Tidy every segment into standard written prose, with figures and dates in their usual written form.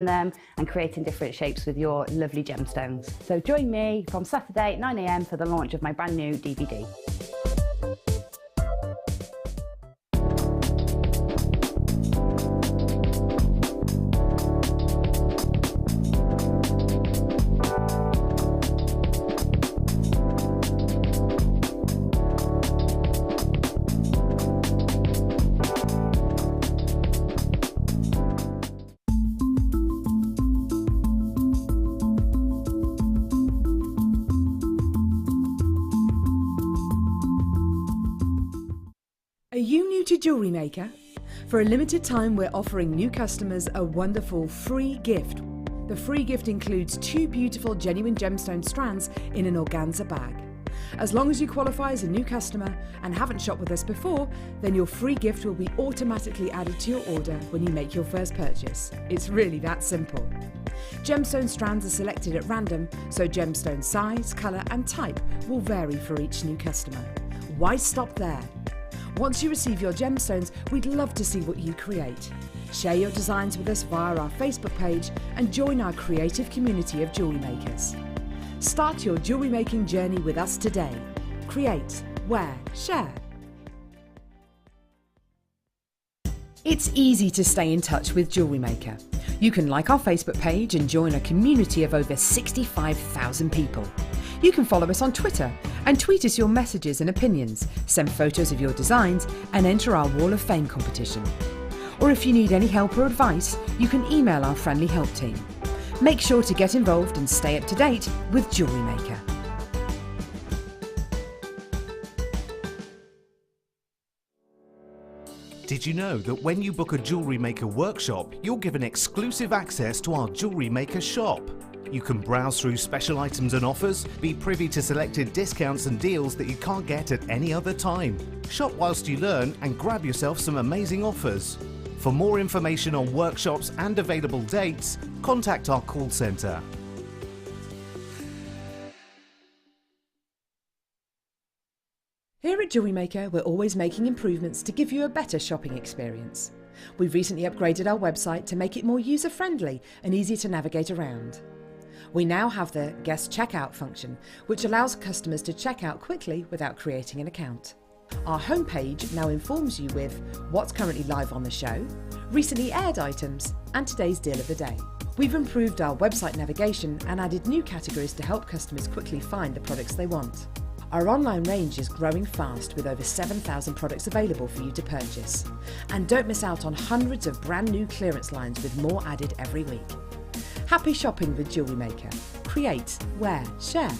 them and creating different shapes with your lovely gemstones. So join me from Saturday at 9 AM for the launch of my brand new DVD. Are you new to Jewellery Maker? For a limited time, we're offering new customers a wonderful free gift. The free gift includes 2 beautiful genuine gemstone strands in an organza bag. As long as you qualify as a new customer and haven't shopped with us before, then your free gift will be automatically added to your order when you make your first purchase. It's really that simple. Gemstone strands are selected at random, so gemstone size, colour and type will vary for each new customer. Why stop there? Once you receive your gemstones, we'd love to see what you create. Share your designs with us via our Facebook page and join our creative community of jewellery makers. Start your jewellery making journey with us today. Create, wear, share. It's easy to stay in touch with Jewellery Maker. You can like our Facebook page and join a community of over 65,000 people. You can follow us on Twitter and tweet us your messages and opinions, send photos of your designs and enter our Wall of Fame competition. Or if you need any help or advice, you can email our friendly help team. Make sure to get involved and stay up to date with Jewellery Maker. Did you know that when you book a Jewellery Maker workshop, you're given exclusive access to our Jewellery Maker shop? You can browse through special items and offers, be privy to selected discounts and deals that you can't get at any other time. Shop whilst you learn and grab yourself some amazing offers. For more information on workshops and available dates, contact our call centre. Here at Jewellery Maker, we're always making improvements to give you a better shopping experience. We've recently upgraded our website to make it more user-friendly and easier to navigate around. We now have the guest checkout function, which allows customers to check out quickly without creating an account. Our homepage now informs you with what's currently live on the show, recently aired items, and today's deal of the day. We've improved our website navigation and added new categories to help customers quickly find the products they want. Our online range is growing fast with over 7,000 products available for you to purchase. And don't miss out on hundreds of brand new clearance lines with more added every week. Happy shopping with Jewellery Maker. Create, wear, share.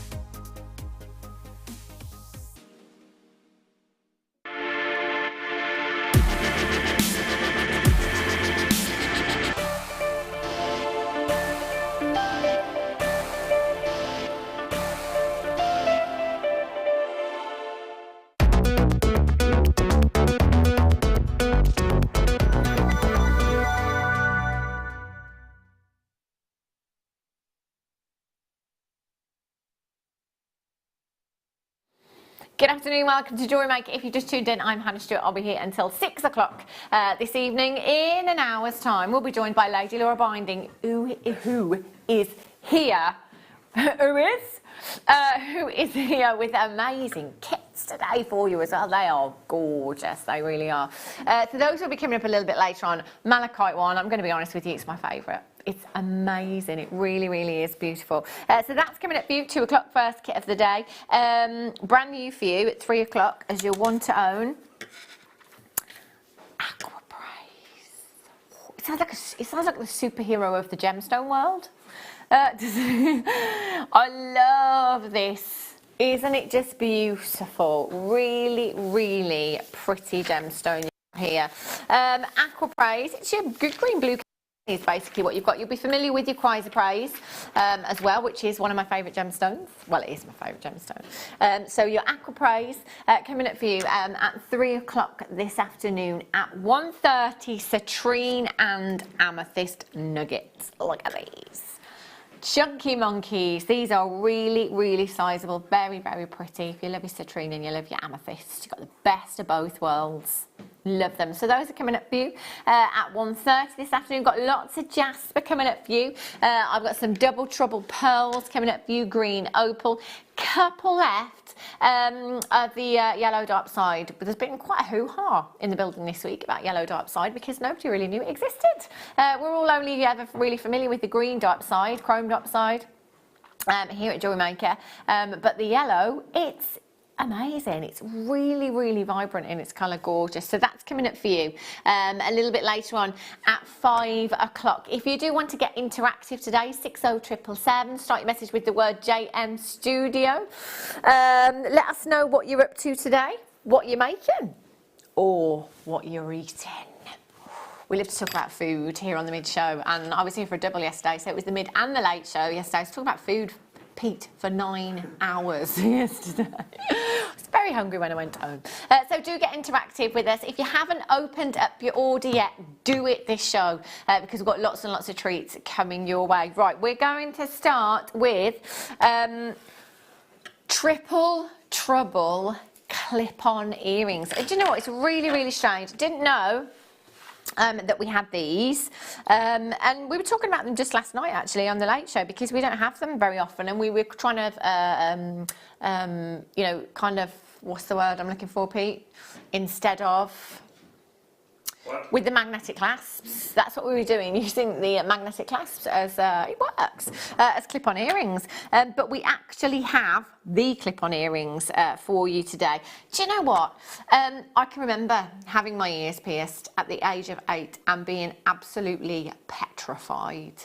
Good afternoon, welcome to Jewellery Maker. If you just tuned in, I'm Hannah Stuart. I'll be here until 6 o'clock this evening. In an hour's time, we'll be joined by Lady Laura Binding, who is here. Who is here with amazing kits today for you as well. They are gorgeous, they really are. So those will be coming up a little bit later on. Malachite one, I'm going to be honest with you, it's my favourite. It's amazing, it really, really is beautiful. So that's coming up for you, 2 o'clock, first kit of the day. Brand new for you at 3 o'clock as your one to own. Aqua Praise. It sounds like the superhero of the gemstone world. I love this. Isn't it just beautiful? Really, really pretty gemstone here. Aqua Praise, it's your green blue is basically what you've got. You'll be familiar with your chrysoprase as well, which is one of my favourite gemstones. Well, it is my favourite gemstone. So your Aqua Praise coming up for you at 3 o'clock this afternoon. At 1:30, citrine and amethyst nuggets. Look at these. Chunky monkeys. These are really, really sizable. Very, very pretty. If you love your citrine and you love your amethyst, you've got the best of both worlds. Love them. So those are coming up for you at 1:30 this afternoon. Got lots of jasper coming up for you. I've got some double trouble pearls coming up for you, green opal. Couple left of the yellow dark side. But there's been quite a hoo-ha in the building this week about yellow dark side because nobody really knew it existed. We're all only ever really familiar with the green dark side, chrome dark side here at Jewellery Maker. But the yellow, it's amazing. It's really, really vibrant in its colour, gorgeous. So that's coming up for you a little bit later on at 5 o'clock. If you do want to get interactive today, 60777, start your message with the word JM Studio. Let us know what you're up to today, what you're making, or what you're eating. We love to talk about food here on the Mid Show, and I was here for a double yesterday, so it was the Mid and the Late Show yesterday. I was talking about food, Pete, for 9 hours yesterday. I was very hungry when I went home. So do get interactive with us. If you haven't opened up your order yet, do it this show because we've got lots and lots of treats coming your way. Right, we're going to start with triple trouble clip-on earrings. Do you know what? It's really, really strange. I didn't know that we had these and we were talking about them just last night actually on the Late Show because we don't have them very often, and we were trying to you know, kind of, what's the word I'm looking for, Pete, instead of with the magnetic clasps. That's what we were doing, using the magnetic clasps as it works as clip-on earrings, but we actually have the clip-on earrings for you today. Do you know what? I can remember having my ears pierced at the age of 8 and being absolutely petrified.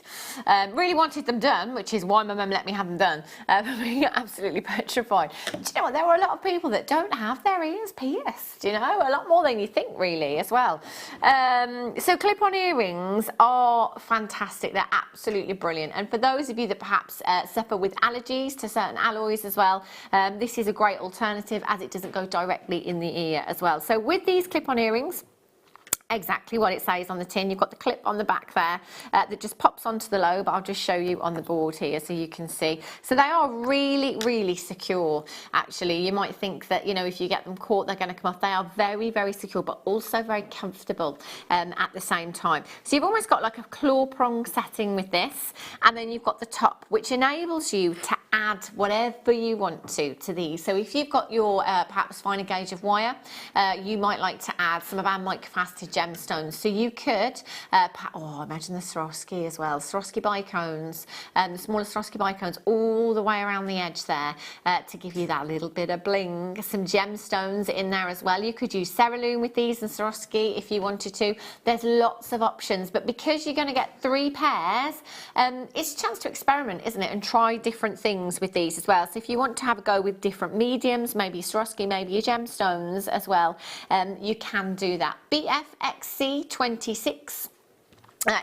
Really wanted them done, which is why my mum let me have them done, but being absolutely petrified. Do you know what? There are a lot of people that don't have their ears pierced, you know, a lot more than you think really as well. So clip-on earrings are fantastic. They're absolutely brilliant. And for those of you that perhaps suffer with allergies to certain alloys as well, this is a great alternative as it doesn't go directly in the ear as well. So with these clip-on earrings, exactly what it says on the tin. You've got the clip on the back there that just pops onto the lobe. I'll just show you on the board here so you can see. So they are really, really secure. Actually, you might think that, you know, if you get them caught, they're going to come off. They are very, very secure, but also very comfortable at the same time. So you've almost got like a claw prong setting with this, and then you've got the top, which enables you to add whatever you want to these. So if you've got your perhaps finer gauge of wire, you might like to add some of our microfaceted gemstones. So you could, imagine the Swarovski as well, Swarovski bicones, the smaller Swarovski bicones all the way around the edge there to give you that little bit of bling. Some gemstones in there as well. You could use cerulean with these and Swarovski if you wanted to. There's lots of options, but because you're going to get 3 pairs, it's a chance to experiment, isn't it, and try different things with these as well. So if you want to have a go with different mediums, maybe Swarovski, maybe your gemstones as well, you can do that. BFXC26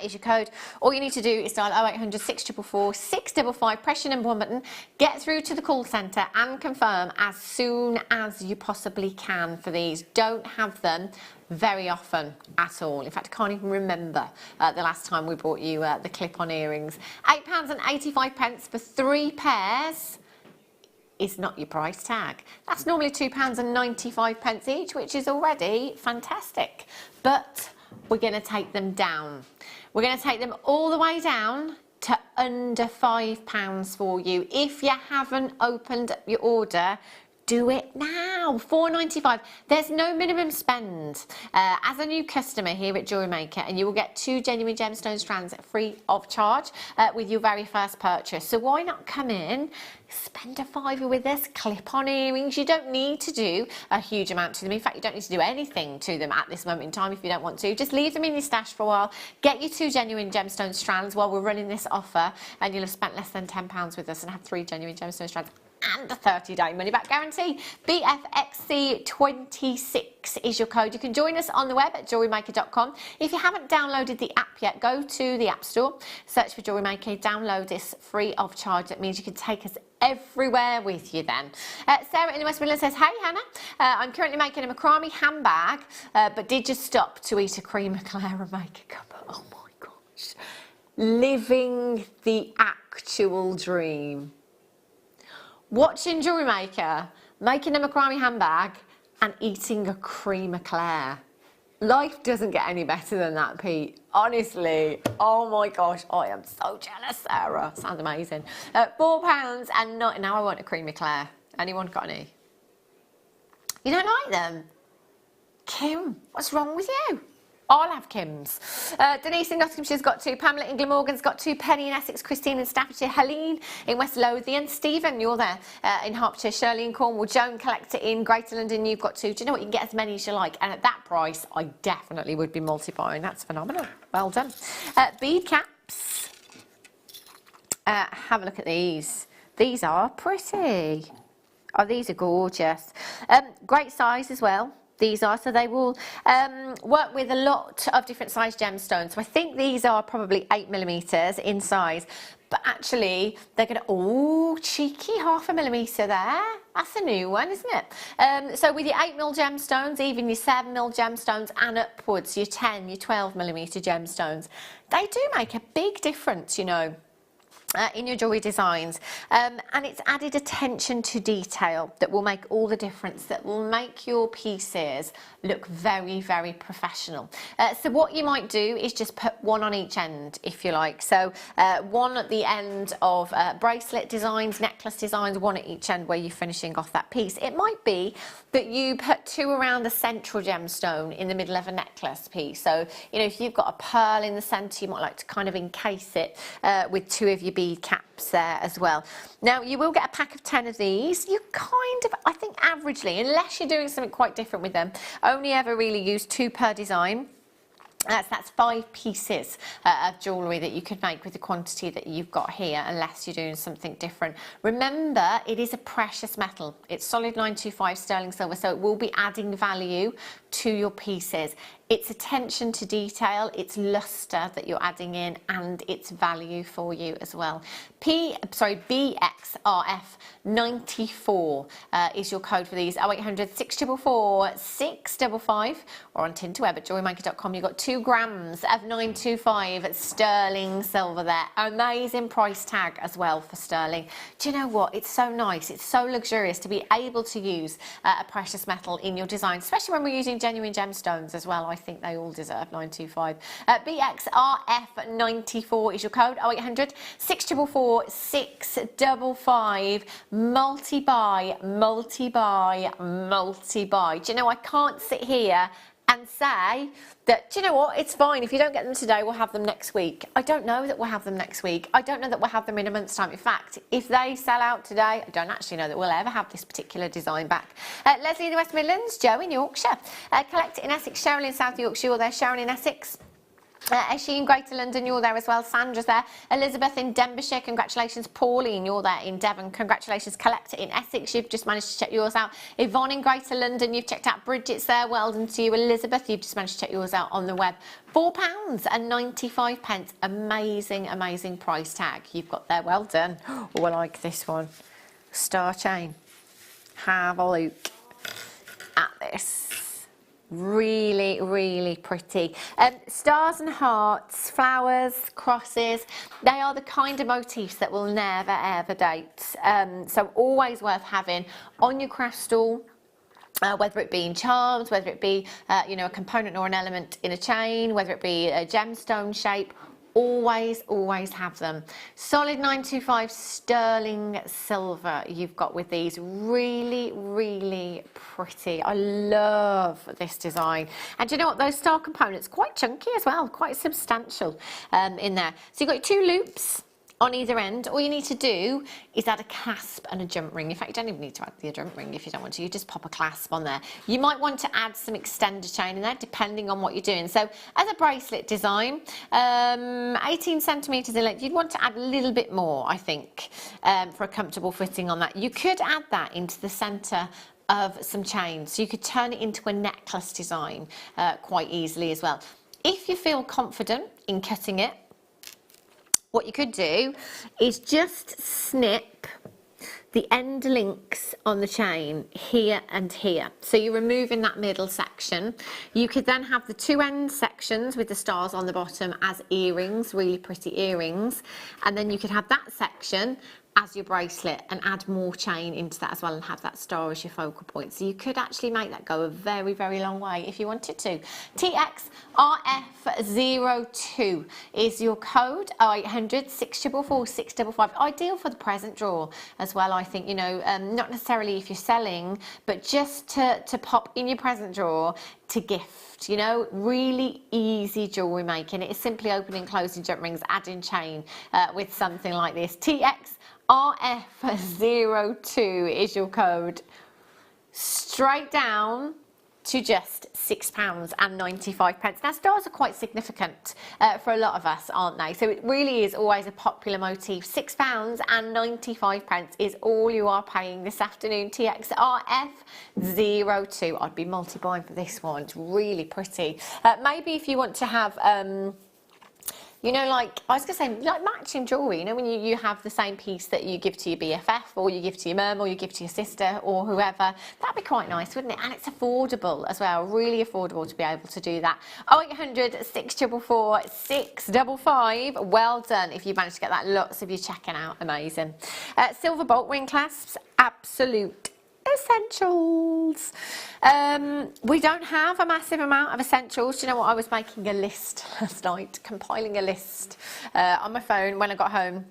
is your code. All you need to do is dial 0800 644 655, press your number 1 button, get through to the call centre and confirm as soon as you possibly can for these. Don't have them very often at all. In fact, I can't even remember the last time we brought you the clip-on earrings. £8.85 for 3 pairs is not your price tag. That's normally £2.95 each, which is already fantastic. But we're going to take them down. We're going to take them all the way down to under £5 for you. If you haven't opened up your order, do it now. £4.95. There's no minimum spend as a new customer here at Jewellery Maker, and you will get 2 genuine gemstone strands free of charge with your very first purchase. So why not come in, spend a £5 with us, clip-on earrings. You don't need to do a huge amount to them. In fact, you don't need to do anything to them at this moment in time if you don't want to. Just leave them in your stash for a while. Get your 2 genuine gemstone strands while we're running this offer, and you'll have spent less than £10 with us and have 3 genuine gemstone strands and a 30-day money-back guarantee. BFXC26 is your code. You can join us on the web at JewelleryMaker.com. If you haven't downloaded the app yet, go to the App Store, search for Jewellery Maker, download this free of charge. That means you can take us everywhere with you then. Sarah in the West Midlands says, hey Hannah, I'm currently making a macrame handbag, but did just stop to eat a cream eclair and make a cup. Oh my gosh. Living the actual dream. Watching Jewellery Maker, making a macrame handbag and eating a cream eclair. Life doesn't get any better than that, Pete. Honestly, oh my gosh, I am so jealous, Sarah. Sounds amazing. £4 and not. Now I want a cream eclair. Anyone got any? You don't like them? Kim, what's wrong with you? I'll have Kim's. Denise in Nottinghamshire's got 2. Pamela in Glamorgan's got 2. Penny in Essex. Christine in Staffordshire. Helene in West Lothian. Stephen, you're there in Hertfordshire. Shirley in Cornwall. Joan Collector in Greater London, you've got 2. Do you know what? You can get as many as you like. And at that price, I definitely would be multi-buying. That's phenomenal. Well done. Bead caps. Have a look at these. These are pretty. Oh, these are gorgeous. Great size as well. These are, so they will work with a lot of different size gemstones. So I think these are probably 8mm in size, but actually they're going to, oh, cheeky 0.5mm there. That's a new one, isn't it? So with your 8mm gemstones, even your 7mm gemstones and upwards, your 10, your 12mm gemstones, they do make a big difference, you know. In your jewellery designs, and it's added attention to detail that will make all the difference, that will make your pieces look very, very professional. So what you might do is just put one on each end, if you like. So one at the end of bracelet designs, necklace designs, one at each end where you're finishing off that piece. It might be that you put 2 around the central gemstone in the middle of a necklace piece. So, you know, if you've got a pearl in the centre, you might like to kind of encase it with 2 of your bead caps there as well. Now, you will get a pack of 10 of these. You kind of, I think averagely, unless you're doing something quite different with them, only ever really use 2 per design. So that's 5 pieces of jewellery that you could make with the quantity that you've got here, unless you're doing something different. Remember, it is a precious metal. It's solid 925 sterling silver, so it will be adding value to your pieces. It's attention to detail, it's lustre that you're adding in, and it's value for you as well. BXRF94 is your code for these. 0800 644 655 or on Tinterweb at JewelleryMaker.com. You've got 2 grams of 925 sterling silver there. Amazing price tag as well for sterling. Do you know what? It's so nice. It's so luxurious to be able to use a precious metal in your design, especially when we're using genuine gemstones as well. I think they all deserve 925. BXRF94 is your code. 0800 644 655. Multi-buy, multi-buy, multi-buy. Do you know, I can't sit here and say that, do you know what, it's fine, if you don't get them today, we'll have them next week. I don't know that we'll have them next week. I don't know that we'll have them in a month's time. In fact, if they sell out today, I don't actually know that we'll ever have this particular design back. Leslie in the West Midlands, Joe in Yorkshire, Collector in Essex, Cheryl in South Yorkshire, you're there, Sharon in Essex. Eshi in Greater London, you're there as well. Sandra's there. Elizabeth in Denbighshire, congratulations. Pauline, you're there in Devon, congratulations. Collector in Essex, you've just managed to check yours out. Yvonne in Greater London, you've checked out. Bridget's there, well done to you. Elizabeth, you've just managed to check yours out on the web. £4.95. Amazing, amazing price tag you've got there, well done. Oh, I like this one. Star chain. Have a look at this. Really, really pretty. Stars and hearts, flowers, crosses, they are the kind of motifs that will never ever date. So always worth having on your craft stall. Whether it be in charms, whether it be you know, a component or an element in a chain, whether it be a gemstone shape, always have them. Solid 925 sterling silver you've got with these. Really, really pretty. I love this design. And do you know what, those star components, quite chunky as well, quite substantial in there. So you've got your 2 loops on either end. All you need to do is add a clasp and a jump ring. In fact, you don't even need to add the jump ring if you don't want to. You just pop a clasp on there. You might want to add some extender chain in there, depending on what you're doing. So as a bracelet design, 18 centimetres in length, you'd want to add a little bit more, I think, for a comfortable fitting on that. You could add that into the centre of some chains. So you could turn it into a necklace design quite easily as well. If you feel confident in cutting it, what you could do is just snip the end links on the chain here and here. So you're removing that middle section. You could then have the 2 end sections with the stars on the bottom as earrings, really pretty earrings. And then you could have that section as your bracelet and add more chain into that as well and have that star as your focal point. So you could actually make that go a very, very long way if you wanted to. TXRF02 is your code, 0800 644 655. Ideal for the present drawer as well, I think, you know, not necessarily if you're selling, but just to pop in your present drawer to gift, you know, really easy jewellery making. It is simply opening, closing jump rings, adding chain with something like this. TXRF02 is your code. Straight down to just £6.95. Now, stars are quite significant for a lot of us, aren't they? So it really is always a popular motif. £6.95 is all you are paying this afternoon. TXRF02. I'd be multi-buying for this one. It's really pretty. Maybe if you want to have you know, like, I was going to say, like matching jewellery, you know, when you have the same piece that you give to your BFF, or you give to your mum, or you give to your sister, or whoever, that'd be quite nice, wouldn't it? And it's affordable as well, really affordable to be able to do that. 0800 644 655. Well done if you managed to get that. Lots of you checking out. Amazing. Silver bolt ring clasps, absolute essentials. We don't have a massive amount of essentials. Do you know what? I was making a list last night, compiling a list on my phone when I got home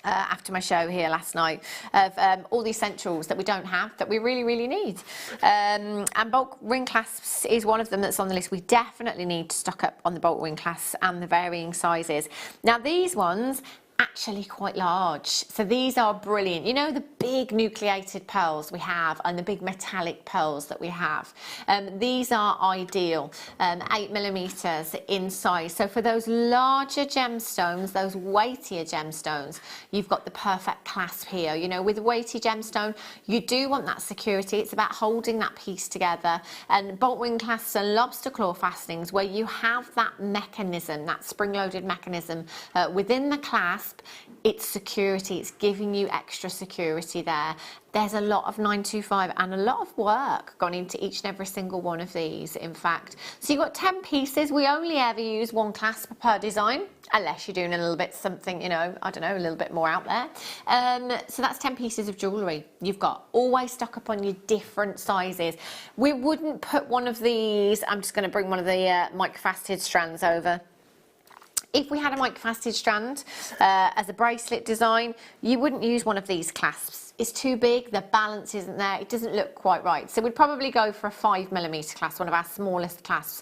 after my show here last night of all the essentials that we don't have that we really, really need. And bulk ring clasps is one of them that's on the list. We definitely need to stock up on the bulk ring clasps and the varying sizes. Now, these ones actually quite large, so these are brilliant. You know, the big nucleated pearls we have and the big metallic pearls that we have, these are ideal, 8mm in size. So for those larger gemstones, those weightier gemstones, you've got the perfect clasp here. You know, with a weighty gemstone, you do want that security. It's about holding that piece together. And bolt ring clasps are lobster claw fastenings where you have that mechanism, that spring-loaded mechanism within the clasp. It's security, it's giving you extra security there. There's a lot of 925 and a lot of work gone into each and every single one of these, in fact. So you've got 10 pieces. We only ever use one clasp per design, unless you're doing a little bit something, you know, I don't know, a little bit more out there. So that's 10 pieces of jewellery you've got. Always stock up on your different sizes. We wouldn't put one of these, I'm just going to bring one of the microfaceted strands over. If we had a microfaceted strand as a bracelet design, you wouldn't use one of these clasps. It's too big, the balance isn't there, it doesn't look quite right. So we'd probably go for a 5mm clasp, one of our smallest clasps,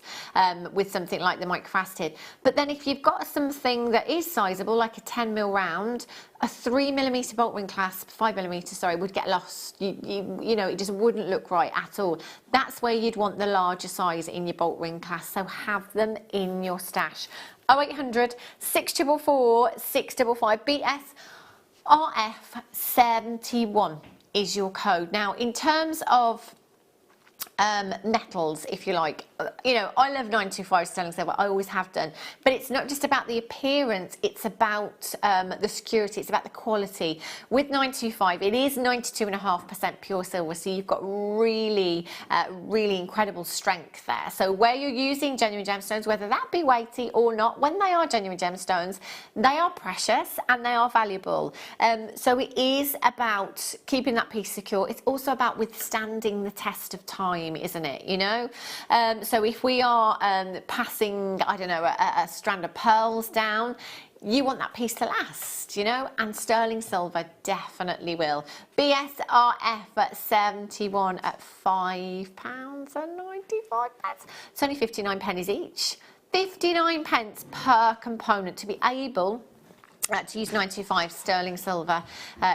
with something like the microfaceted. But then if you've got something that is sizable, like a 10mm round, a 3mm bolt ring clasp, 5mm, sorry, would get lost. You know, it just wouldn't look right at all. That's where you'd want the larger size in your bolt ring clasp, so have them in your stash. 0800 644 655. BS RF71 is your code. Now, in terms of metals, if you like, you know, I love 925 sterling silver. I always have done, but it's not just about the appearance, it's about the security, it's about the quality. With 925, it is 92.5% pure silver, so you've got really really incredible strength there. So where you're using genuine gemstones, whether that be weighty or not, when they are genuine gemstones, they are precious and they are valuable. So it is about keeping that piece secure. It's also about withstanding the test of time, isn't it? You know, so if we are passing, I don't know, a strand of pearls down, you want that piece to last, you know, and sterling silver definitely will. BSRF at 71 at £5.95. It's only 59 pennies each. 59 pence per component. To be able to use 925 sterling silver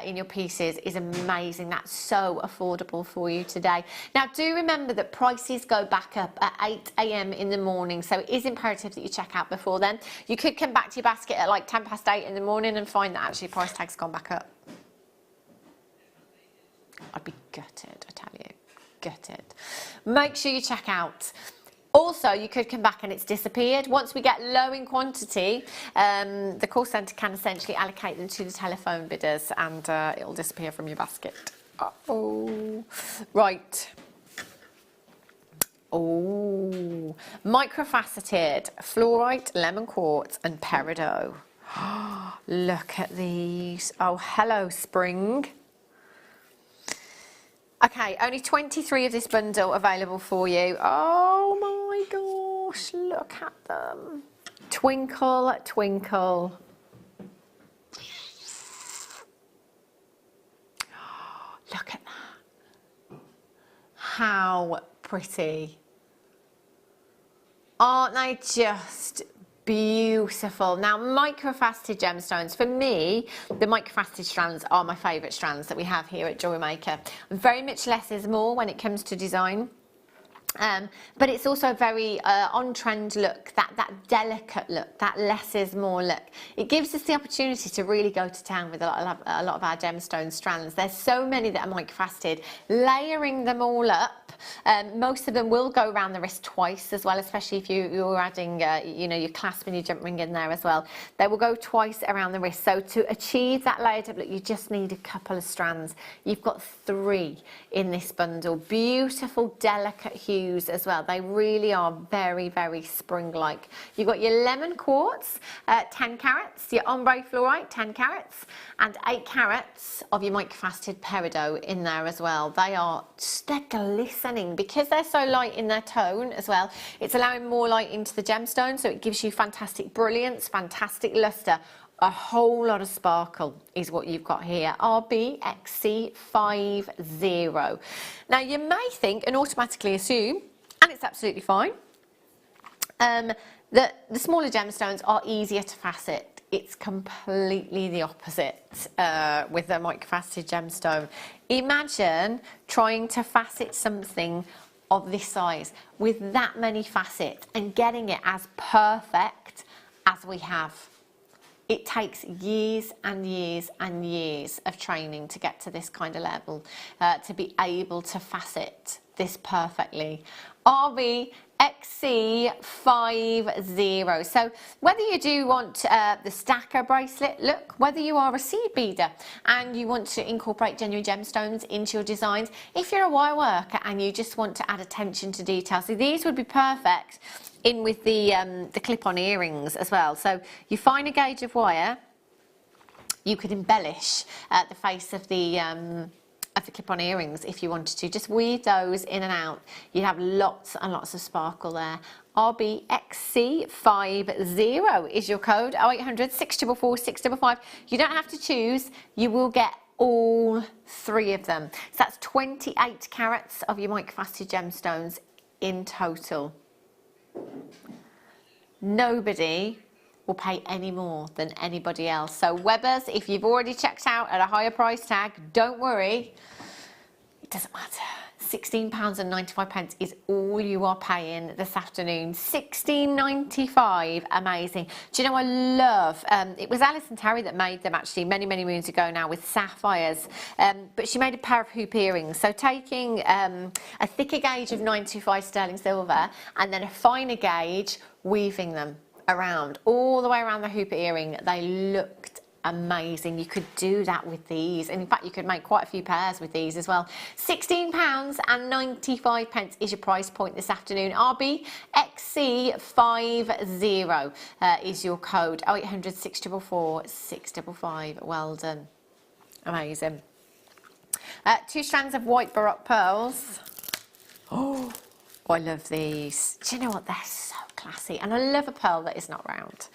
in your pieces is amazing. That's so affordable for you today. Now, do remember that prices go back up at 8 AM in the morning, so it is imperative that you check out before then. You could come back to your basket at like 8:10 in the morning and find that actually price tag's gone back up. I'd be gutted, I tell you, gutted. Make sure you check out. Also, you could come back and it's disappeared. Once we get low in quantity, the call centre can essentially allocate them to the telephone bidders and it'll disappear from your basket. Uh-oh. Right. Oh, microfaceted, fluorite, lemon quartz and peridot. Look at these. Oh, hello, spring. Okay, only 23 of this bundle available for you. Oh my gosh, look at them. Twinkle, twinkle. Look at that. How pretty. Aren't they just beautiful? Now, microfaceted gemstones, for me, the microfaceted strands are my favourite strands that we have here at Jewellery Maker. Very much less is more when it comes to design. But it's also a very on-trend look, that delicate look, that less is more look. It gives us the opportunity to really go to town with a lot of our gemstone strands. There's so many that are microfaceted. Layering them all up, most of them will go around the wrist twice as well, especially if you're adding, you know, your clasp and your jump ring in there as well. They will go twice around the wrist. So to achieve that layered up look, you just need a couple of strands. You've got 3 in this bundle. Beautiful, delicate hues as well. They really are very, very spring-like. You've got your lemon quartz, 10 carats, your ombre fluorite, 10 carats, and 8 carats of your microfaceted peridot in there as well. They're glistening because they're so light in their tone as well. It's allowing more light into the gemstone, so it gives you fantastic brilliance, fantastic luster. A whole lot of sparkle is what you've got here. RBXC50. Now you may think and automatically assume, and it's absolutely fine, that the smaller gemstones are easier to facet. It's completely the opposite with the microfaceted gemstone. Imagine trying to facet something of this size with that many facets and getting it as perfect as we have. It takes years and years and years of training to get to this kind of level, to be able to facet this perfectly. RBXC50. So whether you do want the stacker bracelet look, whether you are a seed beader and you want to incorporate genuine gemstones into your designs, if you're a wire worker and you just want to add attention to detail, so these would be perfect in with the clip-on earrings as well. So you find a gauge of wire, you could embellish the face of the clip-on earrings if you wanted to. Just weave those in and out. You'd have lots and lots of sparkle there. RBXC50 is your code. 0800 644 655. You don't have to choose. You will get all 3 of them. So that's 28 carats of your microfaceted gemstones in total. Nobody will pay any more than anybody else. So Webbers, if you've already checked out at a higher price tag, don't worry, it doesn't matter. £16.95 is all you are paying this afternoon. £16.95, amazing. Do you know, I love, it was Alison Terry that made them actually many moons ago now with sapphires, but she made a pair of hoop earrings. So taking a thicker gauge of 925 sterling silver and then a finer gauge, weaving them around, all the way around the hoop earring. They looked amazing. You could do that with these, and in fact you could make quite a few pairs with these as well. £16.95 is your price point this afternoon. RBXC50 is your code. 0800 644 655. Well done. Amazing. 2 strands of white baroque pearls. Oh, I love these. Do you know what? They're so classy, and I love a pearl that is not round.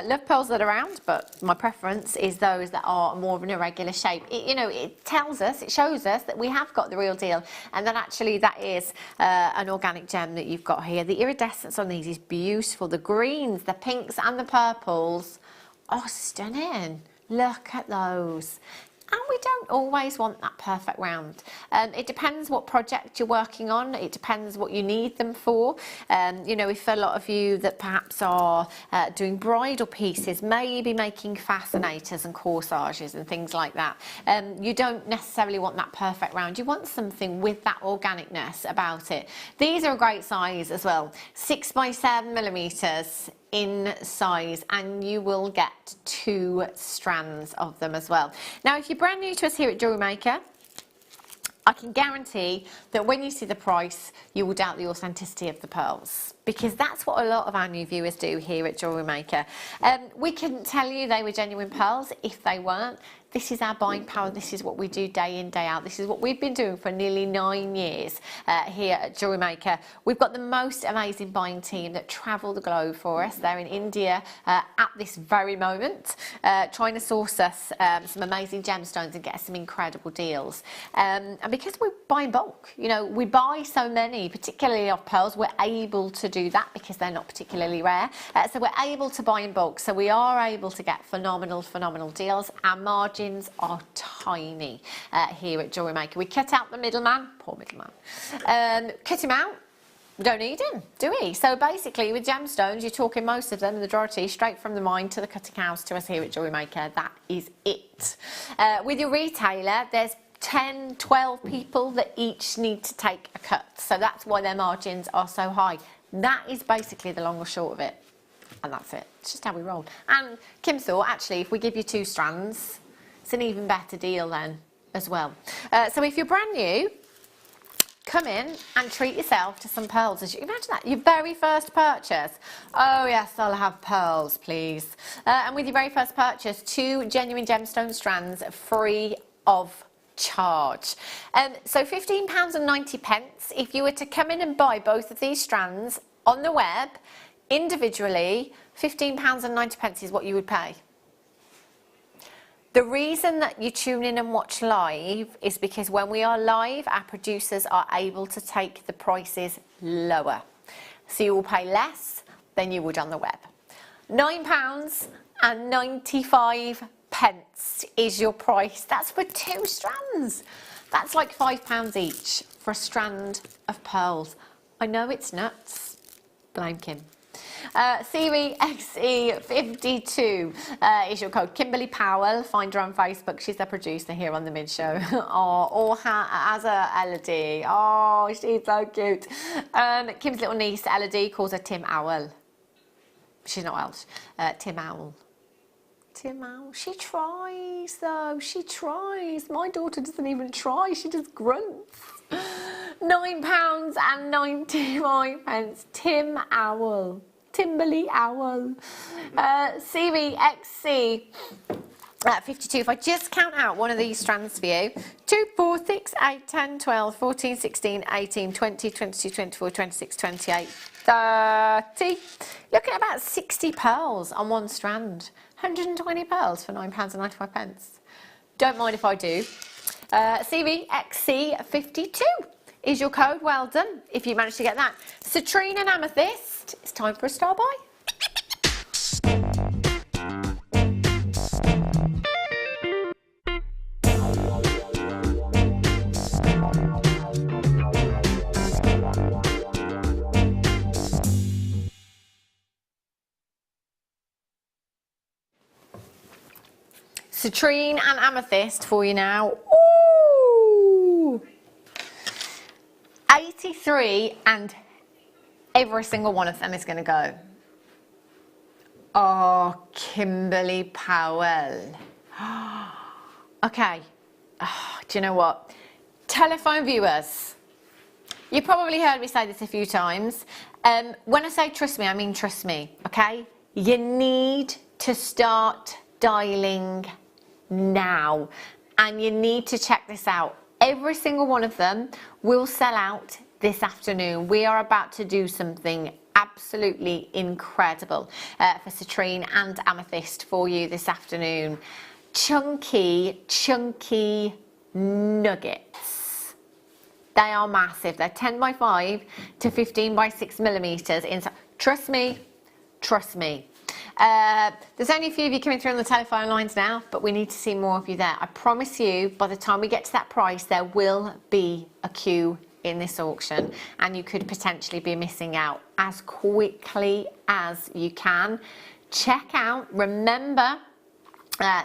Love pearls that are round, but my preference is those that are more of an irregular shape. You know, it tells us, it shows us that we have got the real deal, and that actually that is an organic gem that you've got here. The iridescence on these is beautiful. The greens, the pinks and the purples are stunning. Look at those. And we don't always want that perfect round. It depends what project you're working on. It depends what you need them for. You know, if a lot of you that perhaps are doing bridal pieces, maybe making fascinators and corsages and things like that, you don't necessarily want that perfect round. You want something with that organicness about it. These are a great size as well. 6 by 7 millimeters in size, and you will get 2 strands of them as well. Now, if you're brand new to us here at Jewellery Maker, I can guarantee that when you see the price, you will doubt the authenticity of the pearls. because that's what a lot of our new viewers do here at Jewellery Maker. We couldn't tell you they were genuine pearls if they weren't. This is our buying power. This is what we do day in, day out. This is what we've been doing for nearly 9 years here at Jewellery Maker. We've got the most amazing buying team that travel the globe for us. They're in India at this very moment, trying to source us some amazing gemstones and get us some incredible deals. And because we buy in bulk, you know, we buy so many, particularly of pearls, we're able to do that because they're not particularly rare. So we're able to buy in bulk. So we are able to get phenomenal deals. Our margins are tiny here at Jewellery Maker. We cut out the middleman, poor middleman. Cut him out. We don't need him, do we? So basically, with gemstones, you're talking most of them, the majority, straight from the mine to the cutting house to us here at Jewellery Maker. That is it. With your retailer, there's 10, 12 people that each need to take a cut. So that's why their margins are so high. That is basically the long or short of it. And that's it. It's just how we roll. And Kim thought, actually, if we give you 2 strands, it's an even better deal then as well. So if you're brand new, come in and treat yourself to some pearls. Imagine that, your very first purchase. Oh yes, I'll have pearls, please. And with your very first purchase, 2 genuine gemstone strands free of charge. So £15.90 if you were to come in and buy both of these strands on the web individually. £15.90 is what you would pay. The reason that you tune in and watch live is because when we are live, our producers are able to take the prices lower. So you will pay less than you would on the web. £9.95 is your price. That's for 2 strands. That's like £5 each for a strand of pearls. I know it's nuts. Blame Kim. CVXE52 is your code. Kimberly Powell, find her on Facebook. She's the producer here on the Mid Show. Or as a Elodie. Oh, she's so cute. Kim's little niece, Elodie, calls her Tim Owl. She's not Welsh. Tim Owl. Tim Owl. She tries, though. She tries. My daughter doesn't even try. She just grunts. £9.95. Tim Owl. Timberly Owl. CVXC 52. If I just count out one of these strands for you, 2, 4, 6, 8, 10, 12, 14, 16, 18, 20, 22, 24, 26, 28, 30. Look at about 60 pearls on one strand. 120 pearls for £9.95. Don't mind if I do. CVXC 52 is your code. Well done if you managed to get that. Citrine and amethyst. It's time for a star buy. Citrine and amethyst for you now. Ooh! 83 and every single one of them is going to go. Oh, Kimberly Powell. Okay. Oh, do you know what? Telephone viewers. You probably heard me say this a few times. When I say trust me, I mean trust me, okay? You need to start dialing now. And you need to check this out. Every single one of them will sell out this afternoon. We are about to do something absolutely incredible for citrine and amethyst for you this afternoon. Chunky nuggets. They are massive. They're 10 by 5 to 15 by 6 millimeters inside. Trust me, trust me. There's only a few of you coming through on the telephone lines now, but we need to see more of you there. I promise you, by the time we get to that price, there will be a queue in this auction, and you could potentially be missing out. As quickly as you can, check out. Remember,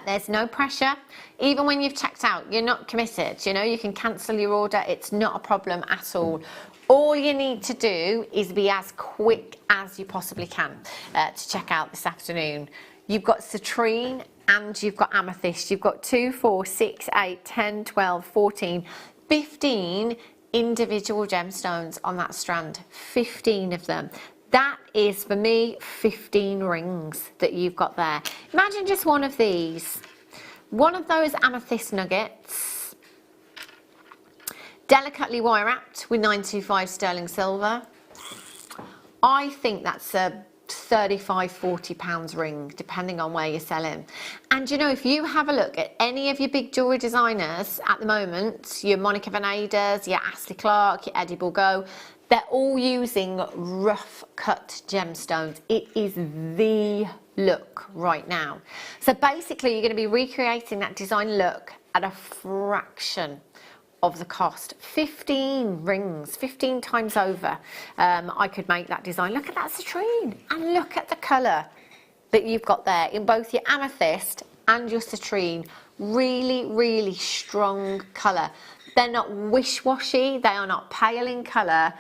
there's no pressure. Even when you've checked out, you're not committed. You know, you can cancel your order. It's not a problem at all. All you need to do is be as quick as you possibly can to check out this afternoon. You've got citrine and you've got amethyst. You've got 2, 4, 6, 8, 10, 12, 14, 15 individual gemstones on that strand. 15 of them. That is, for me, 15 rings that you've got there. Imagine just one of these. One of those amethyst nuggets, delicately wire wrapped with 925 sterling silver. I think that's a 35, 40 pounds ring, depending on where you're selling. And you know, if you have a look at any of your big jewellery designers at the moment, your Monica Venedas, your Ashley Clark, your Eddie Bourgault, they're all using rough cut gemstones. It is the look right now. So basically you're going to be recreating that design look at a fraction of the cost. 15 rings, 15 times over. I could make that design. Look at that citrine, and look at the colour that you've got there in both your amethyst and your citrine. Really, really strong colour. They're not wish-washy, they are not pale in colour.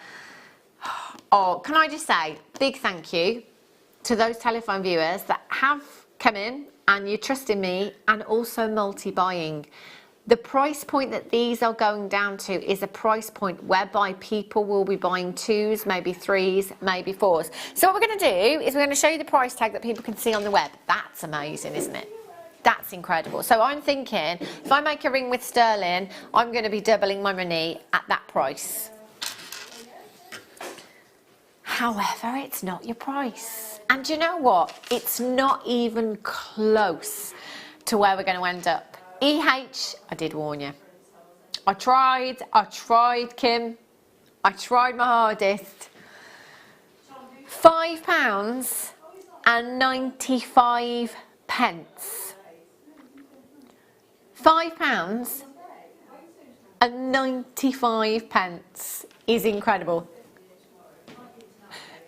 Oh, can I just say big thank you to those telephone viewers that have come in and you're trusting me and also multi-buying. The price point that these are going down to is a price point whereby people will be buying 2s, maybe 3s, maybe 4s. So what we're going to do is we're going to show you the price tag that people can see on the web. That's amazing, isn't it? That's incredible. So I'm thinking, if I make a ring with sterling, I'm going to be doubling my money at that price. However, it's not your price. And you know what? It's not even close to where we're going to end up. EH, I did warn you. I tried, Kim. I tried my hardest. £5 and 95 pence. £5 and 95 pence is incredible.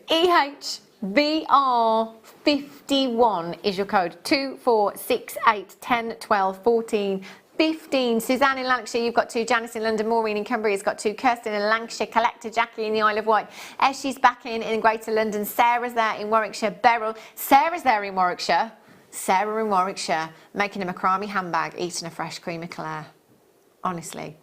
EHVR51 is your code. 2, 4, 6, 8, 10, 12, 14, 15. Suzanne in Lancashire, you've got 2. Janice in London. Maureen in Cumbria's got 2. Kirsten in Lancashire. Collector Jackie in the Isle of Wight. Eshy's back in Greater London. Sarah's there in Warwickshire. Beryl. Sarah's there in Warwickshire. Sarah in Warwickshire, making a macrame handbag, eating a fresh cream eclair. Honestly.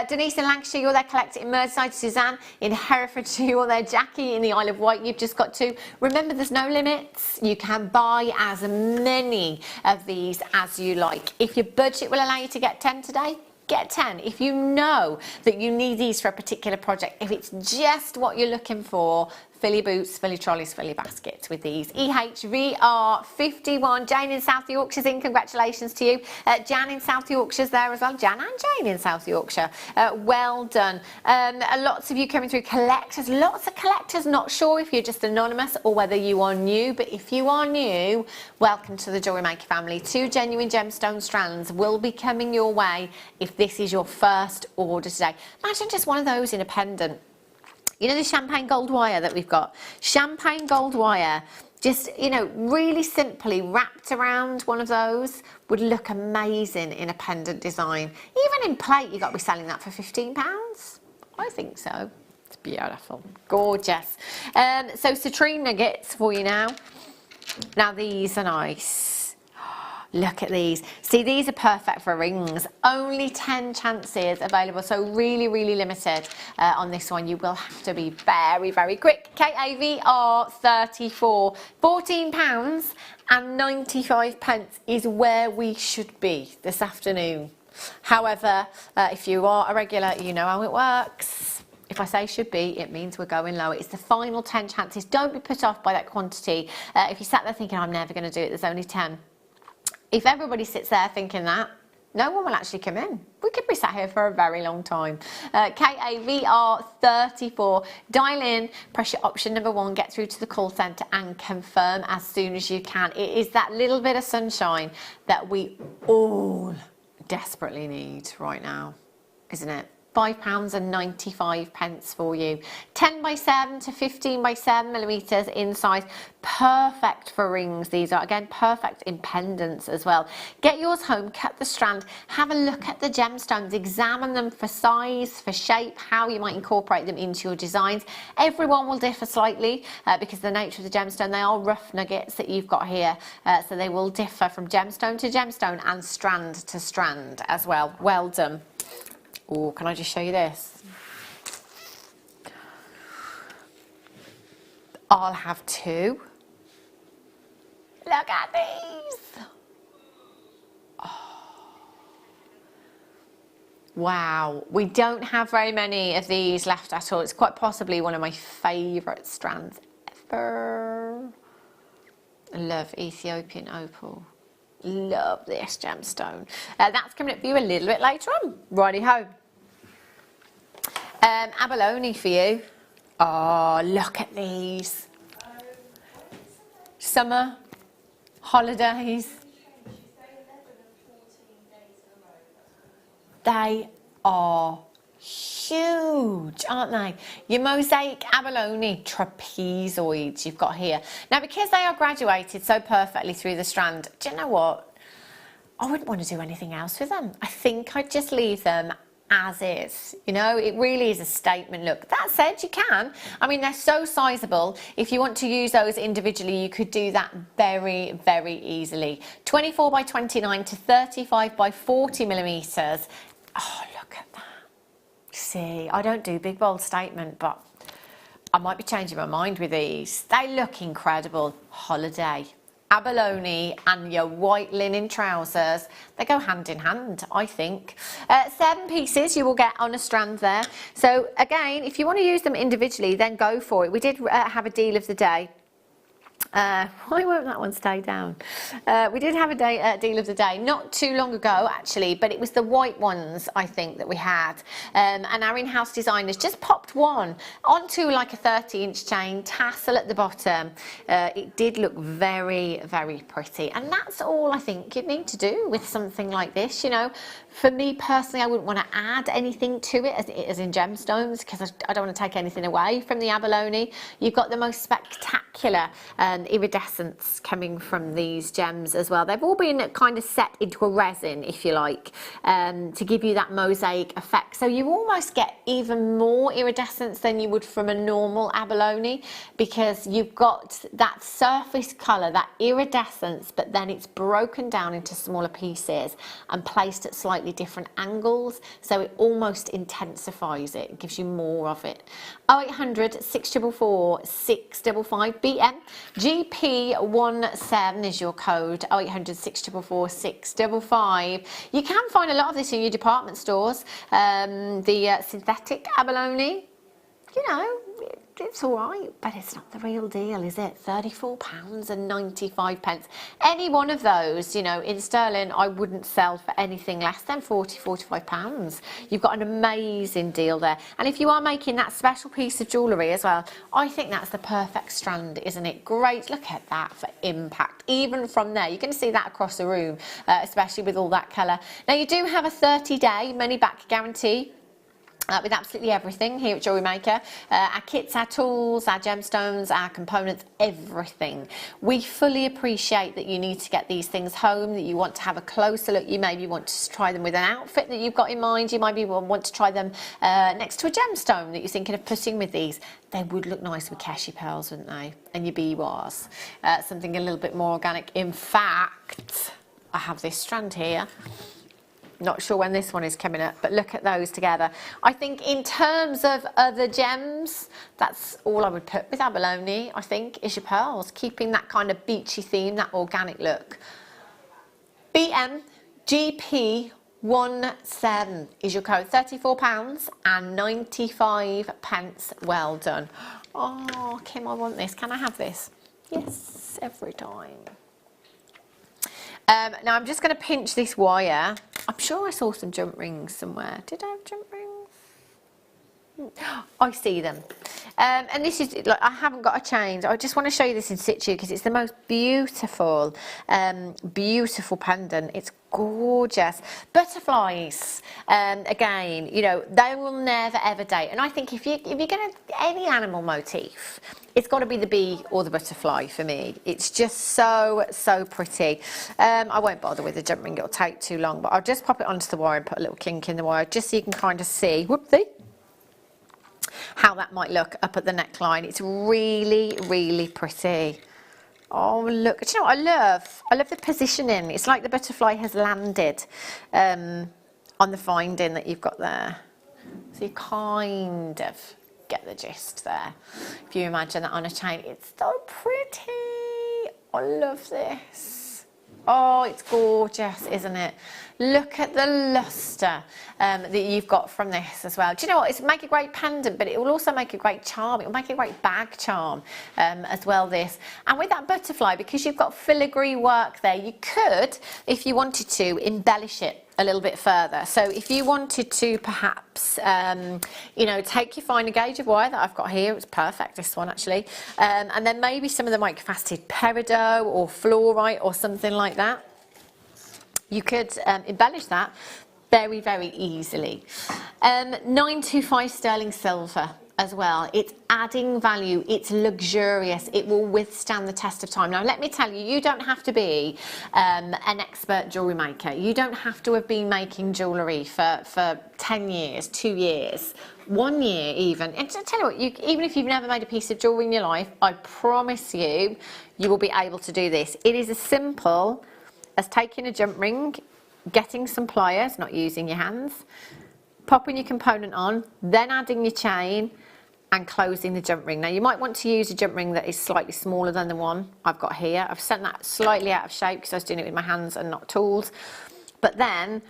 Denise in Lancashire, you're there. Collector in Merseyside. Suzanne in Herefordshire, you're there. Jackie in the Isle of Wight, you've just got 2. Remember, there's no limits. You can buy as many of these as you like. If your budget will allow you to get 10 today, get 10. If you know that you need these for a particular project, if it's just what you're looking for, fill your boots, fill your trolleys, fill your baskets with these. EHVR51. Jane in South Yorkshire's in. Congratulations to you. Jan in South Yorkshire's there as well. Jan and Jane in South Yorkshire. Well done. Lots of you coming through. Collectors. Lots of collectors. Not sure if you're just anonymous or whether you are new. But if you are new, welcome to the Jewellery Maker family. 2 genuine gemstone strands will be coming your way if this is your first order today. Imagine just one of those in a pendant. You know the champagne gold wire that we've got? Champagne gold wire, just, you know, really simply wrapped around one of those would look amazing in a pendant design. Even in plate, you've got to be selling that for £15. I think so. It's beautiful. Gorgeous. So citrine nuggets for you now. Now these are nice. Look at these. See, these are perfect for rings. Only 10 chances available, so really, really limited on this one. You will have to be very, very quick. KAVR34. £14 and 95 pence is where we should be this afternoon. However, if you are a regular, you know how it works. If I say should be, it means we're going lower. It's the final 10 chances. Don't be put off by that quantity. If you sat there thinking, I'm never going to do it, there's only 10. If everybody sits there thinking that, no one will actually come in. We could be sat here for a very long time. KAVR34. Dial in, press your option number 1, get through to the call centre and confirm as soon as you can. It is that little bit of sunshine that we all desperately need right now, isn't it? £5 and 95 pence for you. 10 by 7 to 15 by 7 millimetres in size. Perfect for rings. These are, again, perfect in pendants as well. Get yours home, cut the strand, have a look at the gemstones, examine them for size, for shape, how you might incorporate them into your designs. Everyone will differ slightly because of the nature of the gemstone. They are rough nuggets that you've got here, so they will differ from gemstone to gemstone and strand to strand as well. Well done. Oh, can I just show you this? I'll have 2. Look at these. Oh. Wow, we don't have very many of these left at all. It's quite possibly one of my favourite strands ever. I love Ethiopian opal. Love this gemstone. That's coming up for you a little bit later on. Righty ho. Abalone for you. Oh, look at these. Summer, holidays. They are huge, aren't they? Your mosaic abalone trapezoids you've got here. Now, because they are graduated so perfectly through the strand, do you know what? I wouldn't want to do anything else with them. I think I'd just leave them as is. You know, it really is a statement look. That said, you can. I mean, they're so sizable. If you want to use those individually, you could do that very, very easily. 24 by 29 to 35 by 40 millimeters. Oh, look at that. See, I don't do big bold statement, but I might be changing my mind with these. They look incredible. Holiday, abalone and your white linen trousers, they go hand in hand, I think. 7 pieces you will get on a strand there. So again, if you want to use them individually, then go for it. We did have a deal of the day. Why won't that one stay down? We did have a deal of the day not too long ago actually, but it was the white ones I think that we had, and our in-house designers just popped one onto like a 30-inch chain, tassel at the bottom. It did look very, very pretty, and that's all I think you need to do with something like this. You know, for me personally, I wouldn't want to add anything to it as in gemstones, because I don't want to take anything away from the abalone. You've got the most spectacular iridescence coming from these gems as well. They've all been kind of set into a resin, if you like, to give you that mosaic effect. So you almost get even more iridescence than you would from a normal abalone, because you've got that surface colour, that iridescence, but then it's broken down into smaller pieces and placed at slightly different angles, so it almost intensifies it, gives you more of it. 0800 644 655 BM. GP17 is your code, 0800 644 655. You can find a lot of this in your department stores. The synthetic abalone, you know, it's all right, but it's not the real deal, is it? £34.95. Any one of those, you know, in sterling, I wouldn't sell for anything less than £40–45. You've got an amazing deal there. And if you are making that special piece of jewellery as well, I think that's the perfect strand, isn't it? Great, look at that for impact. Even from there, you're going to see that across the room, especially with all that colour. Now, you do have a 30-day money-back guarantee. With absolutely everything here at Jewellery Maker. Our kits, our tools, our gemstones, our components, everything. We fully appreciate that you need to get these things home, that you want to have a closer look. You maybe want to try them with an outfit that you've got in mind. You maybe want to try them next to a gemstone that you're thinking of putting with these. They would look nice with Keshi pearls, wouldn't they? And your biwas. Something a little bit more organic. In fact, I have this strand here. Not sure when this one is coming up, but look at those together. I think in terms of other gems, that's all I would put with abalone, I think, is your pearls, keeping that kind of beachy theme, that organic look. BM GP17 is your code, £34.95. Well done. Oh, Kim, I want this. Can I have this? Yes, every time. Now I'm just going to pinch this wire. I'm sure I saw some jump rings somewhere. Did I have jump rings? I see them. And this is, like, I haven't got a chain. I just want to show you this in situ because it's the most beautiful, beautiful pendant. It's gorgeous. Butterflies, again, you know, they will never ever date. And I think if you're going to, any animal motif, it's got to be the bee or the butterfly for me. It's just so, so pretty. I won't bother with the jump ring, it'll take too long, but I'll just pop it onto the wire and put a little kink in the wire just so you can kind of see, whoopsie, how that might look up at the neckline. It's really, really pretty. Oh, look, do you know what I love? I love the positioning. It's like the butterfly has landed on the finding that you've got there. So you kind of get the gist there. If you imagine that on a chain, it's so pretty. I love this. Oh, it's gorgeous, isn't it? Look at the luster that you've got from this as well. Do you know what? It's make a great pendant, but it will also make a great charm. It will make a great bag charm as well, this. And with that butterfly, because you've got filigree work there, you could, if you wanted to, embellish it a little bit further. So if you wanted to perhaps, you know, take your finer gauge of wire that I've got here, it's perfect, this one actually, and then maybe some of the microfaceted peridot or fluorite or something like that. You could embellish that very, very easily. 925 sterling silver as well. It's adding value, it's luxurious, it will withstand the test of time. Now let me tell you, you don't have to be an expert jewellery maker. You don't have to have been making jewellery for 10 years, 2 years, 1 year even. And to tell you what, even if you've never made a piece of jewellery in your life, I promise you, you will be able to do this. It is as simple as taking a jump ring, getting some pliers, not using your hands, popping your component on, then adding your chain and closing the jump ring. Now you might want to use a jump ring that is slightly smaller than the one I've got here. I've sent that slightly out of shape because I was doing it with my hands and not tools. But then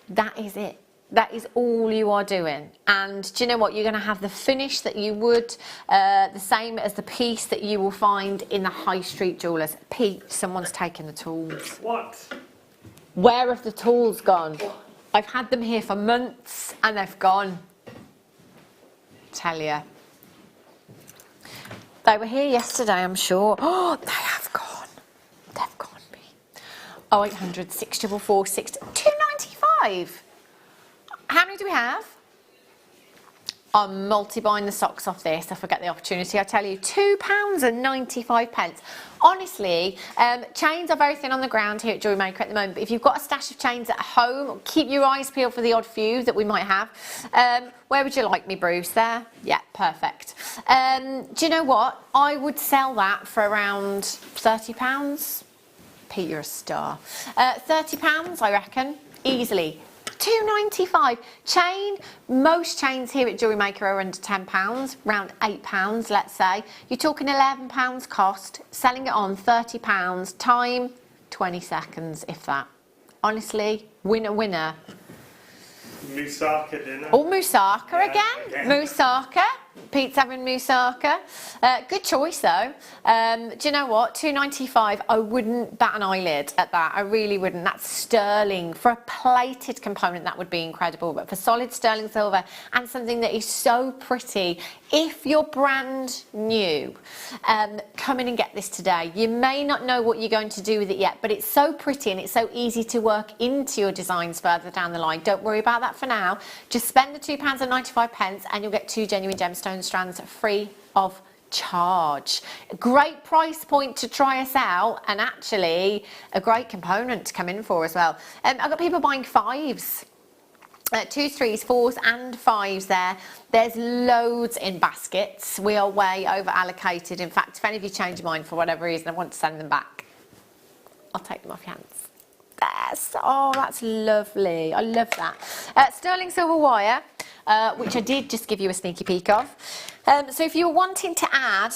that is it. That is all you are doing. And do you know what? You're going to have the finish that you would, the same as the piece that you will find in the high street jewellers. Pete, someone's taken the tools. What? Where have the tools gone? I've had them here for months and they've gone. Tell you. They were here yesterday, I'm sure. Oh, they have gone. They've gone, Pete. 0800 644 295. How many do we have? I'm multi-buying the socks off this. I forget the opportunity. I tell you, £2.95. Honestly, chains are very thin on the ground here at Jewellery Maker at the moment. But if you've got a stash of chains at home, keep your eyes peeled for the odd few that we might have. Where would you like me, Bruce? There? Yeah, perfect. Do you know what? I would sell that for around £30. Pete, you're a star. £30, I reckon, easily. £2.95 chain. Most chains here at Jewellery Maker are under £10, around £8, let's say. You're talking £11 cost, selling it on £30, time 20 seconds, if that. Honestly, winner, winner. Moussaka dinner. Oh, moussaka again. Moussaka. Pete's having moussaka. Good choice though. Do you know what? £2.95. I wouldn't bat an eyelid at that. I really wouldn't. That's sterling. For a plated component, that would be incredible. But for solid sterling silver and something that is so pretty, if you're brand new, come in and get this today. You may not know what you're going to do with it yet, but it's so pretty and it's so easy to work into your designs further down the line. Don't worry about that for now. Just spend the £2.95 and you'll get 2 genuine gemstone strands free of charge. A great price point to try us out, and actually a great component to come in for as well. I've got people buying 5s. 2s, 3s, 4s and 5s there. There's loads in baskets. We are way over allocated. In fact, if any of you change your mind for whatever reason, I want to send them back, I'll take them off your hands. Yes. Oh, that's lovely. I love that. Sterling silver wire, which I did just give you a sneaky peek of. So if you're wanting to add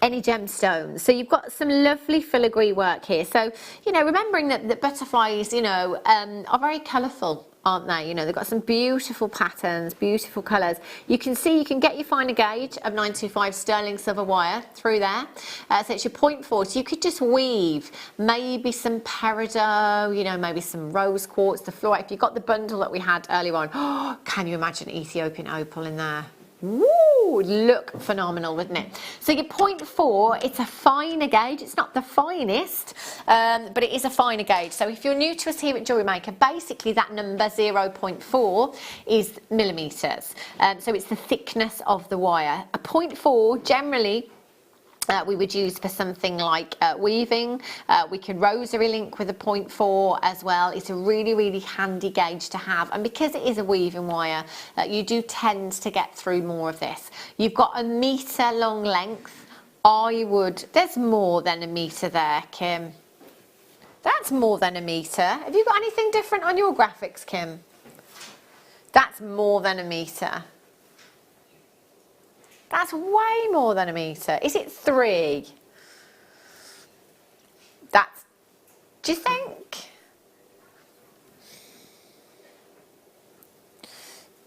any gemstones, so you've got some lovely filigree work here. So, you know, remembering that butterflies, you know, are very colourful, aren't they? You know, they've got some beautiful patterns, beautiful colours. You can see, you can get your finer gauge of 925 sterling silver wire through there. So it's your 0.4. So you could just weave maybe some peridot, you know, maybe some rose quartz, the fluorite. If you've got the bundle that we had earlier on, oh, can you imagine Ethiopian opal in there? Woo, look phenomenal, wouldn't it? So your 0.4, it's a finer gauge. It's not the finest, but it is a finer gauge. So if you're new to us here at Jewellery Maker, basically that number 0.4 is millimetres. So it's the thickness of the wire. A 0.4 generally we would use for something like weaving. We could rosary link with a 0.4 as well. It's a really, really handy gauge to have. And because it is a weaving wire, you do tend to get through more of this. You've got a metre long length. There's more than a metre there, Kim. That's more than a metre. Have you got anything different on your graphics, Kim? That's more than a metre. That's way more than a metre. Is it 3? That's, do you think?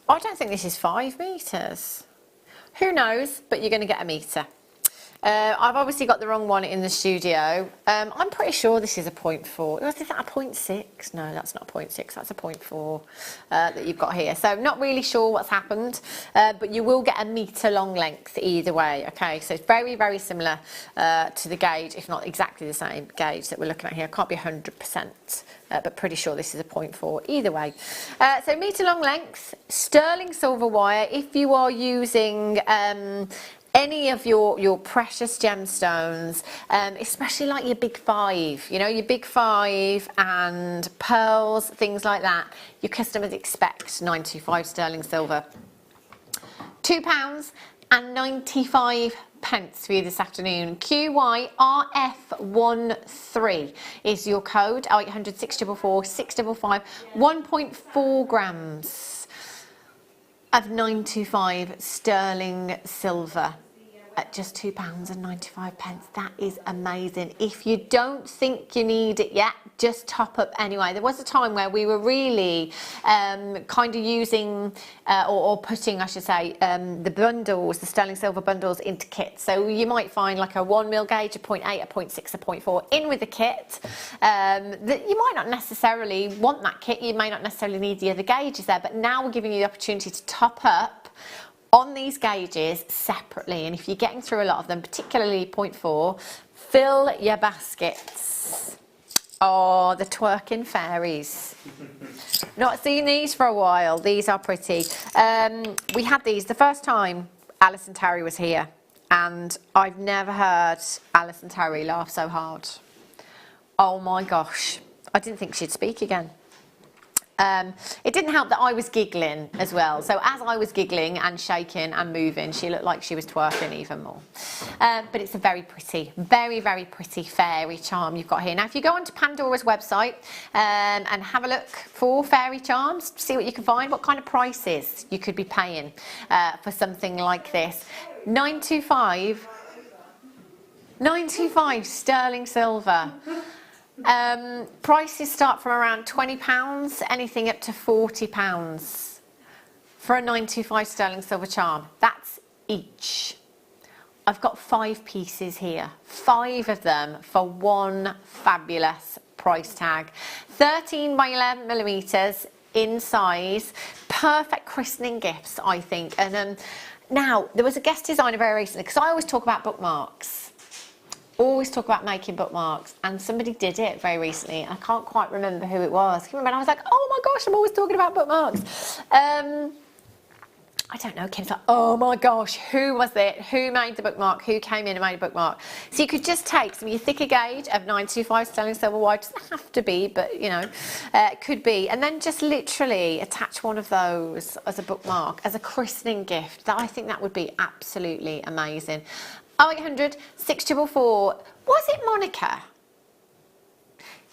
I don't think this is 5 metres. Who knows, but you're going to get a metre. I've obviously got the wrong one in the studio. I'm pretty sure this is a 0.4. Is that a 0.6? No, that's not a 0.6. That's a 0.4 that you've got here. So not really sure what's happened, but you will get a metre long length either way. Okay, so it's very, very similar to the gauge, if not exactly the same gauge that we're looking at here. Can't be 100%, but pretty sure this is a 0.4 either way. So metre long length, sterling silver wire. If you are using any of your precious gemstones, especially like your big 5, you know, your big 5 and pearls, things like that, your customers expect 925 sterling silver. £2.95 for you this afternoon. QYRF13 is your code. 0800 644 655. 1.4 grams of 925 sterling silver at just £2.95. That is amazing. If you don't think you need it yet, just top up anyway. There was a time where we were really kind of using or putting, I should say, the bundles, the sterling silver bundles into kits. So you might find like a 1mm gauge, a 0.8, a 0.6, a 0.4 in with the kit. That you might not necessarily want that kit. You may not necessarily need the other gauges there, but now we're giving you the opportunity to top up on these gauges separately, and if you're getting through a lot of them, particularly 0.4, fill your baskets. Oh, the twerking fairies. Not seen these for a while. These are pretty. We had these the first time Alison Terry was here, and I've never heard Alison Terry laugh so hard. Oh my gosh, I didn't think she'd speak again. It didn't help that I was giggling as well. So as I was giggling and shaking and moving, she looked like she was twerking even more. But it's a very pretty, very, very pretty fairy charm you've got here. Now, if you go onto Pandora's website and have a look for fairy charms, see what you can find, what kind of prices you could be paying for something like this. 925 sterling silver. Prices start from around £20, anything up to £40 for a 925 sterling silver charm. That's each. I've got 5 pieces here, 5 of them for one fabulous price tag. 13 by 11 millimeters in size, perfect christening gifts, I think. And now there was a guest designer very recently, because I always talk about bookmarks. Always talk about making bookmarks, and somebody did it very recently. I can't quite remember who it was. I was like, oh my gosh, I'm always talking about bookmarks. I don't know. Kim's like, oh my gosh, who was it? Who made the bookmark? Who came in and made a bookmark? So you could just take some of your thicker gauge of 925 sterling silver wire. Doesn't have to be, but you know, it could be. And then just literally attach one of those as a bookmark, as a christening gift. That, I think that would be absolutely amazing. 0800 644. Was it Monica?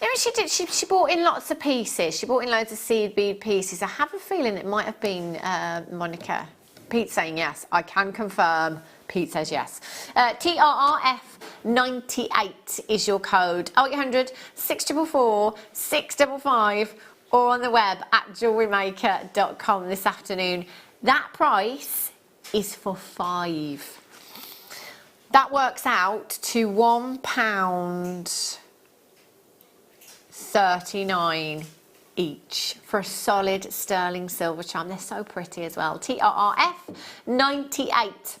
You know, she did. She bought in lots of pieces. She bought in loads of seed bead pieces. I have a feeling it might have been Monica. Pete's saying yes. I can confirm. Pete says yes. TRRF98 is your code. 0800 644 655, or on the web at JewelleryMaker.com this afternoon. That price is for 5. That works out to £1.39 each for a solid sterling silver charm. They're so pretty as well. TRRF98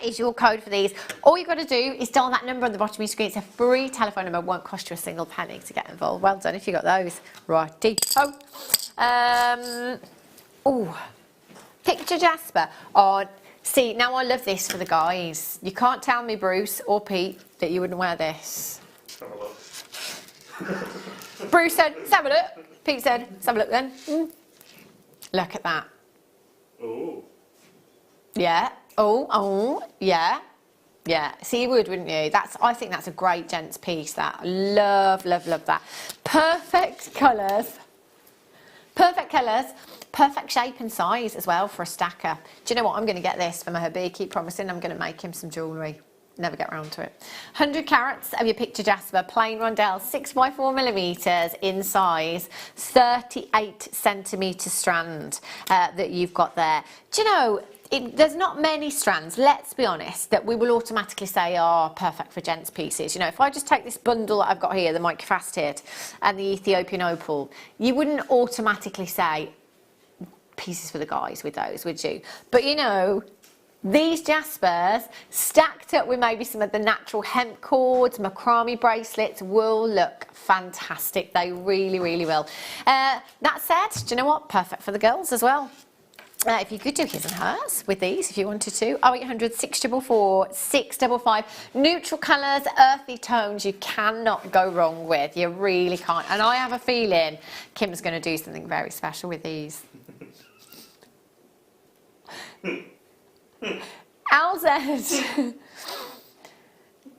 is your code for these. All you've got to do is dial that number on the bottom of your screen. It's a free telephone number. It won't cost you a single penny to get involved. Well done if you got those. Righty-ho. Picture Jasper on. See, now I love this for the guys. You can't tell me, Bruce or Pete, that you wouldn't wear this. Bruce said, let's have a look. Pete said, let's have a look then. Look at that. Oh. Yeah. Oh, yeah. Yeah. See, you would, wouldn't you? I think that's a great gents piece, that. Love, love, love that. Perfect colours. Perfect colours, perfect shape and size as well for a stacker. Do you know what? I'm going to get this for my hubby. Keep promising I'm going to make him some jewellery. Never get around to it. 100 carats of your picture jasper, plain rondelle, 6x4mm in size, 38 centimetre strand that you've got there. Do you know, there's not many strands, let's be honest, that we will automatically say are perfect for gents pieces. You know, if I just take this bundle that I've got here, the microfaceted and the Ethiopian opal, you wouldn't automatically say pieces for the guys with those, would you? But you know, these jaspers stacked up with maybe some of the natural hemp cords, macrame bracelets will look fantastic. They really, really will. That said, do you know what? Perfect for the girls as well. If you could do his and hers with these, if you wanted to. 0800 644 655. Neutral colours, earthy tones, you cannot go wrong with. You really can't. And I have a feeling Kim's going to do something very special with these. LZ.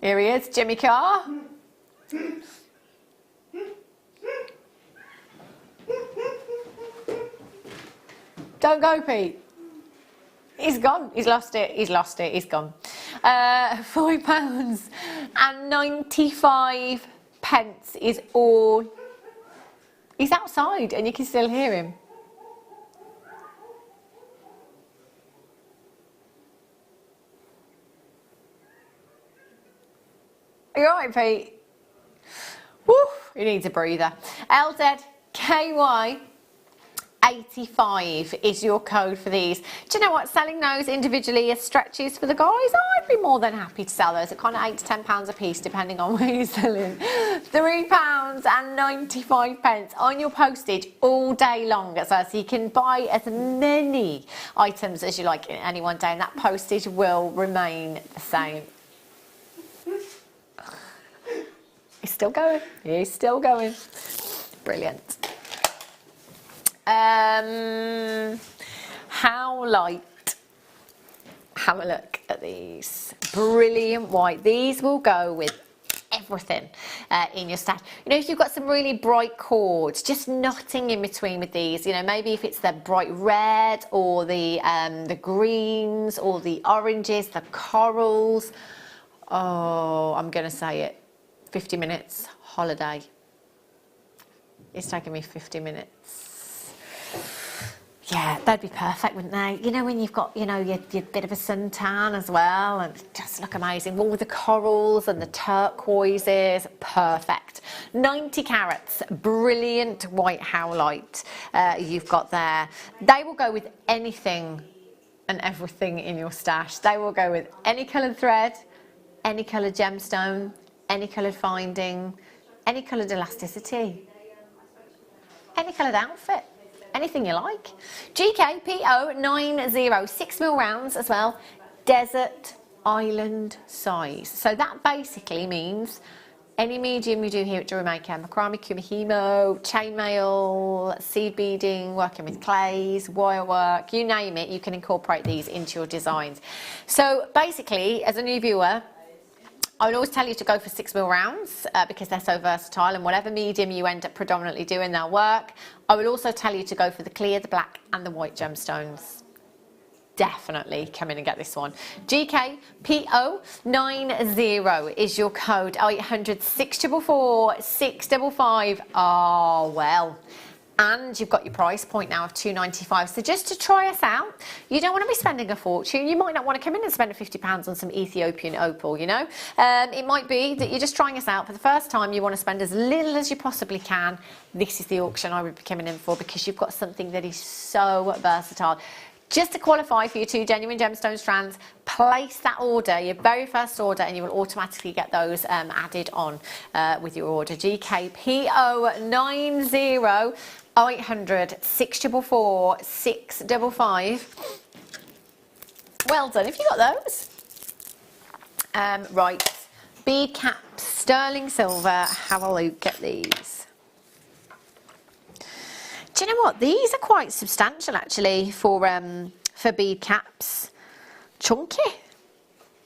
Here he is, Jimmy Carr. Don't go, Pete. He's gone. He's lost it. He's lost it. He's gone. £5.95 is all. He's outside and you can still hear him. Are you alright, Pete? Woo, he needs a breather. LZKY 85 is your code for these. Do you know what? Selling those individually as stretches for the guys, I'd be more than happy to sell those at kind of £8 to £10 a piece, depending on where you're selling. £3.95 on your postage all day long, so you can buy as many items as you like in any one day, and that postage will remain the same. He's still going. He's still going. Brilliant. How light. Have a look at these. Brilliant white. These will go with everything in your stash. You know, if you've got some really bright cords, just knotting in between with these, you know, maybe if it's the bright red or the greens or the oranges, the corals. Oh, I'm going to say it. 50 minutes holiday. It's taken me 50 minutes. Yeah, they'd be perfect, wouldn't they? You know, when you've got, you know, your bit of a suntan as well, and just look amazing. All with the corals and the turquoises, perfect. 90 carats, brilliant white howlite you've got there. They will go with anything and everything in your stash. They will go with any coloured thread, any coloured gemstone, any coloured finding, any coloured elasticity, any coloured outfit, anything you like. GKPO90, 6mm rounds as well, desert island size. So that basically means any medium you do here at Jewellery Maker, macrame, kumihimo, chainmail, seed beading, working with clays, wire work, you name it, you can incorporate these into your designs. So basically, as a new viewer, I would always tell you to go for 6mm rounds because they're so versatile, and whatever medium you end up predominantly doing, they'll work. I would also tell you to go for the clear, the black and the white gemstones. Definitely come in and get this one. GKPO90 is your code. 0800 644 655. Oh, well. And you've got your price point now of £2.95. So just to try us out, you don't want to be spending a fortune. You might not want to come in and spend £50 on some Ethiopian opal, you know. It might be that you're just trying us out for the first time. You want to spend as little as you possibly can. This is the auction I would be coming in for, because you've got something that is so versatile. Just to qualify for your 2 genuine gemstone strands, place that order, your very first order, and you will automatically get those added on with your order. GKPO90 0800 644 655. Well done, have you got those? Right, bead caps, sterling silver. Have a look at these. Do you know what? These are quite substantial actually for bead caps. Chunky.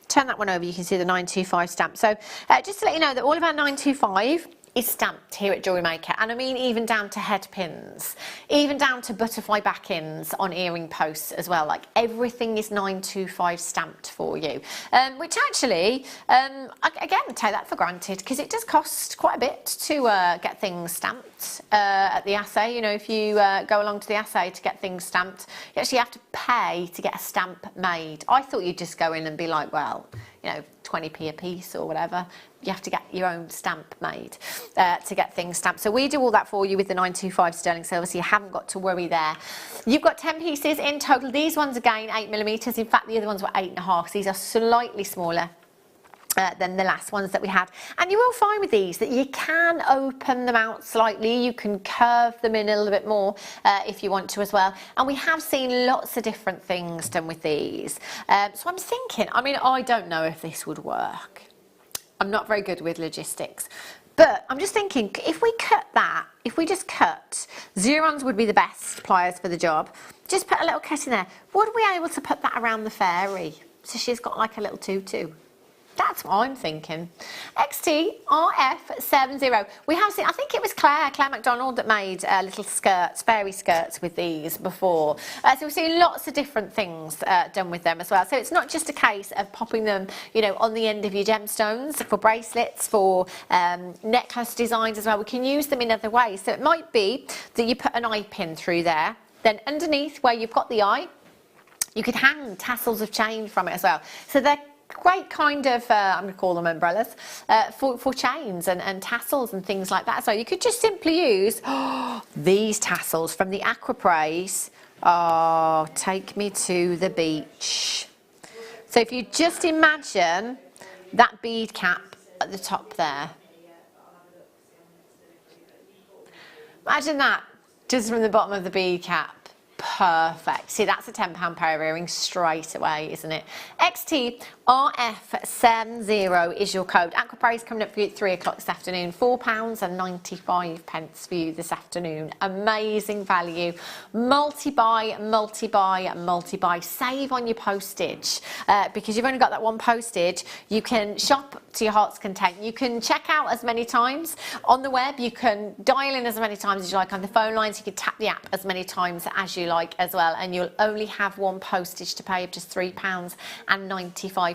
Turn that one over, you can see the 925 stamp. So just to let you know that all of our 925 is stamped here at Jewellery Maker, and I mean even down to head pins, even down to butterfly back-ins on earring posts as well. Like everything is 925 stamped for you, which actually, again, take that for granted because it does cost quite a bit to get things stamped at the assay. You know, if you go along to the assay to get things stamped, you actually have to pay to get a stamp made. I thought you'd just go in and be like, well, you know, 20p a piece or whatever. You have to get your own stamp made to get things stamped. So we do all that for you with the 925 sterling silver, so you haven't got to worry there. You've got 10 pieces in total. These ones again 8mm. In fact, the other ones were 8.5. So these are slightly smaller than the last ones that we had, and you will find with these that you can open them out slightly, you can curve them in a little bit more if you want to as well, and we have seen lots of different things done with these. So I'm thinking, I mean, I don't know if this would work. I'm not very good with logistics, but I'm just thinking, if we cut that, if we just cut, Zerons would be the best pliers for the job, just put a little cut in there, would we be able to put that around the fairy so she's got like a little tutu? That's what I'm thinking. XTRF70. We have seen, I think it was Claire MacDonald that made little skirts, fairy skirts with these before. So we've seen lots of different things done with them as well. So it's not just a case of popping them, you know, on the end of your gemstones for bracelets, for necklace designs as well. We can use them in other ways. So it might be that you put an eye pin through there. Then underneath where you've got the eye, you could hang tassels of chain from it as well. So they're great kind of, I'm going to call them umbrellas, for chains and tassels and things like that. So you could just simply use these tassels from the Aquapraise. Oh, take me to the beach. So if you just imagine that bead cap at the top there. Imagine that just from the bottom of the bead cap. Perfect. See, that's a £10 pair of earrings straight away, isn't it? XTRF70 is your code. Aquapraise coming up for you at 3 o'clock this afternoon. £4.95 for you this afternoon. Amazing value. Multi-buy, multi-buy, multi-buy. Save on your postage because you've only got that one postage. You can shop to your heart's content. You can check out as many times on the web. You can dial in as many times as you like on the phone lines. You can tap the app as many times as you like as well, and you'll only have one postage to pay of just £3.95.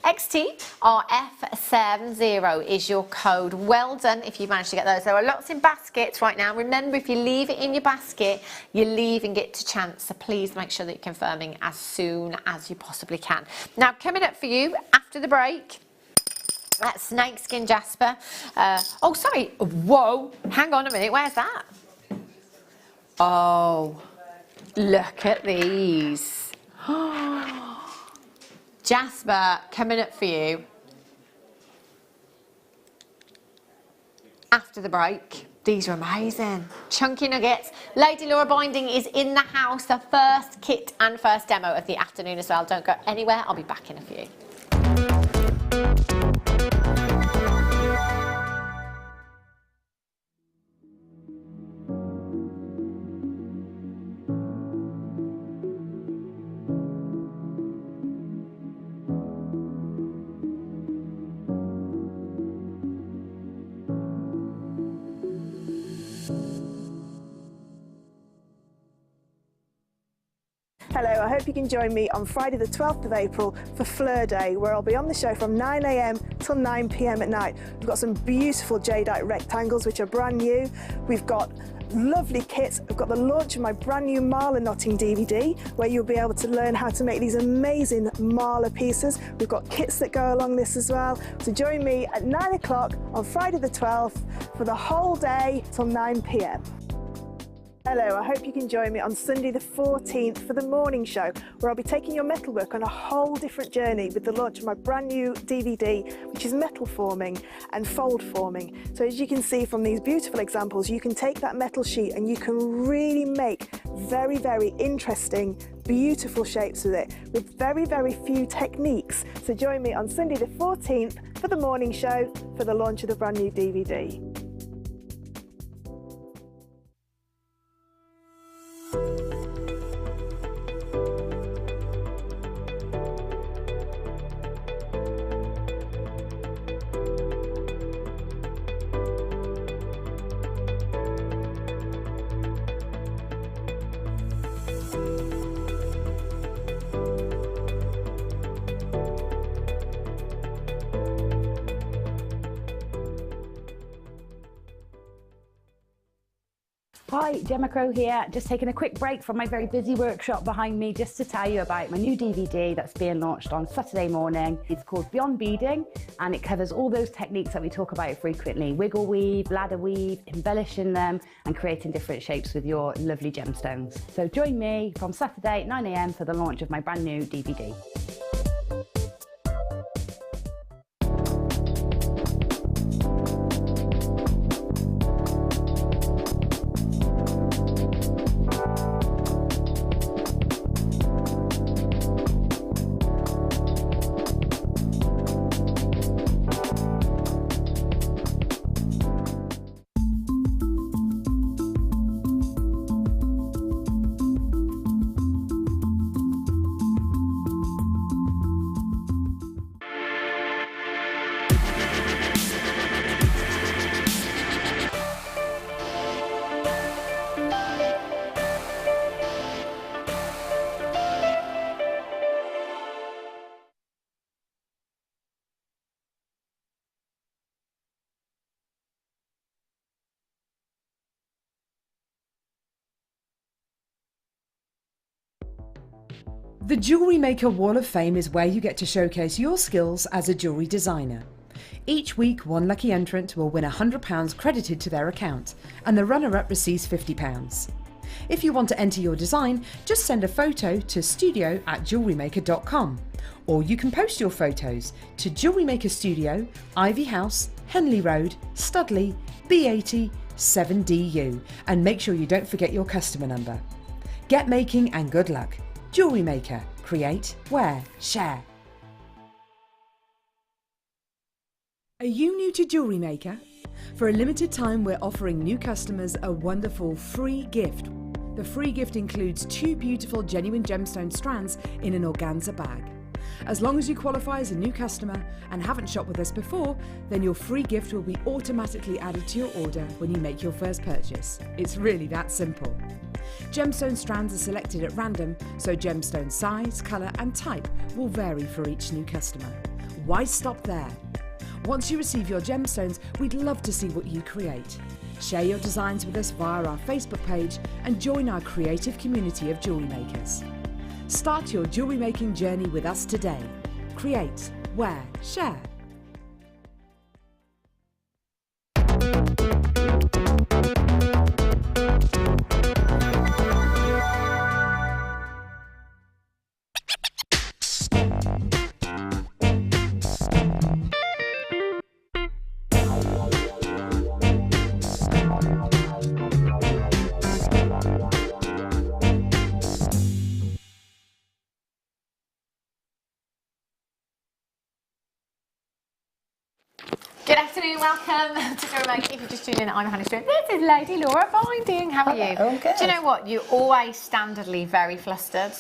XTRF70 is your code. Well done if you managed to get those. There are lots in baskets right now. Remember, if you leave it in your basket, you're leaving it to chance, so please make sure that you're confirming as soon as you possibly can. Now, coming up for you after the break, that's snakeskin jasper. Oh, sorry. Whoa. Hang on a minute. Where's that? Oh, look at these. Jasper coming up for you after the break. These are amazing. Chunky nuggets. Lady Laura Binding is in the house. The first kit and first demo of the afternoon as well. Don't go anywhere. I'll be back in a few. Hello, I hope you can join me on Friday the 12th of April for Fleur Day, where I'll be on the show from 9 AM till 9 PM at night. We've got some beautiful jadeite rectangles which are brand new. We've got lovely kits. I've got the launch of my brand new Marla knotting DVD, where you'll be able to learn how to make these amazing Marla pieces. We've got kits that go along this as well. So join me at 9 o'clock on Friday the 12th for the whole day till 9 PM. Hello, I hope you can join me on Sunday the 14th for the morning show, where I'll be taking your metalwork on a whole different journey with the launch of my brand new DVD, which is metal forming and fold forming. So as you can see from these beautiful examples, you can take that metal sheet and you can really make very, very interesting, beautiful shapes with it, with very, very few techniques. So join me on Sunday the 14th for the morning show for the launch of the brand new DVD. Hi, Gemma Crow here, just taking a quick break from my very busy workshop behind me just to tell you about my new DVD that's being launched on Saturday morning. It's called Beyond Beading and it covers all those techniques that we talk about frequently: wiggle weave, ladder weave, embellishing them and creating different shapes with your lovely gemstones. So join me from Saturday at 9 AM for the launch of my brand new DVD. The Jewellery Maker Wall of Fame is where you get to showcase your skills as a jewellery designer. Each week, one lucky entrant will win £100 credited to their account, and the runner-up receives £50. If you want to enter your design, just send a photo to studio@jewellerymaker.com, or you can post your photos to Jewellery Maker Studio, Ivy House, Henley Road, Studley, B80 7DU, and make sure you don't forget your customer number. Get making and good luck. Jewellery Maker. Create, wear, share. Are you new to Jewellery Maker? For a limited time, we're offering new customers a wonderful free gift. The free gift includes 2 beautiful genuine gemstone strands in an organza bag. As long as you qualify as a new customer and haven't shopped with us before, then your free gift will be automatically added to your order when you make your first purchase. It's really that simple. Gemstone strands are selected at random, so gemstone size, colour and type will vary for each new customer. Why stop there? Once you receive your gemstones, we'd love to see what you create. Share your designs with us via our Facebook page and join our creative community of jewellery makers. Start your jewellery making journey with us today. Create, wear, share. Good afternoon, welcome to Jewellery Maker. If you're just tuning in, I'm Hannah Stuart. This is Lady Laura Binding. How are you? I'm good. Do you know what? You're always standardly very flustered.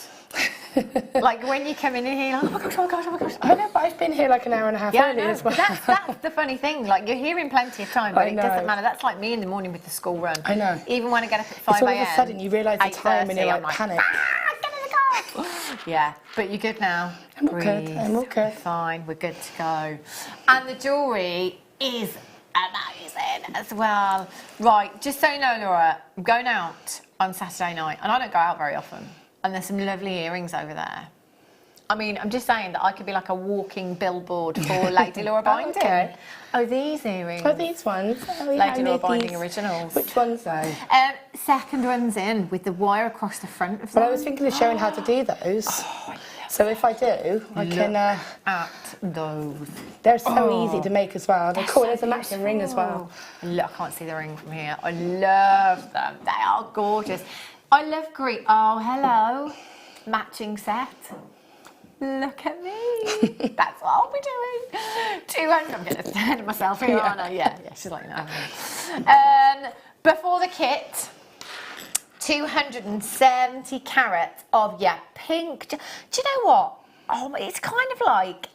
Like when you come in here, you're like, oh my gosh, oh my gosh, oh my gosh. I know, but I've been here like an hour and a half early as well. That's the funny thing. Like you're here in plenty of time, but it doesn't matter. That's like me in the morning with the school run. I know. Even when I get up at 5 It's all AM. of a sudden you realise the time and you're like panic. Get in the car. Yeah, but you're good now. I'm all good. I'm all good. Fine, we're good to go. And the jewellery is amazing as well. Right, just so you know, Laura, I'm going out on Saturday night, and I don't go out very often, and there's some lovely earrings over there. I mean, I'm just saying that I could be like a walking billboard for Lady Laura Binding. Okay. Oh, these earrings. Oh, these ones. Oh, yeah, Lady Laura Binding originals. Which ones though? Second one's in with the wire across the front of them. Well, I was thinking of showing how to do those. Oh, so if I do, I can... at those. They're so easy to make as well. They're cool. There's a matching ring as well. Look, I can't see the ring from here. I love them. They are gorgeous. I love green. Oh, hello. Matching set. Look at me. That's what I'll be doing. 200. I'm getting ahead of myself here, aren't I? Yeah, she's like, no. Before the kit, 270 carats of pink. Do you know what? Oh, it's kind of like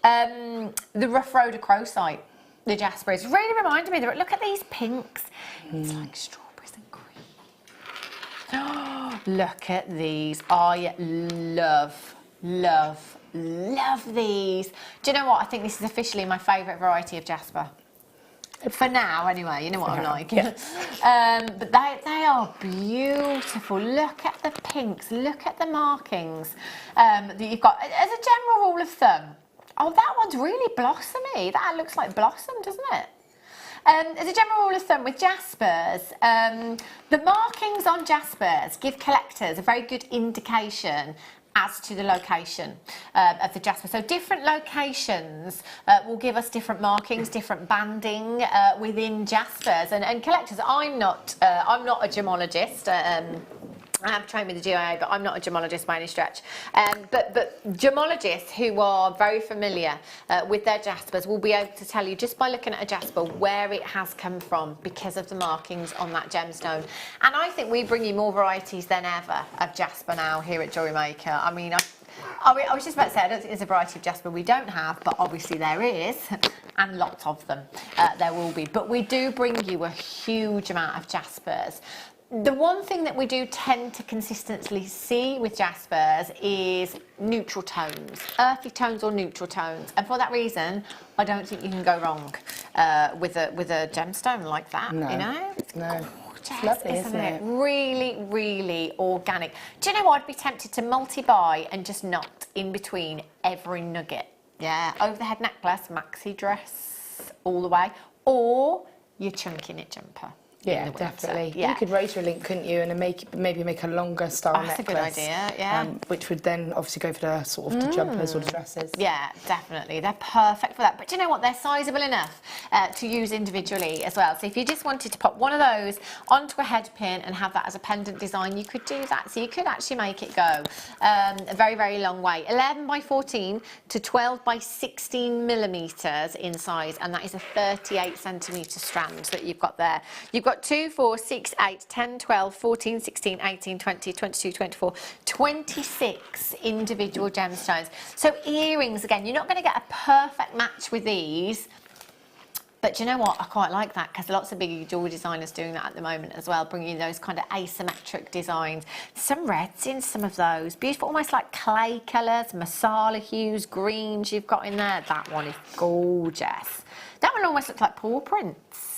the Rough Road Acrosite, the Jasper. It's really reminded me that, look at these pinks. It's like strawberries and cream. Look at these. I love these. Do you know what? I think this is officially my favourite variety of Jasper. For now, anyway, you know what I'm like. Yeah. But they are beautiful. Look at the pinks. Look at the markings that you've got. As a general rule of thumb, oh, that one's really blossomy. That looks like blossom, doesn't it? As a general rule of thumb with Jaspers, the markings on Jaspers give collectors a very good indication as to the location of the Jasper. So different locations will give us different markings, different banding within Jaspers. And collectors, I'm not a gemologist. I have trained with the GIA, but I'm not a gemologist by any stretch. But gemologists who are very familiar with their Jaspers will be able to tell you just by looking at a Jasper where it has come from because of the markings on that gemstone. And I think we bring you more varieties than ever of Jasper now here at Jewellery Maker. I mean, I was just about to say, I don't think there's a variety of Jasper we don't have, but obviously there is, and lots of them there will be. But we do bring you a huge amount of Jaspers. The one thing that we do tend to consistently see with Jaspers is neutral tones, earthy tones or neutral tones. And for that reason, I don't think you can go wrong with a gemstone like that, No. you know? No. It's lovely, isn't it? Really, really organic. Do you know what? I'd be tempted to multi-buy and just knot in between every nugget. Yeah, over the head necklace, maxi dress, all the way. Or your chunky knit jumper. Yeah, definitely. Yeah. You could raise your link, couldn't you, and then maybe make a longer style necklace. That's a good idea, yeah. Which would then obviously go for the sort of the jumpers or the dresses. Yeah, definitely. They're perfect for that. But do you know what? They're sizable enough to use individually as well. So if you just wanted to pop one of those onto a head pin and have that as a pendant design, you could do that. So you could actually make it go a very, very long way. 11 by 14 to 12 by 16 millimetres in size, and that is a 38 centimetre strand that you've got there. You've got 2, 4, 6, 8, 10, 12, 14, 16, 18, 20, 22, 24, 26 individual gemstones. So earrings, again, you're not going to get a perfect match with these, but do you know what? I quite like that because lots of big jewellery designers doing that at the moment as well, bringing those kind of asymmetric designs. Some reds in some of those. Beautiful, almost like clay colours, masala hues, greens you've got in there. That one is gorgeous. That one almost looks like paw prints.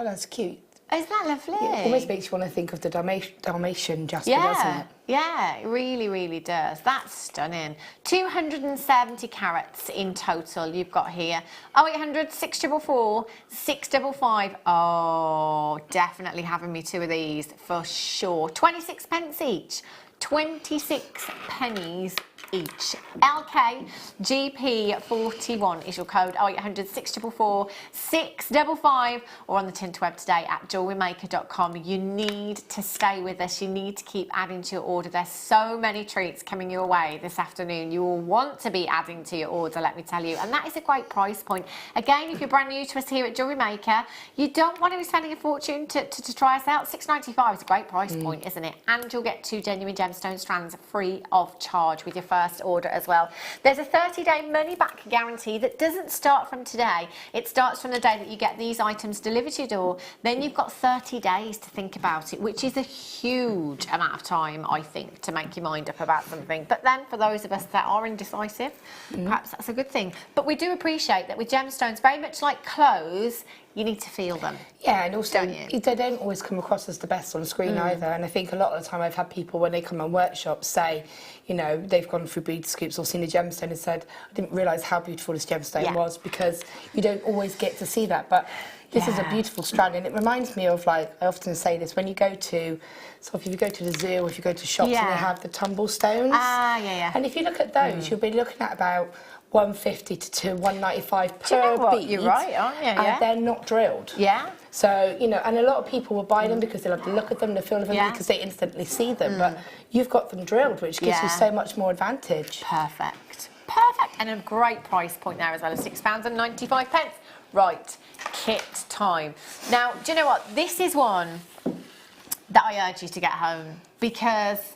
Oh, that's cute. Isn't that lovely? It almost makes you want to think of the Dalmatian Jasper, doesn't it? Yeah, it really, really does. That's stunning. 270 carats in total you've got here. 0800 644 655. Oh, definitely having me 2 of these for sure. 26 pence each. 26 pennies each. LKGP41 is your code. 0800 644 655, or on the Tinterweb today at JewelleryMaker.com. You need to stay with us. You need to keep adding to your order. There's so many treats coming your way this afternoon. You will want to be adding to your order, let me tell you. And that is a great price point. Again, if you're brand new to us here at Jewellery Maker, you don't want to be spending a fortune to try us out. $6.95 is a great price point, isn't it? And you'll get 2 genuine gemstone strands free of charge with your first order as well. There's a 30-day money-back guarantee that doesn't start from today. It starts from the day that you get these items delivered to your door. Then you've got 30 days to think about it, which is a huge amount of time, I think, to make your mind up about something. But then for those of us that are indecisive, perhaps that's a good thing. But we do appreciate that with gemstones, very much like clothes, you need to feel them. Yeah, and also Don't they don't always come across as the best on screen either. And I think a lot of the time I've had people when they come on workshops say, you know, they've gone through bead scoops or seen a gemstone and said, I didn't realise how beautiful this gemstone was, because you don't always get to see that. But this is a beautiful strand, and it reminds me of, like, I often say this, when you go to, so if you go to the zoo or if you go to shops and they have the tumble stones. And if you look at those, you'll be looking at about 150 to 195 per bead. You're right, aren't you? And they're not drilled. Yeah. So, you know, and a lot of people will buy them because they love the look of them, the feel of them, because they instantly see them. But you've got them drilled, which gives you so much more advantage. Perfect. Perfect. And a great price point there as well, of £6.95. Right, kit time. Now, do you know what? This is one that I urge you to get home, because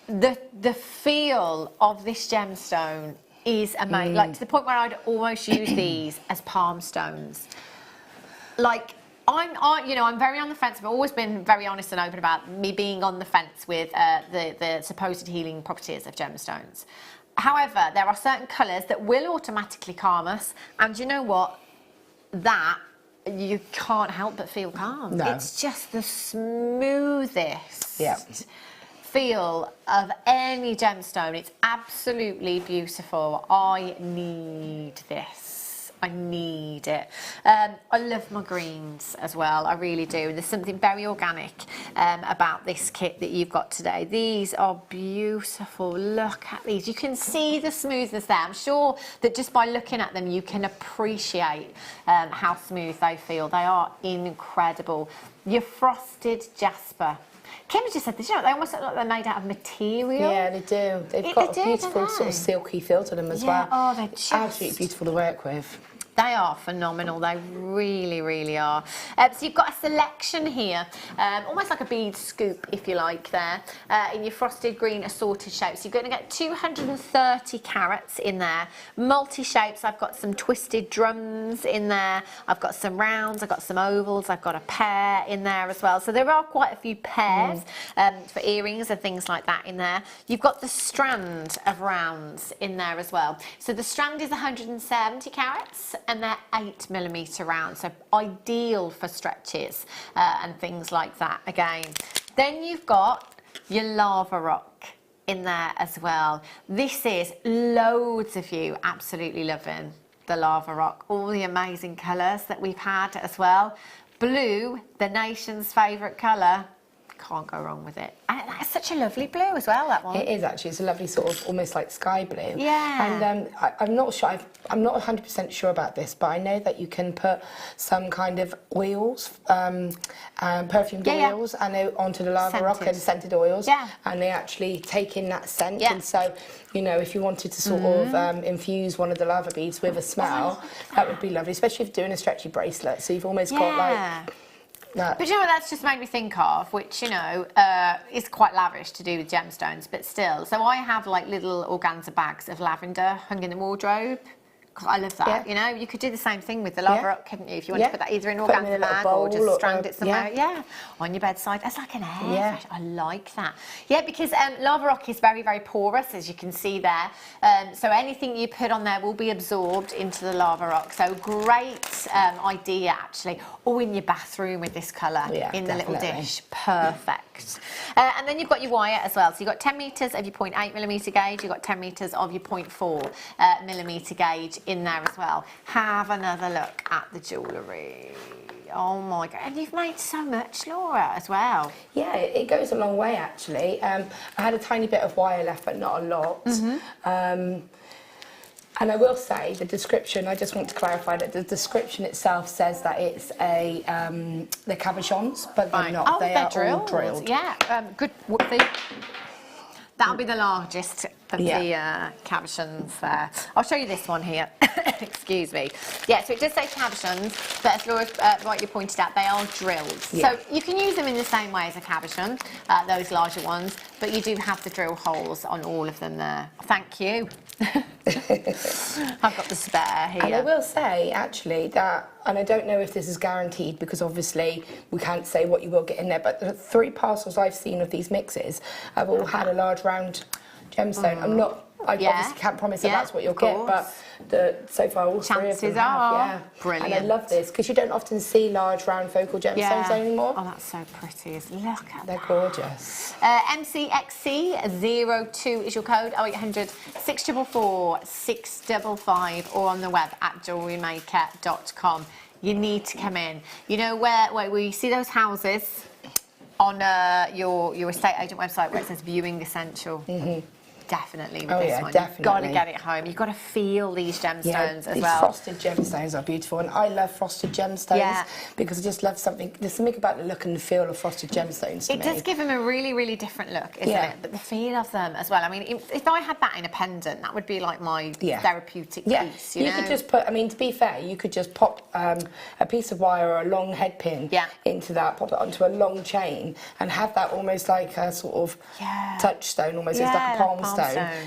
the feel of this gemstone is amazing. Like, to the point where I'd almost use these as palm stones. Like, I'm very on the fence. I've always been very honest and open about me being on the fence with the supposed healing properties of gemstones. However, there are certain colours that will automatically calm us, and you know what? That you can't help but feel calm. No. It's just the smoothest Yeah. feel of any gemstone. It's absolutely beautiful. I need this. I need it. I love my greens as well. I really do. There's something very organic about this kit that you've got today. These are beautiful. Look at these. You can see the smoothness there. I'm sure that just by looking at them, you can appreciate how smooth they feel. They are incredible. Your frosted jasper. Kim just said this, you know, they almost look like they're made out of material. Yeah, they do. They've got a beautiful sort of silky feel to them as well. Oh, they're just absolutely beautiful to work with. They are phenomenal. They really, really are. So you've got a selection here, almost like a bead scoop, if you like, there, in your frosted green assorted shapes. You're going to get 230 carats in there. Multi-shapes. I've got some twisted drums in there. I've got some rounds. I've got some ovals. I've got a pear in there as well. So there are quite a few pairs for earrings and things like that in there. You've got the strand of rounds in there as well. So the strand is 170 carats. And they're 8mm round, so ideal for stretches and things like that again. Then you've got your lava rock in there as well. This is loads of you absolutely loving the lava rock. All the amazing colours that we've had as well. Blue, the nation's favourite colour. Can't go wrong with it. And that's such a lovely blue as well, that one. It is actually. It's a lovely sort of almost like sky blue. Yeah. And I'm not sure. I'm not 100% sure about this, but I know that you can put some kind of oils, perfumed oils, and onto the lava rock and scented oils. Yeah. And they actually take in that scent. Yeah. And so, you know, if you wanted to sort of infuse one of the lava beads with a smell, that would be lovely, especially if you're doing a stretchy bracelet. So you've almost got like. But you know what that's just made me think of, which, you know, is quite lavish to do with gemstones, but still. So I have like little organza bags of lavender hung in the wardrobe. I love that, you know. You could do the same thing with the lava rock, couldn't you? If you want to put that either in organza bag or just strand it somewhere. On your bedside. It's like an air fresh. I like that. Yeah, because lava rock is very, very porous, as you can see there. So anything you put on there will be absorbed into the lava rock. So great idea, actually. Or in your bathroom with this colour in the little dish. Perfect. And then you've got your wire as well. So you've got 10 metres of your 0.8mm gauge. You've got 10 metres of your 0.4mm gauge in there as well. Have another look at the jewellery. Oh my God, and you've made so much, Laura, as well. Yeah, it goes a long way actually. I had a tiny bit of wire left, but not a lot. And I will say the description, I just want to clarify that the description itself says that it's a, they're cabochons, but they're not. Oh, they are all drilled. Yeah, good. That'll be the largest of the cabochons there. I'll show you this one here. Excuse me. Yeah, so it does say cabochons, but as Laura rightly pointed out, they are drilled. So you can use them in the same way as a cabochon, those larger ones, but you do have the drill holes on all of them there. Thank you. I've got the spare here. And I will say, actually, that, and I don't know if this is guaranteed because obviously we can't say what you will get in there, but the 3 parcels I've seen of these mixes have all had a large round gemstone. I obviously can't promise that that's what you'll get, but so far all 3 of them have. Brilliant. And I love this because you don't often see large round focal gemstones anymore. Oh, that's so pretty. Look at They're gorgeous. MCXC02 is your code, 0800 644 655, or on the web at JewelleryMaker.com. You need to come in. You know where we see those houses on your estate agent website where it says viewing essential? Definitely with this one. Definitely. You've got to get it home. You've got to feel these gemstones as well. These frosted gemstones are beautiful, and I love frosted gemstones because I just love there's something about the look and the feel of frosted gemstones to me. It does give them a really, really different look, isn't it? But the feel of them as well. I mean, if I had that in a pendant, that would be like my therapeutic piece, you know? Could just put, I mean, to be fair, you could just pop a piece of wire or a long head pin into that, pop it onto a long chain, and have that almost like a sort of touchstone, almost. It's like a palm stone.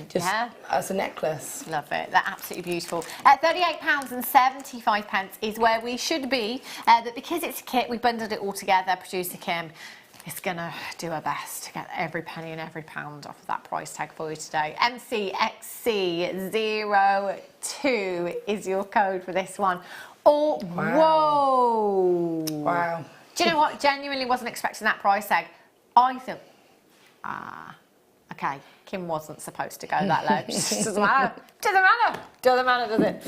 Just as a necklace. Love it. They're absolutely beautiful. £38.75 is where we should be, but because it's a kit, we bundled it all together. Producer Kim, is going to do her best to get every penny and every pound off of that price tag for you today. MCXC02 is your code for this one. Oh, Wow. whoa. Wow. Do you know what? Genuinely wasn't expecting that price tag. I thought, okay, Kim wasn't supposed to go that low. Doesn't matter. Doesn't matter. Doesn't matter, does it?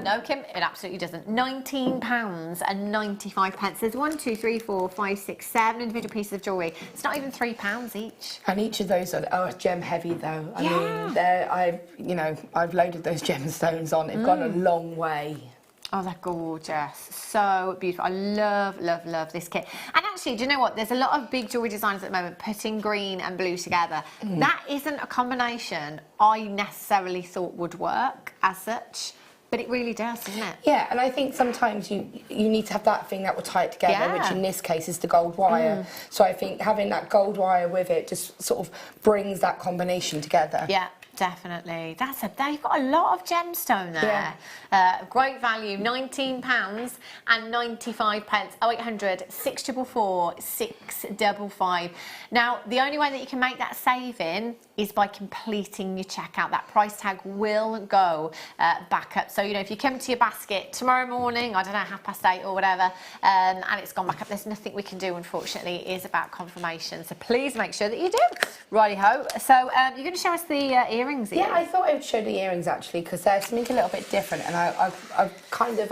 No, Kim, it absolutely doesn't. £19.95. There's 1, 2, 3, 4, 5, 6, 7 individual pieces of jewellery. It's not even £3 each. And each of those are gem heavy though. I mean, I've loaded those gemstones on. They've gone a long way. Oh, they're gorgeous. So beautiful. I love, love, love this kit. And actually, do you know what? There's a lot of big jewellery designers at the moment putting green and blue together. That isn't a combination I necessarily thought would work as such, but it really does, doesn't it? Yeah, and I think sometimes you need to have that thing that will tie it together, which in this case is the gold wire. So I think having that gold wire with it just sort of brings that combination together. Yeah. Definitely. You've got a lot of gemstone there. Great value, £19.95. 0800 644 655. Now, the only way that you can make that saving is by completing your checkout. That price tag will go back up. So, if you come to your basket tomorrow morning, I don't know, 8:30 or whatever, and it's gone back up, there's nothing we can do, unfortunately. It is about confirmation. So please make sure that you do. Righty-ho. So you're going to show us the earrings. Yeah, I thought I would show the earrings actually because they're something a little bit different, and I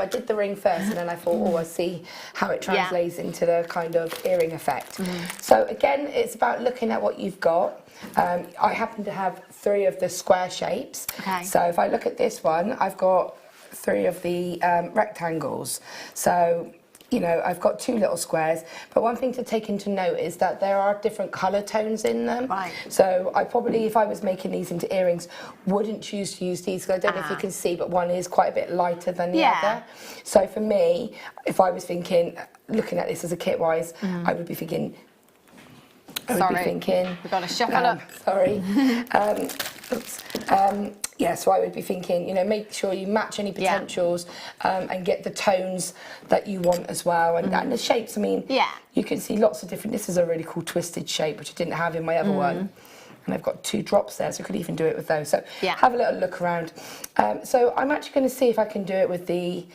did the ring first, and then I thought, I'll see how it translates into the kind of earring effect. So again, it's about looking at what you've got. I happen to have 3 of the square shapes. Okay. So if I look at this one, I've got 3 of the rectangles. So I've got 2 little squares, but one thing to take into note is that there are different colour tones in them. Right. So I probably, if I was making these into earrings, wouldn't choose to use these, because I don't know if you can see, but one is quite a bit lighter than the other. So for me, if I was thinking, looking at this as a kit-wise, I would be thinking... We've got to shuffle up. Sorry. Yeah, so I would be thinking, make sure you match any potentials and get the tones that you want as well. And the shapes, I mean, you can see lots of different... This is a really cool twisted shape, which I didn't have in my other one. And I've got 2 drops there, so I could even do it with those. So have a little look around. So I'm actually going to see if I can do it with the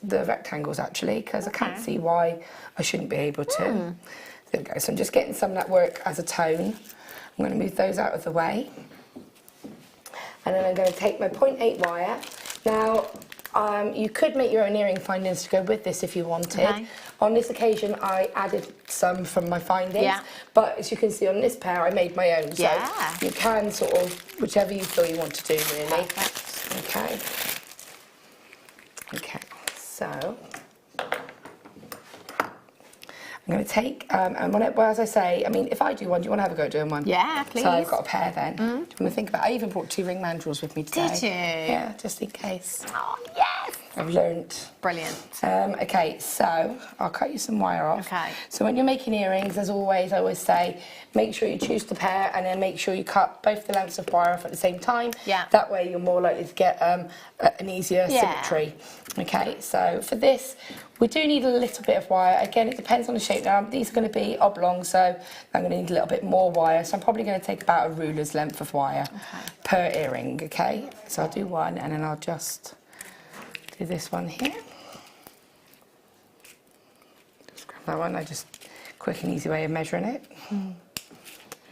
rectangles, actually, because I can't see why I shouldn't be able to. There we go. So I'm just getting some that work as a tone. I'm going to move those out of the way. And then I'm going to take my 0.8 wire. Now, you could make your own earring findings to go with this if you wanted. Okay. On this occasion, I added some from my findings. But as you can see on this pair, I made my own. So you can sort of, whichever you feel you want to do, really. Okay. Okay, so... I'm going to take, as I say, I mean, if I do one, do you want to have a go at doing one? Yeah, please. So I've got a pair then. Do you want to think about it? I even brought 2 ring mandrels with me today. Did you? Yeah, just in case. Oh, yes! I've learnt. Brilliant. Okay, so I'll cut you some wire off. Okay. So when you're making earrings, as always, I always say, make sure you choose the pair and then make sure you cut both the lengths of wire off at the same time. Yeah. That way you're more likely to get an easier symmetry. Okay, so for this, we do need a little bit of wire. Again, it depends on the shape. Now, these are going to be oblong, so I'm going to need a little bit more wire. So I'm probably going to take about a ruler's length of wire per earring, okay? So I'll do one, and then I'll just do this one here. Just grab that one. I just, quick and easy way of measuring it. There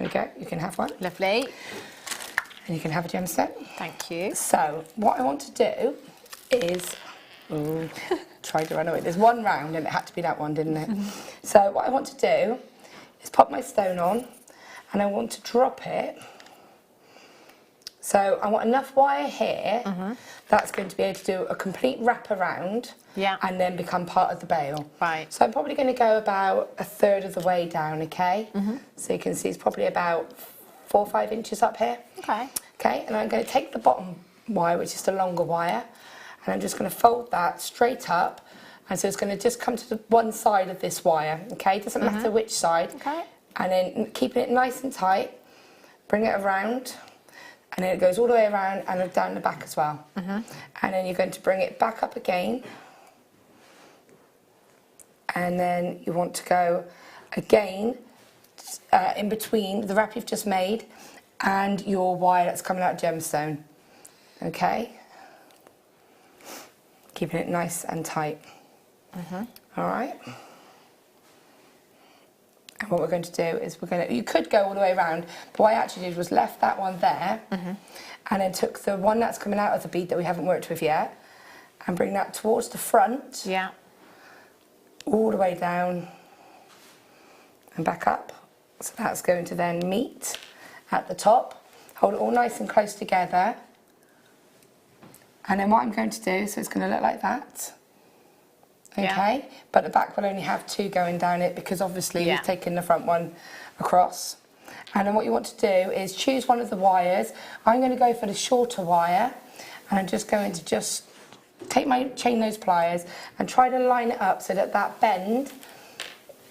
we go. You can have one. Lovely. And you can have a gemstone. Thank you. So what I want to do is... tried to run away. There's one round and it had to be that one, didn't it? So what I want to do is pop my stone on and I want to drop it. So I want enough wire here that's going to be able to do a complete wrap around and then become part of the bail. Right. So I'm probably going to go about 1/3 of the way down, okay? So you can see it's probably about 4 or 5 inches up here. Okay. Okay, and I'm going to take the bottom wire, which is the longer wire, and I'm just going to fold that straight up, and so it's going to just come to the one side of this wire, okay? It doesn't matter which side. Okay. And then keeping it nice and tight, bring it around, and then it goes all the way around and down the back as well. And then you're going to bring it back up again, and then you want to go again, in between the wrap you've just made and your wire that's coming out of gemstone. Okay? Keeping it nice and tight. All right? And what we're going to do is you could go all the way around, but what I actually did was left that one there, and then took the one that's coming out of the bead that we haven't worked with yet, and bring that towards the front. Yeah. All the way down and back up. So that's going to then meet at the top. Hold it all nice and close together. And then what I'm going to do, so it's going to look like that. Okay, yeah. But the back will only have 2 going down it because obviously you've taken the front one across. And then what you want to do is choose one of the wires. I'm going to go for the shorter wire, and I'm just going to take my chain nose pliers and try to line it up so that that bend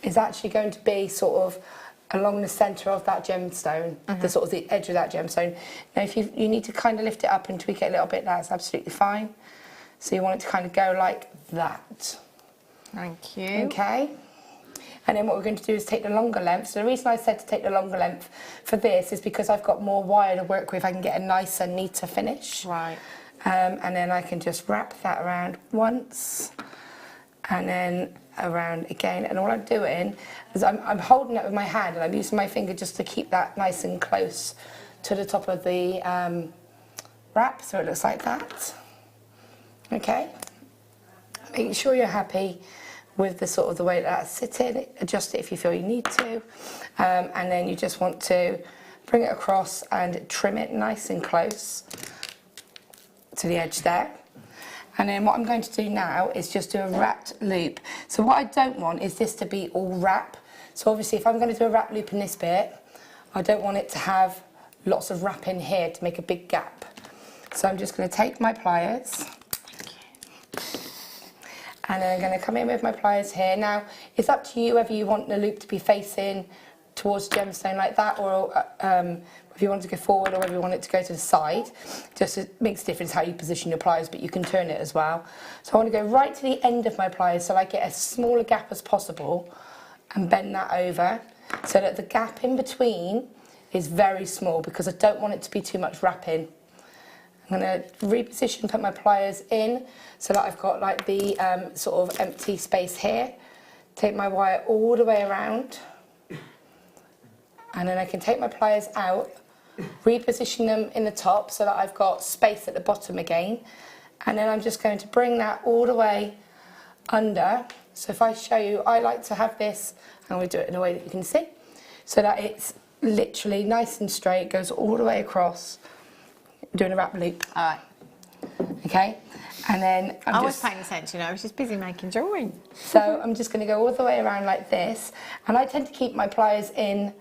is actually going to be sort of along the centre of that gemstone, the sort of the edge of that gemstone. Now if you need to kind of lift it up and tweak it a little bit, that's absolutely fine. So you want it to kind of go like that. Thank you. Okay. And then what we're going to do is take the longer length. So the reason I said to take the longer length for this is because I've got more wire to work with. I can get a nicer, neater finish. Right. And then I can just wrap that around once, and then around again. And all I'm doing is I'm holding it with my hand, and I'm using my finger just to keep that nice and close to the top of the wrap, so it looks like that. Okay. Making sure you're happy with the sort of the way that's sitting. Adjust it if you feel you need to, and then you just want to bring it across and trim it nice and close to the edge there. And then what I'm going to do now is just do a wrapped loop. So what I don't want is this to be all wrap. So obviously if I'm going to do a wrap loop in this bit, I don't want it to have lots of wrap in here to make a big gap. So I'm just going to take my pliers, and then I'm going to come in with my pliers here. Now, it's up to you whether you want the loop to be facing towards the gemstone like that, or if you want it to go forward, or whether you want it to go to the side. Just it makes a difference how you position your pliers, but you can turn it as well. So I want to go right to the end of my pliers so I get as small a gap as possible, and bend that over so that the gap in between is very small, because I don't want it to be too much wrapping. I'm going to reposition, put my pliers in so that I've got like the sort of empty space here. Take my wire all the way around, and then I can take my pliers out, reposition them in the top so that I've got space at the bottom again, and then I'm just going to bring that all the way under. So if I show you, I like to have this, I'm going to do it in a way that you can see, so that it's literally nice and straight, goes all the way across. Doing a wrap loop. All right. Okay, and then I was paying attention. I was just busy making jewellery. So I'm just going to go all the way around like this, and I tend to keep my pliers in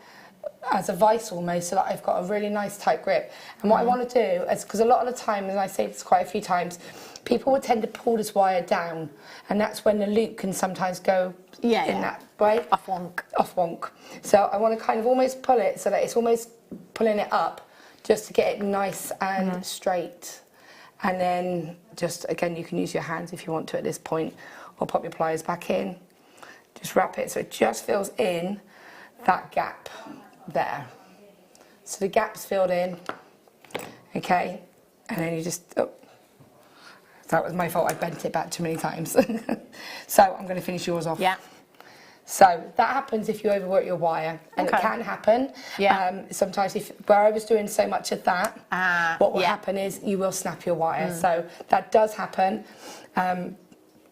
as a vice almost, so that I've got a really nice tight grip. And what I want to do is, because a lot of the time, and I say this quite a few times, people will tend to pull this wire down, and that's when the loop can sometimes go in that way. Off wonk. Off wonk. So I want to kind of almost pull it so that it's almost pulling it up, just to get it nice and straight. And then just, again, you can use your hands if you want to at this point, or pop your pliers back in. Just wrap it so it just fills in that gap there. So the gap's filled in, okay? And then you just, oh, that was my fault, I bent it back too many times. So I'm going to finish yours off. Yeah. So that happens if you overwork your wire, and it can happen. Yeah. Sometimes, where I was doing so much of that, what will happen is you will snap your wire. So that does happen, but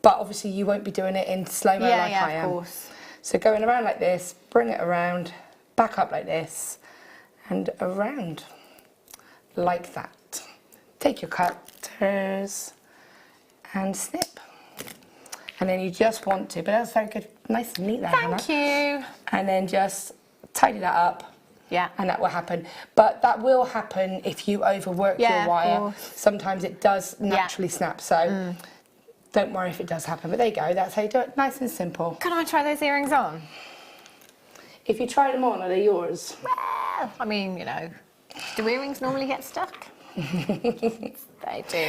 obviously you won't be doing it in slow-mo like I am. Of course. So going around like this, bring it around, back up like this, and around like that. Take your cutters and snip. And then you just want to, but that's very good, nice and neat there, Hannah. Thank you. And then just tidy that up. Yeah. And that will happen. But that will happen if you overwork your wire. Sometimes it does naturally snap, so don't worry if it does happen. But there you go, that's how you do it, nice and simple. Can I try those earrings on? If you try them on, are they yours? Well, I mean, you know, do earrings normally get stuck? They do.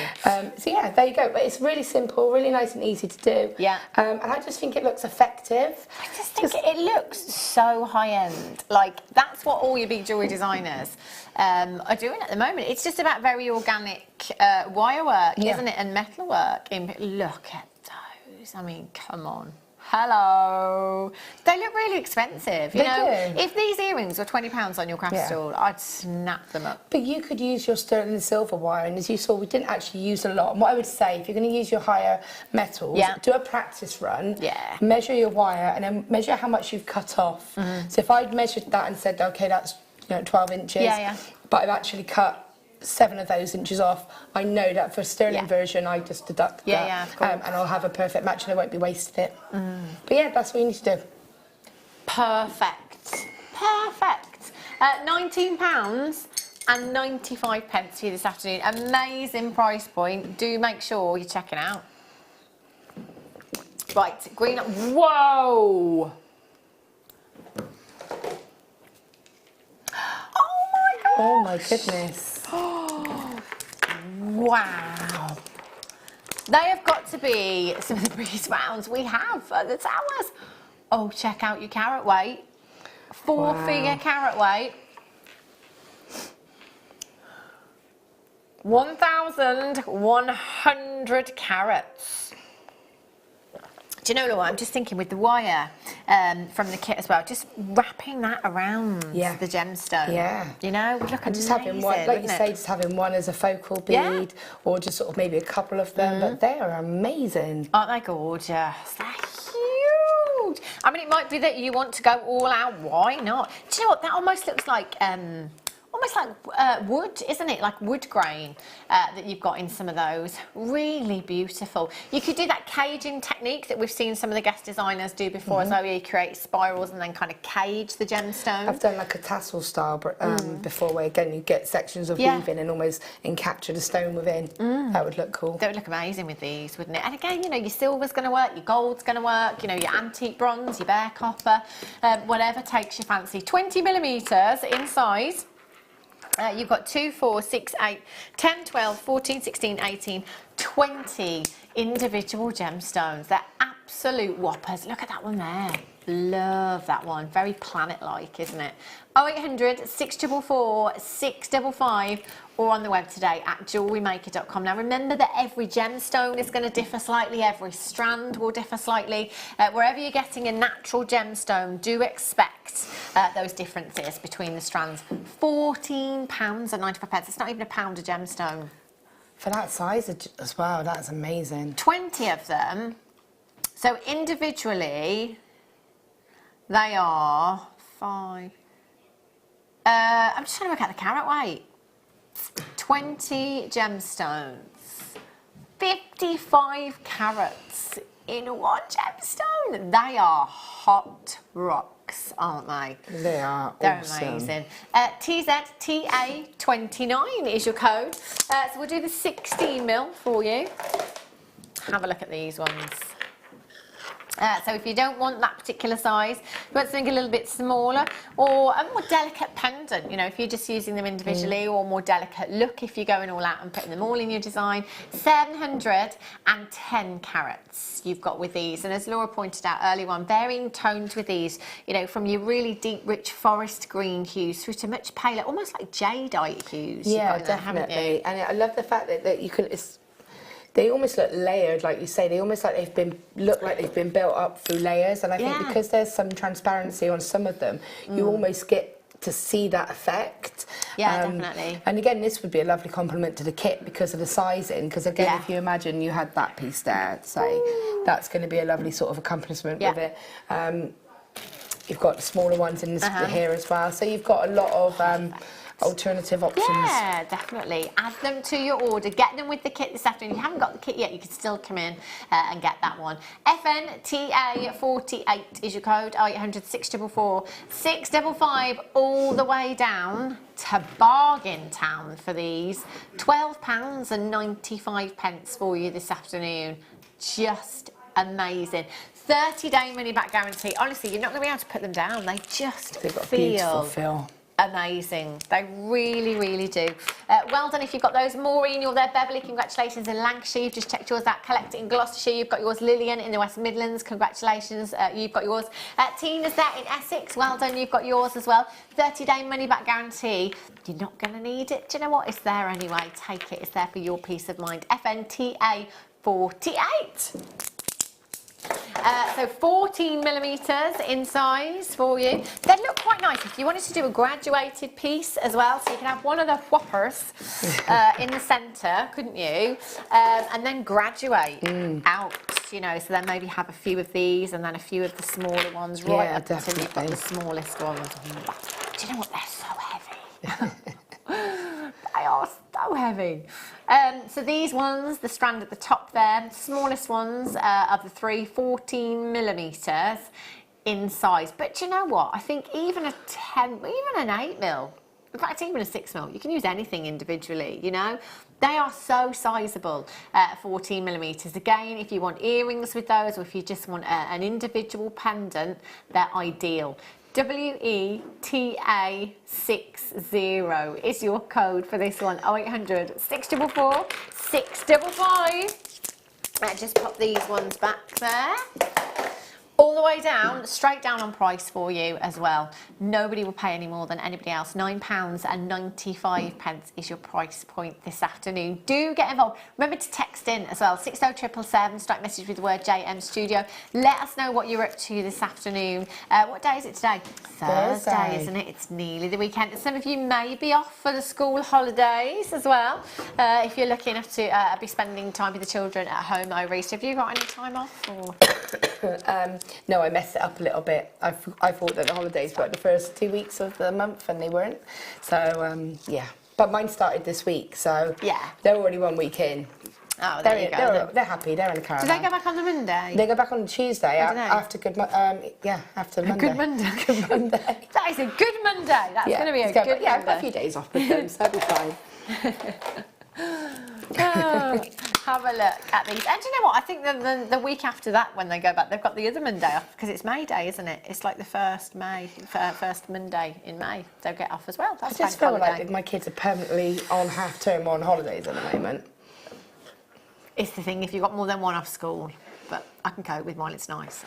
So yeah, there you go. But it's really simple, really nice and easy to do. Yeah. And I just think it looks effective. I just think it looks so high-end. Like, that's what all your big jewellery designers are doing at the moment. It's just about very organic wire work, isn't it? And metal work. Look at those. I mean, come on. Hello. They look really expensive. You know, if these earrings were £20 on your craft stall, I'd snap them up. But you could use your sterling and silver wire, and as you saw, we didn't actually use a lot. And what I would say, if you're going to use your higher metals, do a practice run, measure your wire, and then measure how much you've cut off. So if I'd measured that and said, okay, that's 12 inches, but I've actually cut 7 of those inches off, I know that for sterling version I just deduct that, of course. and I'll have a perfect match and I won't be wasted it. But yeah, that's what you need to do. Perfect. £19.95 for you this afternoon. Amazing price point. Do make sure you check it out. Right, green. Whoa! Oh my goodness. Wow. They have got to be some of the biggest rounds we have at the towers. Oh, check out your carat weight. 4-figure carat weight. 1,100 carats. Do you know, Laura, I'm just thinking with the wire from the kit as well, just wrapping that around the gemstone. Yeah. You know, look, and just having one, like you say, just having one as a focal bead, or just sort of maybe a couple of them, but they are amazing. Aren't they gorgeous? They're huge. I mean, it might be that you want to go all out. Why not? Do you know what? That almost looks like almost like wood, isn't it? Like wood grain that you've got in some of those. Really beautiful. You could do that caging technique that we've seen some of the guest designers do before as well, where you create spirals and then kind of cage the gemstone. I've done like a tassel style before, where again you get sections of weaving and almost encapture the stone within. That would look cool. That would look amazing with these, wouldn't it? And again, you know, your silver's going to work, your gold's going to work, you know, your antique bronze, your bare copper, whatever takes your fancy. 20mm in size. You've got 2, 4, 6, 8, 10, 12, 14, 16, 18, 20 individual gemstones. They're absolute whoppers. Look at that one there. Love that one. Very planet-like, isn't it? 0800 644 655 or on the web today at JewelleryMaker.com. Now remember that every gemstone is going to differ slightly, every strand will differ slightly. Wherever you're getting a natural gemstone, do expect those differences between the strands. £14.95. It's not even a pound a gemstone. For that size as well, that's amazing. 20 of them. So individually, they are 5. I'm just trying to work out the carat weight. 20 gemstones, 55 carats in one gemstone. They are hot rocks, aren't they? They are. They're awesome. amazing. TZTA29 is your code. So we'll do the 16mm for you. Have a look at these ones. So if you don't want that particular size, you want something a little bit smaller or a more delicate pendant, you know, if you're just using them individually, or more delicate look if you're going all out and putting them all in your design, 710 carats you've got with these. And as Laura pointed out earlier on, varying tones with these, you know, from your really deep, rich forest green hues through to much paler, almost like jadeite hues. Yeah, definitely. And I love the fact that you can... They almost look layered, like you say. They almost like look like they've been built up through layers. And I think because there's some transparency on some of them, you almost get to see that effect. Yeah, definitely. And again, this would be a lovely complement to the kit because of the sizing. Because again, if you imagine you had that piece there, say, that's going to be a lovely sort of accomplishment with it. You've got the smaller ones in here as well. So you've got a lot of... alternative options. Yeah, definitely. Add them to your order. Get them with the kit this afternoon. If you haven't got the kit yet, you can still come in and get that one. FNTA48 is your code. 0800 644 655 all the way down to Bargain Town for these. £12.95 for you this afternoon. Just amazing. 30-day money back guarantee. Honestly, you're not going to be able to put them down. They just They've got a beautiful feel. amazing. They really, really do. Well done if you've got those. Maureen, you're there. Beverly, congratulations in Lancashire. You've just checked yours out. Collect it in Gloucestershire. You've got yours. Lillian in the West Midlands. Congratulations. You've got yours. Tina's there in Essex. Well done. You've got yours as well. 30-day money-back guarantee. You're not going to need it. Do you know what? It's there anyway. Take it. It's there for your peace of mind. FNTA 48. So 14 millimeters in size for you. They look quite nice if you wanted to do a graduated piece as well. So you can have one of the whoppers in the centre, couldn't you? And then graduate out, you know. So then maybe have a few of these and then a few of the smaller ones right up until you've got the smallest ones. Do you know what? They're so heavy. They are so heavy. So these ones, the strand at the top there, smallest ones of the three, 14 millimeters in size. But do you know what? I think even a 10, even an 8 mil, in fact, even a 6 mil, you can use anything individually, you know? They are so sizable, 14 millimeters. Again, if you want earrings with those, or if you just want an individual pendant, they're ideal. WETA60 is your code for this one. 0800 644 655. Just pop these ones back there. All the way down, straight down on price for you as well. Nobody will pay any more than anybody else. £9.95 is your price point this afternoon. Do get involved. Remember to text in as well. 60777, strike message with the word JM Studio. Let us know what you're up to this afternoon. What day is it today? Thursday, isn't it? It's nearly the weekend. Some of you may be off for the school holidays as well. If you're lucky enough to be spending time with the children at home over Easter. Have you got any time off? Or? No, I messed it up a little bit. I thought that the holidays were the first 2 weeks of the month and they weren't. So, yeah. But mine started this week, so they're already 1 week in. Oh, there you go. They're happy. They're in the caravan. Do they go back on the Monday? They go back on Tuesday after after Monday. A good Monday. Good Monday. That is a good Monday. That's going to be a good Monday. Yeah, I've got a few days off with them, so it'll be fine. Have a look at these. And do you know what? I think the week after that, when they go back, they've got the other Monday off because it's May Day, isn't it? It's like the first Monday in May. They'll get off as well. That's I just feel like my kids are permanently on half term or on holidays at the moment. It's the thing, if you've got more than one off school. But I can cope with mine, it's nice.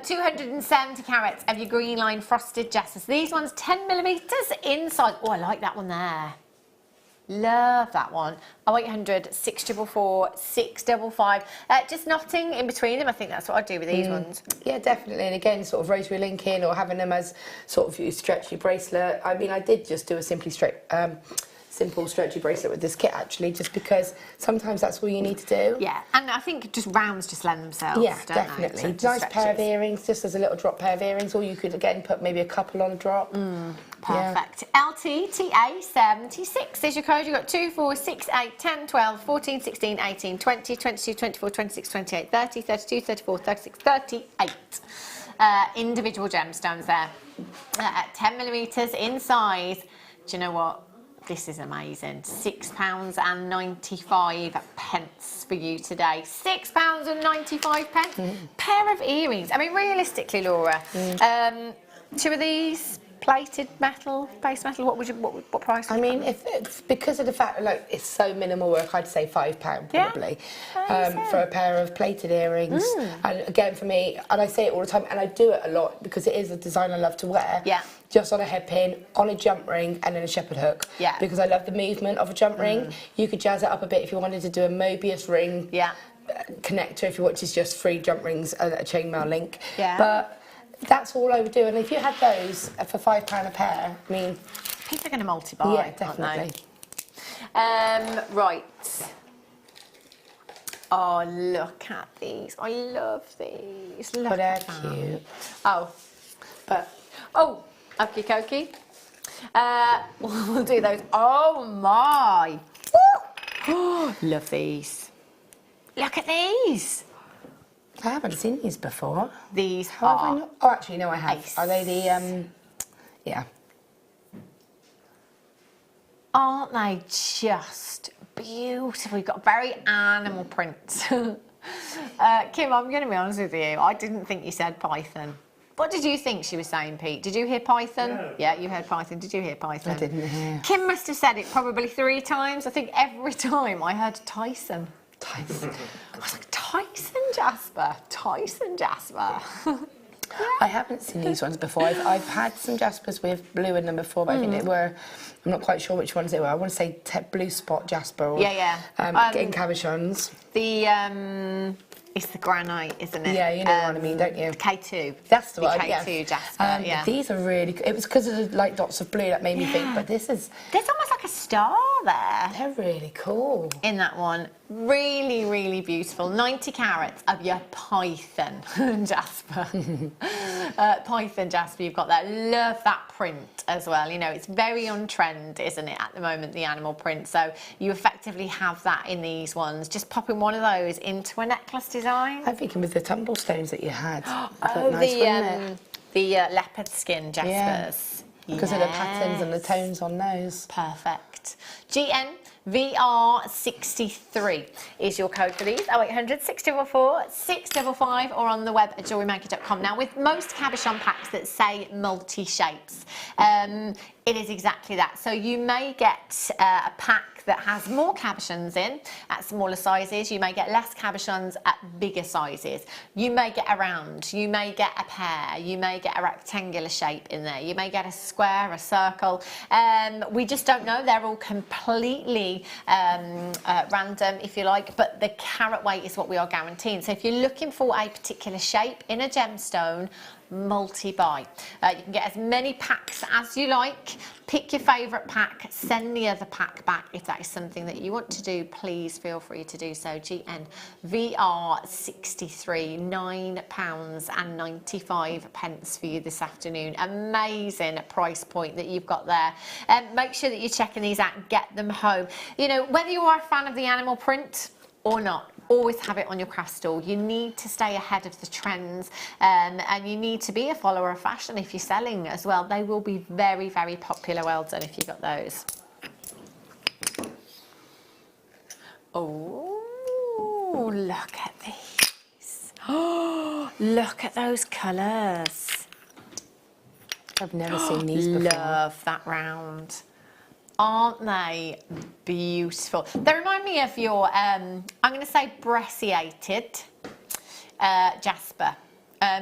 270 carats of your green line frosted jesses. These ones 10 millimeters inside. Oh, I like that one there. Love that one. 0800 644 655. Just knotting in between them. I think that's what I'd do with these ones. Yeah, definitely. And again, sort of rotary linking or having them as sort of stretchy bracelet. I mean, I did just do a simple stretchy bracelet with this kit actually, just because sometimes that's all you need to do. Yeah, and I think just rounds just lend themselves. Yeah, definitely. Nice pair of earrings, just as a little drop pair of earrings, or you could again put maybe a couple on a drop. Perfect. Yeah. LTTA76 is your code. You've got 2, 4, 6, 8, 10, 12, 14, 16, 18, 20, 22, 24, 26, 28, 30, 32, 34, 36, 38. Individual gemstones there. 10 millimeters in size. Do you know what? This is amazing. £6.95 for you today. £6.95. Pair of earrings. I mean, realistically, Laura, 2 of these plated metal, base metal. What price? I mean, if it's because of the fact like it's so minimal work, I'd say £5 probably for a pair of plated earrings. And again, for me, and I say it all the time, and I do it a lot because it is a design I love to wear. Yeah. Just on a headpin, on a jump ring, and then a shepherd hook. Yeah. Because I love the movement of a jump ring. You could jazz it up a bit if you wanted to do a Mobius ring connector, if you want, is just 3 jump rings and a chainmail link. Yeah. But that's all I would do. And if you had those for £5 a pair, I mean, people are going to multi-buy. Yeah, definitely. Right. Oh, look at these. I love these. Look at that. Cute. Oh, but okie dokie. We'll do those. Oh my! Love these. Look at these. I haven't seen these before. These are... Oh, actually, no, I have. Ace. Are they the, yeah. Aren't they just beautiful? You've got very animal prints. Kim, I'm going to be honest with you. I didn't think you said python. What did you think she was saying, Pete? Did you hear python? Yeah. Yeah, you heard python. Did you hear python? I didn't hear. Kim must have said it probably 3 times. I think every time I heard Tyson. Tyson. I was like, Tyson Jasper. Tyson Jasper. I haven't seen these ones before. I've had some Jaspers with blue in them before, but I think they were, I'm not quite sure which ones they were. I want to say blue spot Jasper or Yeah. in cabochons. It's the granite, isn't it? Yeah, you know what I mean, don't you? K2. That's the one, K2 Jasper, yeah. These are really good. It was because of the light dots of blue that made me think, but this is... There's almost like a star there. They're really cool. In that one. Really, really beautiful. 90 carats of your python Jasper. Python Jasper, you've got that. Love that print as well. You know, it's very on trend, isn't it, at the moment, the animal print. So you effectively have that in these ones. Just popping one of those into a necklace design. I'm thinking with the tumble stones that you had. Oh, nice, the leopard skin Jaspers. Because of the patterns and the tones on those. Perfect. GNVR63 is your code for these. 0800 644 655 or on the web at JewelleryMaker.com. Now, with most cabochon packs that say multi-shapes, it is exactly that. So you may get a pack that has more cabochons in at smaller sizes. You may get less cabochons at bigger sizes. You may get a round. You may get a pear. You may get a rectangular shape in there. You may get a square, a circle. We just don't know. They're all completely random, if you like, but the carat weight is what we are guaranteeing. So if you're looking for a particular shape in a gemstone, multi-buy. You can get as many packs as you like. Pick your favourite pack, send the other pack back. If that is something that you want to do, please feel free to do so. GNVR63, £9.95 for you this afternoon. Amazing price point that you've got there. Make sure that you're checking these out and get them home. You know, whether you are a fan of the animal print or not, always have it on your craft stall. You need to stay ahead of the trends, and you need to be a follower of fashion if you're selling as well. They will be very, very popular. Well done if you got those. Oh, look at these. Oh, look at those colours. I've never seen these before. Love that round. Aren't they beautiful? They remind me of your, I'm going to say brecciated jasper.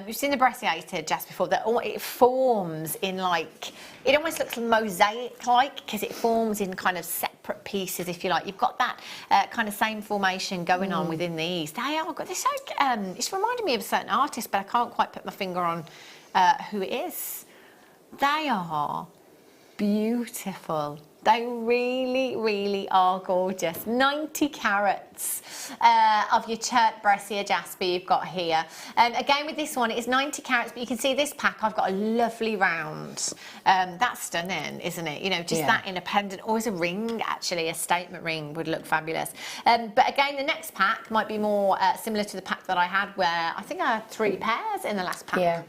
You've seen the brecciated jasper before. It forms in like, it almost looks mosaic-like because it forms in kind of separate pieces, if you like. You've got that kind of same formation going on within these. They are good. They're so, it's reminding me of a certain artist, but I can't quite put my finger on who it is. They are beautiful. They really, really are gorgeous. 90 carats of your chert breccia jasper you've got here. Again, with this one, it is 90 carats, but you can see this pack, I've got a lovely round. That's stunning, isn't it? You know, just that in a pendant, or as a ring, actually, a statement ring would look fabulous. But again, the next pack might be more similar to the pack that I had, where I think I had 3 pairs in the last pack. Yeah.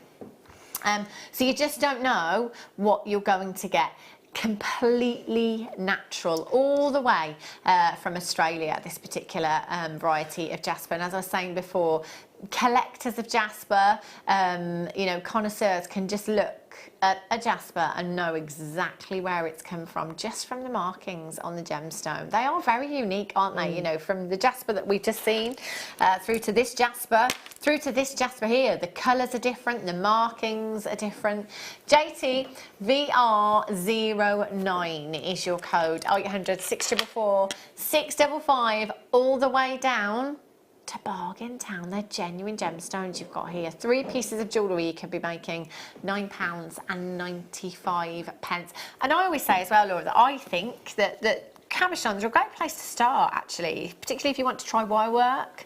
So you just don't know what you're going to get. Completely natural, all the way from Australia, this particular variety of jasper. And as I was saying before, collectors of jasper, you know, connoisseurs can just look at a jasper and know exactly where it's come from, just from the markings on the gemstone. They are very unique, aren't they? You know, from the jasper that we've just seen through to this jasper here. The colours are different, the markings are different. JT VR09 is your code. 0800 644 655, all the way down to Bargain Town. They're genuine gemstones you've got here. 3 pieces of jewellery you could be making £9.95. And I always say as well, Laura, that I think that cabochons are a great place to start, actually, particularly if you want to try wire work.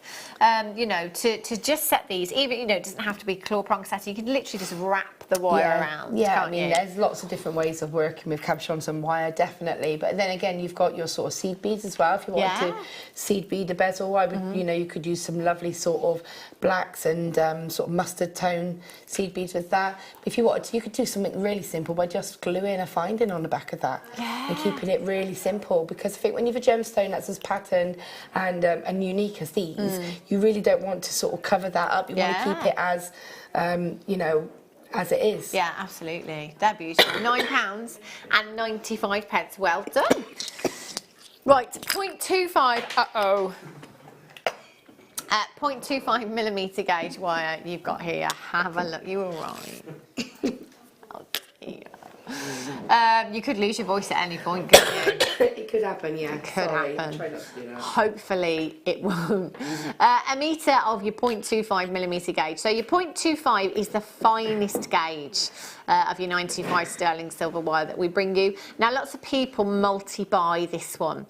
You know, to just set these, even, you know, it doesn't have to be claw prong setting. You can literally just wrap the wire around. Yeah, I mean, there's lots of different ways of working with cabochons and wire, definitely. But then again, you've got your sort of seed beads as well. If you wanted to seed bead a bezel, I would, you know, you could use some lovely sort of blacks and sort of mustard tone seed beads with that. But if you wanted to, you could do something really simple by just gluing a finding on the back of that and keeping it really simple. Because I think when you have a gemstone that's as patterned and unique as these, you really don't want to sort of cover that up. You want to keep it as, you know, as it is. Yeah, absolutely. They're beautiful. £9.95. Well done. Right, 0.25. 0.25 millimetre gauge wire you've got here. Have a look. You were right. Oh dear. You could lose your voice at any point, couldn't you? It could happen, yeah. It could happen. Try not to do that. Hopefully it won't. A metre of your 0.25 millimetre gauge. So your 0.25 is the finest gauge of your 925 sterling silver wire that we bring you. Now lots of people multi-buy this one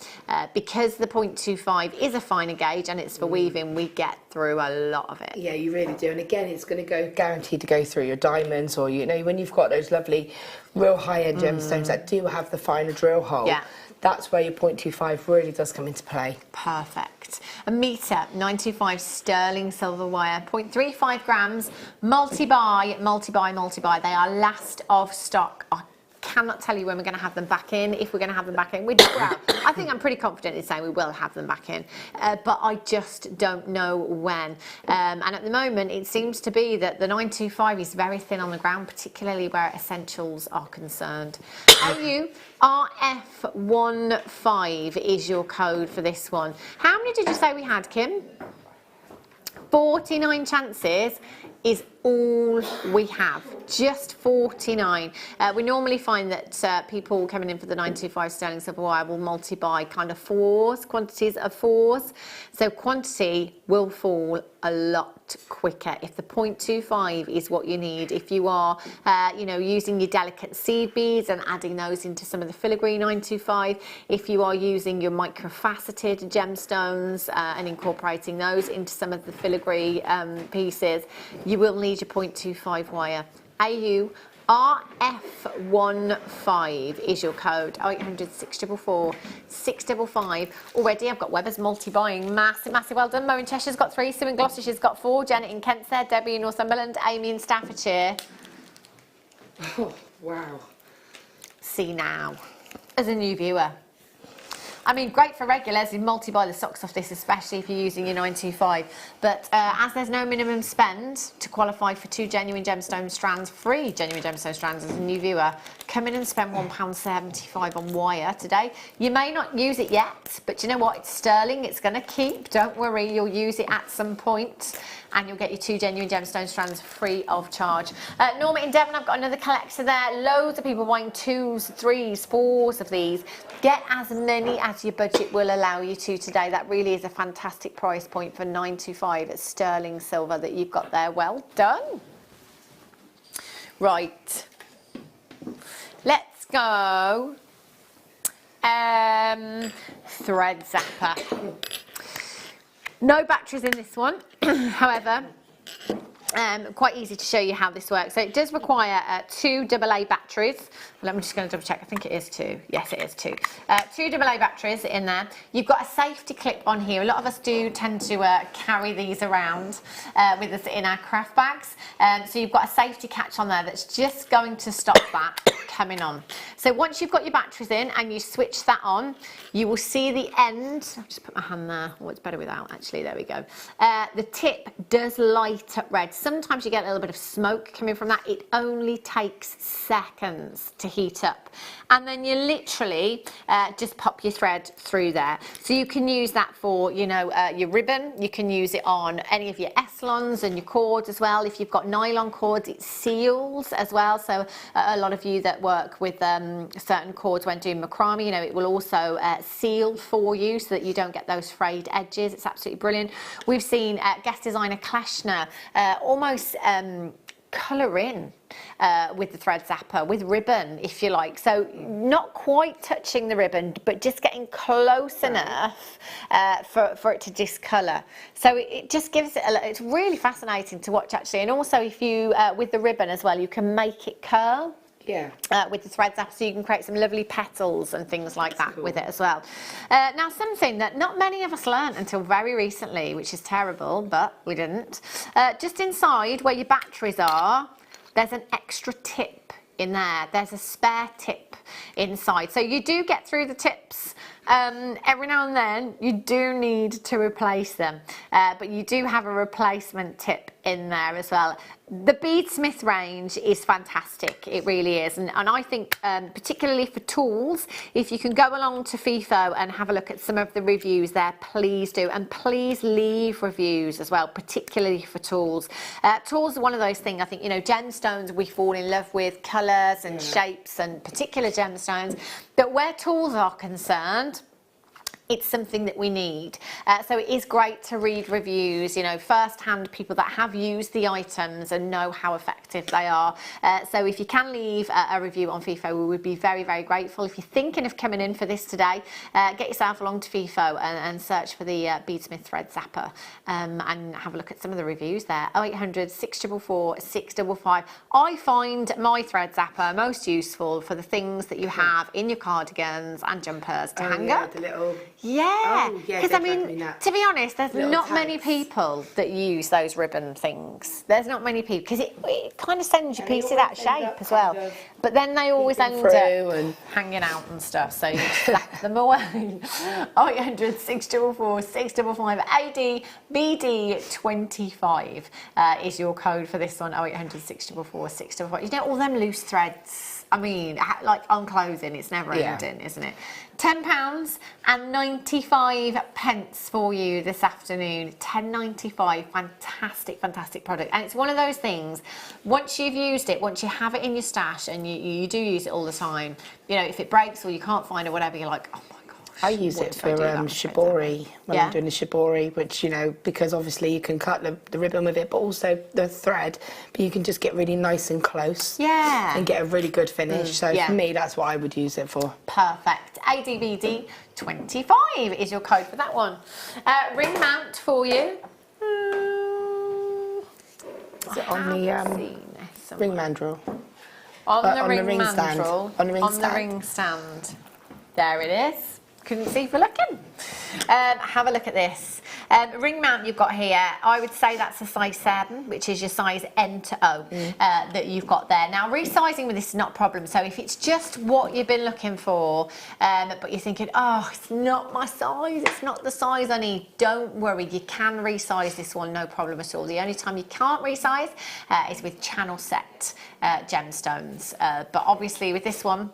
because the 0.25 is a finer gauge and it's for weaving. We get through a lot of it. Yeah, you really do. And again, it's going to go guaranteed to go through your diamonds, or you know, when you've got those lovely, real high-end gemstones that do have the finer drill hole. Yeah. That's where your 0.25 really does come into play. Perfect. A metre, 925 sterling silver wire, 0.35 grams, multi-buy, multi-buy, multi-buy. They are last of stock. I cannot tell you when we're going to have them back in, if we're going to have them back in. Well, I think I'm pretty confident in saying we will have them back in, but I just don't know when. And at the moment, it seems to be that the 925 is very thin on the ground, particularly where essentials are concerned. AU RF15 is your code for this one. How many did you say we had, Kim? 49 chances is all we have, just 49. We normally find that people coming in for the 925 sterling silver wire will multi-buy kind of quantities of fours. So quantity will fall a lot quicker if the 0.25 is what you need. If you are, you know, using your delicate seed beads and adding those into some of the filigree 925, if you are using your microfaceted gemstones and incorporating those into some of the filigree pieces, you will need your 0.25 wire. AU RF15 is your code. 0800 644 655. Already I've got Weber's multi-buying. Massive, massive well done. Mo in Cheshire's got 3, Sue in Gloucestershire's got 4, Janet in Kent's there, Debbie in Northumberland, Amy in Staffordshire. Oh, wow. See now, as a new viewer. I mean, great for regulars, you multi-buy the socks off this, especially if you're using your 925. But as there's no minimum spend to qualify for 2 genuine gemstone strands, free genuine gemstone strands as a new viewer, come in and spend £1.75 on wire today. You may not use it yet, but you know what? It's sterling, it's going to keep. Don't worry, you'll use it at some point. And you'll get your 2 genuine gemstone strands free of charge. Norma in Devon, I've got another collector there. Loads of people buying 2s, 3s, 4s of these. Get as many as your budget will allow you to today. That really is a fantastic price point for 925 at sterling silver that you've got there. Well done. Right. Let's go. Thread zapper. No batteries in this one, however, quite easy to show you how this works. So it does require 2 AA batteries. I'm just going to double check. I think it is 2. Yes, it is 2. 2 AA batteries in there. You've got a safety clip on here. A lot of us do tend to carry these around with us in our craft bags. So you've got a safety catch on there that's just going to stop that coming on. So once you've got your batteries in and you switch that on, you will see the end. I'll just put my hand there. Oh, it's better without, actually. There we go. The tip does light up red. Sometimes you get a little bit of smoke coming from that. It only takes seconds to heat up. And then you literally just pop your thread through there. So you can use that for, you know, your ribbon. You can use it on any of your S-lons and your cords as well. If you've got nylon cords, it seals as well. So a lot of you that work with certain cords when doing macrame, you know, it will also seal for you so that you don't get those frayed edges. It's absolutely brilliant. We've seen guest designer Klashner almost colour in with the thread zapper, with ribbon, if you like. So not quite touching the ribbon, but just getting close enough for it to discolour. So it just gives it it's really fascinating to watch, actually. And also, if you, with the ribbon as well, you can make it curl. Yeah. With the thread zapper, so you can create some lovely petals and things like that with it as well. Now, something that not many of us learned until very recently, which is terrible, but we didn't. Just inside where your batteries are, there's an extra tip in there. There's a spare tip inside. So you do get through the tips, Every now and then you do need to replace them, but you do have a replacement tip in there as well. The beadsmith range is fantastic, it really is, and I think particularly for tools, if you can go along to FIFO and have a look at some of the reviews there, please do, and please leave reviews as well, particularly for tools. Tools are one of those things, I think, you know, gemstones we fall in love with, colours and shapes and particular gemstones, but where tools are concerned, it's something that we need. So it is great to read reviews, you know, first-hand people that have used the items and know how effective they are. So if you can leave a review on FIFO, we would be very, very grateful. If you're thinking of coming in for this today, get yourself along to FIFO and search for the Beadsmith Thread Zapper and have a look at some of the reviews there. 0800 644 655. I find my Thread Zapper most useful for the things that you have in your cardigans and jumpers to hang up. The little... Yeah, Oh, yeah, because I mean, to be honest, there's Little not tags. many people that use those ribbon things. There's not many people, because it kind of sends your And they piece of that always end shape up as well. kind of But then they always end through up and- hanging out and stuff, so you slap them away. 0800 644 655 AD BD25 is your code for this one. 0800 644 655. You know, all them loose threads. I mean, like on clothing, it's never ending, isn't it? £10 and 95 pence for you this afternoon. £10.95, fantastic, fantastic product. And it's one of those things, once you've used it, once you have it in your stash and you do use it all the time, you know, if it breaks or you can't find it or whatever, you're like, oh my gosh. I use it for shibori, when I'm doing the shibori, which, you know, because obviously you can cut the ribbon with it, but also the thread, but you can just get really nice and close. Yeah. And get a really good finish. So for me, that's what I would use it for. Perfect. ADBD 25 is your code for that one. Ring mount for you. Is it on the ring mandrel? On the ring stand. mandrel. On the ring On stand. the ring stand. There it is. Couldn't see for looking. Have a look at this. Ring mount you've got here, I would say that's a size 7, which is your size N to O that you've got there. Now, resizing with this is not a problem. So if it's just what you've been looking for, but you're thinking, oh, it's not my size, it's not the size I need, don't worry, you can resize this one, no problem at all. The only time you can't resize is with channel set gemstones. But obviously with this one,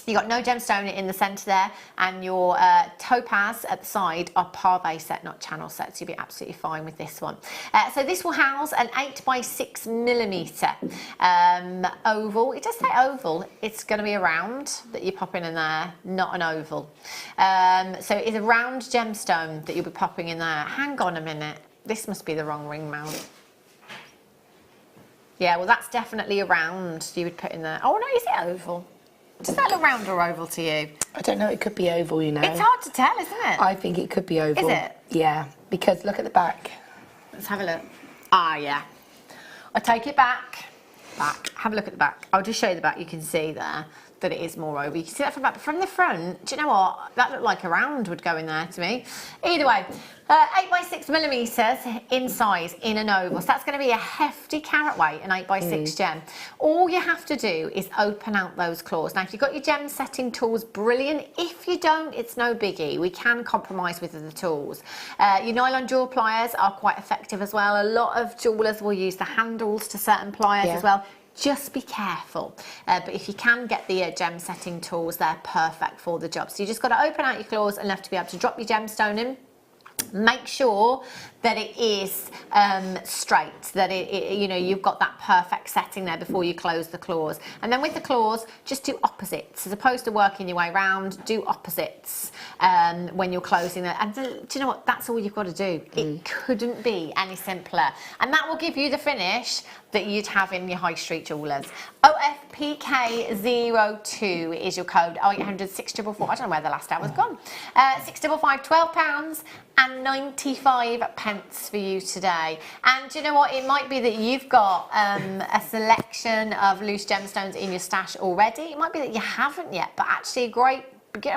you've got no gemstone in the centre there, and your topaz at the side are parve set, not channel set, so you'll be absolutely fine with this one. So this will house an 8x6mm oval. It does say oval, it's going to be a round that you're popping in there, not an oval. So it's a round gemstone that you'll be popping in there. Hang on a minute, this must be the wrong ring mount. Yeah, well that's definitely a round you would put in there. Oh no, is it oval? Does that look round or oval to you? I don't know, it could be oval, you know. It's hard to tell, isn't it? I think it could be oval. Is it? Yeah, because look at the back. Let's have a look. Ah, yeah. I take it back. Back. Have a look at the back. I'll just show you the back. You can see there that it is more oval. You can see that from the back. But from the front, do you know what? That looked like a round would go in there to me. Either way, 8x6mm in size in an oval. So that's going to be a hefty carat weight, an 8x6 gem. All you have to do is open out those claws. Now, if you've got your gem setting tools, brilliant. If you don't, it's no biggie. We can compromise with the tools. Your nylon jewel pliers are quite effective as well. A lot of jewellers will use the handles to certain pliers as well. Just be careful, but if you can get the gem setting tools, they're perfect for the job. So you just got to open out your claws enough to be able to drop your gemstone in. Make sure that it is straight, that you know, you've got that perfect setting there before you close the claws. And then with the claws, just do opposites. As opposed to working your way around, do opposites when you're closing it. And do you know what? That's all you've got to do. It couldn't be any simpler. And that will give you the finish that you'd have in your high street jewellers. OFPK02 is your code. 0800 644. I don't know where the last hour's gone. 655, £12 and 95 pence for you today. And do you know what? It might be that you've got a selection of loose gemstones in your stash already. It might be that you haven't yet, but actually a great. Do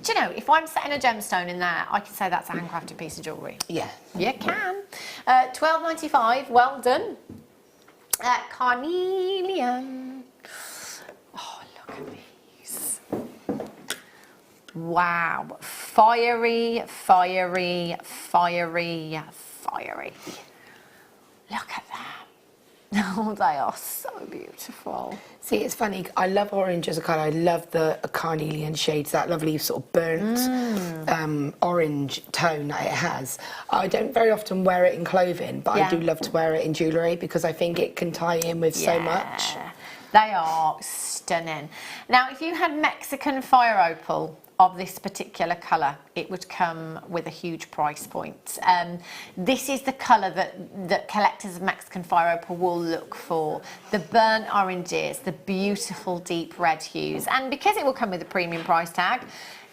you know, if I'm setting a gemstone in there, I can say that's a handcrafted piece of jewellery. Yeah. You can. £12.95, well done. Carnelian. Oh, look at these. Wow, fiery, fiery, fiery, fiery. Look at that. Oh, they are so beautiful. See, it's funny, I love orange as a colour. I love the carnelian shades, that lovely sort of burnt orange tone that it has. I don't very often wear it in clothing, but I do love to wear it in jewellery because I think it can tie in with so much. They are stunning. Now, if you had Mexican fire opal of this particular colour, it would come with a huge price point. This is the colour that collectors of Mexican fire opal will look for. The burnt oranges, the beautiful deep red hues. And because it will come with a premium price tag,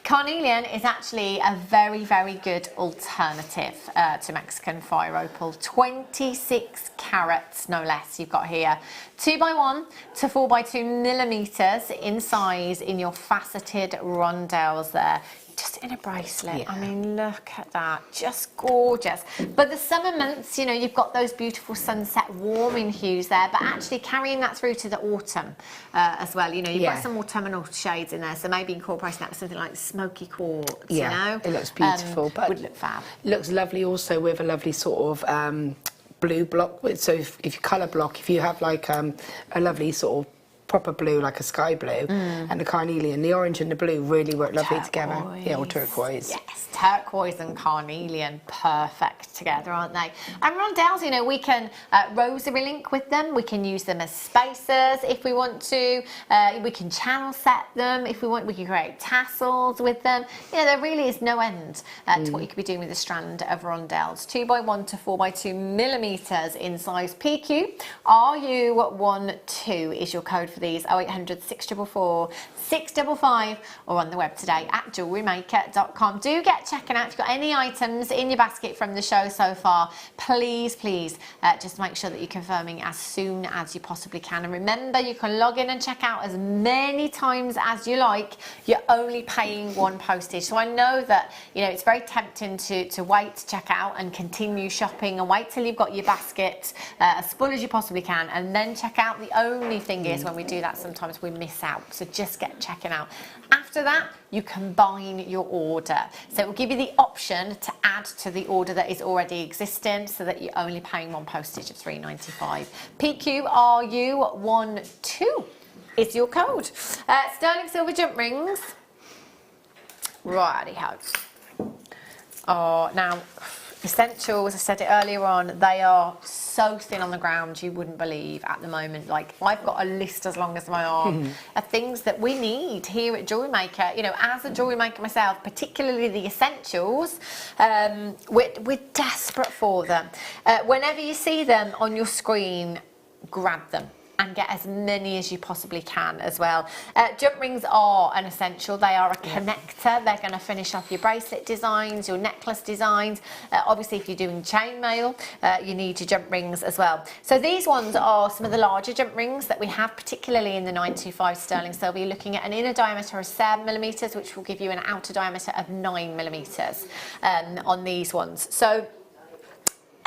carnelian is actually a very, very good alternative to Mexican fire opal. 26 carats, no less, you've got here. 2x1 to 4x2 millimetres in size in your faceted rondelles there. Just in a bracelet. I mean, look at that, just gorgeous. But the summer months, you know, you've got those beautiful sunset warming hues there, but actually carrying that through to the autumn as well. You know, you've got some autumnal shades in there, so maybe incorporating that with something like smoky quartz, you know? It looks beautiful. But would look fab. Looks lovely also with a lovely sort of blue block. So if you colour block, if you have like a lovely sort of proper blue, like a sky blue, and the carnelian, the orange and the blue really work lovely together. Yeah, or turquoise. Yes, turquoise and carnelian, perfect together, aren't they? And rondelles, you know, we can rosary link with them. We can use them as spacers if we want to. We can channel set them if we want. We can create tassels with them. You know, there really is no end to what you could be doing with a strand of rondelles. 2x1 to 4x2 millimetres in size PQ. RU12 is your code for these. 0800 644 655 or on the web today at JewelleryMaker.com. Do get checking out. If you've got any items in your basket from the show so far, please just make sure that you're confirming as soon as you possibly can. And remember, you can log in and check out as many times as you like. You're only paying one postage. So I know that, you know, it's very tempting to wait to check out and continue shopping and wait till you've got your basket as full as you possibly can and then check out. The only thing is, when we do that, sometimes we miss out. So just get checking out. After that, you combine your order. So it will give you the option to add to the order that is already existing so that you're only paying one postage of £3.95. PQRU12 is your code. Sterling silver jump rings. Righty-ho. Oh, now, essentials, I said it earlier on, they are so thin on the ground you wouldn't believe at the moment. Like, I've got a list as long as my arm of things that we need here at Jewellery Maker. You know, as a jewellery maker myself, particularly the essentials, we're desperate for them. Whenever you see them on your screen, grab them and get as many as you possibly can as well. Jump rings are an essential. They are a connector. They're going to finish off your bracelet designs, your necklace designs. Obviously, if you're doing chainmail, you need your jump rings as well. So these ones are some of the larger jump rings that we have, particularly in the 925 sterling silver. You're looking at an inner diameter of 7mm, which will give you an outer diameter of 9mm on these ones. So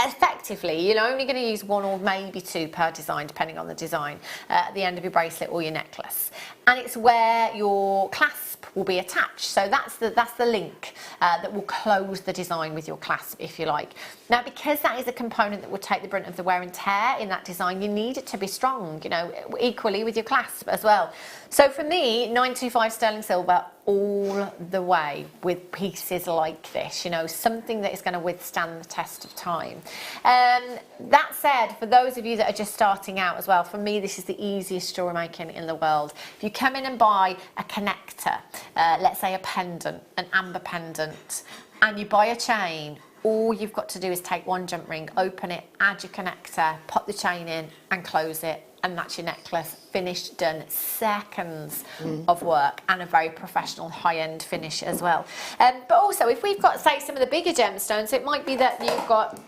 effectively, you're only going to use one or maybe two per design, depending on the design, at the end of your bracelet or your necklace. And it's where your clasp will be attached. So that's the link that will close the design with your clasp, if you like. Now, because that is a component that will take the brunt of the wear and tear in that design, you need it to be strong, you know, equally with your clasp as well. So for me, 925 sterling silver all the way with pieces like this, you know, something that is going to withstand the test of time. That said, for those of you that are just starting out as well, for me, this is the easiest jewellery making in the world. If you come in and buy a connector, let's say a pendant, an amber pendant, and you buy a chain, all you've got to do is take one jump ring, open it, add your connector, pop the chain in and close it, and that's your necklace, finished, done. Seconds of work and a very professional high-end finish as well. But also, if we've got, say, some of the bigger gemstones, it might be that you've got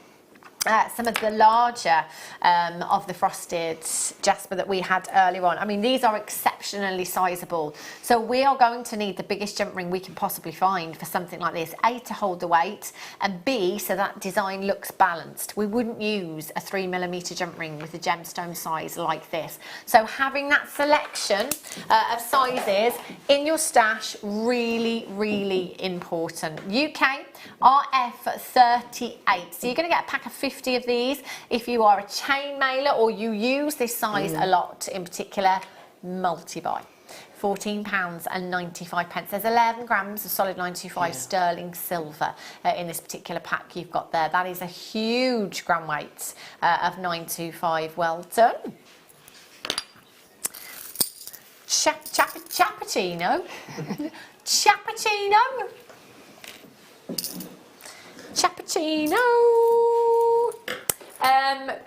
some of the larger of the frosted jasper that we had earlier on. I mean, these are exceptionally sizable. So we are going to need the biggest jump ring we can possibly find for something like this. A, to hold the weight, and B, so that design looks balanced. We wouldn't use a 3mm jump ring with a gemstone size like this. So having that selection of sizes in your stash, really, really important. UK RF38. So you're going to get a pack of 50 of these. If you are a chain mailer or you use this size a lot in particular, multi-buy. £14.95. There's 11 grams of solid 925 sterling silver in this particular pack you've got there. That is a huge gram weight of 925. Well done. Cappuccino. Cappuccino. Cappuccino.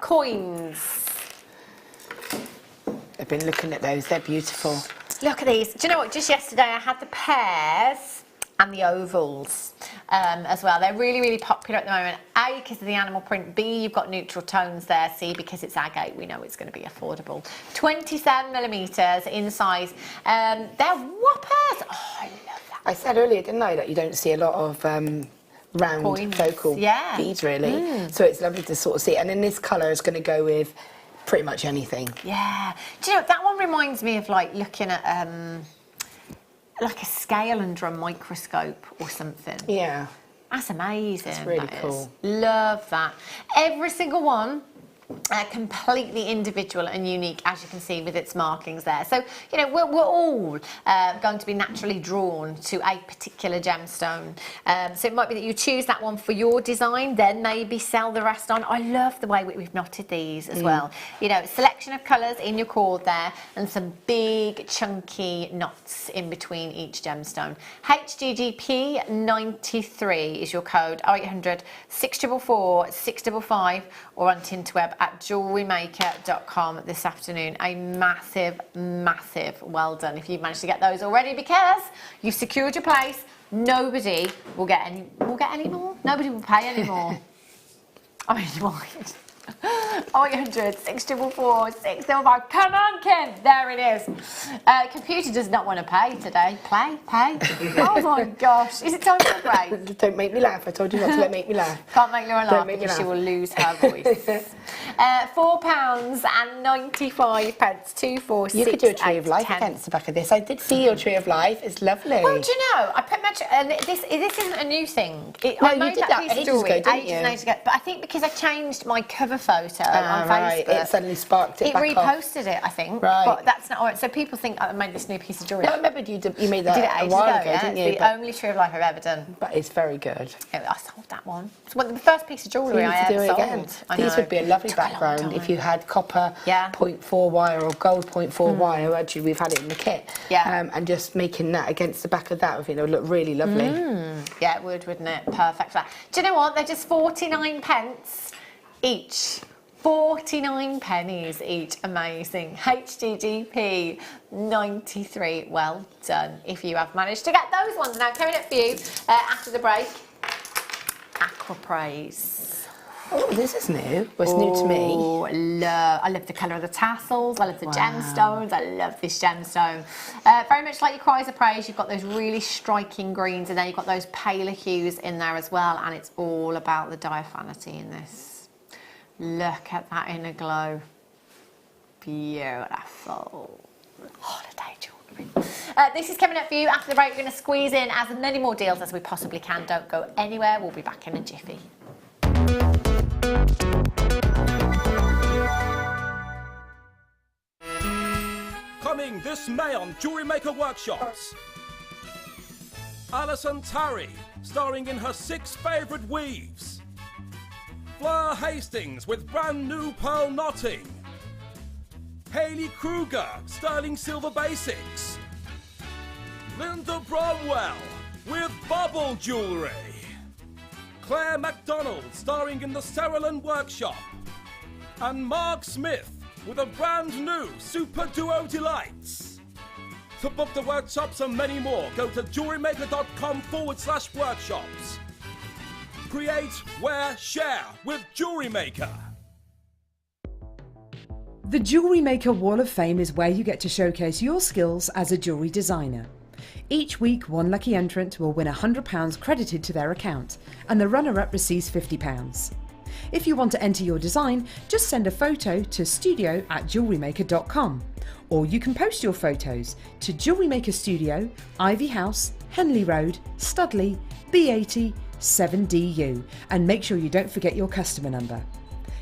Coins. I've been looking at those, they're beautiful. Look at these. Do you know what? Just yesterday I had the pairs and the ovals as well. They're really, really popular at the moment. A, because of the animal print. B, you've got neutral tones there. C, because it's agate, we know it's going to be affordable. 27mm in size. They're whoppers. Oh, I love that. I said earlier, didn't I, that you don't see a lot of round Coins. focal beads, really. So it's lovely to sort of see. And then this colour is going to go with pretty much anything. Yeah. Do you know, that one reminds me of like looking at like a scale under a microscope or something. Yeah. That's amazing. It's really that cool. Is. Love that. Every single one completely individual and unique, as you can see with its markings there. So, you know, we're all going to be naturally drawn to a particular gemstone. So it might be that you choose that one for your design, then maybe sell the rest on. I love the way we've knotted these as well. You know, selection of colours in your cord there and some big chunky knots in between each gemstone. HGGP 93 is your code, 0800 644 655, or on Tinterweb at JewelleryMaker.com this afternoon. A massive, massive well done if you've managed to get those already, because you've secured your place. Nobody will get any more. Nobody will pay any more. I mean, you might. 0800 644 655. Come on, Kim. There it is. Computer does not want to pay today. Pay. Oh my gosh. Is it time for a break? Don't make me laugh. I told you not to make me laugh. Can't make Laura laugh because she will lose her voice. £4.95. 2, 4, 6, You could do a tree 8, of life 10. against the back of this. I did see your tree of life. It's lovely. Well, do you know, I pretty much, this isn't a new thing. No, I you made did that that piece of ages jewellery ago, didn't you? ages ago. But I think because I changed my cover photo on right. Facebook. It suddenly sparked it It back reposted it, I think. Right. But that's not alright. So people think I made this new piece of jewellery. No, I remember you made I did it that a ages while ago, ago, yeah? didn't you? It's the only tree of life I've ever done. But it's very good. I sold that one. It's the first piece of jewellery You need I to do ever it sold. again. I These know. would be a lovely Took a long background if time. you had copper Yeah. 0.4 wire or gold 0.4 wire. Actually, we've had it in the kit. Yeah. And just making that against the back of that, I think it would look really lovely. Yeah, it would, wouldn't it? Perfect for that. Do you know what? They're just 49 pence each. 49 pennies each. Amazing. HGGP 93. Well done if you have managed to get those ones. Now, coming up for you after the break, Aqua Praise. Oh, this is new. Well, it's new to me. Oh, I love the colour of the tassels. I love the gemstones. I love this gemstone. Very much like your Cries of Praise, you've got those really striking greens in there. You've got those paler hues in there as well. And it's all about the diaphanity in this. Look at that inner glow. Beautiful. Holiday jewellery. This is coming up for you after the break. We're going to squeeze in as many more deals as we possibly can. Don't go anywhere. We'll be back in a jiffy. Coming this May on Jewellery Maker workshops. Alison Tarry, starring in her 6 favourite weaves. Fleur Hastings with brand new pearl knotting. Hayley Kruger, sterling silver basics. Linda Bromwell with bubble jewellery. Claire MacDonald, starring in the Cerulean workshop. And Mark Smith with a brand new Super Duo Delights. To book the workshops and many more, go to jewellerymaker.com/workshops. Create, wear, share with Jewellery Maker. The Jewellery Maker Wall of Fame is where you get to showcase your skills as a jewellery designer. Each week, one lucky entrant will win £100 credited to their account, and the runner-up receives £50. If you want to enter your design, just send a photo to studio@jewellerymaker.com, or you can post your photos to Jewellery Maker Studio, Ivy House, Henley Road, Studley, B80 7DU, and make sure you don't forget your customer number.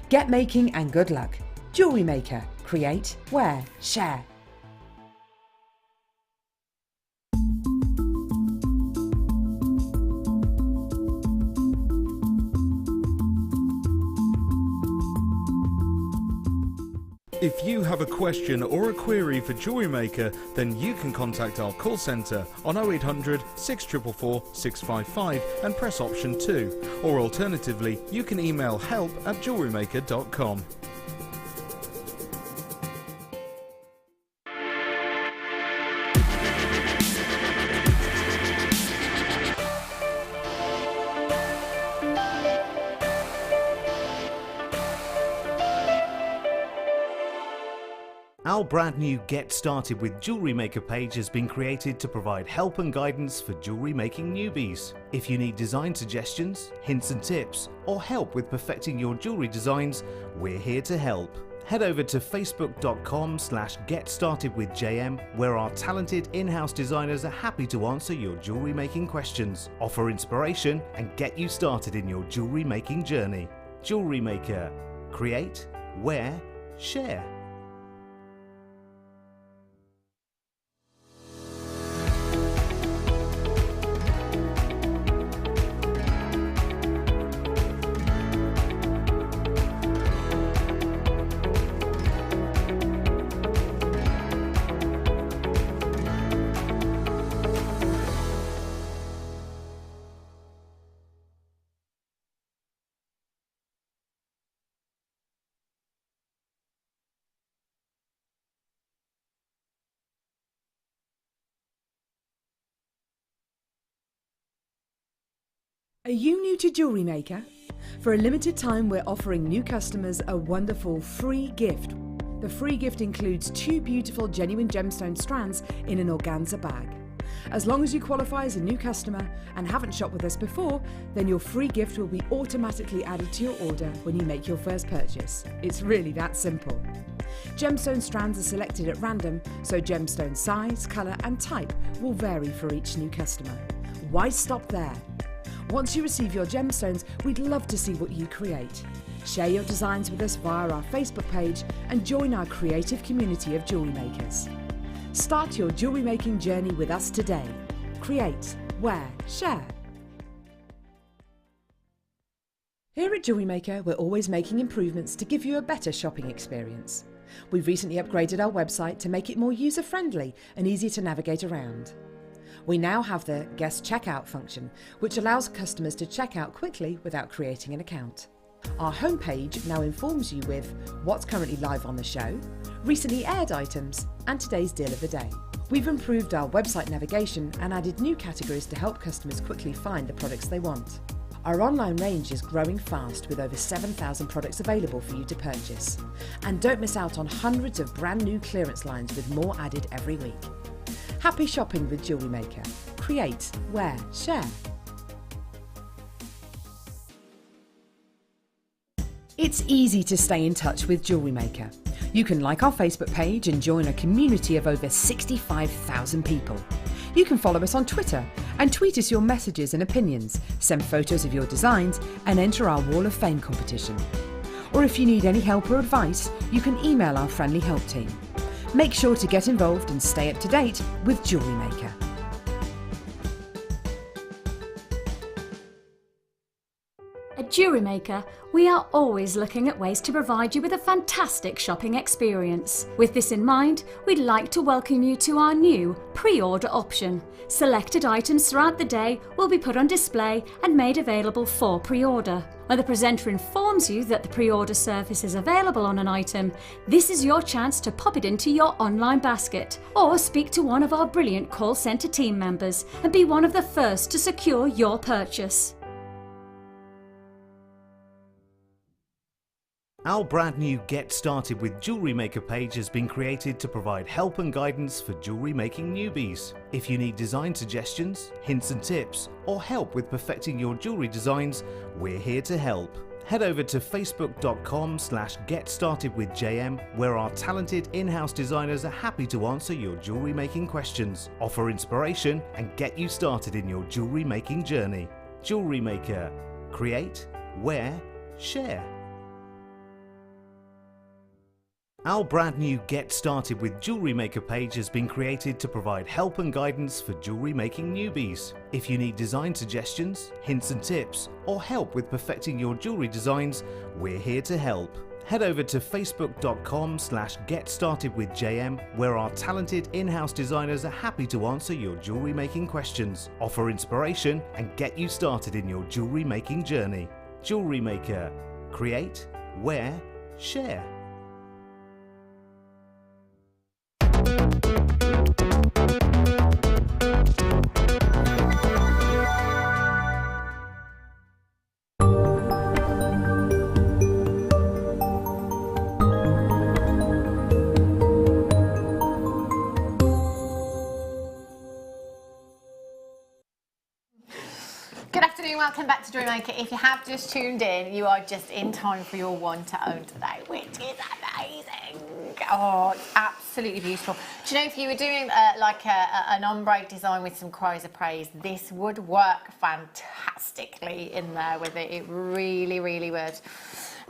Get making and good luck. Jewellery Maker. Create, wear, share. If you have a question or a query for Jewellery Maker, then you can contact our call centre on 0800 644 655 and press option 2, or alternatively you can email help@jewellerymaker.com. Our brand new Get Started with Jewellery Maker page has been created to provide help and guidance for jewellery making newbies. If you need design suggestions, hints and tips, or help with perfecting your jewellery designs, we're here to help. Head over to facebook.com/getstartedwithjm, where our talented in-house designers are happy to answer your jewellery making questions, offer inspiration, and get you started in your jewellery making journey. Jewellery Maker. Create, wear, share. Are you new to Jewellery Maker? For a limited time, we're offering new customers a wonderful free gift. The free gift includes 2 beautiful genuine gemstone strands in an organza bag. As long as you qualify as a new customer and haven't shopped with us before, then your free gift will be automatically added to your order when you make your first purchase. It's really that simple. Gemstone strands are selected at random, so gemstone size, colour and type will vary for each new customer. Why stop there? Once you receive your gemstones, we'd love to see what you create. Share your designs with us via our Facebook page and join our creative community of jewellery makers. Start your jewellery making journey with us today. Create, wear, share. Here at Jewellery Maker, we're always making improvements to give you a better shopping experience. We've recently upgraded our website to make it more user-friendly and easier to navigate around. We now have the guest checkout function, which allows customers to check out quickly without creating an account. Our homepage now informs you with what's currently live on the show, recently aired items, and today's deal of the day. We've improved our website navigation and added new categories to help customers quickly find the products they want. Our online range is growing fast with over 7,000 products available for you to purchase. And don't miss out on hundreds of brand new clearance lines with more added every week. Happy shopping with Jewellery Maker. Create, wear, share. It's easy to stay in touch with Jewellery Maker. You can like our Facebook page and join a community of over 65,000 people. You can follow us on Twitter and tweet us your messages and opinions, send photos of your designs and enter our Wall of Fame competition. Or if you need any help or advice, you can email our friendly help team. Make sure to get involved and stay up to date with Jewellery Maker. At Jewellery Maker, we are always looking at ways to provide you with a fantastic shopping experience. With this in mind, we'd like to welcome you to our new pre-order option. Selected items throughout the day will be put on display and made available for pre-order. When the presenter informs you that the pre-order service is available on an item, this is your chance to pop it into your online basket or speak to one of our brilliant call centre team members and be one of the first to secure your purchase. Our brand new Get Started with Jewellery Maker page has been created to provide help and guidance for jewellery making newbies. If you need design suggestions, hints and tips, or help with perfecting your jewellery designs, we're here to help. Head over to facebook.com/getstartedwithjm, where our talented in-house designers are happy to answer your jewellery making questions, offer inspiration, and get you started in your jewellery making journey. Jewellery Maker. Create, wear, share. Our brand new Get Started with Jewellery Maker page has been created to provide help and guidance for jewellery making newbies. If you need design suggestions, hints and tips, or help with perfecting your jewellery designs, we're here to help. Head over to facebook.com/getstartedwithjm, where our talented in-house designers are happy to answer your jewellery making questions, offer inspiration, and get you started in your jewellery making journey. Jewellery Maker. Create, wear, share. Welcome back to Jewellery Maker. If you have just tuned in, you are just in time for your one to own today, which is amazing. Oh, it's absolutely beautiful. Do you know, if you were doing an ombre design with some cries of praise, this would work fantastically in there with it. It really, really would.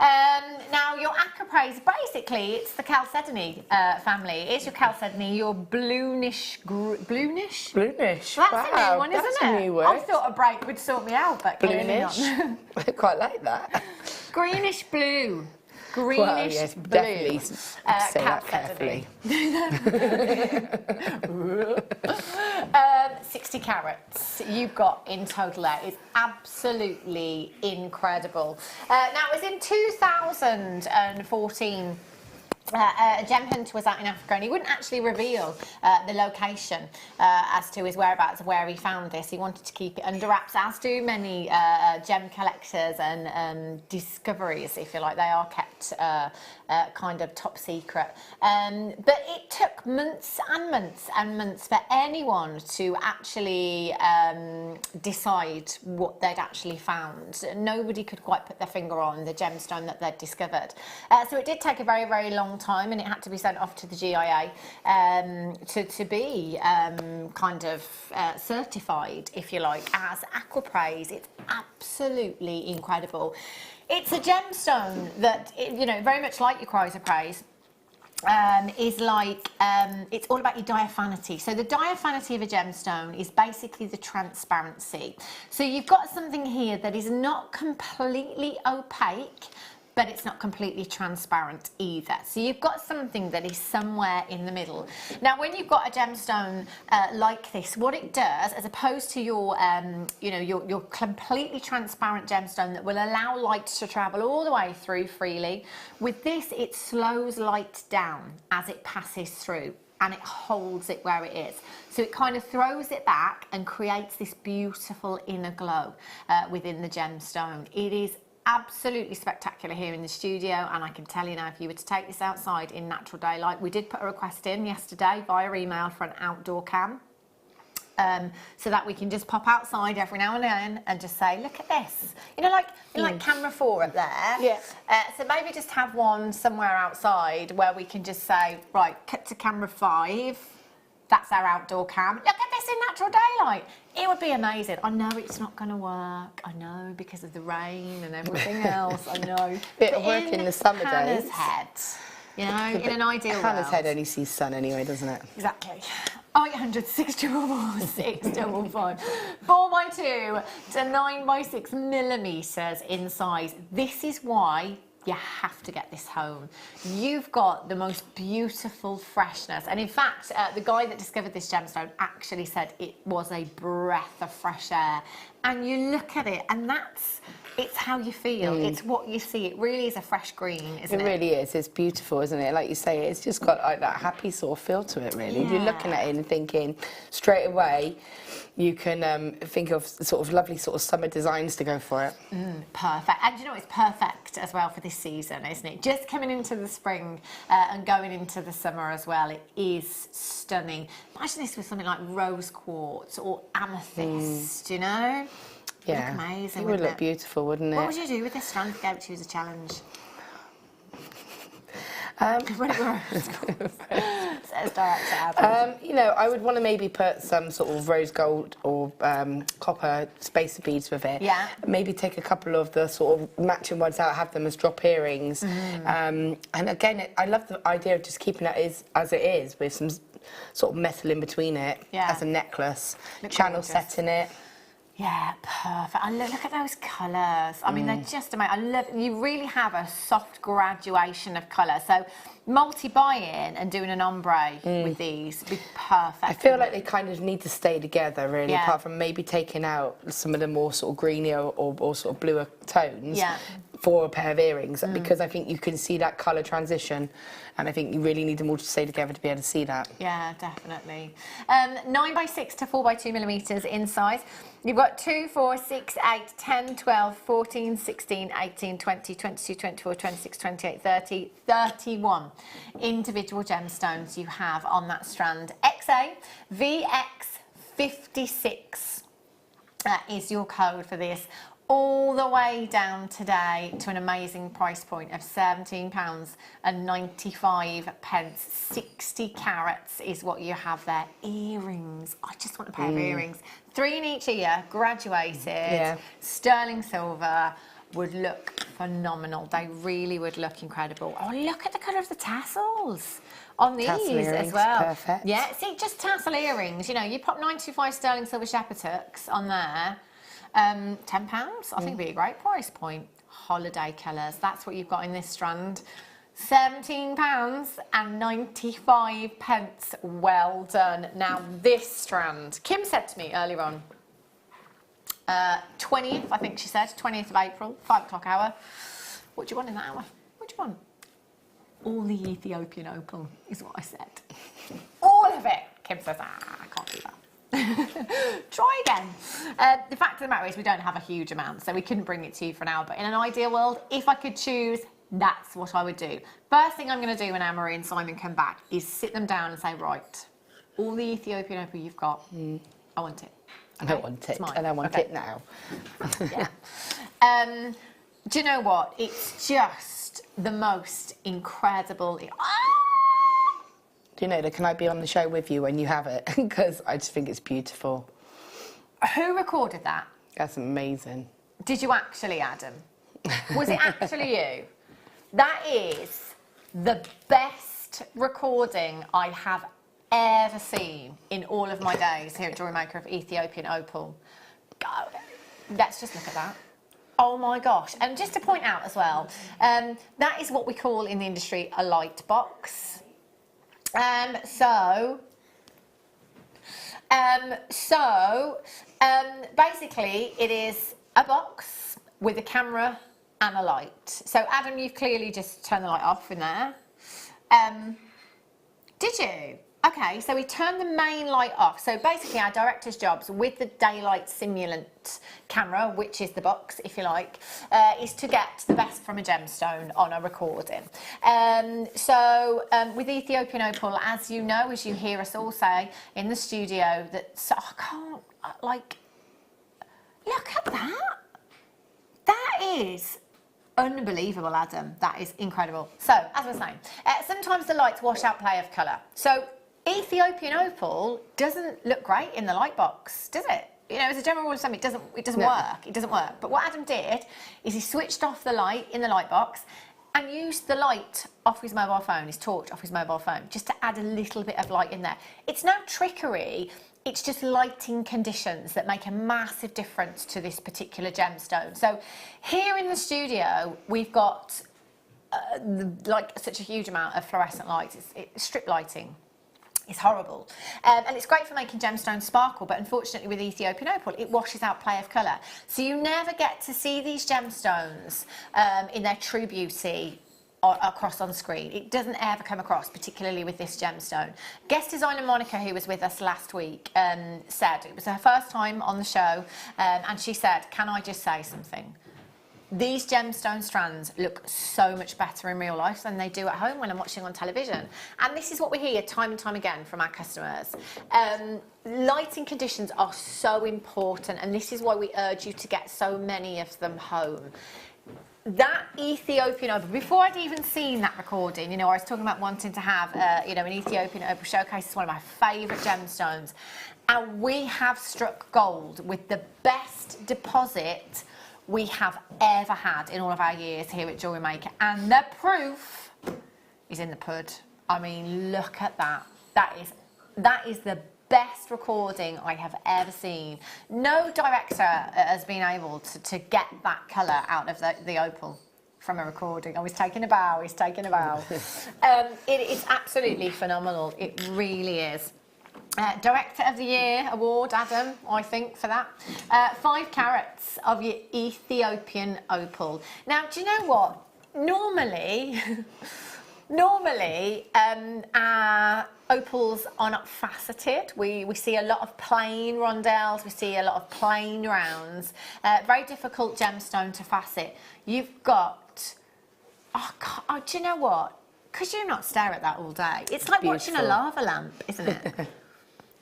Now, your Acapraise, basically, it's the Chalcedony family. It's your Chalcedony, your bluenish. Bluenish? That's wow, a new one, isn't that's it? A new word. I thought a break would sort me out, but clearly not. I quite like that. Greenish blue. Greenish well, yes, blue. Definitely say that carefully. 60 carats you've got in total there. It's absolutely incredible. Now, it was in 2014. A gem hunter was out in Africa, and he wouldn't actually reveal the location as to his whereabouts of where he found this. He wanted to keep it under wraps, as do many gem collectors and discoveries, if you like. They are kept kind of top secret. But it took months and months and months for anyone to actually decide what they'd actually found. Nobody could quite put their finger on the gemstone that they'd discovered. So it did take a very, very long time, and it had to be sent off to the GIA to be kind of certified, if you like, as Acapraise. It's absolutely incredible. It's a gemstone that, you know, very much like your chrysoprase, is like, it's all about your diaphanity. So the diaphanity of a gemstone is basically the transparency. So you've got something here that is not completely opaque, but it's not completely transparent either. So you've got something that is somewhere in the middle. Now, when you've got a gemstone like this, what it does, as opposed to your, you know, your completely transparent gemstone that will allow light to travel all the way through freely, with this, it slows light down as it passes through, and it holds it where it is. So it kind of throws it back and creates this beautiful inner glow within the gemstone. It is absolutely spectacular here in the studio, and I can tell you now, if you were to take this outside in natural daylight, we did put a request in yesterday via email for an outdoor cam, so that we can just pop outside every now and then and just say, look at this, you know, like camera 4 up there. Yeah. So maybe just have one somewhere outside where we can just say, right, cut to camera 5. That's our outdoor cam. Look at this in natural daylight. It would be amazing. I know it's not going to work. I know, because of the rain and everything else. I know. It'll work in the summer days. Hannah's head, you know, in an ideal world. Hannah's head only sees sun anyway, doesn't it? Exactly. 0800 644 655. 4x2 to 9x6 millimetres in size. This is why you have to get this home. You've got the most beautiful freshness. And in fact, the guy that discovered this gemstone actually said it was a breath of fresh air and you look at it, and it's how you feel. It's what you see. It really is a fresh green, isn't it? It really is. It's beautiful, isn't it? Like you say, it's just got like that happy sort of feel to it, really. Yeah. You're looking at it and thinking straight away, you can think of sort of lovely sort of summer designs to go for it. Perfect. And you know, it's perfect as well for this season, isn't it? Just coming into the spring and going into the summer as well. It is stunning. Imagine this with something like rose quartz or amethyst, you know? Yeah, Look amazing, it would wouldn't look beautiful, wouldn't it? What would you do with this strand if I gave it to you as a challenge? Says director Adam. You know, I would want to maybe put some sort of rose gold or copper spacer beads with it. Yeah. Maybe take a couple of the sort of matching ones out, have them as drop earrings. And again, I love the idea of just keeping it as it is, with some sort of metal in between it as a necklace, channel set in it. Yeah, perfect. And look at those colours. I mean, they're just amazing. You really have a soft graduation of colour. So multi-buying and doing an ombre with these would be perfect. I feel like they kind of need to stay together, really, apart from maybe taking out some of the more sort of greenier or sort of bluer tones for a pair of earrings, because I think you can see that colour transition, and I think you really need them all to stay together to be able to see that. Yeah, definitely. 9x6 to 4x2 millimetres in size. You've got 2, 4, 6, 8, 10, 12, 14, 16, 18, 20, 22, 24, 26, 28, 30, 31 individual gemstones you have on that strand. XA VX56 is your code for this. All the way down today to an amazing price point of £17.95. 60 carats is what you have there. Earrings. I just want a pair of earrings. 3 in each ear, graduated, sterling silver. Would look phenomenal. They really would look incredible. Oh, look at the colour of the tassels on these as well. Perfect. Yeah, see, just tassel earrings. You know, you pop 925 sterling silver shepherd hooks on there. £10, I think would be a great price point. Holiday colours, that's what you've got in this strand. £17.95. Well done. Now this strand, Kim said to me earlier on, 20th, I think she said, 20th of April, 5 o'clock hour. What do you want in that hour? What do you want? All the Ethiopian opal is what I said. All of it. Kim says, I can't do that. Try again. The fact of the matter is we don't have a huge amount, so we couldn't bring it to you for an hour, but in an ideal world, if I could choose, that's what I would do. First thing I'm going to do when Anne-Marie and Simon come back is sit them down and say, right, all the Ethiopian opal you've got, I want it. Okay? I want it, and I want it now. Yeah. Do you know what? It's just the most incredible... Do you know that? Can I be on the show with you when you have it? Because I just think it's beautiful. Who recorded that? That's amazing. Did you actually, Adam? Was it actually you? That is the best recording I have ever seen in all of my days here at Jewellery Maker of Ethiopian opal. Let's just look at that. Oh my gosh. And just to point out as well, that is what we call in the industry a light box. Basically it is a box with a camera and a light. So Adam, you've clearly just turned the light off in there. Did you? Okay, so we turned the main light off. So basically our director's jobs with the daylight simulant camera, which is the box, if you like, is to get the best from a gemstone on a recording. With Ethiopian opal, as you know, as you hear us all say in the studio, that I can't, like, look at that. That is unbelievable, Adam. That is incredible. So, as I was saying, sometimes the lights wash out play of colour. So, Ethiopian opal doesn't look great in the light box, does it? You know, as a general rule of thumb, it doesn't work. It doesn't work. But what Adam did is he switched off the light in the light box and used the light off his mobile phone, his torch off his mobile phone, just to add a little bit of light in there. It's no trickery. It's just lighting conditions that make a massive difference to this particular gemstone. So here in the studio, we've got like such a huge amount of fluorescent lights. It's strip lighting. It's horrible. And it's great for making gemstones sparkle, but unfortunately with Ethiopian opal, it washes out play of colour. So you never get to see these gemstones in their true beauty across on screen. It doesn't ever come across, particularly with this gemstone. Guest designer Monica, who was with us last week, said it was her first time on the show, and she said, can I just say something? These gemstone strands look so much better in real life than they do at home when I'm watching on television. And this is what we hear time and time again from our customers. Lighting conditions are so important, and this is why we urge you to get so many of them home. That Ethiopian opal, before I'd even seen that recording, you know, I was talking about wanting to have, you know, an Ethiopian opal showcase. It's one of my favourite gemstones. And we have struck gold with the best deposit we have ever had in all of our years here at Jewellery Maker, and the proof is in the pud. I mean, look at that. That is the best recording I have ever seen. No director has been able to get that colour out of the opal from a recording. Oh, he's taking a bow, he's taking a bow. It is absolutely phenomenal. It really is. Director of the Year award, Adam, I think, for that. 5 carats of your Ethiopian opal. Now, do you know what? Normally, our opals are not faceted. We see a lot of plain rondelles, we see a lot of plain rounds. Very difficult gemstone to facet. You've got, oh, do you know what? Could you not stare at that all day? It's like watching a lava lamp, isn't it?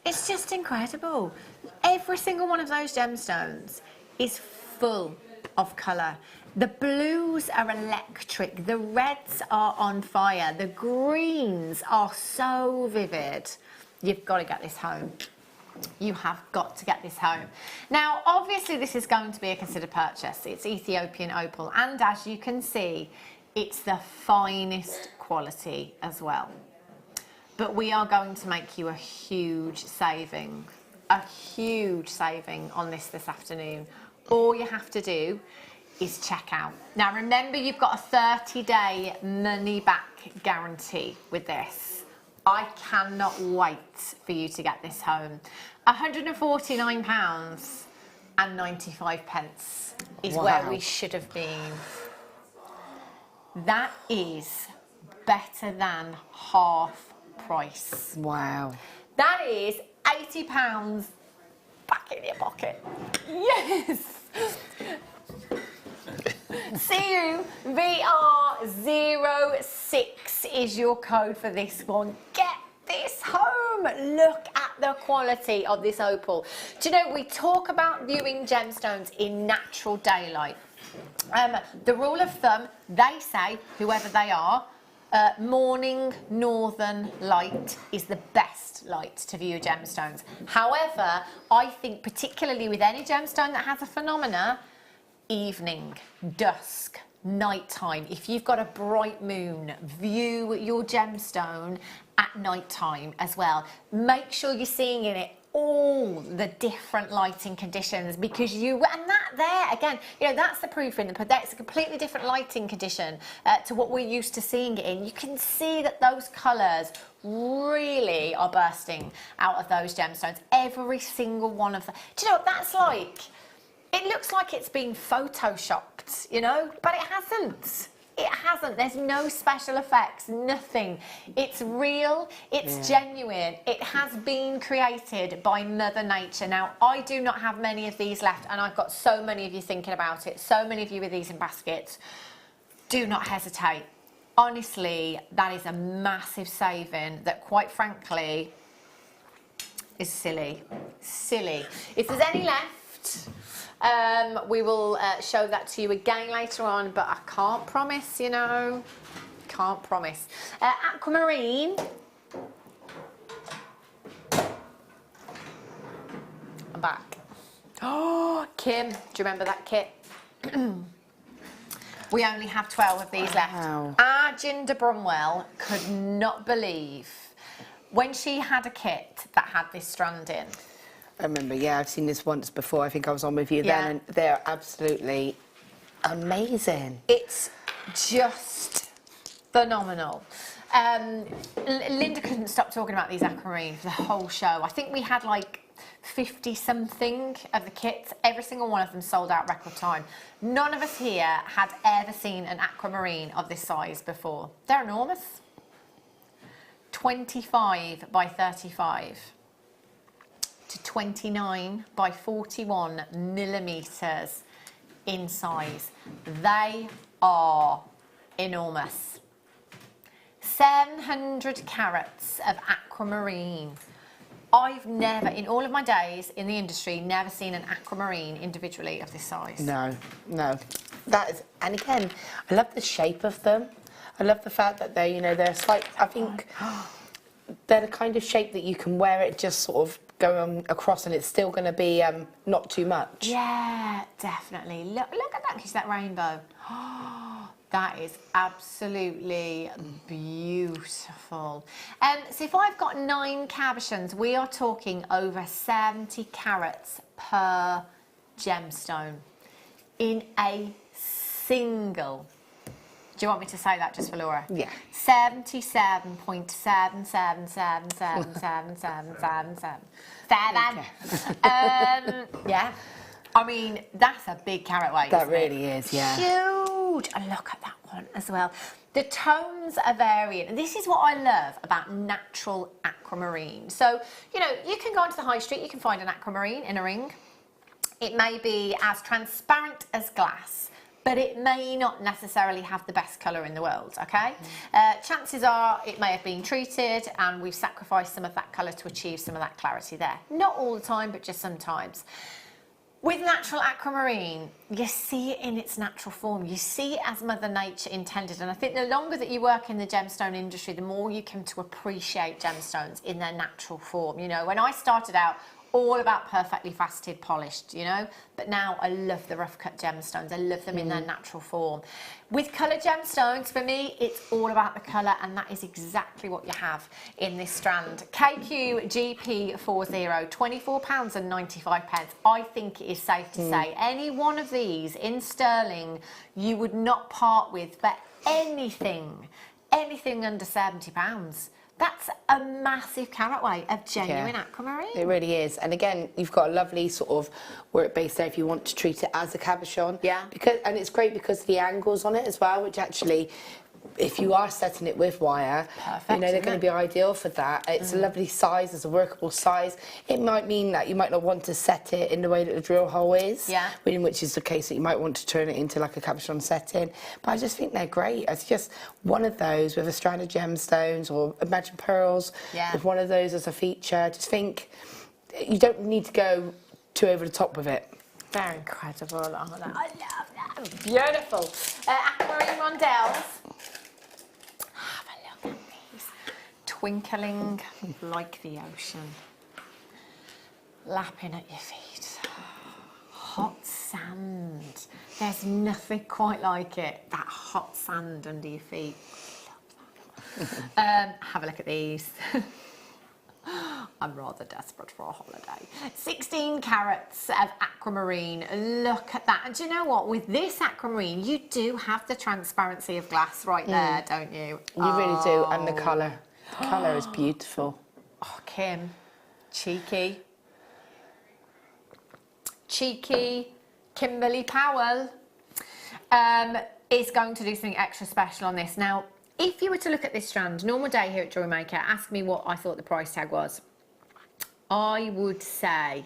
It's just incredible. Every single one of those gemstones is full of colour. The blues are electric, the reds are on fire, the greens are so vivid. You've got to get this home. You have got to get this home. Now, obviously, this is going to be a considered purchase. It's Ethiopian opal, and as you can see, it's the finest quality as well. But we are going to make you a huge saving on this afternoon. All you have to do is check out. Now remember, you've got a 30-day money-back guarantee with this. I cannot wait for you to get this home. £149.95 is where we should have been. That is better than half price. Wow. That is £80 back in your pocket. Yes. CUVR06 is your code for this one. Get this home. Look at the quality of this opal. Do you know, we talk about viewing gemstones in natural daylight. The rule of thumb, they say, whoever they are, morning northern light is the best light to view gemstones. However, I think particularly with any gemstone that has a phenomena, evening, dusk, nighttime. If you've got a bright moon, view your gemstone at nighttime as well. Make sure you're seeing in it all the different lighting conditions, because that's the proof in the pud. That's a completely different lighting condition to what we're used to seeing it in. You can see that those colours really are bursting out of those gemstones. Every single one of them. Do you know what that's like? It looks like it's been photoshopped, you know, but it hasn't. It hasn't. There's no special effects, nothing. It's real, it's genuine. It has been created by Mother Nature. Now, I do not have many of these left, and I've got so many of you thinking about it, so many of you with these in baskets. Do not hesitate. Honestly, that is a massive saving that, quite frankly, is silly. Silly. If there's any left, we will show that to you again later on, but I can't promise, you know. Can't promise. Aquamarine. I'm back. Oh, Kim, do you remember that kit? We only have 12 of these left. Our Jinder Brumwell could not believe when she had a kit that had this strand in. I remember, I've seen this once before. I think I was on with you then, and they're absolutely amazing. It's just phenomenal. Linda couldn't stop talking about these aquamarine for the whole show. I think we had like 50 something of the kits. Every single one of them sold out record time. None of us here had ever seen an aquamarine of this size before. They're enormous. 25 by 35 to 29 by 41 millimeters in size. They are enormous. 700 carats of aquamarine. I've never, in all of my days in the industry, never seen an aquamarine individually of this size. No. That is, and again, I love the shape of them. I love the fact that they're, you know, they're slight, I think they're the kind of shape that you can wear it just sort of going across and it's still going to be not too much. Yeah, definitely. Look at that, kiss that rainbow. That is absolutely beautiful. So if I've got 9 cabochons, we are talking over 70 carats per gemstone in a single. Do you want me to say that just for Laura? Yeah. 77.7777777. Yeah. I mean, that's a big carat weight. That really is, yeah. Huge. And look at that one as well. The tones are varying. And this is what I love about natural aquamarine. So, you know, you can go onto the high street, you can find an aquamarine in a ring. It may be as transparent as glass, but it may not necessarily have the best colour in the world, okay? Chances are it may have been treated and we've sacrificed some of that colour to achieve some of that clarity there. Not all the time, but just sometimes. With natural aquamarine, you see it in its natural form. You see it as Mother Nature intended. And I think the longer that you work in the gemstone industry, the more you come to appreciate gemstones in their natural form. You know, when I started out, all about perfectly faceted, polished, you know, but now I love the rough cut gemstones. I love them in their natural form. With colour gemstones, for me, it's all about the colour, and that is exactly what you have in this strand. KQGP40, £24.95. I think it is safe to say any one of these in sterling you would not part with for anything under £70. That's a massive carat weight of genuine aquamarine. It really is. And again, you've got a lovely sort of work base there if you want to treat it as a cabochon. Yeah. And it's great because of the angles on it as well, which actually, if you are setting it with wire, you know, they're going to be ideal for that. It's a lovely size, it's a workable size. It might mean that you might not want to set it in the way that the drill hole is, in which is the case that you might want to turn it into like a cabochon setting. But I just think they're great. It's just one of those with a strand of gemstones, or imagine pearls with one of those as a feature. I just think you don't need to go too over the top with it. They're incredible. Oh, I love that. Beautiful. Aquamarine rondelles. Have a look at these. Twinkling like the ocean. Lapping at your feet. Hot sand. There's nothing quite like it. That hot sand under your feet. Have a look at these. I'm rather desperate for a holiday. 16 carats of aquamarine. Look at that. And do you know what? With this aquamarine, you do have the transparency of glass right there, don't you? You really do. And the colour. The colour is beautiful. Oh, Kim. Cheeky. Cheeky Kimberly Powell is going to do something extra special on this. Now, if you were to look at this strand, normal day here at Jewellery Maker, ask me what I thought the price tag was. I would say,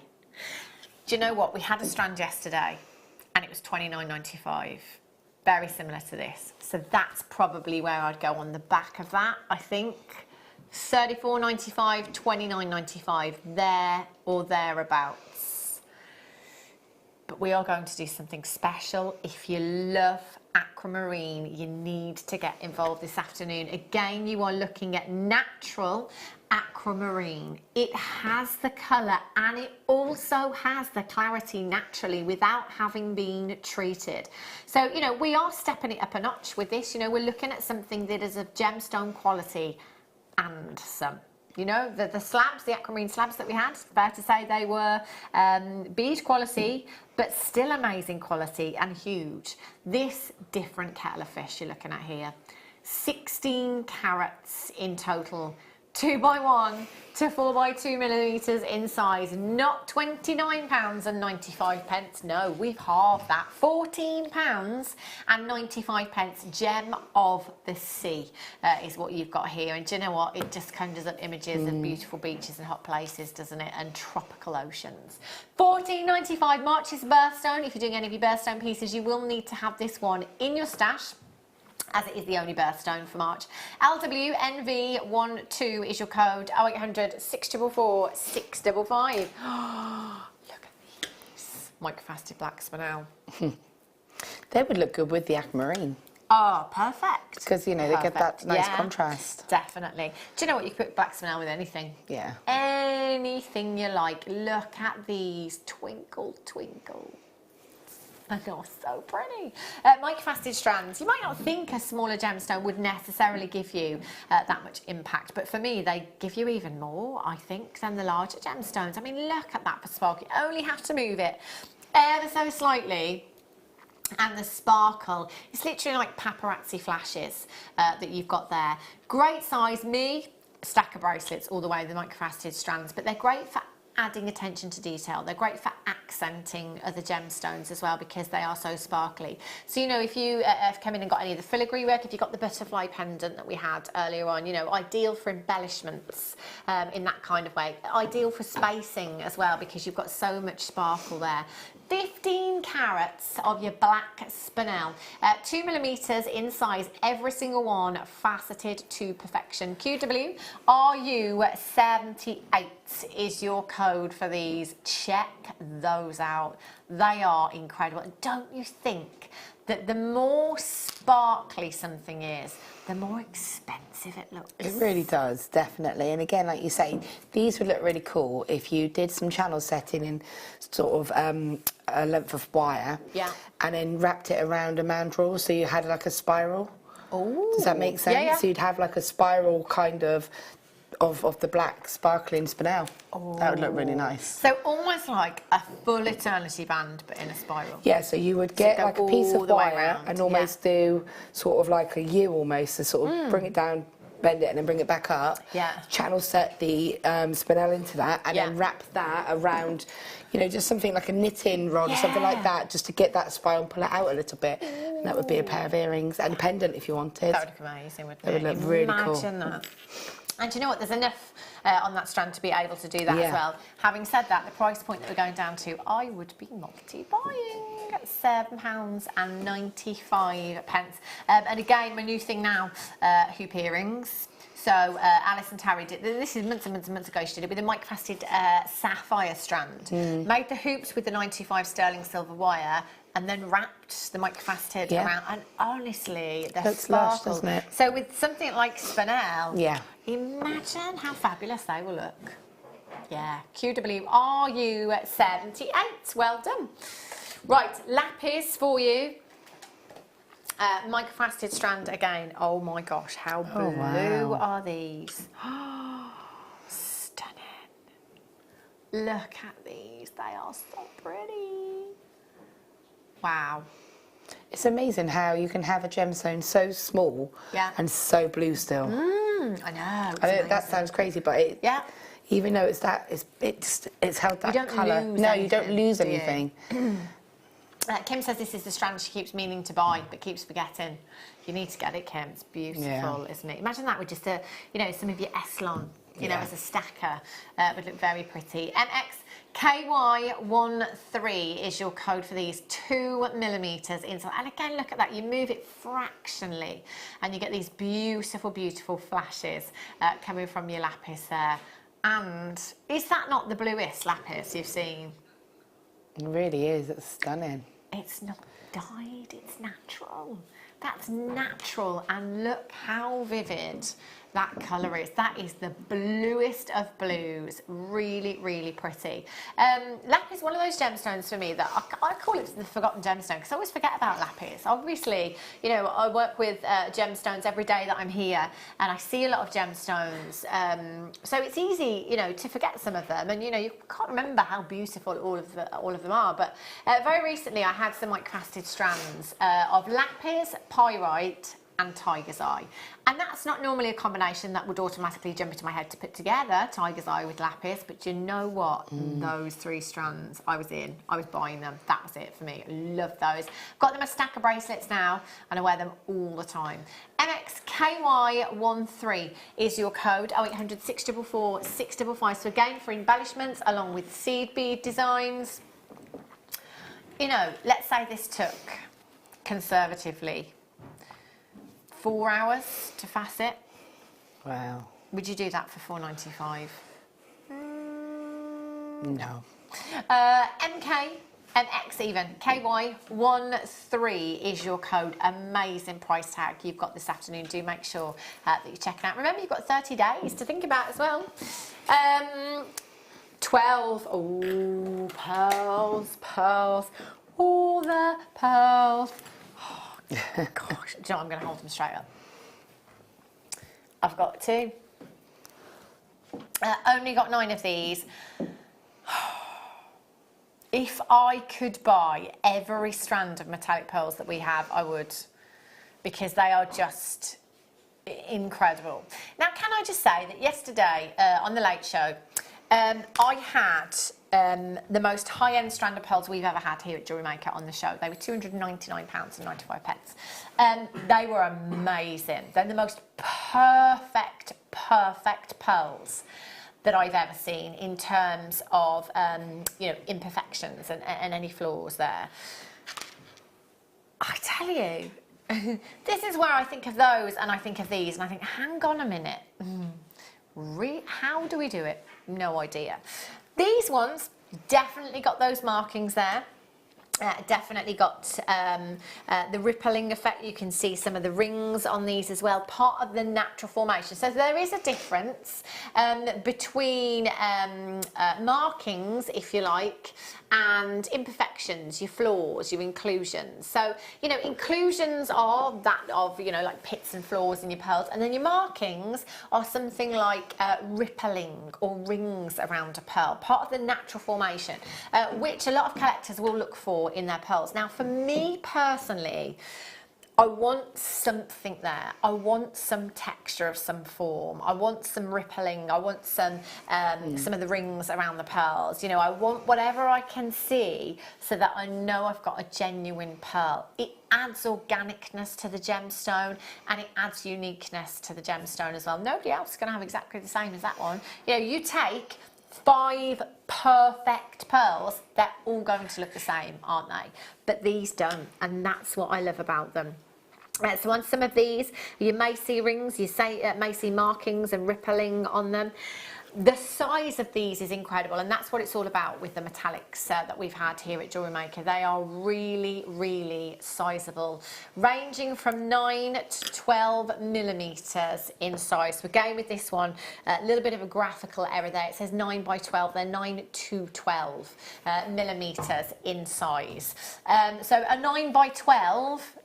do you know what? We had a strand yesterday and it was $29.95. Very similar to this. So that's probably where I'd go on the back of that, I think. $34.95, $29.95, there or thereabouts. But we are going to do something special. If you love aquamarine, you need to get involved this afternoon. Again, you are looking at natural aquamarine. It has the colour and it also has the clarity naturally without having been treated. So, you know, we are stepping it up a notch with this. You know, we're looking at something that is of gemstone quality and some. You know, the slabs, the aquamarine slabs that we had, fair to say they were bead quality, but still amazing quality and huge. This different kettle of fish you're looking at here. 16 carats in total. 2x1 to 4x2 millimeters in size, not £29.95. No, we've halved that. £14.95. Gem of the sea is what you've got here. And do you know what? It just conjures up images of beautiful beaches and hot places, doesn't it? And tropical oceans. £14.95. March's birthstone. If you're doing any of your birthstone pieces, you will need to have this one in your stash, as it is the only birthstone for March. LWNV12 is your code. 0800 644 655. Look at these. Microfaceted black spinel. They would look good with the aquamarine. Oh, perfect. Because, you know, they get that nice contrast. Definitely. Do you know what? You can put black spinel with anything. Yeah. Anything you like. Look at these. Twinkle, twinkle. And they're so pretty. Microfaceted strands. You might not think a smaller gemstone would necessarily give you that much impact, but for me, they give you even more, I think, than the larger gemstones. I mean, look at that for spark. You only have to move it ever so slightly, and the sparkle, it's literally like paparazzi flashes that you've got there. Great size. Me, stack of bracelets all the way, the microfaceted strands, but they're great for adding attention to detail. They're great for accenting other gemstones as well because they are so sparkly. So, you know, if you have come in and got any of the filigree work, if you got the butterfly pendant that we had earlier on, you know, ideal for embellishments in that kind of way. Ideal for spacing as well because you've got so much sparkle there. 15 carats of your black spinel, 2 millimeters in size, every single one faceted to perfection. QW RU78 is your code for these. Check those out. They are incredible. Don't you think that the more sparkly something is, the more expensive it looks? It really does, definitely. And again, like you say, these would look really cool if you did some channel setting in sort of a length of wire, and then wrapped it around a mandrel, so you had like a spiral. Oh, does that make sense? Yeah, yeah. So you'd have like a spiral kind of the black sparkling spinel. Oh. That would look really nice. So almost like a full eternity band, but in a spiral. Yeah, so you would get like a piece of wire and almost do sort of like a U almost, to sort of bring it down, bend it and then bring it back up. Yeah. Channel set the spinel into that and then wrap that around, you know, just something like a knitting rod or something like that, just to get that spiral and pull it out a little bit. And that would be a pair of earrings and a pendant if you wanted. That would look amazing, wouldn't it? That would look really cool. Imagine that. And do you know what? There's enough on that strand to be able to do that as well. Having said that, the price point that we're going down to, I would be multi-buying. £7.95. And again, my new thing now, hoop earrings. So Alice and Tarry did, this is months and months and months ago, she did it with a microfaceted sapphire strand. Made the hoops with the 925 sterling silver wire, and then wrapped the microfaceted around. And honestly, they're sparkle. Doesn't it? So with something like spinel, imagine how fabulous they will look. Yeah, QWRU78. Well done. Right, lapis for you. Microfaceted strand again. Oh my gosh, how blue are these? Stunning. Look at these. They are so pretty. Wow. It's amazing how you can have a gemstone so small and so blue still. I know. I know that sounds crazy, but it, even though it's that, it's held that colour. No, you don't lose anything. Kim says this is the strand she keeps meaning to buy, but keeps forgetting. You need to get it, Kim. It's beautiful, isn't it? Imagine that with just a, you know, some of your Eslon, you know, as a stacker. Would look very pretty. MXKY13 is your code for these. 2 millimeters inside. And again, look at that. You move it fractionally, and you get these beautiful, beautiful flashes coming from your lapis there. And is that not the bluest lapis you've seen? It really is. It's stunning. It's not dyed, it's natural. That's natural, and look how vivid that colour is. That is the bluest of blues. Really, really pretty. Lapis is one of those gemstones for me that I call it the forgotten gemstone, because I always forget about lapis. Obviously, you know, I work with gemstones every day that I'm here, and I see a lot of gemstones. So it's easy, you know, to forget some of them, and you know, you can't remember how beautiful all of them are. But very recently, I had some microfaceted strands of lapis, pyrite, and tiger's eye. And that's not normally a combination that would automatically jump into my head to put together, tiger's eye with lapis, but you know what? Those 3 strands, I was buying them. That was it for me. I love those. Got them a stack of bracelets now, and I wear them all the time. MXKY13 is your code, 0800 644 655. So again, for embellishments along with seed bead designs. You know, let's say this took, conservatively, 4 hours to facet. Wow. Would you do that for $4.95? No. MX even, KY13 is your code. Amazing price tag you've got this afternoon. Do make sure that you check it out. Remember, you've got 30 days to think about as well. 12, oh, pearls, all the pearls. Oh, gosh, do you know what? I'm going to hold them straight up. I've got 2. Only got 9 of these. If I could buy every strand of metallic pearls that we have, I would, because they are just incredible. Now, can I just say that yesterday on the Late Show, I had the most high-end strand of pearls we've ever had here at Jewellery Maker on the show. They were £299.95. They were amazing. They're the most perfect pearls that I've ever seen in terms of, you know, imperfections and any flaws there. I tell you, this is where I think of those and I think of these and I think, hang on a minute. How do we do it? No idea. These ones definitely got those markings there. Definitely got the rippling effect. You can see some of the rings on these as well, part of the natural formation. So there is a difference between markings, if you like, and imperfections, your flaws, your inclusions. So, you know, inclusions are that of, you know, like pits and flaws in your pearls, and then your markings are something like rippling or rings around a pearl, part of the natural formation, which a lot of collectors will look for in their pearls. Now, for me personally, I want something there. I want some texture of some form. I want some rippling. I want some of the rings around the pearls. You know, I want whatever I can see so that I know I've got a genuine pearl. It adds organicness to the gemstone and it adds uniqueness to the gemstone as well. Nobody else is going to have exactly the same as that one. You know, you take 5 perfect pearls, they're all going to look the same, aren't they? But these don't, and that's what I love about them. So on some of these, you may see rings, you may see markings and rippling on them. The size of these is incredible, and that's what it's all about with the metallics that we've had here at Jewellery Maker. They are really, really sizable, ranging from 9 to 12 millimeters in size. So again, with this one, a little bit of a graphical error there. It says 9 by 12. They're 9 to 12 millimeters in size. So a 9 by 12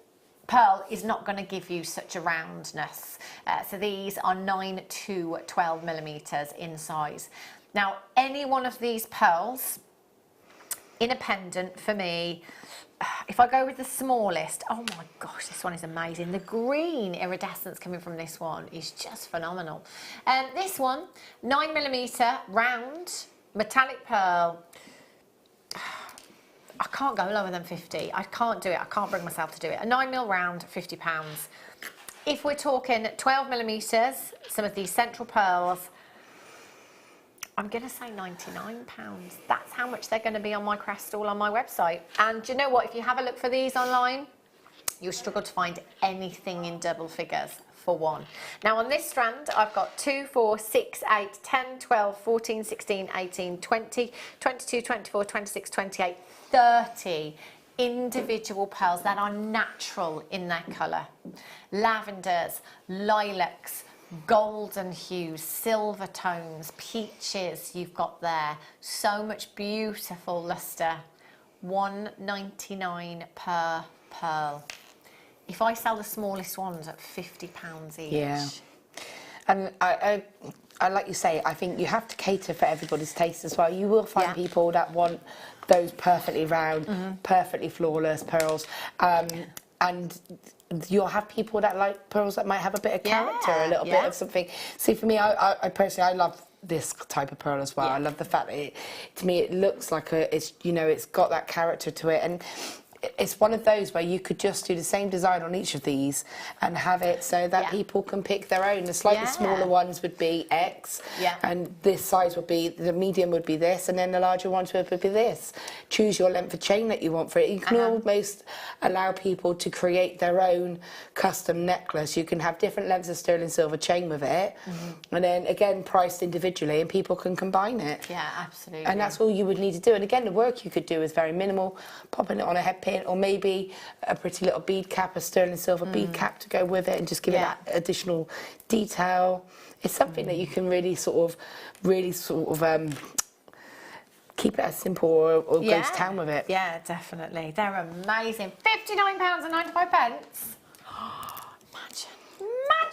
pearl is not going to give you such a roundness. So these are 9 to 12 millimeters in size. Now, any one of these pearls in a pendant for me, if I go with the smallest, oh my gosh, this one is amazing. The green iridescence coming from this one is just phenomenal. This one, 9 millimeter round metallic pearl. I can't go lower than 50. I can't do it. I can't bring myself to do it. A 9mm round, £50. If we're talking 12 millimeters, some of these central pearls, I'm going to say £99. That's how much they're going to be on my crest all on my website. And do you know what? If you have a look for these online, you'll struggle to find anything in double figures for one. Now on this strand, I've got 2, 4, 6, 8, 10, 12, 14, 16, 18, 20, 22, 24, 26, 28, 30 individual pearls that are natural in their colour. Lavenders, lilacs, golden hues, silver tones, peaches you've got there. So much beautiful lustre. £1.99 per pearl. If I sell the smallest ones at £50 each. Yeah. And I like you say, I think you have to cater for everybody's taste as well. You will find people that want those perfectly round, perfectly flawless pearls. And you'll have people that like pearls that might have a bit of character, a little bit of something. See, for me, I personally, I love this type of pearl as well. I love the fact that to me, it looks like it's, you know, it's got that character to it. And it's one of those where you could just do the same design on each of these and have it so that people can pick their own. The slightly smaller ones would be X, and this size would be, the medium would be this, and then the larger ones would be this. Choose your length of chain that you want for it. You can almost allow people to create their own custom necklace. You can have different lengths of sterling silver chain with it, and then again priced individually, and people can combine it. Yeah, absolutely. And that's all you would need to do. And again, the work you could do is very minimal, popping it on a head pin, or maybe a pretty little bead cap, a sterling silver bead cap to go with it, and just give it that additional detail. It's something that you can really sort of keep it as simple or go to town with it. Yeah, definitely. They're amazing. £59.95.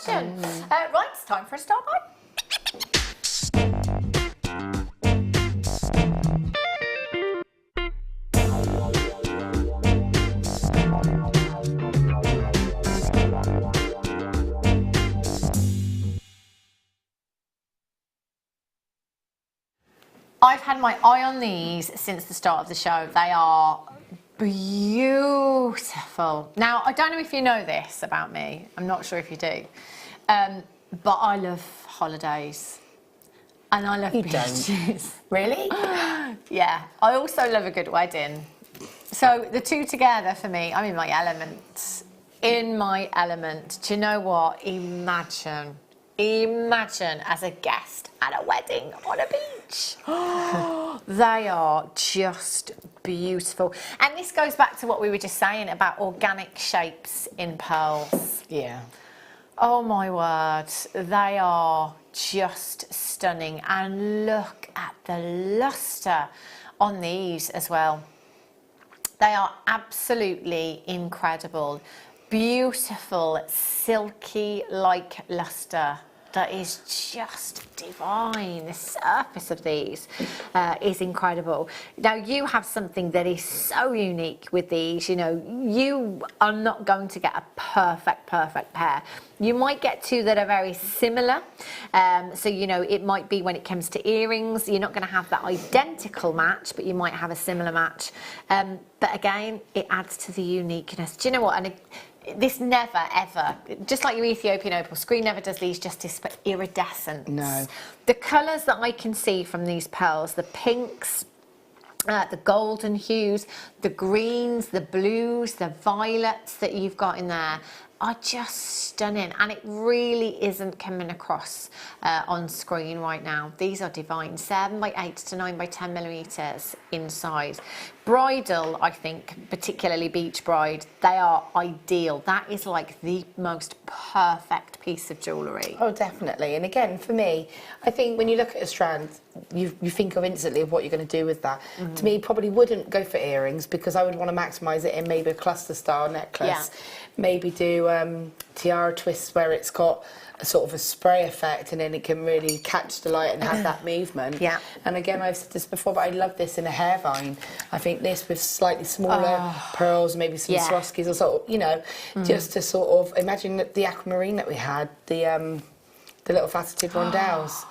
Imagine. Right, it's time for a start buy. I've had my eye on these since the start of the show. They are beautiful. Now, I don't know if you know this about me. I'm not sure if you do. But I love holidays. And I love beaches. Really? Yeah. I also love a good wedding. So the two together for me, I'm in my element. In my element. Do you know what? Imagine as a guest at a wedding on a beach. They are just beautiful. And this goes back to what we were just saying about organic shapes in pearls. Yeah. Oh my word, they are just stunning. And look at the luster on these as well. They are absolutely incredible. Beautiful, silky like luster that is just divine. The surface of these is incredible. Now, you have something that is so unique with these. You know, you are not going to get a perfect pair. You might get two that are very similar. So, you know, it might be when it comes to earrings, you're not going to have that identical match, but you might have a similar match. But again, it adds to the uniqueness. Do you know what? And this never, ever, just like your Ethiopian opal, Screen never does these justice for iridescence. No. The colours that I can see from these pearls, the pinks, the golden hues, the greens, the blues, the violets that you've got in there are just stunning, and it really isn't coming across on screen right now. These are divine, 7x8 to 9x10 millimeters in size. Bridal, I think, particularly beach bride, they are ideal. That is like the most perfect piece of jewellery. Oh, definitely. And again, for me, I think when you look at a strand, you think of instantly of what you're going to do with that. To me, probably wouldn't go for earrings, because I would want to maximise it in maybe a cluster style necklace. Maybe do tiara twists where it's got a sort of a spray effect, and then it can really catch the light and have that movement. And again, I've said this before, but I love this in a hair vine. I think this with slightly smaller pearls, maybe some Swarovskis or sort of, you know, just to sort of imagine the aquamarine that we had, the little faceted rondelles.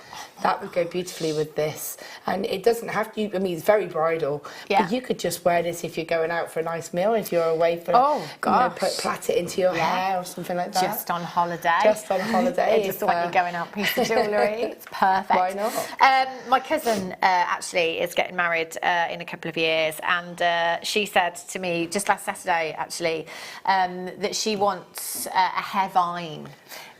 That would go beautifully with this. And it doesn't have to, I mean, it's very bridal, but you could just wear this if you're going out for a nice meal, if you're away for, you know, plait it into your hair or something like that. Just on holiday. Just on holiday. Just when you're going out, piece of jewellery. It's perfect. Why not? My cousin actually is getting married in a couple of years, and she said to me just last Saturday, actually, that she wants a hair vine.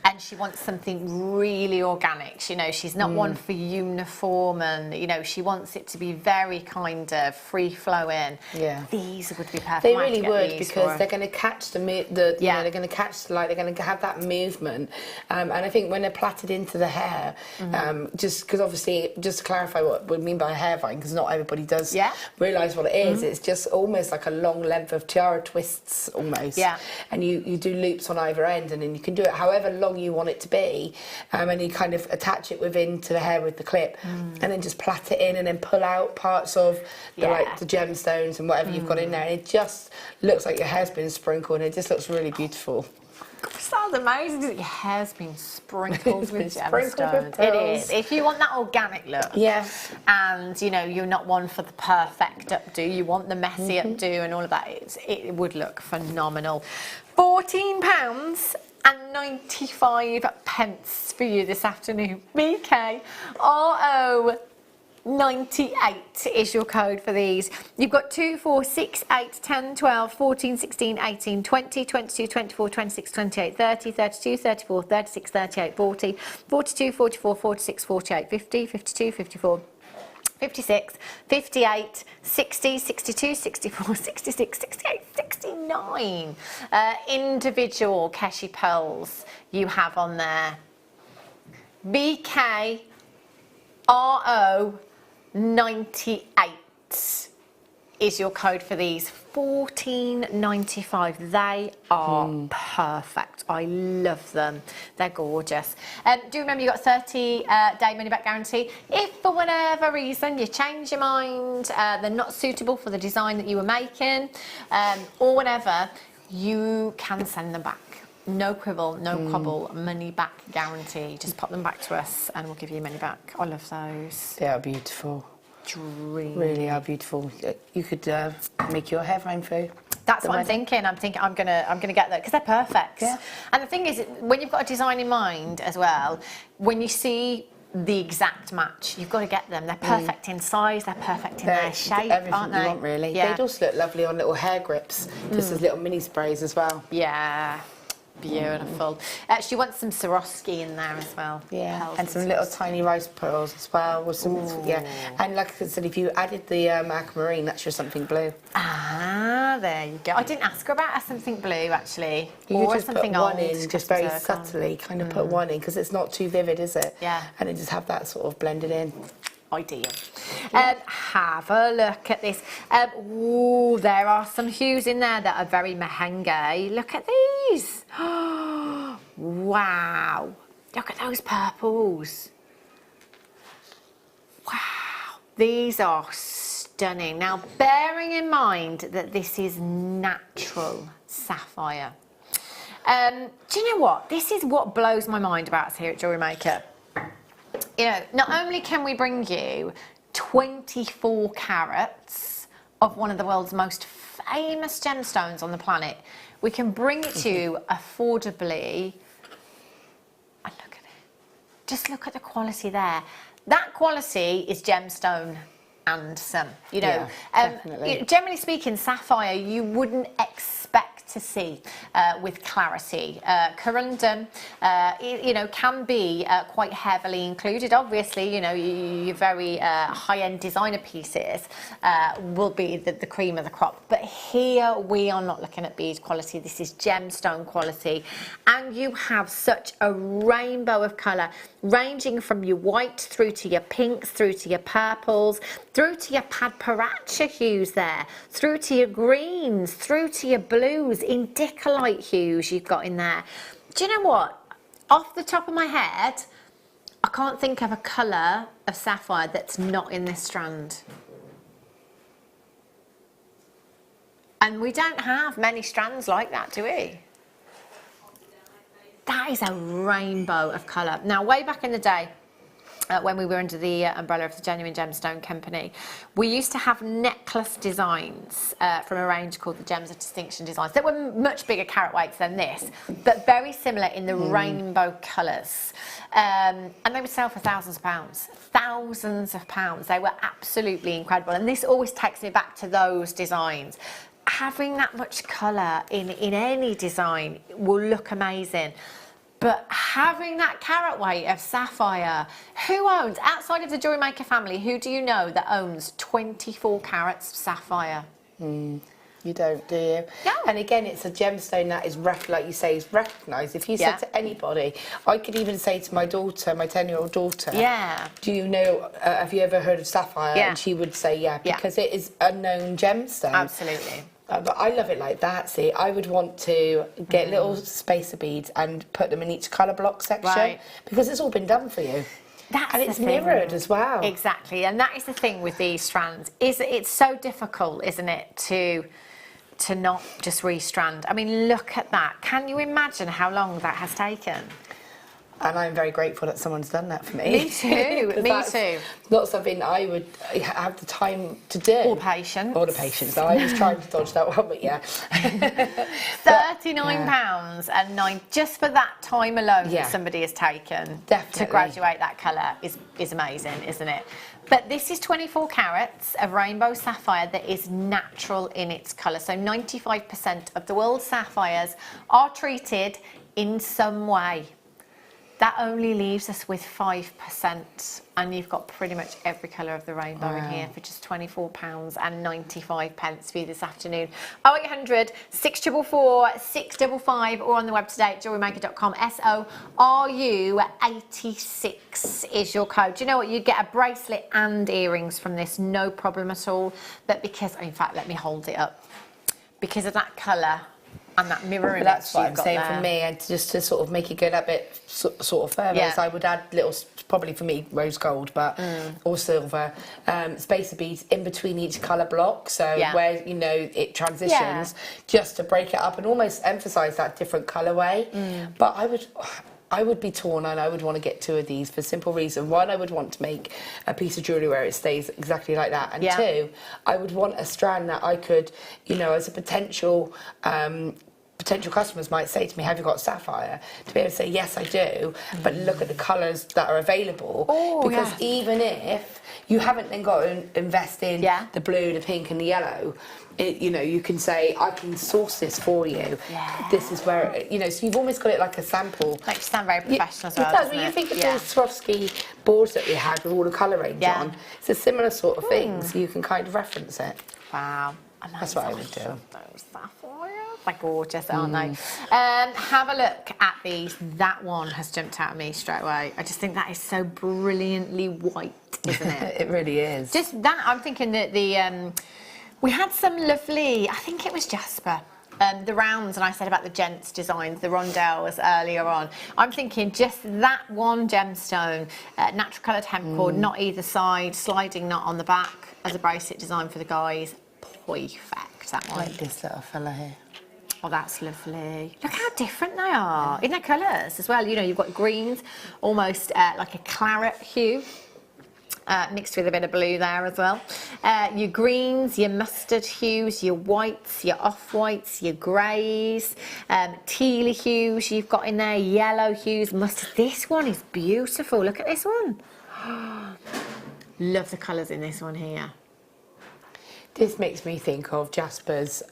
And she wants something really organic. You know, she's not one for uniform, and, you know, she wants it to be very kind of free-flowing. Yeah. These would be perfect. They really would, because they're going to catch you know, they're going to catch the light, they're going to have that movement. And I think when they're plaited into the hair, just because obviously, just to clarify what we mean by a hair vine, because not everybody does realise what it is, it's just almost like a long length of tiara twists almost. Yeah. And you do loops on either end, and then you can do it however long you want it to be, and you kind of attach it to the hair with the clip, and then just plait it in, and then pull out parts of the gemstones and whatever you've got in there, and it just looks like your hair's been sprinkled, and it just looks really beautiful. It sounds amazing. Your hair's been sprinkled with sprinkled with gemstones. pearls. It is. If you want that organic look, and you know you're not one for the perfect updo, you want the messy updo and all of that. It would look phenomenal. £14.95 for you this afternoon. BKRO 98 is your code for these. You've got 2, 4, 6, 8, 10, 12, 14, 16, 18, 20, 22, 24, 26, 28, 30, 32, 34, 36, 38, 40, 42, 44, 46, 48, 50, 52, 54, 56, 58, 60, 62, 64, 66, 68, 69 individual Keshi pearls you have on there. BKRO 98 is your code for these. £14.95. They are perfect. I love them. They're gorgeous. Do remember you've got a 30-day money-back guarantee. If for whatever reason you change your mind, they're not suitable for the design that you were making, or whatever, you can send them back. No quibble, no quibble, money back guarantee. Just pop them back to us and we'll give you money back. I love those. They are beautiful. Really are beautiful. You could make your hair rainbow. That's what I'm thinking. I'm gonna get that because they're perfect. Yeah. And the thing is, when you've got a design in mind as well, when you see the exact match, you've got to get them. They're perfect in size. They're perfect in their shape, everything aren't they? You want, really. Yeah. They'd also look lovely on little hair grips, just as little mini sprays as well. Yeah. Beautiful. She wants some Swarovski in there as well. Yeah, and some little tiny rice pearls as well. With some, and like I said, if you added the aquamarine, that's your something blue. Ah, there you go. I didn't ask her about a something blue actually. You or just something put one old, in, just very subtly, kind of put one in because it's not too vivid, is it? Yeah. And then just have that sort of blended in. Ideal. Have a look at this. Ooh, there are some hues in there that are very merengue. Look at these. Wow. Look at those purples. Wow. These are stunning. Now, bearing in mind that this is natural sapphire. Do you know what? This is what blows my mind about us here at Jewellery Maker. You know, not only can we bring you 24 carats of one of the world's most famous gemstones on the planet, we can bring it to you affordably. And look at it. Just look at the quality there. That quality is gemstone and some. You know, generally speaking, sapphire you wouldn't expect to see with clarity. Corundum, you know, can be quite heavily included. Obviously, you know, your very high-end designer pieces will be the cream of the crop. But here we are not looking at bead quality. This is gemstone quality, and you have such a rainbow of colour, ranging from your white through to your pinks, through to your purples, through to your padparacha hues there, through to your greens, through to your blues, indicolite hues you've got in there. Do you know what? Off the top of my head, I can't think of a colour of sapphire that's not in this strand. And we don't have many strands like that, do we? That is a rainbow of colour. Now, way back in the day, when we were under the umbrella of the Genuine Gemstone Company, we used to have necklace designs from a range called the Gems of Distinction designs that were much bigger carat weights than this, but very similar in the rainbow colours. And they would sell for thousands of pounds. Thousands of pounds. They were absolutely incredible. And this always takes me back to those designs. Having that much colour in any design will look amazing. But having that carat weight of sapphire, who owns, outside of the Jewellery Maker family, who do you know that owns 24 carats of sapphire? You don't, do you? No. And again, it's a gemstone that is, like you say, is recognised. If you said to anybody, I could even say to my daughter, my 10-year-old daughter, do you know, have you ever heard of sapphire? And she would say, because it is a known gemstone. Absolutely. But I love it like that. See, I would want to get little spacer beads and put them in each colour block section because it's all been done for you. And it's mirrored as well. Exactly, and that is the thing with these strands. Is it's so difficult, isn't it, to not just restrand. I mean, look at that. Can you imagine how long that has taken? And I'm very grateful that someone's done that for me. Me too, me too. Not something I would have the time to do. Or patience. Or the patience. I was trying to dodge that one, but yeah. £39 and just for that time alone that somebody has taken to graduate that colour is amazing, isn't it? But this is 24 carats of rainbow sapphire that is natural in its colour. So 95% of the world's sapphires are treated in some way. That only leaves us with 5%, and you've got pretty much every colour of the rainbow in here for just £24 and 95 pence for you this afternoon. 0800 644 655 or on the web today at jewellerymaker.com. SORU86 is your code. Do you know what? You get a bracelet and earrings from this, no problem at all. But because, in fact, let me hold it up. Because of that colour and that mirror, that's what I'm saying for me, and just to sort of make it go that bit sort of further, is I would add little, probably for me, rose gold, but or silver, spacer beads in between each colour block, so where, you know, it transitions, just to break it up and almost emphasise that different colourway. But I would be torn, and I would want to get 2 of these for a simple reason. One, I would want to make a piece of jewellery where it stays exactly like that. And 2, I would want a strand that I could, you know, as a potential customers might say to me, have you got sapphire? To be able to say, yes, I do, but look at the colours that are available. Because even if you haven't then got to invest in the blue, the pink and the yellow, you know, you can say, I can source this for you. This is where, you know, so you've almost got it like a sample. Makes you sound very professional as well, it does. When you think of those Swarovski boards that we had with all the colour range on, it's a similar sort of thing, so you can kind of reference it. Wow. That's what I would do. Those sapphires, they're gorgeous, aren't they? Have a look at these. That one has jumped out at me straight away. I just think that is so brilliantly white, isn't it? It really is. Just that, I'm thinking that we had some lovely, I think it was jasper. The rounds, and I said about the gents designs, the rondelles earlier on. I'm thinking just that one gemstone, natural coloured hemp cord, not either side, sliding knot on the back as a bracelet design for the guys. Perfect, that one. Like this little fella here. Oh, that's lovely. Look how different they are in their colours as well. You know, you've got greens, almost like a claret hue. Mixed with a bit of blue there as well. Your greens, your mustard hues, your whites, your off-whites, your greys, tealy hues you've got in there, yellow hues, mustard. This one is beautiful. Look at this one. Love the colours in this one here. This makes me think of Jasper's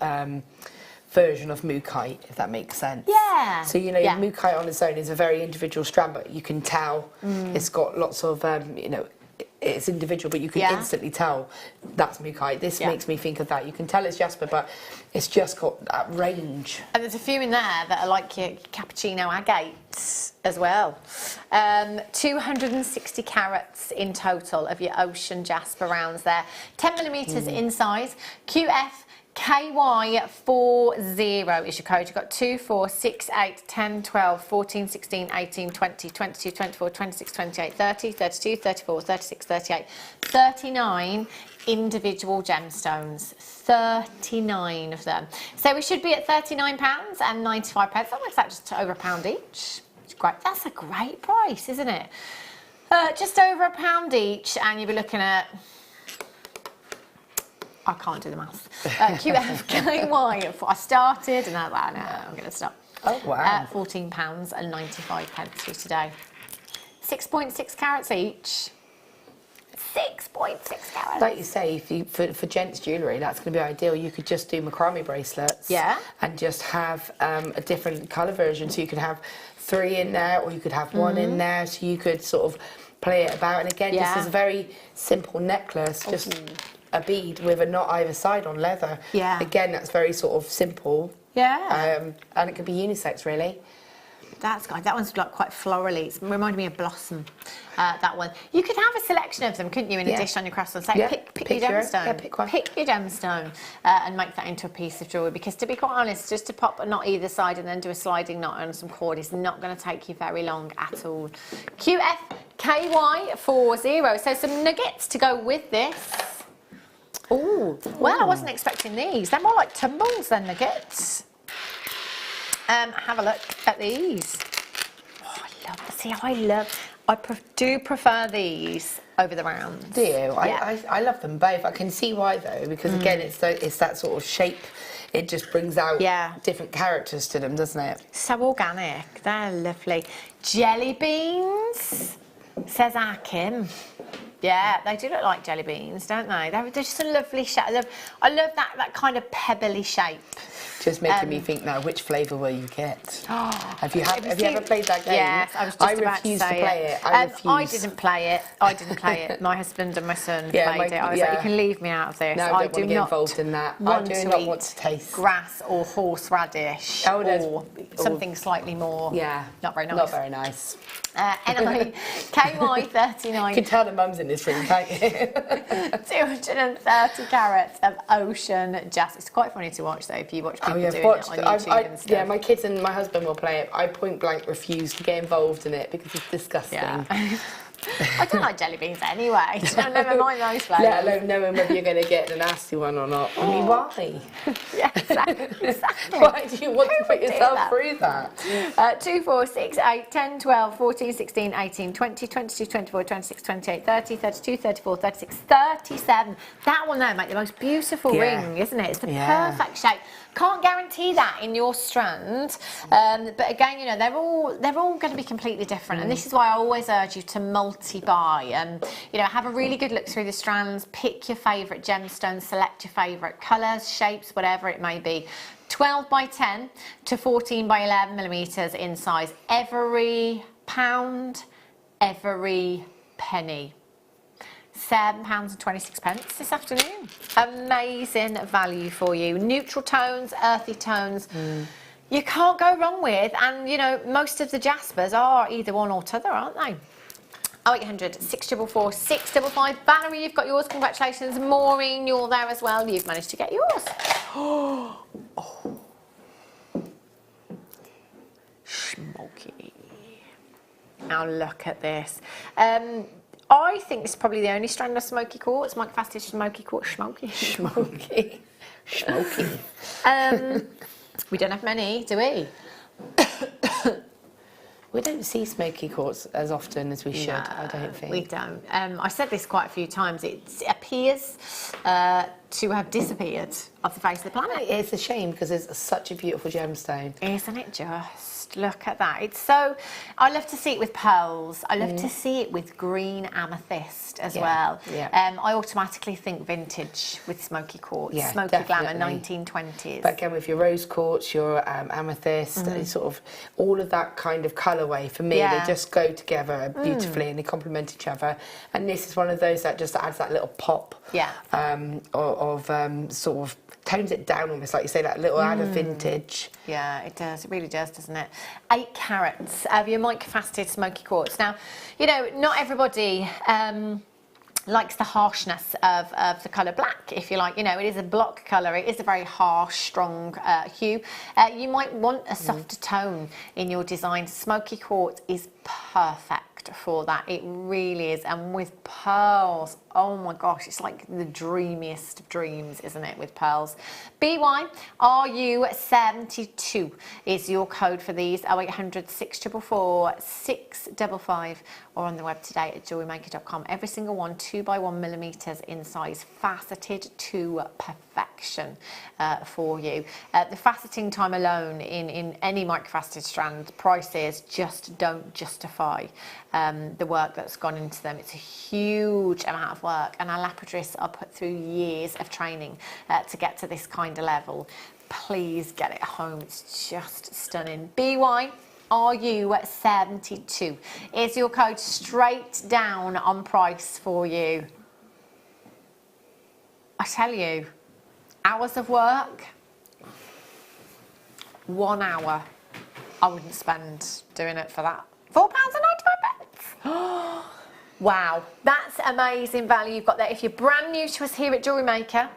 version of Mookaite, if that makes sense. Yeah. So, you know, Mookaite on its own is a very individual strand, but you can tell it's got lots of, you know, it's individual, but you can instantly tell that's Mookaite. This makes me think of that. You can tell it's Jasper, but it's just got that range. And there's a few in there that are like your cappuccino agates as well. 260 carats in total of your ocean jasper rounds there. 10mm in size. QF KY40 is your code. You've got 2, 4, 6, 8, 10, 12, 14, 16, 18, 20, 22, 24, 26, 28, 30, 32, 34, 36, 38, 39 individual gemstones. 39 of them. So we should be at £39 and 95 pence. That works out just over £1 each. It's great. That's a great price, isn't it? Just over £1 each, and you'll be looking at, I can't do the maths. QFKY. I started and I was like, no, I'm going to stop. Oh, wow. £14 and 95 pence for today. 6.6 carats each. 6.6 carats. Like you say, if you, for gents jewellery, that's going to be ideal. You could just do macrame bracelets. Yeah. And just have a different colour version. So you could have 3 in there, or you could have 1 in there. So you could sort of play it about. And again, just as a very simple necklace, just a bead with a knot either side on leather. Yeah. Again, that's very sort of simple. Yeah. And it could be unisex, really. That's good. That one's like quite florally. It's reminding me of Blossom. That one. You could have a selection of them, couldn't you, in a dish on your croissant? Say, pick your gemstone. Yeah, pick one. Pick your gemstone and make that into a piece of jewellery. Because to be quite honest, just to pop a knot either side and then do a sliding knot on some cord is not going to take you very long at all. QFKY40. So some nuggets to go with this. Oh, well, I wasn't expecting these. They're more like tumbles than nuggets. Have a look at these. Oh, I do prefer these over the rounds. Do you? Yeah. I love them both. I can see why though, because again, it's that sort of shape. It just brings out different characters to them, doesn't it? So organic. They're lovely. Jelly beans, says our Kim. Yeah, they do look like jelly beans, don't they? They're just a lovely shape. I love that kind of pebbly shape. Just making me think now, which flavour will you get? Have you ever played that game? Yes, I was just about to say it. I didn't play it. My husband and my son played it. I was like, you can leave me out of this. No, I do not get involved in that. I do not want to taste grass or horseradish or something slightly more. Not very nice. Not very nice. Anyway, KY39. You can tell the mum's in this room, can't you? 230 carats of ocean jasper. It's quite funny to watch though if you watch people doing it on YouTube and stuff. Yeah, my kids and my husband will play it. I point blank refuse to get involved in it because it's disgusting. Yeah. I don't like jelly beans anyway. Never mind those flavours. Let alone knowing whether you're going to get a nasty one or not. I mean, why? Yeah, exactly. Why do you want to put yourself through that? 2, 4, 6, 8, 10, 12, 14, 16, 18, 20, 22, 24, 26, 28, 30, 32, 34, 36, 37. That one there, make the most beautiful ring, isn't it? It's the perfect shape. Can't guarantee that in your strand, but again, you know, they're all going to be completely different, and this is why I always urge you to multi-buy. You know, have a really good look through the strands, pick your favourite gemstones, select your favourite colours, shapes, whatever it may be. 12 by 10 to 14 by 11 millimetres in size. Every pound, every penny. £7.26 this afternoon. Amazing value for you. Neutral tones, earthy tones. You can't go wrong with, and you know, most of the jaspers are either one or t'other, aren't they? 0800 644 655. Valerie, you've got yours. Congratulations. Maureen, you're there as well. You've managed to get yours. Oh. Smoky. Now look at this. I think this is probably the only strand of smoky quartz. Mike Fastish smoky quartz. Smoky. We don't have many, do we? We don't see smoky quartz as often as we should, I don't think. We don't. I said this quite a few times. It appears to have disappeared off the face of the planet. It's a shame because it's such a beautiful gemstone. Isn't it just? Look at that. It's so... I love to see it with pearls. I love to see it with green amethyst as well. I automatically think vintage with smoky quartz. Smoky glamour, 1920s. But again, with your rose quartz, your amethyst, sort of all of that kind of colourway, for me, they just go together beautifully and they complement each other. And this is one of those that just adds that little pop of sort of tones it down almost, like you say, that little add of vintage. Yeah, it does. It really does, doesn't it? 8 carats of your mica-faceted smoky quartz. Now, you know, not everybody likes the harshness of the colour black, if you like. You know, it is a block colour. It is a very harsh, strong hue. You might want a softer tone in your design. Smoky quartz is perfect for that. It really is. And with pearls, oh my gosh, it's like the dreamiest of dreams, isn't it, with pearls? BYRU72 is your code for these. 0800 644 655 or on the web today at JewelleryMaker.com. Every single one 2 by 1 millimetres in size, faceted to perfection for you. The faceting time alone in any microfaceted strand, prices just don't justify the work that's gone into them. It's a huge amount of work, and our lapidaries are put through years of training to get to this kind of level. Please get it home. It's just stunning. BYRU72 is your code, straight down on price for you. I tell you, hours of work, 1 hour. I wouldn't spend doing it for that. £4.95. Wow, that's amazing value you've got there. If you're brand new to us here at Jewellery Maker,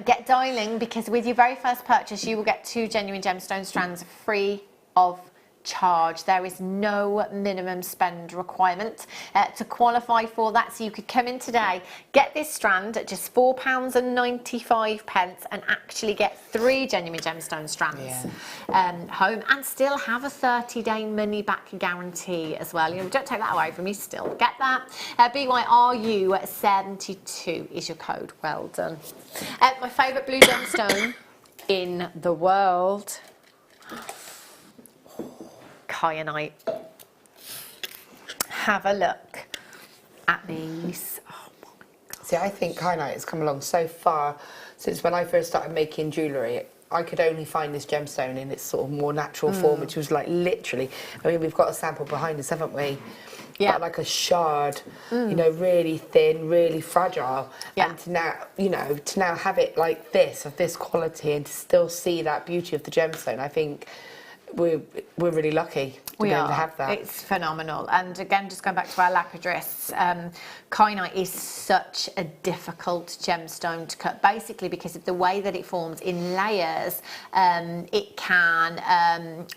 get dialing, because with your very first purchase you will get 2 genuine gemstone strands free of charge. There is no minimum spend requirement to qualify for that, so you could come in today, get this strand at just £4.95 and actually get 3 genuine gemstone strands home, and still have a 30-day money back guarantee as well. You know, don't take that away from you, still get that. BYRU72 is your code. Well done. My favourite blue gemstone in the world, kyanite. Have a look at these. Oh my God. See, I think kyanite has come along so far since when I first started making jewellery. I could only find this gemstone in its sort of more natural form, which was like literally, I mean, we've got a sample behind us, haven't we? Yeah. But like a shard, you know, really thin, really fragile. Yeah. And to now, you know, to now have it like this, of this quality, and to still see that beauty of the gemstone, I think we're really lucky to be able to have that. It's phenomenal. And again, just going back to our lapidress, kyanite is such a difficult gemstone to cut, basically because of the way that it forms in layers. It can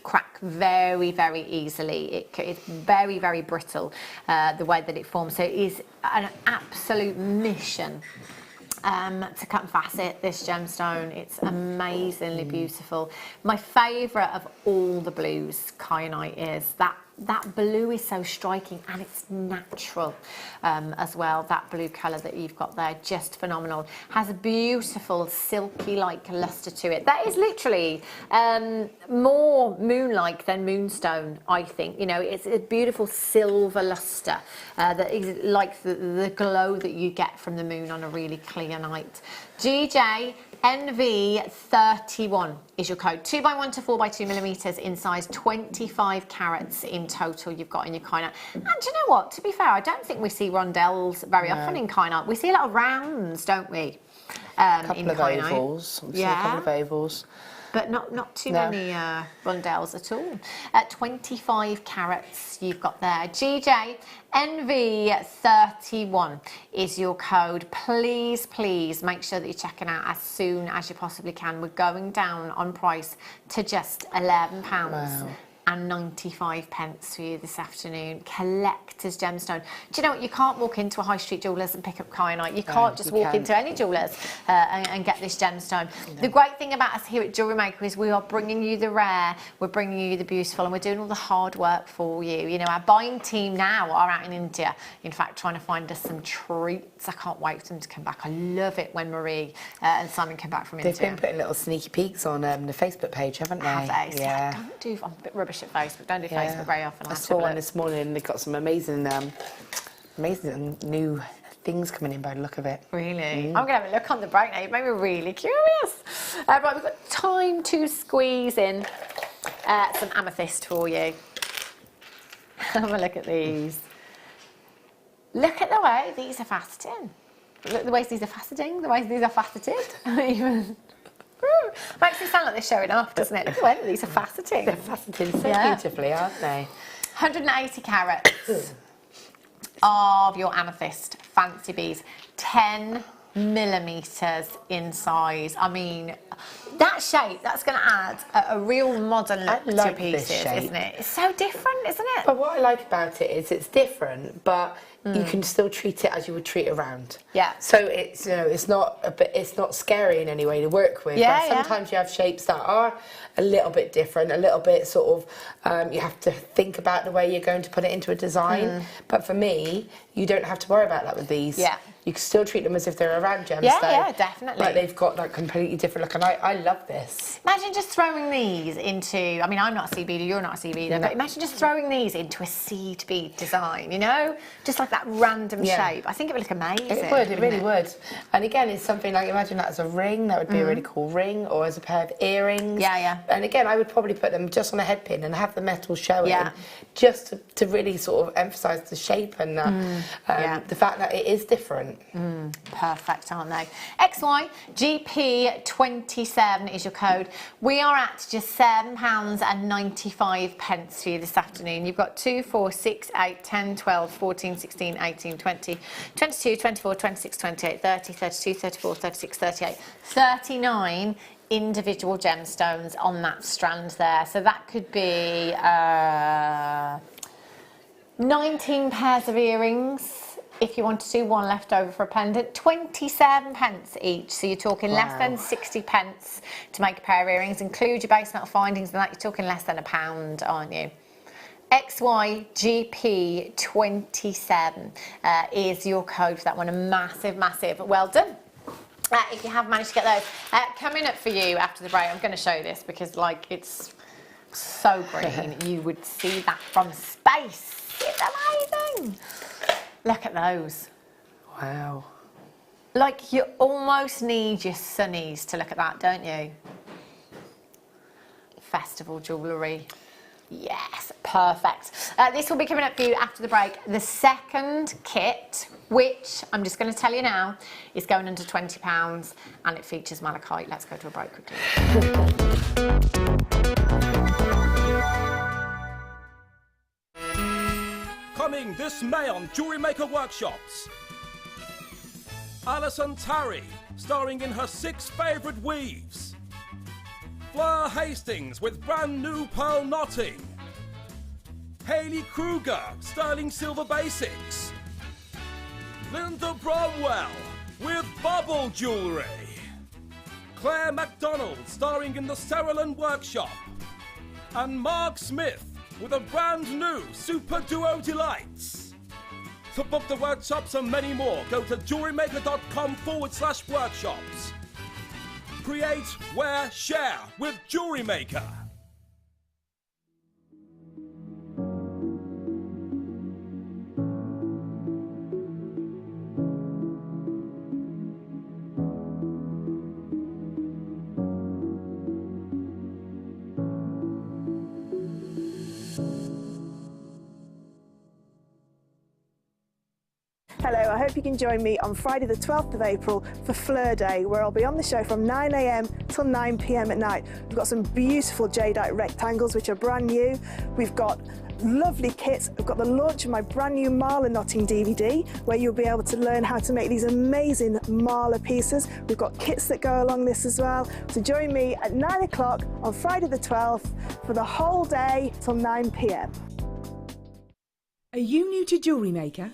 crack very, very easily. It's very, very brittle, the way that it forms. So it is an absolute mission to cut and facet this gemstone. It's amazingly beautiful. My favourite of all the blues, kyanite, is that blue is so striking, and it's natural as well. That blue colour that you've got there, just phenomenal. Has a beautiful silky like lustre to it. That is literally more moon-like than moonstone, I think. You know, it's a beautiful silver lustre that is like the glow that you get from the moon on a really clear night. GJ NV31 is your code. 2x1 to 4x2 millimeters in size, 25 carats in total you've got in your kyanite. And do you know what? To be fair, I don't think we see rondelles very often in kyanite. We see a lot of rounds, don't we? A couple of ovals. We see a couple of ovals. But not too many rondelles at all. 25 carats you've got there. GJ NV31 is your code. Please, please make sure that you're checking out as soon as you possibly can. We're going down on price to just £11. Wow. And 95 pence for you this afternoon. Collector's gemstone. Do you know what? You can't walk into a high street jewellers and pick up kyanite. You can't just walk into any jewellers and get this gemstone. No. The great thing about us here at Jewellery Maker is we are bringing you the rare, we're bringing you the beautiful, and we're doing all the hard work for you. You know, our buying team now are out in India, in fact, trying to find us some treats. I can't wait for them to come back. I love it when Marie and Simon come back from India. They've been putting little sneaky peeks on the Facebook page, haven't they? Have they? Yeah. I'm a bit rubbish at Facebook. Don't do Facebook very often. I saw one this morning, and they've got some amazing new things coming in by the look of it. Really? I'm going to have a look on the break now. You've made me really curious. Right, we've got time to squeeze in some amethyst for you. Have a look at these. Look at the way these are faceting. Look at the ways these are faceting, the ways these are faceted. Even. Makes it sound like they're showing off, doesn't it? Look at the way that these are faceting. They're faceting so beautifully, aren't they? 180 carats of your amethyst fancy bees, 10 millimeters in size. I mean, that shape, that's going to add a real modern look to pieces, isn't it? It's so different, isn't it? But what I like about it is it's different, but you can still treat it as you would treat a round. Yeah. So it's, you know, it's not scary in any way to work with. Yeah, like sometimes you have shapes that are a little bit different, a little bit sort of, you have to think about the way you're going to put it into a design. But for me, you don't have to worry about that with these. Yeah. You can still treat them as if they're a round gemstone. Yeah, definitely. Like they've got that completely different look, and I love this. Imagine just throwing these into, I mean, I'm not a seed beader, you're not a seed beader, but imagine just throwing these into a seed bead design, you know? Just like that random shape. I think it would look amazing. It would, it really would. And again, it's something like, imagine that as a ring, that would be a really cool ring, or as a pair of earrings. Yeah. And again, I would probably put them just on a head pin and have the metal showing, just to really sort of emphasise the shape and the fact that it is different. brilliant. Perfect, aren't they? XYGP27 is your code. We are at just £7.95 for you this afternoon. You've got 2, 4, 6, 8, 10, 12, 14, 16, 18, 20, 22, 24, 26, 28, 30, 32, 34, 36, 38, 39 individual gemstones on that strand there. So that could be 19 pairs of earrings. If you want to do one left over for a pendant, 27 pence each. So you're talking less than 60 pence to make a pair of earrings. Include your base metal findings and that, you're talking less than £1, aren't you? XYGP27 is your code for that one. A massive, massive well done. If you have managed to get those. Coming up for you after the break, I'm going to show you this because, like, it's so green. You would see that from space. It's amazing. Look at those. Wow. Like, you almost need your sunnies to look at that, don't you? Festival jewellery. Yes, perfect. This will be coming up for you after the break. The second kit, which I'm just going to tell you now, is going under £20 and it features malachite. Let's go to a break quickly. Coming this May on Jewellery Maker workshops. Alison Tarry, starring in her 6 favourite weaves. Fleur Hastings with brand new pearl knotting. Hayley Kruger, sterling silver basics. Linda Bromwell with bubble jewellery. Claire MacDonald, starring in the Cerulean workshop. And Mark Smith with a brand new Super Duo Delights. To book the workshops and many more, go to jewellerymaker.com/workshops. Create, wear, share with Jewellery Maker. Hello, I hope you can join me on Friday the 12th of April for Fleur Day, where I'll be on the show from 9 AM till 9 PM at night. We've got some beautiful jadeite rectangles which are brand new. We've got lovely kits. We've got the launch of my brand new Marla knotting DVD, where you'll be able to learn how to make these amazing Marla pieces. We've got kits that go along this as well. So join me at 9 o'clock on Friday the 12th for the whole day till 9 PM. Are you new to Jewellery Maker?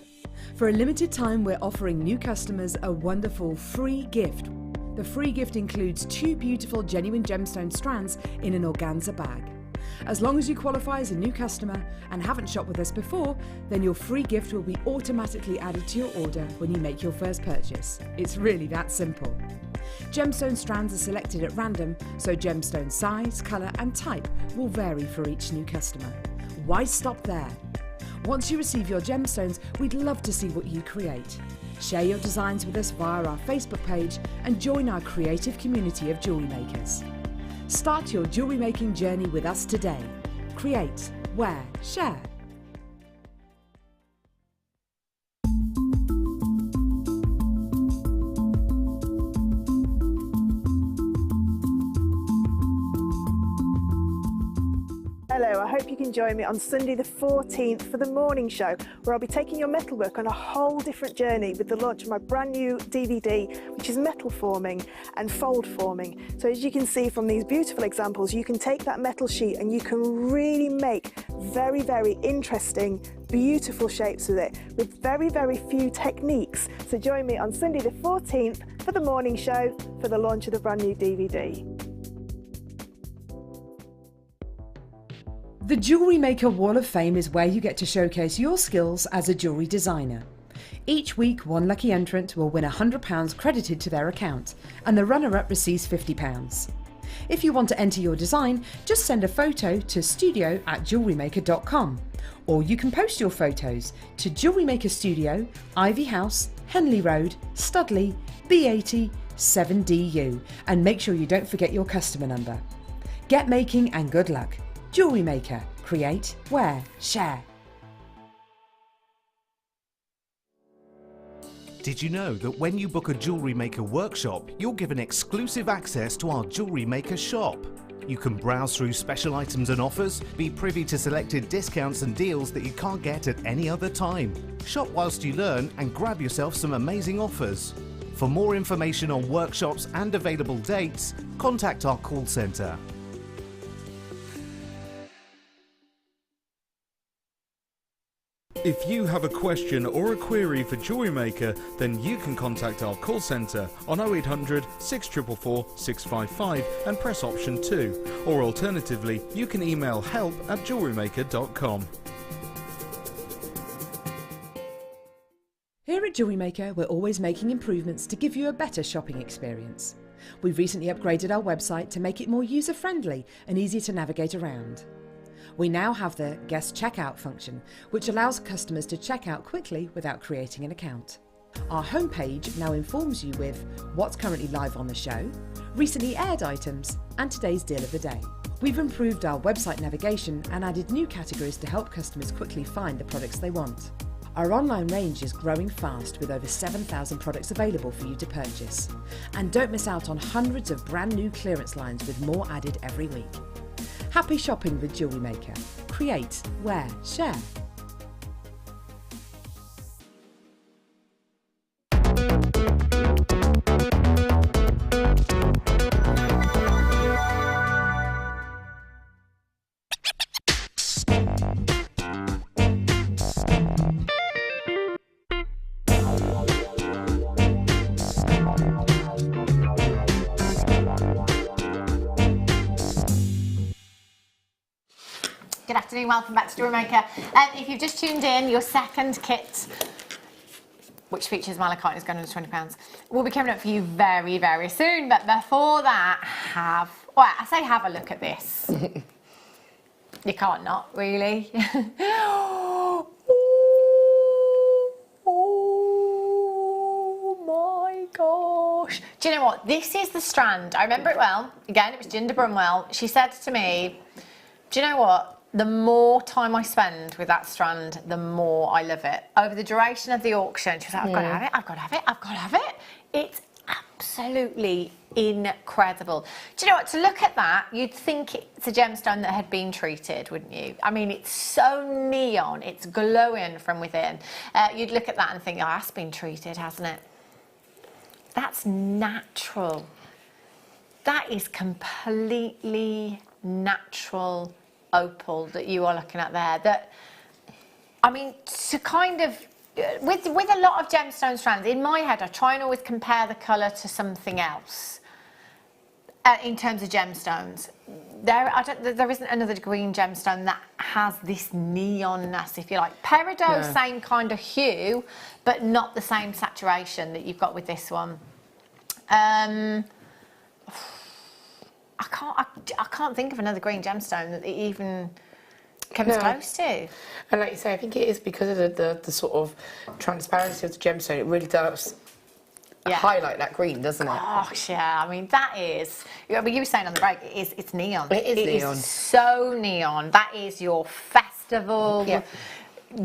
For a limited time, we're offering new customers a wonderful free gift. The free gift includes 2 beautiful genuine gemstone strands in an organza bag. As long as you qualify as a new customer and haven't shopped with us before, then your free gift will be automatically added to your order when you make your first purchase. It's really that simple. Gemstone strands are selected at random, so gemstone size, colour and type will vary for each new customer. Why stop there? Once you receive your gemstones, we'd love to see what you create. Share your designs with us via our Facebook page and join our creative community of jewellery makers. Start your jewellery making journey with us today. Create, wear, share. Hello, I hope you can join me on Sunday the 14th for the morning show, where I'll be taking your metalwork on a whole different journey with the launch of my brand new DVD, which is metal forming and fold forming. So as you can see from these beautiful examples, you can take that metal sheet and you can really make very, very interesting, beautiful shapes with it, with very, very few techniques. So join me on Sunday the 14th for the morning show for the launch of the brand new DVD. The Jewellery Maker Wall of Fame is where you get to showcase your skills as a jewellery designer. Each week, one lucky entrant will win £100 credited to their account, and the runner-up receives £50. If you want to enter your design, just send a photo to studio@jewellerymaker.com, or you can post your photos to Jewellery Maker Studio, Ivy House, Henley Road, Studley, B80 7DU, and make sure you don't forget your customer number. Get making and good luck. Jewellery Maker. Create, wear, share. Did you know that when you book a Jewellery Maker workshop, you're given exclusive access to our Jewellery Maker shop? You can browse through special items and offers, be privy to selected discounts and deals that you can't get at any other time. Shop whilst you learn and grab yourself some amazing offers. For more information on workshops and available dates, contact our call centre. If you have a question or a query for Jewellery Maker, then you can contact our call centre on 0800 644 655 and press option 2, or alternatively you can email help@jewellerymaker.com. Here at Jewellery Maker, we're always making improvements to give you a better shopping experience. We've recently upgraded our website to make it more user-friendly and easier to navigate around. We now have the guest checkout function, which allows customers to check out quickly without creating an account. Our homepage now informs you with what's currently live on the show, recently aired items, and today's deal of the day. We've improved our website navigation and added new categories to help customers quickly find the products they want. Our online range is growing fast with over 7,000 products available for you to purchase. And don't miss out on hundreds of brand new clearance lines with more added every week. Happy shopping with Jewellery Maker. Create, wear, share. Good afternoon, welcome back to Jewellery Maker. If you've just tuned in, your second kit, which features malachite, is going under £20, will be coming up for you very, very soon. But before that, have a look at this. You can't not, really. Oh my gosh. Do you know what? This is the strand. I remember it well. Again, it was Jinder Brunwell. She said to me, do you know what? The more time I spend with that strand, the more I love it. Over the duration of the auction, she was like, I've got to have it, I've got to have it, I've got to have it. It's absolutely incredible. Do you know what? To look at that, you'd think it's a gemstone that had been treated, wouldn't you? I mean, it's so neon, it's glowing from within. You'd look at that and think, oh, that's been treated, hasn't it? That's natural. That is completely natural opal that you are looking at there. That, I mean, to kind of, with a lot of gemstone strands, in my head, I try and always compare the colour to something else. In terms of gemstones, there isn't another green gemstone that has this neonness, if you like. Peridot, same kind of hue, but not the same saturation that you've got with this one. I can't think of another green gemstone that it even comes close to. And like you say, I think it is because of the sort of transparency of the gemstone. It really does highlight that green, doesn't it? Gosh, yeah. I mean, that is. I mean, you were saying on the break, it's neon. It is neon. It is so neon. That is your festival.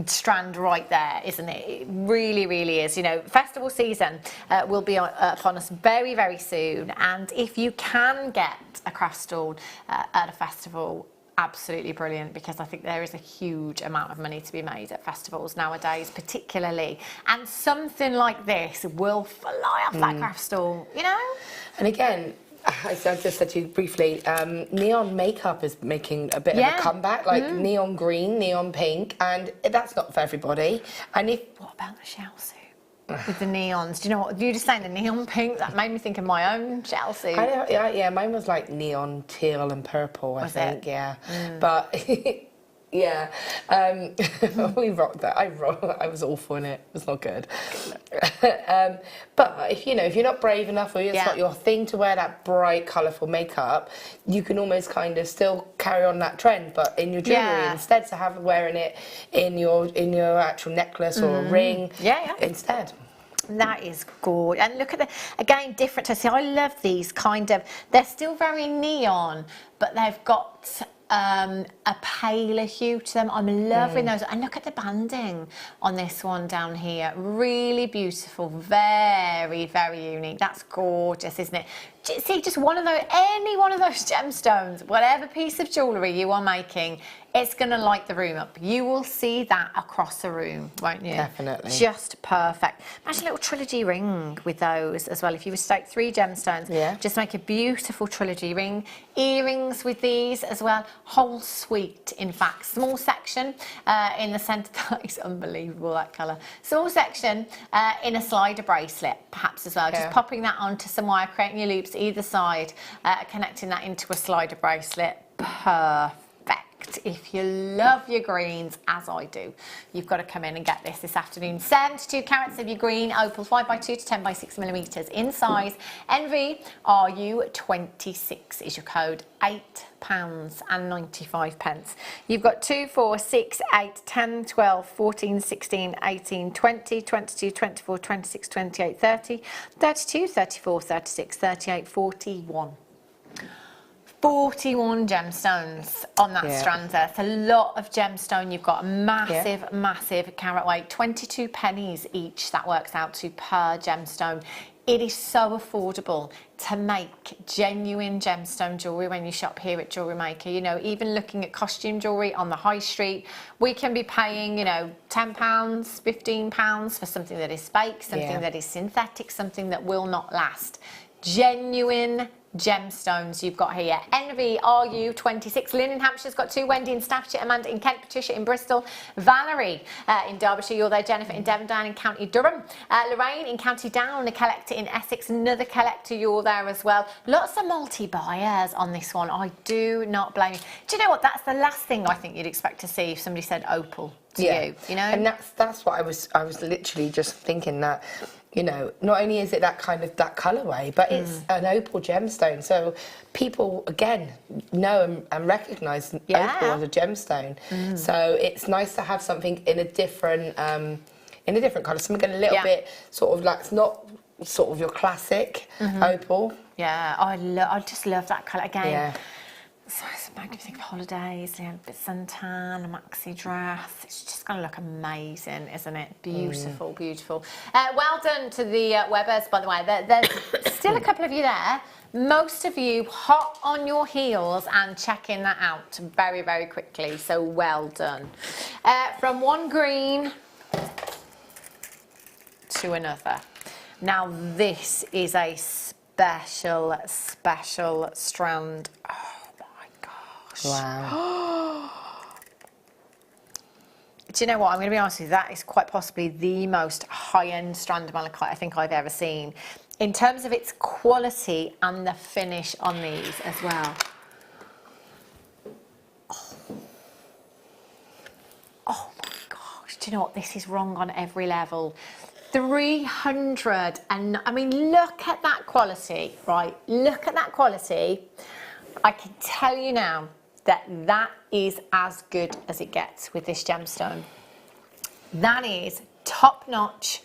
Strand right there, isn't it? It really, really is. You know, festival season will be upon us very, very soon. And if you can get a craft stall at a festival, absolutely brilliant, because I think there is a huge amount of money to be made at festivals nowadays, particularly. And something like this will fly off that craft stall, you know? And again, I just said to you briefly, neon makeup is making a bit of a comeback, like neon green, neon pink, and that's not for everybody. And what about the shell suit with the neons? Do you know what? You just saying the neon pink, that made me think of my own shell suit. Yeah, mine was like neon teal and purple, I think. But yeah, we rocked that. I was awful in it. It was not good. But if you're not brave enough, or it's not your thing to wear that bright, colourful makeup, you can almost kind of still carry on that trend, but in your jewellery instead. To have wearing it in your actual necklace or a ring instead. That is good. And look at again, different. So I love these kind of. They're still very neon, but they've got a paler hue to them. I'm loving those. And look at the banding on this one down here. Really beautiful, very, very unique. That's gorgeous, isn't it? See, just one of those, any one of those gemstones, whatever piece of jewellery you are making, it's going to light the room up. You will see that across the room, won't you? Definitely. Just Perfect. Imagine a little trilogy ring with those as well. If you were to take 3 gemstones, just make a beautiful trilogy ring. Earrings with these as well. Whole suite, in fact. Small section in the centre. That is unbelievable, that colour. Small section in a slider bracelet, perhaps as well. Just popping that onto some wire, creating your loops either side, connecting that into a slider bracelet. Perfect. If you love your greens, as I do, you've got to come in and get this afternoon. 72 carats of your green opal, 5x2 to 10x6 millimetres in size. NVRU26 is your code, £8.95. You've got 2, 4, 6, 8, 10, 12, 14, 16, 18, 20, 22, 24, 26, 28, 30, 32, 34, 36, 38, 41. 41 gemstones on that strand there. It's a lot of gemstone. You've got a massive, massive carat weight. 22 pennies each, that works out to per gemstone. It is so affordable to make genuine gemstone jewellery when you shop here at Jewellery Maker. You know, even looking at costume jewellery on the high street, we can be paying, you know, £10, £15 for something that is fake, something that is synthetic, something that will not last. Genuine gemstones you've got here. NVRU26. Lynn in Hampshire's got 2. Wendy in Staffordshire, Amanda in Kent, Patricia in Bristol, Valerie in Derbyshire, you're there, Jennifer in Devon Down in County Durham, Lorraine in County Down, a collector in Essex, another collector, you're there as well. Lots of multi-buyers on this one. I do not blame you. Do you know what? That's the last thing I think you'd expect to see if somebody said opal to you know? And that's what I was literally just thinking that, you know, not only is it that kind of that colourway, but it's an opal gemstone. So people, again, know and recognise opal as a gemstone. So it's nice to have something in a different colour, something a little bit sort of like, it's not sort of your classic opal. Yeah, I just love that colour again. Yeah. So it's making me think of holidays, you know, a bit suntan, a maxi dress. It's just going to look amazing, isn't it? Beautiful, beautiful. Well done to the Webbers, by the way. There's still a couple of you there. Most of you hot on your heels and checking that out very, very quickly. So well done. From one green to another. Now this is a special, special strand. Wow. Do you know what? I'm going to be honest with you, that is quite possibly the most high-end strand of malachite I think I've ever seen. In terms of its quality and the finish on these as well. Oh my gosh. Do you know what? This is wrong on every level. 300 and, I mean, look at that quality, right? Look at that quality. I can tell you now that is as good as it gets with this gemstone. That is top-notch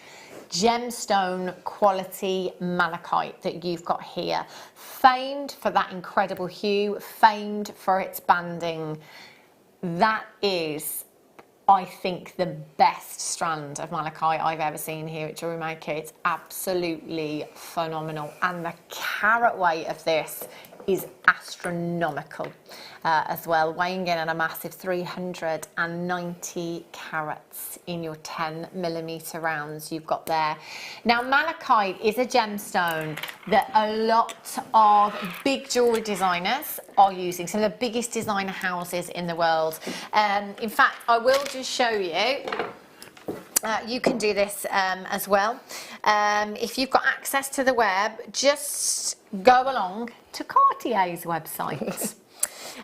gemstone quality malachite that you've got here. Famed for that incredible hue, famed for its banding. That is, I think, the best strand of malachite I've ever seen here at Jewellery Maker. It's absolutely phenomenal. And the carat weight of this is astronomical as well, weighing in at a massive 390 carats in your 10mm rounds you've got there. Now, malachite is a gemstone that a lot of big jewellery designers are using, some of the biggest designer houses in the world. In fact, I will just show you. You can do this as well. If you've got access to the web, just go along to Cartier's website.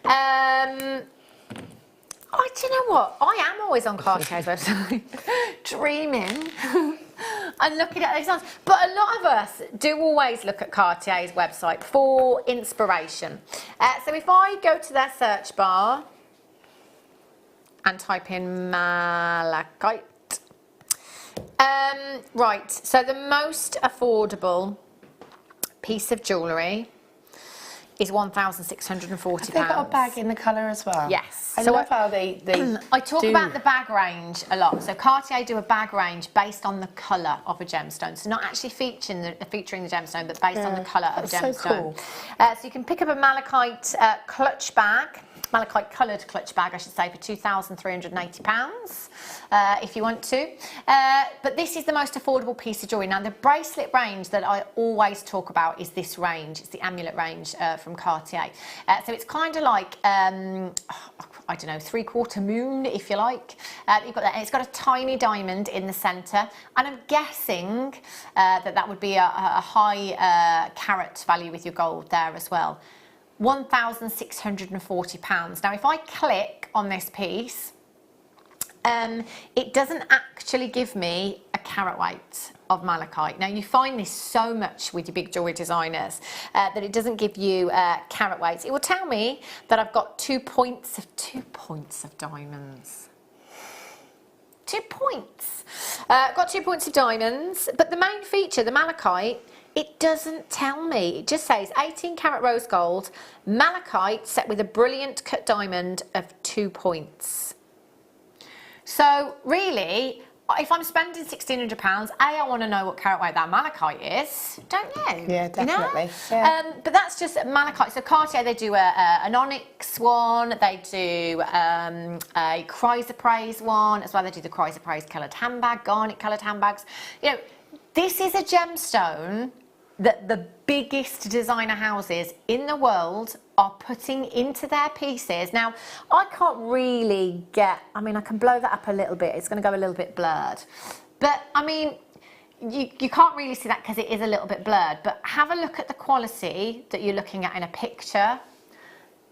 Do you know what? I am always on Cartier's website, dreaming and looking at those songs. But a lot of us do always look at Cartier's website for inspiration. So if I go to their search bar and type in malachite, right, so the most affordable piece of jewellery is £1,640. Have they got a bag in the colour as well? Yes. I love how they I talk about the bag range a lot. So Cartier do a bag range based on the colour of a gemstone. So not actually featuring the gemstone, but based on the colour of a gemstone. So cool. So you can pick up a malachite clutch bag, malachite coloured clutch bag, I should say, for £2,380 if you want to. But this is the most affordable piece of jewellery. Now, the bracelet range that I always talk about is this range. It's the amulet range from Cartier. So it's kind of like, I don't know, 3/4 moon, if you like. You've got that, and it's got a tiny diamond in the centre. And I'm guessing that would be a high carat value with your gold there as well. £1,640. Now, if I click on this piece, it doesn't actually give me a carat weight of malachite. Now, you find this so much with your big jewellery designers that it doesn't give you carat weights. It will tell me that I've got 2 points of diamonds. 2 points. I've got 2 points of diamonds, but the main feature, the malachite, it doesn't tell me. It just says 18 carat rose gold, malachite set with a brilliant cut diamond of 2 points. So really, if I'm spending £1,600, I want to know what carat weight that malachite is, don't you? Yeah, definitely. You know? Yeah. But that's just malachite. So Cartier, they do an onyx one, they do a chrysoprase one as well. They do the chrysoprase coloured handbag, garnet coloured handbags. You know, this is a gemstone that the biggest designer houses in the world are putting into their pieces. Now, I can't really get, I mean, I can blow that up a little bit. It's going to go a little bit blurred. But, I mean, you can't really see that because it is a little bit blurred. But have a look at the quality that you're looking at in a picture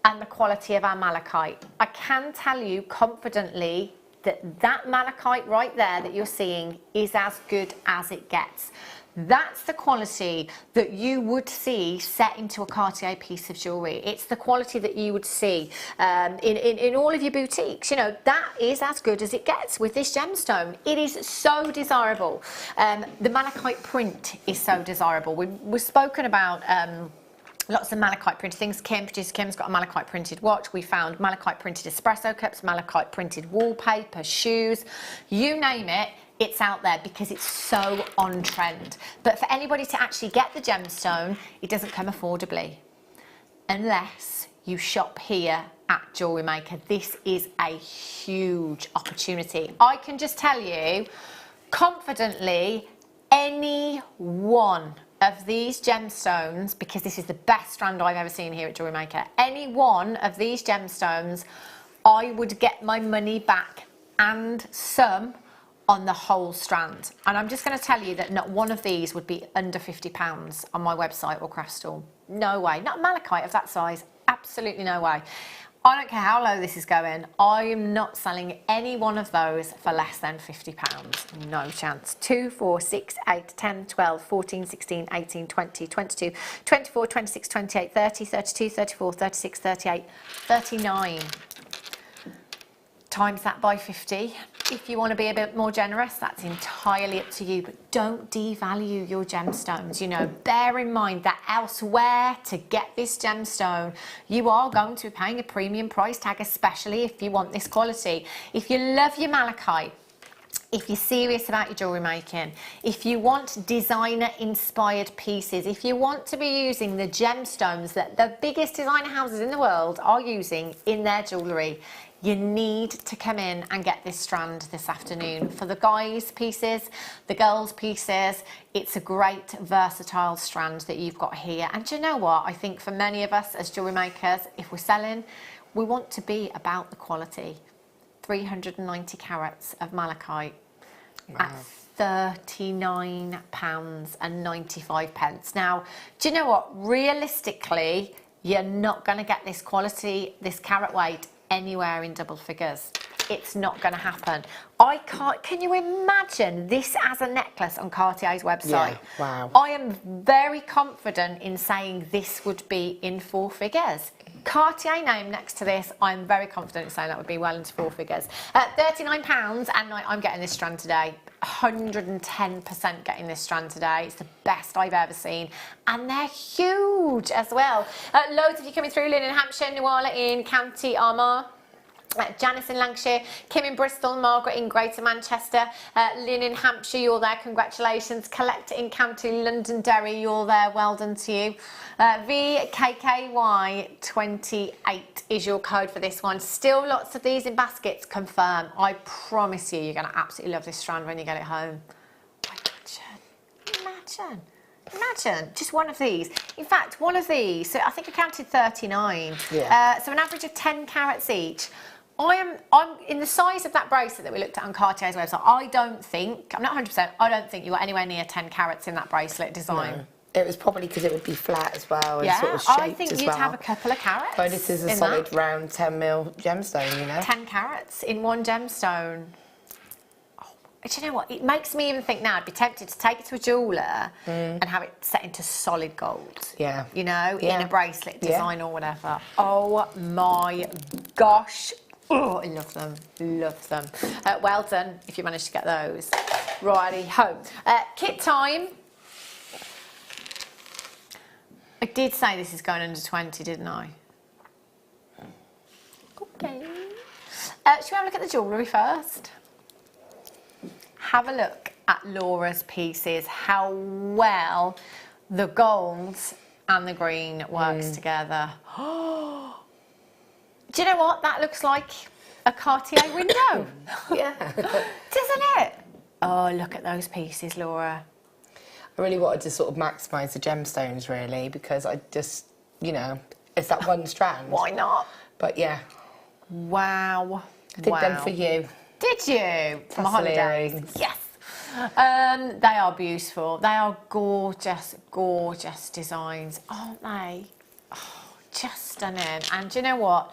and the quality of our malachite. I can tell you confidently that malachite right there that you're seeing is as good as it gets. That's the quality that you would see set into a Cartier piece of jewellery. It's the quality that you would see in all of your boutiques. You know, that is as good as it gets with this gemstone. It is so desirable. The malachite print is so desirable. We've spoken about lots of malachite printed things. Kim's got a malachite printed watch. We found malachite printed espresso cups, malachite printed wallpaper, shoes, you name it. It's out there because it's so on trend. But for anybody to actually get the gemstone, it doesn't come affordably unless you shop here at Jewellery Maker. This is a huge opportunity. I can just tell you confidently, any one of these gemstones, because this is the best strand I've ever seen here at Jewellery Maker, any one of these gemstones, I would get my money back and some on the whole strand. And I'm just going to tell you that not one of these would be under £50 on my website or craft stall. No way. Not malachite of that size. Absolutely no way. I don't care how low this is going. I am not selling any one of those for less than £50. No chance. 2, 4, 6, 8, 10, 12, 14, 16, 18, 20, 22, 24, 26, 28, 30, 32, 34, 36, 38, 39. Times that by 50. If you want to be a bit more generous, that's entirely up to you, but don't devalue your gemstones. You know, bear in mind that elsewhere to get this gemstone, you are going to be paying a premium price tag, especially if you want this quality. If you love your malachite, if you're serious about your jewellery making, if you want designer inspired pieces, if you want to be using the gemstones that the biggest designer houses in the world are using in their jewellery, you need to come in and get this strand this afternoon. For the guys' pieces, the girls' pieces, it's a great versatile strand that you've got here. And do you know what? I think for many of us as jewellery makers, if we're selling, we want to be about the quality. 390 carats of malachite at £39.95. Now, do you know what? Realistically, you're not going to get this quality, this carat weight, anywhere in double figures. it's not going to happen. I can't, can you imagine this as a necklace on Cartier's website? Yeah, wow. I am very confident in saying this would be in 4 figures. Cartier name next to this, I'm very confident in saying that would be well into 4 figures. £39, and I'm getting this strand today. 110% getting this strand today. It's the best I've ever seen, and they're huge as well. Loads of you coming through. Lynn in Hampshire, Nuala in County Armagh. Janice in Lancashire, Kim in Bristol, Margaret in Greater Manchester, Lynn in Hampshire, you're there, congratulations. Collector in County Londonderry, you're there, well done to you. VKKY28 is your code for this one. Still lots of these in baskets, confirm. I promise you, you're going to absolutely love this strand when you get it home. Imagine just one of these. In fact, one of these, so I think I counted 39. Yeah. So an average of 10 carats each. I'm in the size of that bracelet that we looked at on Cartier's website. I'm not 100%, I don't think you got anywhere near 10 carats in that bracelet design. No. It was probably because it would be flat as well and Yeah, sort of shaped I think as you'd well. have a couple of carats. But this is a solid round 10mm gemstone, you know. 10 carats in one gemstone. Do you know what? It makes me even think now I'd be tempted to take it to a jeweller and have it set into solid gold. Yeah. You know, Yeah. in a bracelet design or whatever. Oh my gosh. Oh, I love them. Love them. Well done if you managed to get those. Righty ho. Kit time. I did say this is going under 20, didn't I? Okay. Shall we have a look at the jewellery first? Have a look at Laura's pieces, how well the gold and the green works together. Do you know what? That looks like a Cartier window. Yeah. Doesn't it? Oh, look at those pieces, Laura. I really wanted to sort of maximise the gemstones, really, because I just, you know, it's that one strand. Why not? But yeah. Wow. I did them for you. Did you? For my Tassel holidays? earrings. Yes. They are beautiful. They are gorgeous, gorgeous designs, aren't they? Oh, just stunning. And do you know what?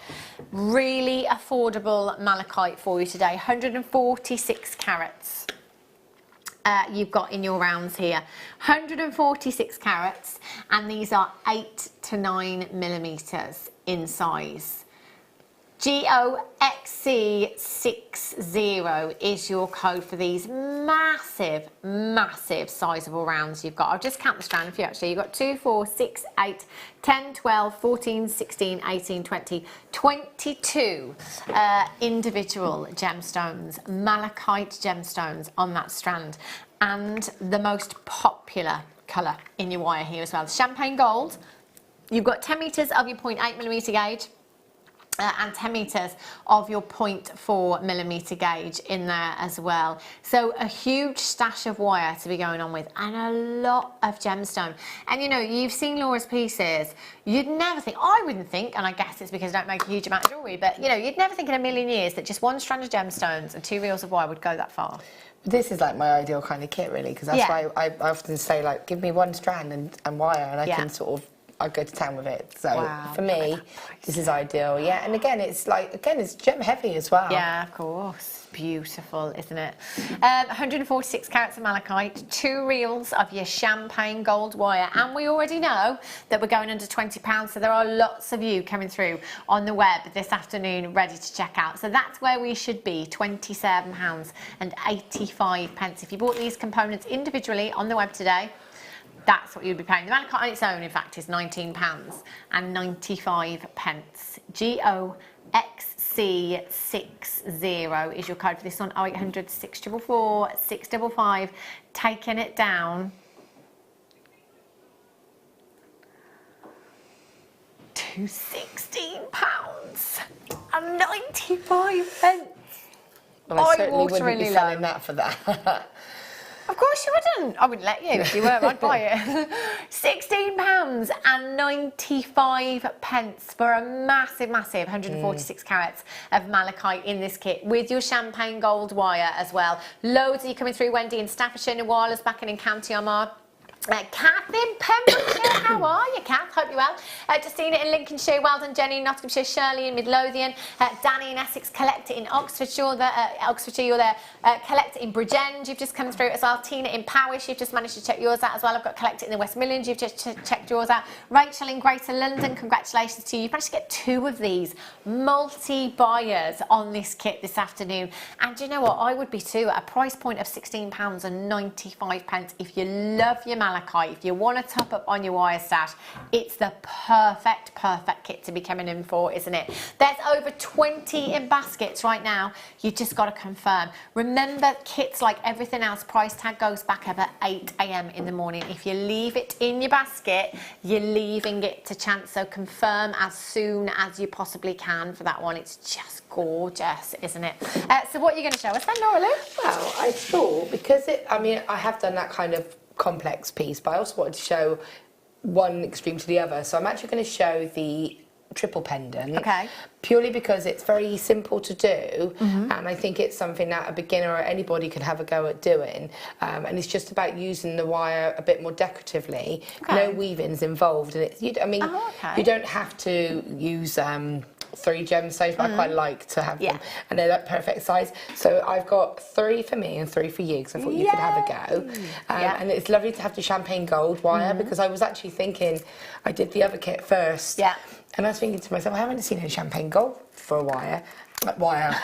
Really affordable malachite for you today. 146 carats. You've got in your rounds here. 146 carats, and these are 8 to 9 millimeters in size. GOXC60 is your code for these massive, massive sizable rounds you've got. I'll just count the strand for you actually. You've got 2, 4, 6, 8, 10, 12, 14, 16, 18, 20, 22 individual gemstones, malachite gemstones on that strand. And the most popular colour in your wire here as well. Champagne gold. You've got 10 metres of your 0.8mm gauge. And 10 metres of your 0.4 millimetre gauge in there as well. So a huge stash of wire to be going on with, and a lot of gemstone. And you know, you've seen Laura's pieces, you'd never think, I wouldn't think, and I guess it's because I don't make a huge amount of jewellery, but you know, you'd never think in a million years that just one strand of gemstones and 2 reels of wire would go that far. This is like my ideal kind of kit, really, because that's why I often say, like, give me one strand and wire, and I can sort of, I go to town with it. So for me, this is ideal. Yeah, and again, it's gem heavy as well. Yeah, of course. Beautiful, isn't it? 146 carats of malachite, 2 reels of your champagne gold wire, and we already know that we're going under £20, so there are lots of you coming through on the web this afternoon ready to check out. So that's where we should be, £27.85. If you bought these components individually on the web today, that's what you'd be paying. The malachite on its own, in fact, is £19.95. GOXC60 is your code for this one. 0800 644 655. Taking it down to £16.95. Well, I certainly wouldn't be selling that for that. Of course you wouldn't. I wouldn't let you if you were. I'd buy it. £16.95 for a massive, massive 146 carats of malachite in this kit with your champagne gold wire as well. Loads of you coming through. Wendy in Staffordshire, Nuala's back in County Armagh. Kath in Pembrokeshire, how are you, Kath? Hope you're well. Justina in Lincolnshire, well done, Jenny in Nottinghamshire, Shirley in Midlothian, Danny in Essex, Collector in Oxfordshire, you're there, Collector in Bridgend, you've just come through as well. Tina in Powys, you've just managed to check yours out as well. I've got Collector in the West Midlands, you've just checked yours out. Rachel in Greater London, congratulations to you. You've managed to get 2 of these multi-buyers on this kit this afternoon. And do you know what? I would be too, at a price point of £16.95 if you love your malachite, if you want to top up on your wire stash, it's the perfect kit to be coming in for, isn't it? There's over 20 in baskets right now. You just got to confirm. Remember, kits like everything else, price tag goes back up at 8 a.m. in the morning. If you leave it in your basket, you're leaving it to chance. So confirm as soon as you possibly can for that one. It's just gorgeous, isn't it? So what are you going to show us then, Laura Lou? Well, I thought, because I have done that kind of complex piece, but I also wanted to show one extreme to the other. So I'm actually going to show the triple pendant, purely because it's very simple to do, and I think it's something that a beginner or anybody can have a go at doing, and it's just about using the wire a bit more decoratively. No weavings involved, and you don't have to use 3 gemstones, but I quite like to have them, and they're that perfect size. So I've got 3 for me and 3 for you, because I thought you could have a go. And it's lovely to have the champagne gold wire, because I was actually thinking, I did the other kit first, and I was thinking to myself, I haven't seen any champagne gold for a wire. Wire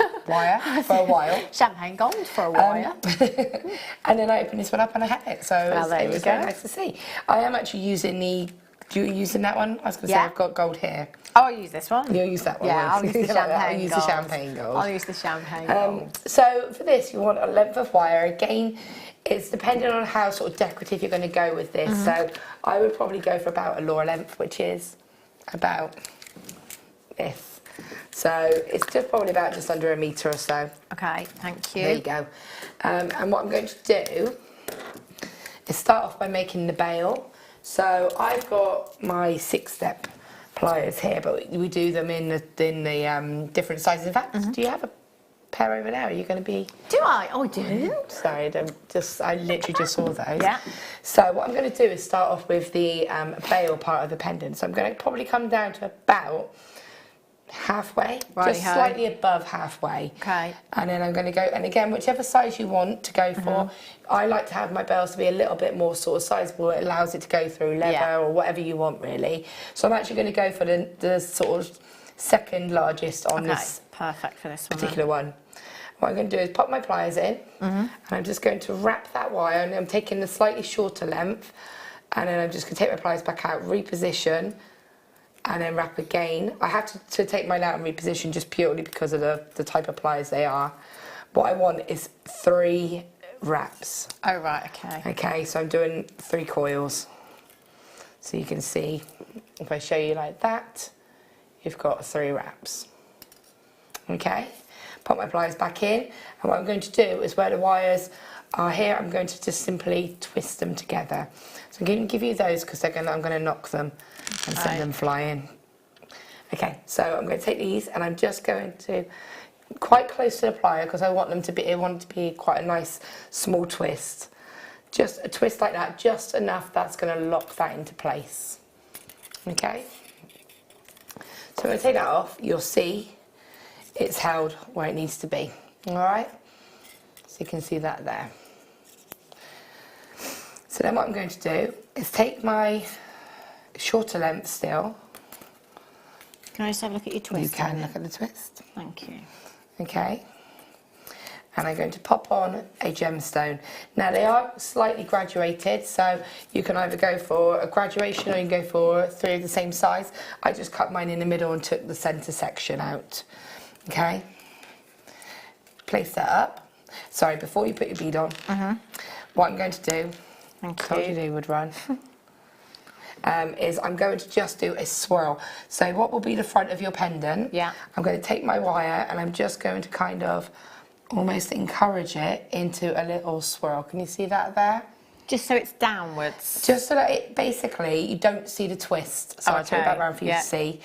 for a while. Champagne gold for a wire. And then I opened this one up and I had it, so it was very nice to see. I am actually using you using that one? I was going to say I've got gold here. Oh, I'll use this one. You'll use that one. Yeah, I'll use the champagne I'll use the champagne gold. I'll use the champagne gold. So for this, you want a length of wire. Again, it's depending on how sort of decorative you're going to go with this. So I would probably go for about a Laura length, which is about this. So it's just probably about just under a metre or so. Okay, thank you. There you go. And what I'm going to do is start off by making the bail. So I've got my 6-step pliers here, but we do them in the different sizes. In fact, do you have a pair over there? Are you going to be? Do I? Oh, I do. Sorry, I literally just saw those. Yeah. So what I'm going to do is start off with the bail part of the pendant. So I'm going to probably come down to about halfway, just slightly above halfway. Okay. And then I'm going to go, and again, whichever size you want to go for. I like to have my bails to be a little bit more sort of sizable. It allows it to go through leather or whatever you want, really. So I'm actually going to go for the sort of second largest on this perfect for this particular one. What I'm going to do is pop my pliers in, and I'm just going to wrap that wire, and I'm taking the slightly shorter length, and then I'm just going to take my pliers back out, reposition, and then wrap again. I have to take mine out and reposition just purely because of the type of pliers they are. What I want is 3 wraps. Oh, right, okay. Okay, so I'm doing 3 coils. So you can see, if I show you like that, you've got 3 wraps. Okay, pop my pliers back in, and what I'm going to do is where the wires are here, I'm going to just simply twist them together. So I'm going to give you those because I'm going to knock them and send them flying. Okay, so I'm going to take these and I'm just going to quite close to the plier because I want it to be quite a nice small twist. Just a twist like that, just enough that's going to lock that into place. Okay, so when I take that off, you'll see it's held where it needs to be. All right, so you can see that there. So then what I'm going to do is take my shorter length still. Can I just have a look at your twist? You can look at the twist. Thank you. Okay. And I'm going to pop on a gemstone. Now they are slightly graduated, so you can either go for a graduation or you can go for 3 of the same size. I just cut mine in the middle and took the centre section out. Okay. Place that up. Sorry, before you put your bead on, what I'm going to do, told you they would run, is I'm going to just do a swirl. So what will be the front of your pendant? Yeah. I'm going to take my wire and I'm just going to kind of almost encourage it into a little swirl. Can you see that there? Just so it's downwards? Just so that it, basically, you don't see the twist. So I'll turn it back around for you to see.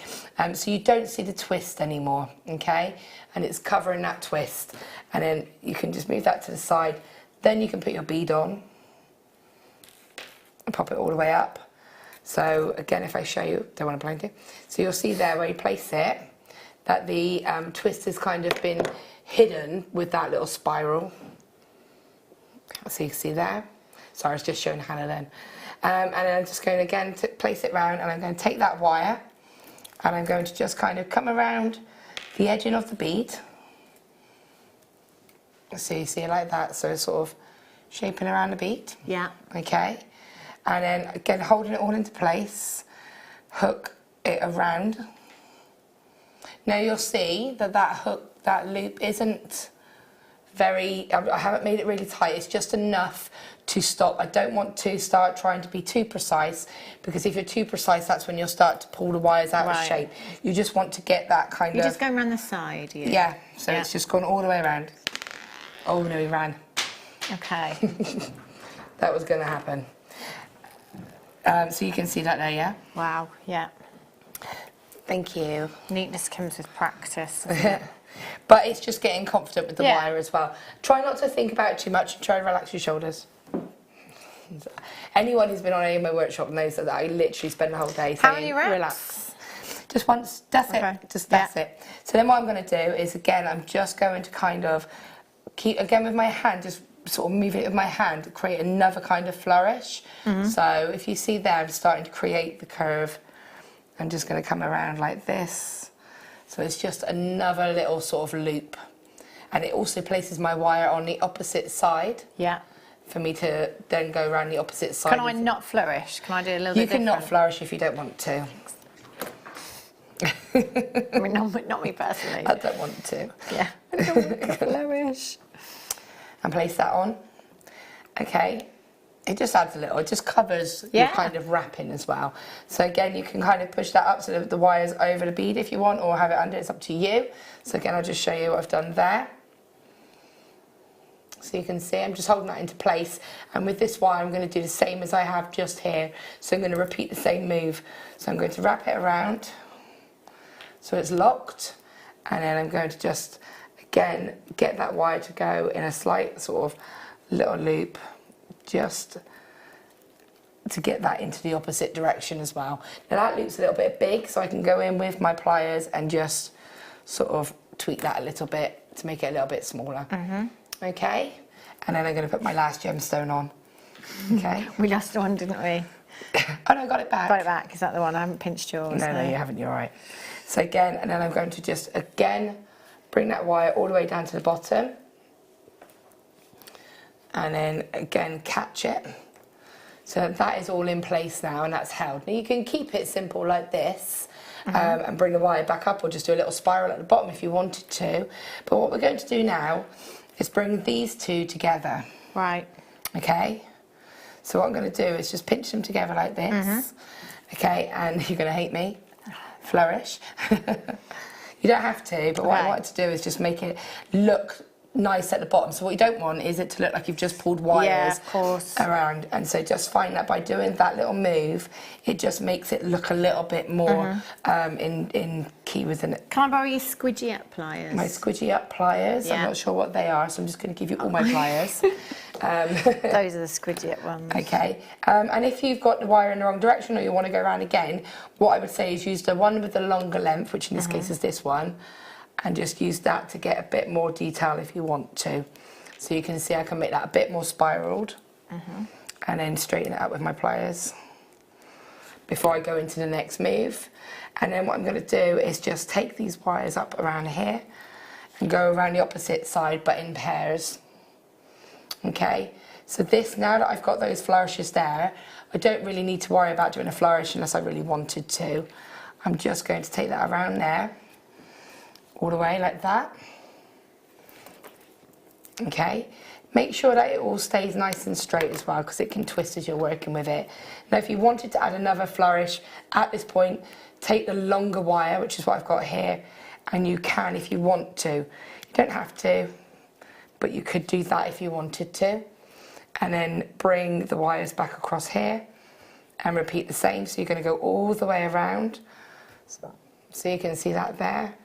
So you don't see the twist anymore, okay? And it's covering that twist. And then you can just move that to the side. Then you can put your bead on. and pop it all the way up. So again, if I show you, don't want to blind you. So you'll see there where you place it, that the twist has kind of been hidden with that little spiral. So you can see there. Sorry, I was just showing Hannah then. And then I'm just going again to place it round, and I'm going to take that wire and I'm going to just kind of come around the edging of the bead. So you see it like that, so it's sort of shaping around the bead. Yeah. Okay. And then again, holding it all into place, hook it around. Now you'll see that that hook, that loop isn't very, I haven't made it really tight, it's just enough to stop. I don't want to start trying to be too precise, because if you're too precise, that's when you'll start to pull the wires out of shape. You just want to get that kind of... You're just going around the side, Yeah, so it's just gone all the way around. Oh no, he ran. Okay. That was going to happen. So you can see that there, yeah? Wow, yeah. Thank you. Neatness comes with practice. But it's just getting confident with the wire as well. Try not to think about it too much and try to relax your shoulders. Anyone who's been on any of my workshop knows that I literally spend the whole day saying, how many reps? Relax. Just once, that's it. Just that's it. So then what I'm going to do is, again, I'm just going to kind of keep, again with my hand, just sort of move it with my hand, create another kind of flourish. So if you see there, I'm starting to create the curve. I'm just going to come around like this. So it's just another little sort of loop. And it also places my wire on the opposite side. Yeah. For me to then go around the opposite side. Can I not flourish? Can I do a little bit You can different? not flourish if you don't want to. I mean, not me personally. I don't want to. Yeah. I don't want to flourish. And place that on. Okay. It just adds a little, it just covers your kind of wrapping as well. So again, you can kind of push that up so that the wire's over the bead if you want, or have it under, it's up to you. So again, I'll just show you what I've done there. So you can see I'm just holding that into place, and with this wire I'm going to do the same as I have just here. So I'm going to repeat the same move. So I'm going to wrap it around so it's locked, and then I'm going to just again get that wire to go in a slight sort of little loop, just to get that into the opposite direction as well. Now that loop's a little bit big, so I can go in with my pliers and just sort of tweak that a little bit to make it a little bit smaller. Okay, and then I'm going to put my last gemstone on. Okay. We lost one, didn't we? Oh no, I got it back. Got it back. Is that the one? I haven't pinched yours. No, you haven't. You're right. So again, and then I'm going to just again bring that wire all the way down to the bottom, and then again catch it. So that is all in place now, and that's held. Now you can keep it simple like this. And bring the wire back up, or just do a little spiral at the bottom if you wanted to. But what we're going to do now is bring these two together. Right. Okay. So what I'm going to do is just pinch them together like this. Okay, and you're going to hate me. Flourish. You don't have to, but what I want to do is just make it look nice at the bottom. So what you don't want is it to look like you've just pulled wires around. And so just find that by doing that little move, it just makes it look a little bit more in key with it. Can I borrow your squidgy up pliers? My squidgy up pliers. I'm not sure what they are, so I'm just going to give you all my pliers. Those are the squidgy up ones. Okay. And if you've got the wire in the wrong direction, or you want to go around again, what I would say is use the one with the longer length, which in this case is this one, and just use that to get a bit more detail if you want to. So you can see I can make that a bit more spiraled, and then straighten it out with my pliers before I go into the next move. And then what I'm going to do is just take these wires up around here and go around the opposite side, but in pairs. Okay, so this, now that I've got those flourishes there, I don't really need to worry about doing a flourish unless I really wanted to. I'm just going to take that around there, all the way like that. Okay, make sure that it all stays nice and straight as well, because it can twist as you're working with it. Now if you wanted to add another flourish at this point, take the longer wire, which is what I've got here, and you can if you want to. You don't have to, but you could do that if you wanted to. And then bring the wires back across here and repeat the same. So you're going to go all the way around. So you can see that there.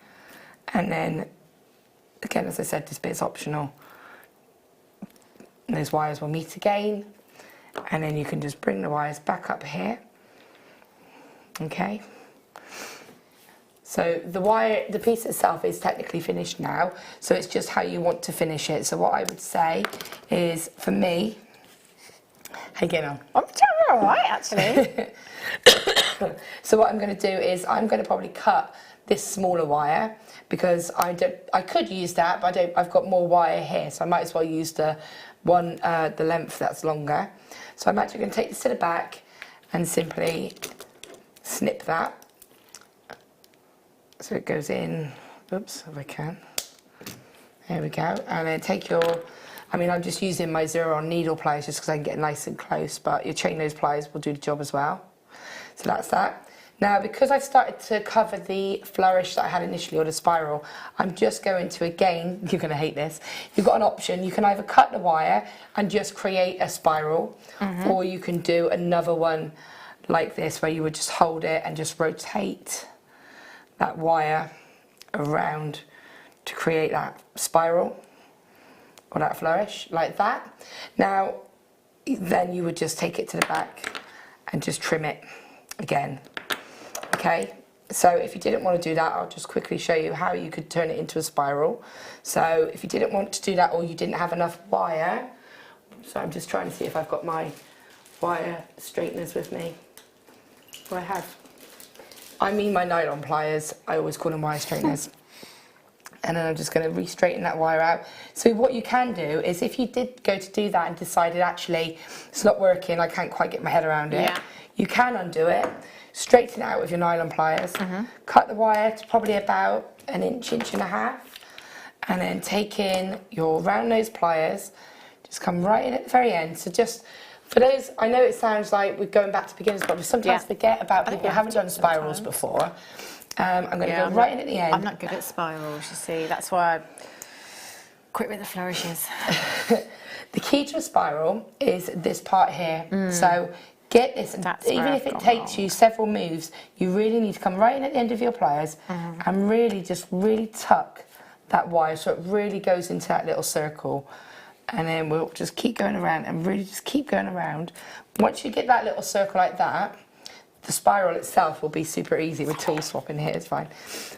And then, again, as I said, this bit's optional. And those wires will meet again. And then you can just bring the wires back up here. Okay. So the piece itself is technically finished now, so it's just how you want to finish it. So what I would say is, for me, how you getting on? I'm all right, actually. So what I'm going to do is I'm going to probably cut this smaller wire, because I could use that, but I've got more wire here, so I might as well use the length that's longer. So I'm actually going to take this to the back and simply snip that. So it goes in, oops, if I can. There we go. And then take your, I'm just using my 0-on needle pliers just because I can get nice and close, but your chain nose pliers will do the job as well. So that's that. Now, because I've started to cover the flourish that I had initially, or the spiral, I'm just going to, again, you're going to hate this, you've got an option. You can either cut the wire and just create a spiral, or you can do another one like this, where you would just hold it and just rotate that wire around to create that spiral or that flourish, like that. Now, then you would just take it to the back and just trim it again. Okay, so if you didn't want to do that, I'll just quickly show you how you could turn it into a spiral. So if you didn't want to do that, or you didn't have enough wire, so I'm just trying to see if I've got my wire straighteners with me. What I have. I mean my nylon pliers, I always call them wire straighteners. And then I'm just going to re-straighten that wire out. So what you can do is, if you did go to do that and decided actually it's not working, I can't quite get my head around it, you can undo it, straighten it out with your nylon pliers, cut the wire to probably about an inch, inch and a half, and then take in your round nose pliers, just come right in at the very end. So just, for those, I know it sounds like we're going back to beginners, but we sometimes forget about people who haven't done spirals before. I'm going to go right in at the end. I'm not good at spirals, you see. That's why I quit with the flourishes. The key to a spiral is this part here. So get this, even if it takes you several moves, you really need to come right in at the end of your pliers and really just tuck that wire so it really goes into that little circle. And then we'll just keep going around and really just keep going around. Once you get that little circle like that, the spiral itself will be super easy with tool swap in here, it's fine.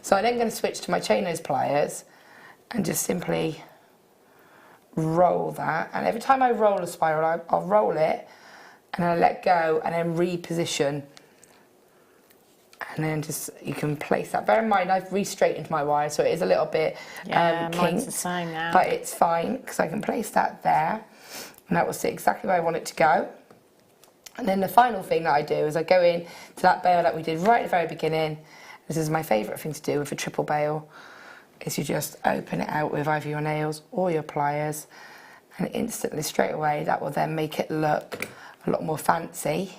So I'm then going to switch to my chain nose pliers and just simply roll that. And every time I roll a spiral, I'll roll it and then I let go and then reposition. And then just, you can place that. Bear in mind, I've re-straightened my wire, so it is a little bit mine's the same now. but it's fine because I can place that there and that will sit exactly where I want it to go. And then the final thing that I do is I go in to that bail that we did right at the very beginning. This is my favourite thing to do with a triple bail, is you just open it out with either your nails or your pliers, and instantly, straight away, that will then make it look a lot more fancy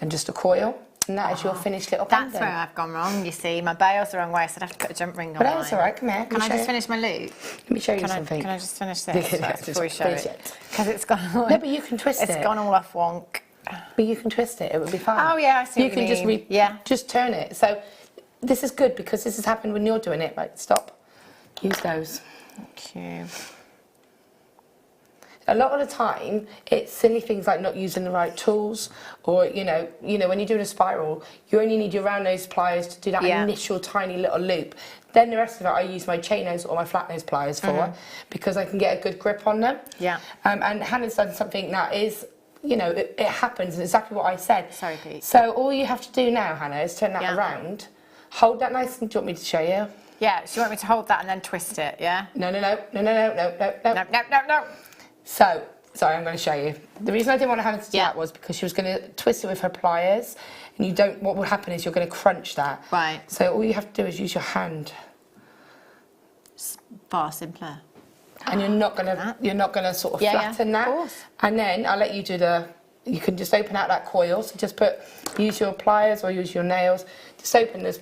than just a coil. And that is your finished little pendant. That's where I've gone wrong, you see. My bail's the wrong way, so I'd have to put a jump ring on But that's all right, come here. Can I just finish my loop? Let me show you something. Can I just finish this before we show it? Because it's gone all... No, but you can twist it. It's gone all off wonk. But you can twist it, it would be fine. Oh yeah, I see what you mean. Just turn it. So this is good because this has happened when you're doing it. Like, stop. Use those. Thank you. A lot of the time, it's silly things like not using the right tools, or you know, when you're doing a spiral, you only need your round nose pliers to do that initial tiny little loop. Then the rest of it, I use my chain nose or my flat nose pliers for, because I can get a good grip on them. Yeah. And Hannah's done something that is, you know, it happens, and exactly what I said. Sorry, Pete. So all you have to do now, Hannah, is turn that around, hold that nice, and do you want me to show you? Yeah, so you want me to hold that and then twist it, yeah? No. No. So, sorry, I'm going to show you. The reason I didn't want Hannah to do that was because she was going to twist it with her pliers, and you don't, what will happen is you're going to crunch that. Right. So all you have to do is use your hand. It's far simpler. And you're not gonna sort of flatten that. Of course. And then I'll let you do you can just open out that coil. So just use your pliers or use your nails. Just open the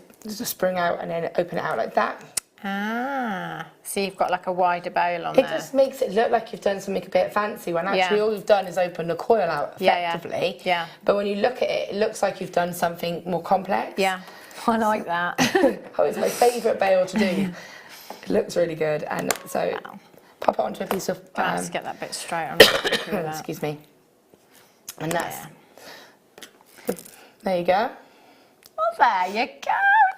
spring out and then open it out like that. Ah, so you've got like a wider bail on there. It just makes it look like you've done something a bit fancy, when actually all you've done is open the coil out effectively. Yeah. But when you look at it, it looks like you've done something more complex. Yeah, I like that. Oh, it's my favourite bail to do. It looks really good, and so pop it onto a piece of... Let's get that bit straight on. Excuse me. And that's, there you go. Well, there you go.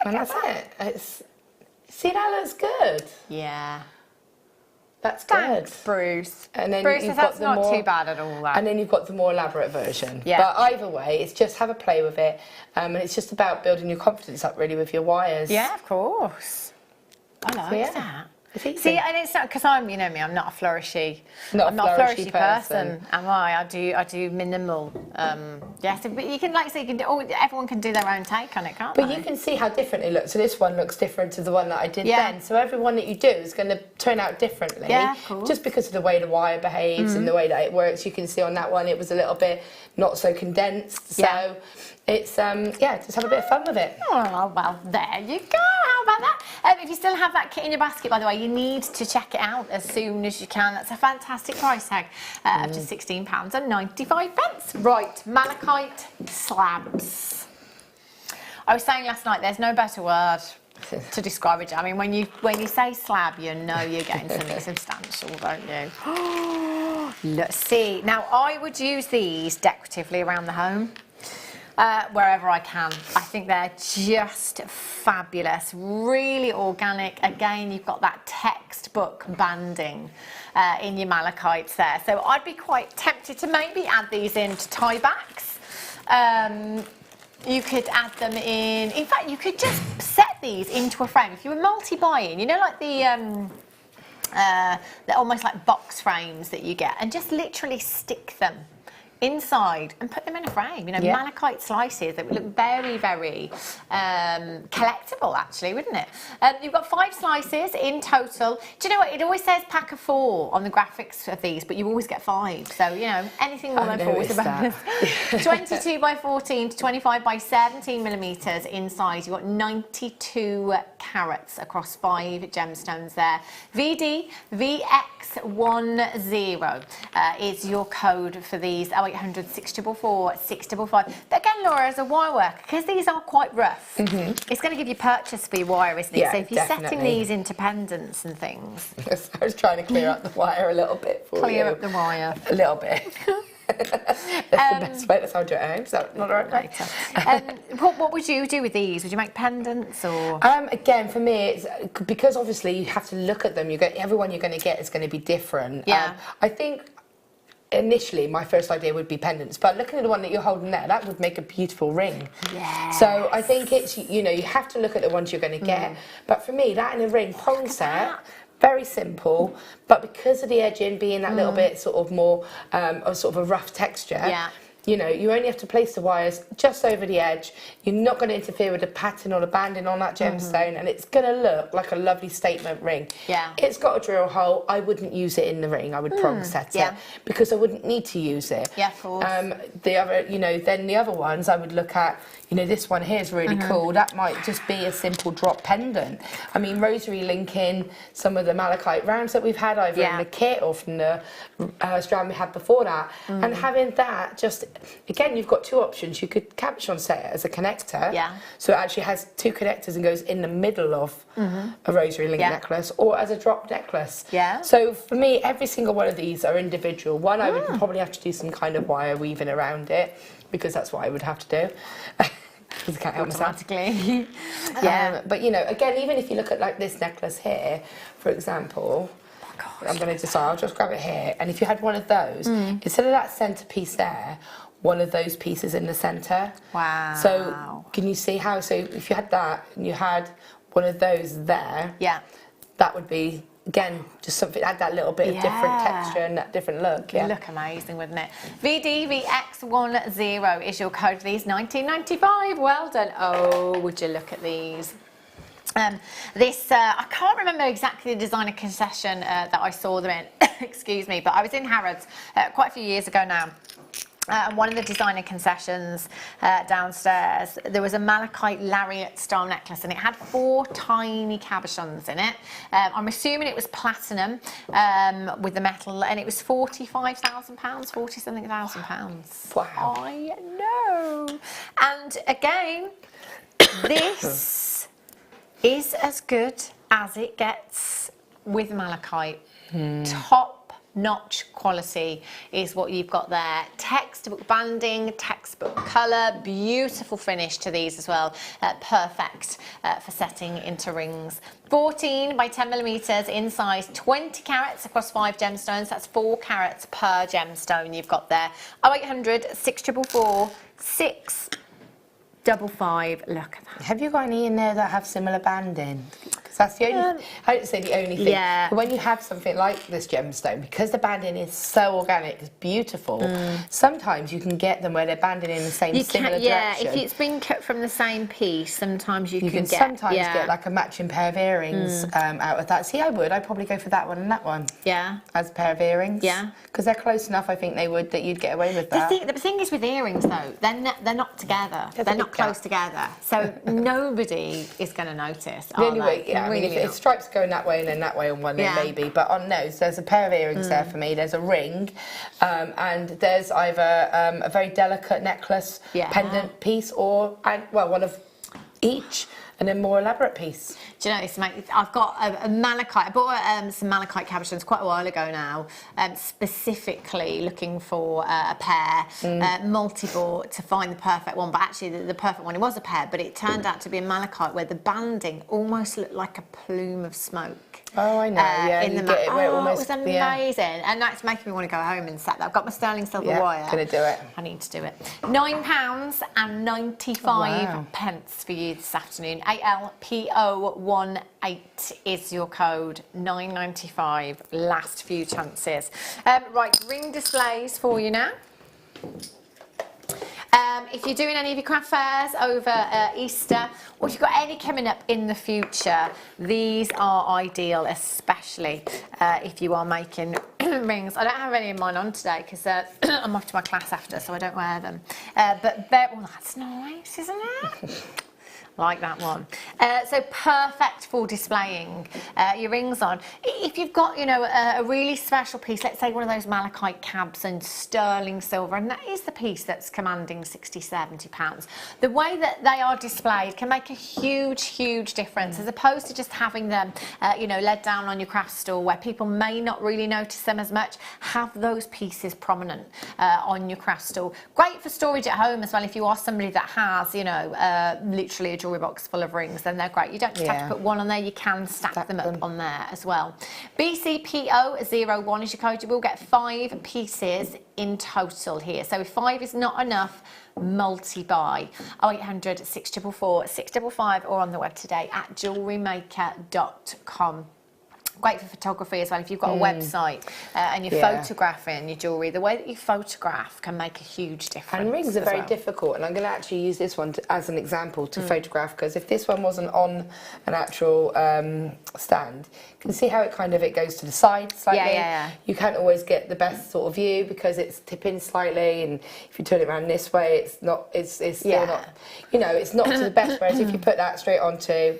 And that's it. See, that looks good. Yeah. That's Thanks, good. Bruce. And then Bruce, you've that's got the not too bad at all. That. And then you've got the more elaborate version. Yeah. But either way, it's just have a play with it. And it's just about building your confidence up really with your wires. Yeah, of course. I like that. It's easy. See, and it's not because I'm, you know me, I'm not a flourishy. Not a flourishy person, am I? I do minimal. Yes, but you can, like I say, you can do. Everyone can do their own take on it, can't they? But you can see how different it looks. So this one looks different to the one that I did then. So every one that you do is going to turn out differently. Yeah, cool. Just because of the way the wire behaves and the way that it works. You can see on that one it was a little bit not so condensed. So it's just have a bit of fun with it. Oh well, there you go. How about that? If you still have that kit in your basket, by the way, you need to check it out as soon as you can. That's a fantastic price tag of just £16.95. Right, malachite slabs. I was saying last night, there's no better word to describe it. I mean, when you say slab, you know you're getting something substantial, don't you? Let's see. Now, I would use these decoratively around the home. Wherever I can. I think they're just fabulous, really organic. Again, you've got that textbook banding in your malachites there. So I'd be quite tempted to maybe add these into tie backs. You could add them in fact, you could just set these into a frame. If you were multi-buying, you know, like they're almost like box frames that you get, and just literally stick them inside and put them in a frame, you know, malachite slices that would look very, very collectible, actually, wouldn't it? You've got 5 slices in total. Do you know what? It always says pack of 4 on the graphics of these, but you always get 5. So, you know, anything more than 4 is a bonus. 22 by 14 to 25 by 17 millimetres inside. You've got 92 carats across 5 gemstones there. VD VX10 is your code for these. 0800 644 655. But again, Laura, as a wire worker, because these are quite rough, it's going to give you purchase for your wire, isn't it? Yeah, so if you're definitely. setting these into pendants and things. I was trying to clear up the wire a little bit for you. Clear up the wire. A little bit. That's the best way. That's how I do it at home. Is that not the right way? What would you do with these? Would you make pendants or? Again, for me, it's because obviously you have to look at them. Everyone you're going to get is going to be different. Yeah. I think initially my first idea would be pendants, but looking at the one that you're holding there, that would make a beautiful ring. Yeah. So I think it's, you know, you have to look at the ones you're going to get. But for me, that in a ring prong set. Very simple, but because of the edging being that little bit sort of more of sort of a rough texture, you know, you only have to place the wires just over the edge. You're not going to interfere with the pattern or the banding on that gemstone, and it's going to look like a lovely statement ring. Yeah. It's got a drill hole. I wouldn't use it in the ring. I would prong set it because I wouldn't need to use it. Yeah, of course. The other, you know, then the other ones I would look at. You know, this one here is really cool. That might just be a simple drop pendant. I mean, rosary linking some of the malachite rounds that we've had either in the kit or from the strand we had before that. And having that just, again, you've got 2 options. You could cabochon set it as a connector. Yeah. So it actually has 2 connectors and goes in the middle of a rosary link necklace, or as a drop necklace. Yeah. So for me, every single one of these are individual. One, I would probably have to do some kind of wire weaving around it, because that's what I would have to do. Because I can't help myself. But you know, again, even if you look at like this necklace here, for example, I'm going to decide, I'll just grab it here, and if you had one of those, instead of that centre piece there, one of those pieces in the centre. Wow. So can you see how, so if you had that and you had one of those there, that would be, again, just something, add that little bit of different texture and that different look. It'd look amazing, wouldn't it? VDVX10 is your code for these, £19.95. Well done. Oh, would you look at these? This, I can't remember exactly the designer concession that I saw them in, excuse me, but I was in Harrods quite a few years ago now. And one of the designer concessions downstairs, there was a malachite lariat style necklace, and it had 4 tiny cabochons in it. I'm assuming it was platinum with the metal, and it was £45,000, 40-something thousand pounds. Wow. I know. And again, this is as good as it gets with malachite. Top top-notch quality is what you've got there. Textbook banding, textbook colour, beautiful finish to these as well. Perfect for setting into rings. 14 by 10 millimeters in size, 20 carats across 5 gemstones. That's 4 carats per gemstone you've got there. 0800 644 655. Look at that. Have you got any in there that have similar banding? Because that's the only, I don't say the only thing. Yeah. But when you have something like this gemstone, because the banding is so organic, it's beautiful, sometimes you can get them where they're banding in the same similar direction. If it's been cut from the same piece, sometimes you can get, sometimes get like a matching pair of earrings out of that. See, I'd probably go for that one and that one. Yeah. As a pair of earrings. Yeah. Because they're close enough, I think that you'd get away with that. The thing is with earrings though, they're not together. They're not close together. So nobody is going to notice. Anyway, yeah, I mean, if stripes going that way and then that way on one, then maybe. But on those, there's a pair of earrings there for me. There's a ring, and there's either a very delicate necklace, pendant piece, or one of each, and then more elaborate piece. Do you know, I've got a malachite. I bought some malachite cabochons quite a while ago now, specifically looking for a pair, multi-bought to find the perfect one. But actually, the perfect one, it was a pair, but it turned out to be a malachite where the banding almost looked like a plume of smoke. Oh, I know. Yeah, in the get it where it almost, it was amazing, and that's making me want to go home and set that. I've got my sterling silver wire. Gonna do it. I need to do it. £9.95 for you this afternoon. ALPO18 is your code. £9.95. Last few chances. Right, ring displays for you now. If you're doing any of your craft fairs over Easter, or if you've got any coming up in the future, these are ideal, especially if you are making rings. I don't have any of mine on today because I'm off to my class after, so I don't wear them. But that's nice, isn't it? Like that one. So perfect for displaying your rings on. If you've got, a really special piece, let's say one of those malachite cabs and sterling silver, and that is the piece that's commanding £60–70. The way that they are displayed can make a huge, huge difference, as opposed to just having them, laid down on your craft store where people may not really notice them as much. Have those pieces prominent on your craft store. Great for storage at home as well. If you are somebody that has, literally a jewellery box full of rings, then they're great. You don't just have to put one on there, you can stack them up on there as well. BCPO01 is your code. You will get 5 pieces in total here. So if 5 is not enough, multi-buy. 0800 644 655 or on the web today at JewelleryMaker.com. Great for photography as well. If you've got a website and you're photographing your jewellery, the way that you photograph can make a huge difference. And rings are very difficult, and I'm going to actually use this one as an example to photograph, because if this one wasn't on an actual stand, you can see how it goes to the side slightly. You can't always get the best sort of view because it's tipping slightly, and if you turn it around this way, it's still not, it's not to the best. Whereas if you put that straight onto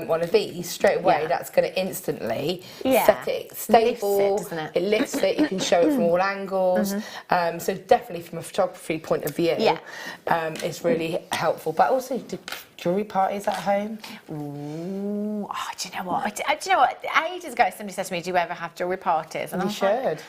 one of these straight away, that's going to instantly set it stable. It lifts it. You can show it from all angles. So definitely from a photography point of view, it's really helpful. But also, do jewellery parties at home? Ooh, do you know what? Ages ago, somebody said to me, "Do you ever have jewellery parties?" And you should.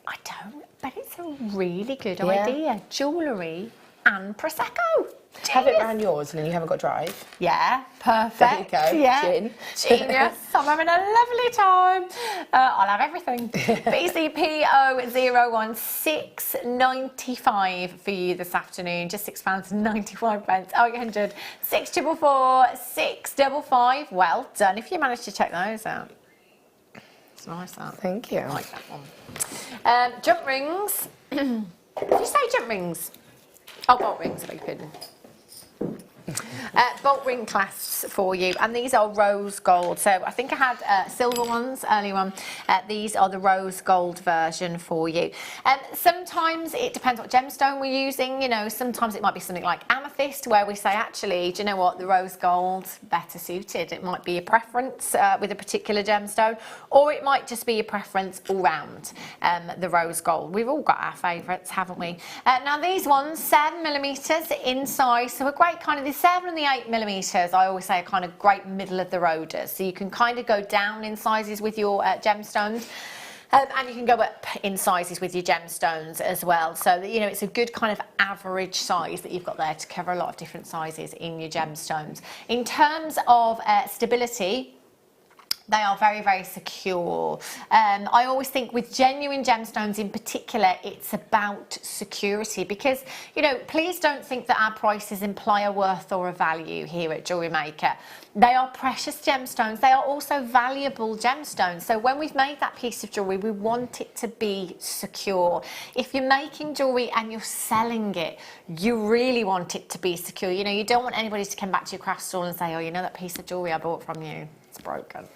I don't, but it's a really good idea. Jewellery and Prosecco. Have it around yours, and then you haven't got to drive. Yeah, perfect. There you go. Yeah. Gin. Genius. I'm having a lovely time. I'll have everything. BCPO01 £6.95 for you this afternoon. Just £6.95. 0800 644 655. Well done if you managed to check those out. It's nice, that. Thank you. I like that one. Jump rings. Did you say jump rings? Oh, bolt rings, big pardon. Bolt ring clasps for you, and these are rose gold. So I think I had silver ones earlier on. These are the rose gold version for you. Sometimes it depends what gemstone we're using. Sometimes it might be something like amethyst, where we say, actually, do you know what, the rose gold better suited. It might be a preference with a particular gemstone, or it might just be a preference all round the rose gold. We've all got our favourites, haven't we? Now these ones, 7mm in size, so a great kind of the 7 and the 8mm, I always say, are kind of great middle of the roaders. So you can kind of go down in sizes with your gemstones. And you can go up in sizes with your gemstones as well. So that, you know, it's a good kind of average size that you've got there to cover a lot of different sizes in your gemstones. In terms of stability, they are very, very secure. I always think with genuine gemstones in particular, it's about security because, you know, please don't think that our prices imply a worth or a value here at Jewellery Maker. They are precious gemstones. They are also valuable gemstones. So when we've made that piece of jewellery, we want it to be secure. If you're making jewellery and you're selling it, you really want it to be secure. You know, you don't want anybody to come back to your craft store and say, oh, you know that piece of jewellery I bought from you? It's broken.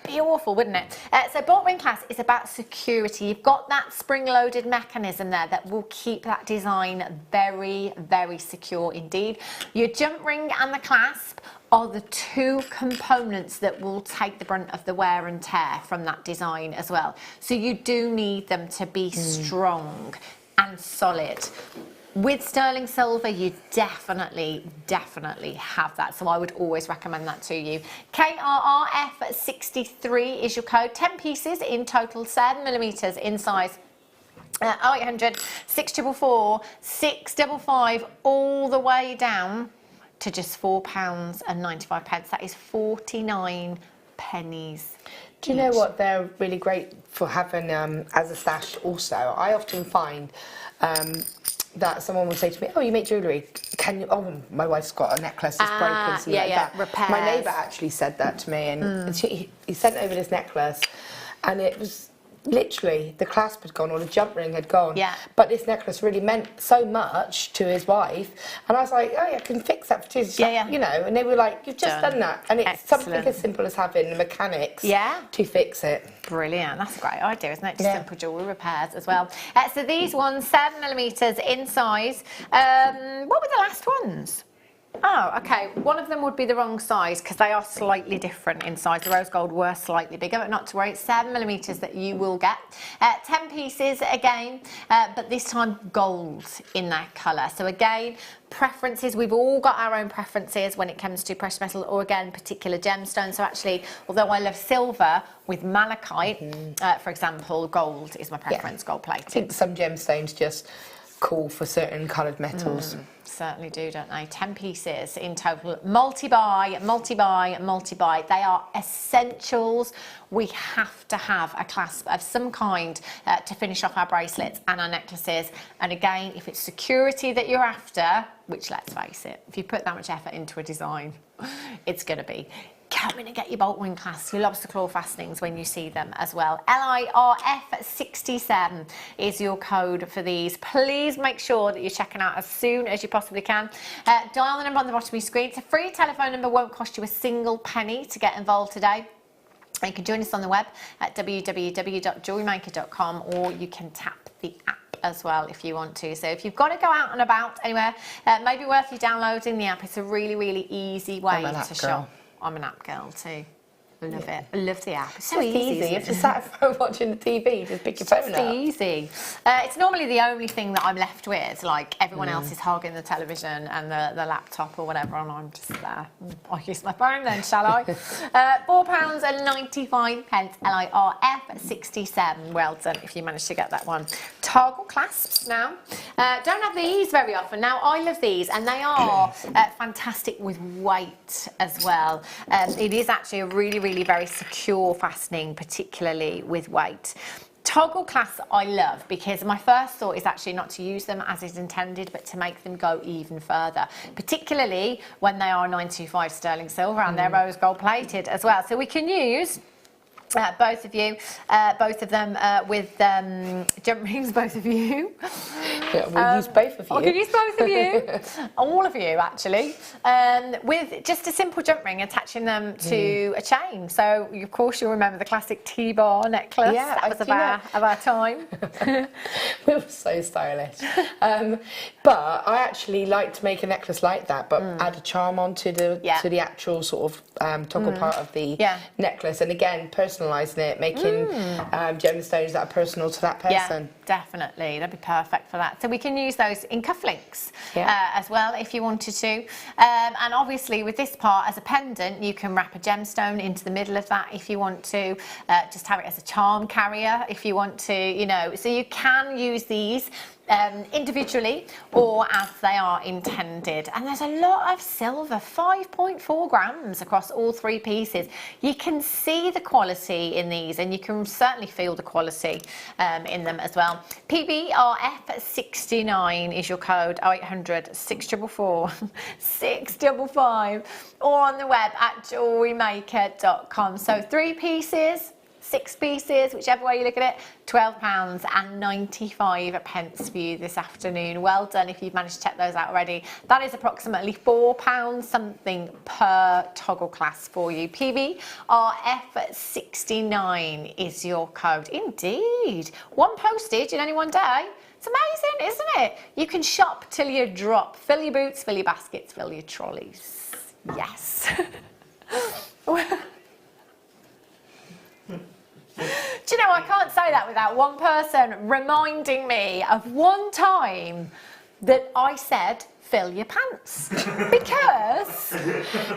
Be awful, wouldn't it? So bolt ring clasp is about security. You've got that spring-loaded mechanism there that will keep that design very, very secure indeed. Your jump ring and the clasp are the two components that will take the brunt of the wear and tear from that design as well. So you do need them to be strong and solid. With sterling silver, you definitely have that. So I would always recommend that to you. KRRF63 is your code. 10 pieces in total, 7mm in size. 0800 644 655 all the way down to just £4.95. That is 49 pennies. Do you know what? They're really great for having as a stash also. I often find that someone will say to me, oh, you make jewellery, can you, oh, my wife's got a necklace that's broken, something like that. Repairs. My neighbour actually said that to me, and he sent over this necklace, and it was literally, the clasp had gone or the jump ring had gone, but this necklace really meant so much to his wife, and I was like, oh yeah, I can fix that for you. You know, and they were like, you've just done that, and it's something as simple as having the mechanics to fix it. Brilliant, that's a great idea, isn't it? Just simple jewellery repairs as well. So these ones, 7mm in size. What were the last ones? Oh, okay. One of them would be the wrong size because they are slightly different in size. The rose gold were slightly bigger, but not to worry. It's 7mm that you will get. 10 pieces again, but this time gold in that colour. So again, preferences. We've all got our own preferences when it comes to precious metal or again particular gemstones. So actually, although I love silver with malachite, for example, gold is my preference. Gold plated. I think some gemstones just call for certain coloured metals. Certainly do, don't they? 10 pieces in total. Multi-buy, multi-buy, multi-buy. They are essentials. We have to have a clasp of some kind to finish off our bracelets and our necklaces. And again, if it's security that you're after, which let's face it, if you put that much effort into a design, it's going to be. Come in and get your bolt ring clasps, your lobster claw fastenings when you see them as well. LIRF67 is your code for these. Please make sure that you're checking out as soon as you possibly can. Dial the number on the bottom of your screen. It's a free telephone number, won't cost you a single penny to get involved today. You can join us on the web at www.jewellerymaker.com, or you can tap the app as well if you want to. So if you've got to go out and about anywhere, maybe worth you downloading the app. It's a really, really easy way to shop. I'm an app girl too. Love it. I love the app. It's so easy. If you're sat at home watching the TV, just pick your phone up. It's easy. It's normally the only thing that I'm left with. Like everyone else is hogging the television and the laptop or whatever, and I'm just there. I'll use my phone then, shall I? £4.95. LIRF67. Well done if you managed to get that one. Toggle clasps now. Don't have these very often. Now I love these, and they are fantastic with weight as well. It is actually a really, really very secure fastening, particularly with weight. Toggle clasps I love because my first thought is actually not to use them as is intended, but to make them go even further, particularly when they are 925 sterling silver and they're rose gold plated as well. So we can use both of you, both of them with jump rings, both of you. Yeah, we'll use both of you. I can use both of you, all of you actually, with just a simple jump ring attaching them to a chain. So of course you'll remember the classic T-bar necklace. Yeah, that was of our time. We were so stylish. But I actually like to make a necklace like that, but add a charm onto the actual sort of toggle part of the necklace. And again, personally, personalising it, making gemstones that are personal to that person. Yeah, definitely. That'd be perfect for that. So we can use those in cufflinks as well if you wanted to. And obviously with this part as a pendant, you can wrap a gemstone into the middle of that if you want to. Just have it as a charm carrier if you want to, you know. So you can use these individually or as they are intended. And there's a lot of silver, 5.4 grams across all three pieces. You can see the quality in these, and you can certainly feel the quality in them as well. PBRF69 is your code, 0800 644 655, or on the web at JewelleryMaker.com. So 3 pieces, 6 pieces, whichever way you look at it, £12.95 for you this afternoon. Well done if you've managed to check those out already. That is approximately £4 something per toggle class for you. PBRF69 is your code. Indeed. 1 postage in only 1 day. It's amazing, isn't it? You can shop till you drop. Fill your boots, fill your baskets, fill your trolleys. Yes. Do you know, I can't say that without one person reminding me of one time that I said, fill your pants. Because...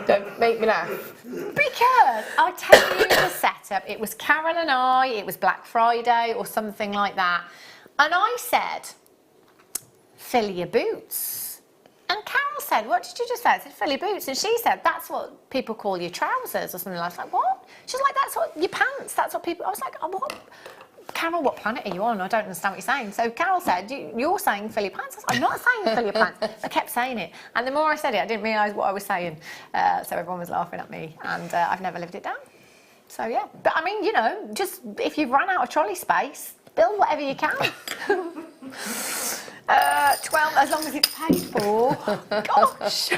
Don't make me laugh. Because, I'll tell you the setup. It was Carol and I, it was Black Friday or something like that. And I said, fill your boots. And Carol said, what did you just say? I said, fill your boots. And she said, that's what people call your trousers or something. I was like, what? She's like, that's what, your pants, that's what people... I was like, oh, what? Carol, what planet are you on? I don't understand what you're saying. So Carol said, you're saying fill your pants. I was like, I'm not saying fill your pants. I kept saying it. And the more I said it, I didn't realise what I was saying. So everyone was laughing at me. And I've never lived it down. So, yeah. But, I mean, you know, just if you've run out of trolley space, build whatever you can. 12, as long as it's paid for. Gosh.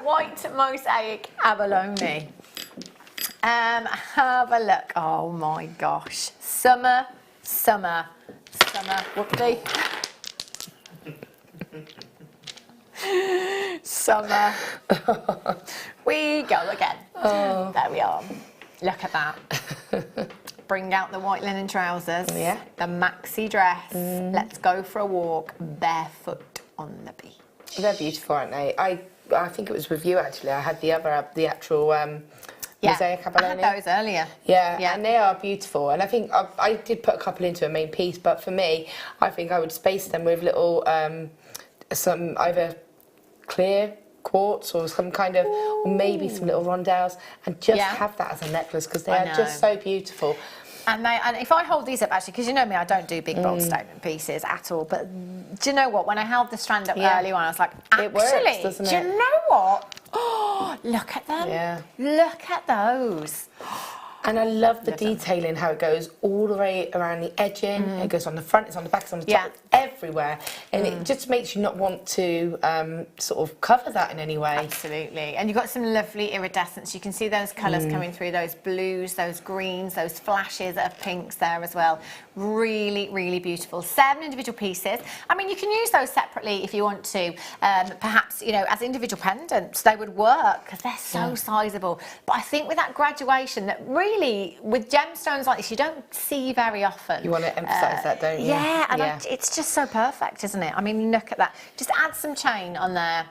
White mosaic abalone. Have a look. Oh my gosh. Summer. Whoopsie. Summer. We go again. Oh. There we are. Look at that. Bring out the white linen trousers. Yeah. The maxi dress. Let's go for a walk barefoot on the beach. They're beautiful, aren't they? I think it was with you actually. I had the actual mosaic abalone. I had those earlier. Yeah, and they are beautiful. And I think I did put a couple into a main piece, but for me, I think I would space them with little some either clear quartz or some kind of, or maybe some little rondelles, and just have that as a necklace because they are just so beautiful. And if I hold these up, actually, because you know me, I don't do big, bold statement pieces at all. But do you know what? When I held the strand up early on, I was like, actually, it works, doesn't it? Do you know what? Oh, look at them. Yeah. Look at those. And I love the detailing, how it goes all the way around the edging. It goes on the front, it's on the back, it's on the top, it's everywhere. And it just makes you not want to sort of cover that in any way. Absolutely. And you've got some lovely iridescence. You can see those colours coming through, those blues, those greens, those flashes of pinks there as well. Really, really beautiful. 7 individual pieces. I mean, you can use those separately if you want to. Perhaps, you know, as individual pendants, they would work because they're so sizable. But I think with that graduation, that really, with gemstones like this, you don't see very often. You want to emphasise that, don't you? Yeah, and it's just so perfect, isn't it? I mean, look at that. Just add some chain on there.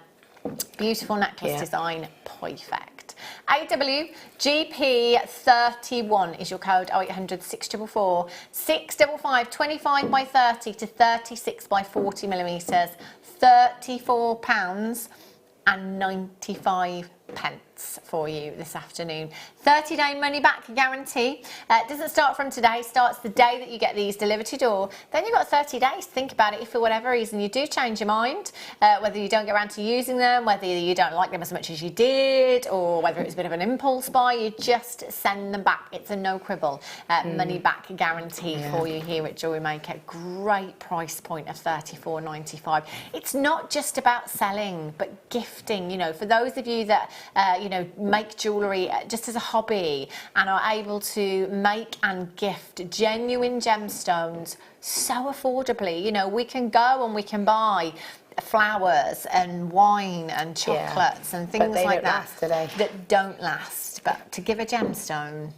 Beautiful necklace design. Perfect. AWGP31 is your code, 0800 644 655, 25 by 30 to 36 by 40 millimetres, £34.95 for you this afternoon. 30-day money back guarantee. It doesn't start from today, starts the day that you get these delivered to your door. Then you've got 30 days to think about it if for whatever reason you do change your mind, whether you don't get around to using them, whether you don't like them as much as you did, or whether it's a bit of an impulse buy, you just send them back. It's a no quibble money back guarantee for you here at Jewellery Maker. Great price point of $34.95. It's not just about selling, but gifting. You know, for those of you that you know, make jewellery just as a hobby and are able to make and gift genuine gemstones so affordably. You know, we can go and we can buy flowers and wine and chocolates and things like that that don't last. But to give a gemstone,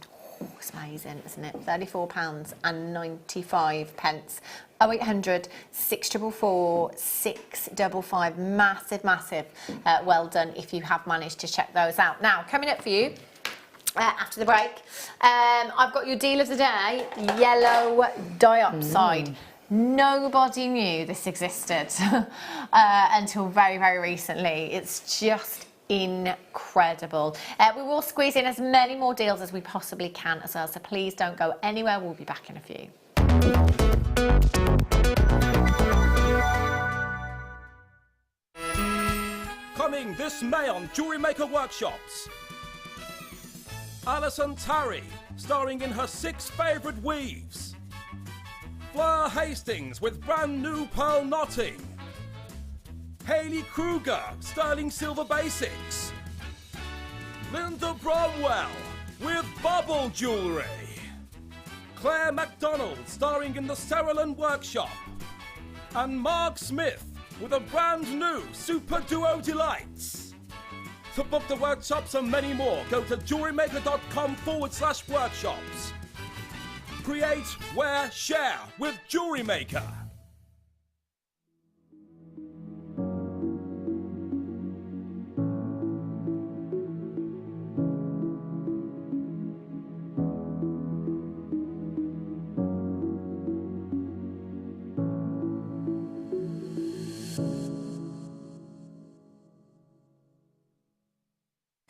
it's amazing, isn't it? £34.95. 0800 644 655. Massive, massive. Well done if you have managed to check those out. Now, coming up for you after the break, I've got your deal of the day, yellow dioxide. Nobody knew this existed until very, very recently. It's just incredible. We will squeeze in as many more deals as we possibly can as well, so please don't go anywhere. We'll be back in a few. Coming this May on Jewellery Maker workshops. Alison Tarry, starring in her 6 favourite weaves. Fleur Hastings with brand new pearl knotting. Hayley Kruger, sterling silver basics. Linda Bromwell with bubble jewellery. Claire MacDonald, starring in the Cerulean workshop. And Mark Smith with a brand new Super Duo Delights. To book the workshops and many more, go to jewellerymaker.com/workshops. Create, wear, share with Jewellery Maker.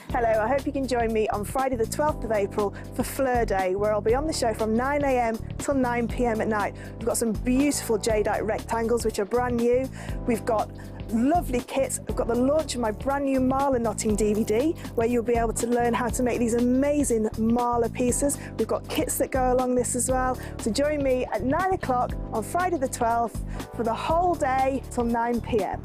Hello, I hope you can join me on Friday the 12th of April for Fleur Day, where I'll be on the show from 9 AM till 9 PM at night. We've got some beautiful jadeite rectangles which are brand new. We've got lovely kits. I've got the launch of my brand new Marla knotting DVD, where you'll be able to learn how to make these amazing Marla pieces. We've got kits that go along this as well. So join me at 9 o'clock on Friday the 12th for the whole day till 9 PM.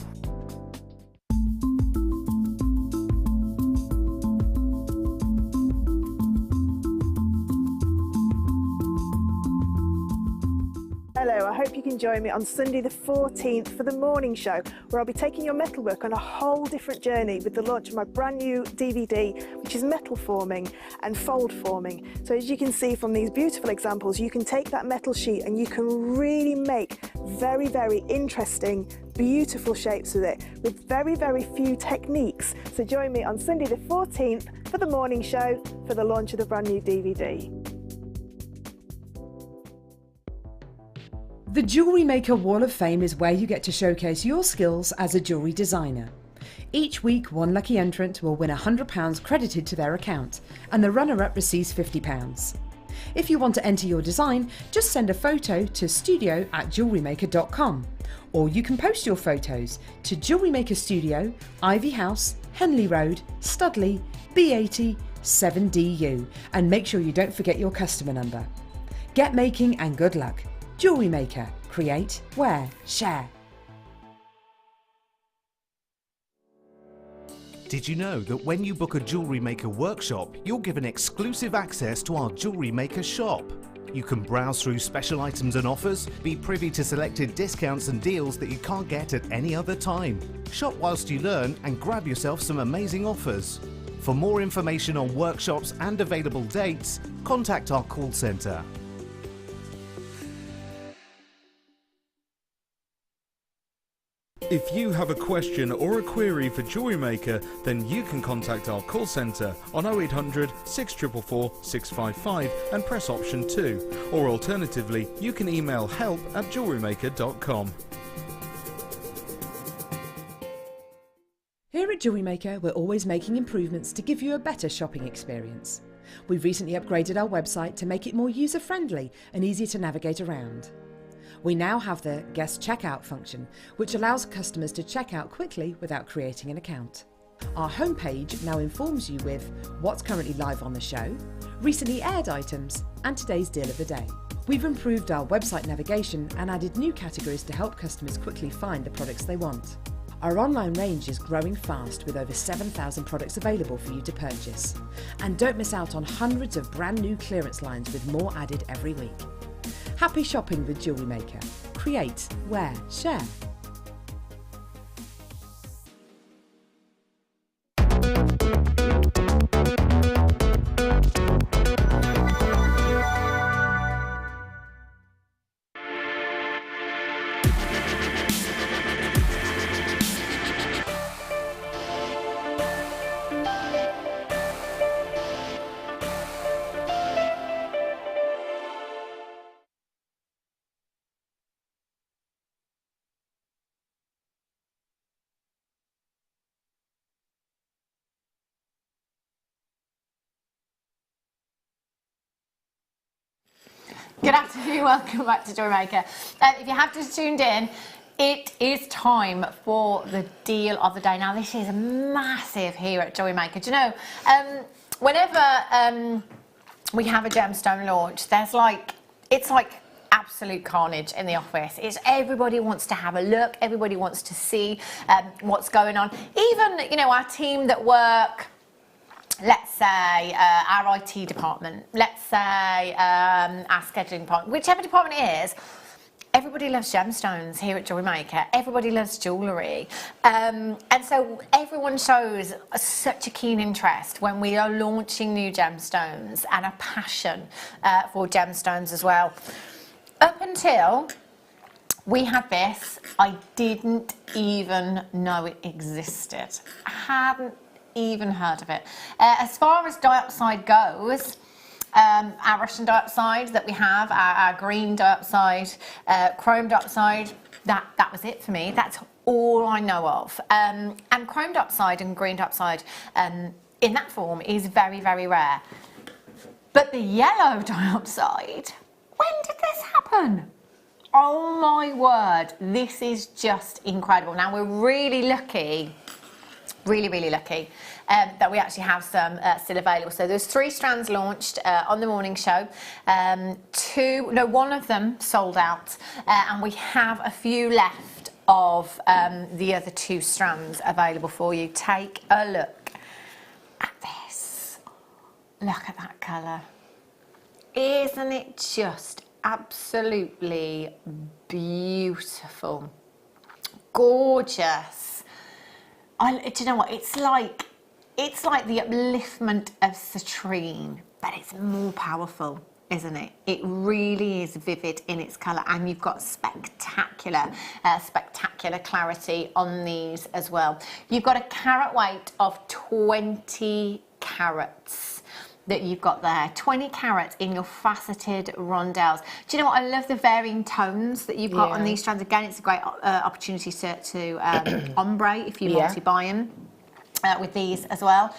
Hello, I hope you can join me on Sunday the 14th for the morning show, where I'll be taking your metalwork on a whole different journey with the launch of my brand new DVD, which is metal forming and fold forming. So as you can see from these beautiful examples, you can take that metal sheet and you can really make very, very interesting, beautiful shapes with it, with very, very few techniques. So join me on Sunday the 14th for the morning show for the launch of the brand new DVD. The Jewellery Maker Wall of Fame is where you get to showcase your skills as a jewellery designer. Each week, one lucky entrant will win £100 credited to their account, and the runner-up receives £50. If you want to enter your design, just send a photo to studio@jewellerymaker.com, or you can post your photos to Jewellery Maker Studio, Ivy House, Henley Road, Studley, B80 7DU, and make sure you don't forget your customer number. Get making and good luck. Jewellery Maker. Create, wear, share. Did you know that when you book a Jewellery Maker workshop, you're given exclusive access to our Jewellery Maker shop? You can browse through special items and offers, be privy to selected discounts and deals that you can't get at any other time. Shop whilst you learn and grab yourself some amazing offers. For more information on workshops and available dates, contact our call centre. If you have a question or a query for Jewellery Maker, then you can contact our call centre on 0800 644 655 and press option 2, or alternatively you can email help@jewellerymaker.com. Here at Jewellery Maker, we're always making improvements to give you a better shopping experience. We've recently upgraded our website to make it more user-friendly and easier to navigate around. We now have the guest checkout function, which allows customers to check out quickly without creating an account. Our homepage now informs you with what's currently live on the show, recently aired items, and today's deal of the day. We've improved our website navigation and added new categories to help customers quickly find the products they want. Our online range is growing fast with over 7,000 products available for you to purchase. And don't miss out on hundreds of brand new clearance lines with more added every week. Happy shopping with Jewellery Maker. Create, wear, share. Good afternoon, welcome back to Jewellery Maker. If you have just tuned in, it is time for the deal of the day. Now, this is massive here at Jewellery Maker. Do you know, whenever we have a gemstone launch, it's like absolute carnage in the office. Everybody wants to have a look, everybody wants to see what's going on. Even, you know, our team that work, let's say our IT department, let's say our scheduling department, whichever department it is, everybody loves gemstones here at Jewellery Maker. Everybody loves jewellery. And so everyone shows such a keen interest when we are launching new gemstones and a passion for gemstones as well. Up until we had this, I didn't even know it existed. I hadn't even heard of it. As far as dioxide goes, our Russian dioxide that we have, our green dioxide, chrome dioxide, that was it for me. That's all I know of. And chrome dioxide and green dioxide in that form is very, very rare. But the yellow dioxide, when did this happen? Oh my word, this is just incredible. Now, we're really lucky, really lucky that we actually have some still available. So there's 3 strands launched on the morning show. One of them sold out, and we have a few left of the other 2 strands available for you. Take a look at this. Look at that colour. Isn't it just absolutely beautiful? Gorgeous. Do you know what? It's like the upliftment of citrine, but it's more powerful, isn't it? It really is vivid in its colour, and you've got spectacular clarity on these as well. You've got a carat weight of 20 carats that you've got there, 20 carats in your faceted rondelles. Do you know what? I love the varying tones that you've got on these strands. Again, it's a great opportunity to ombre if you multi-buy them. With these as well.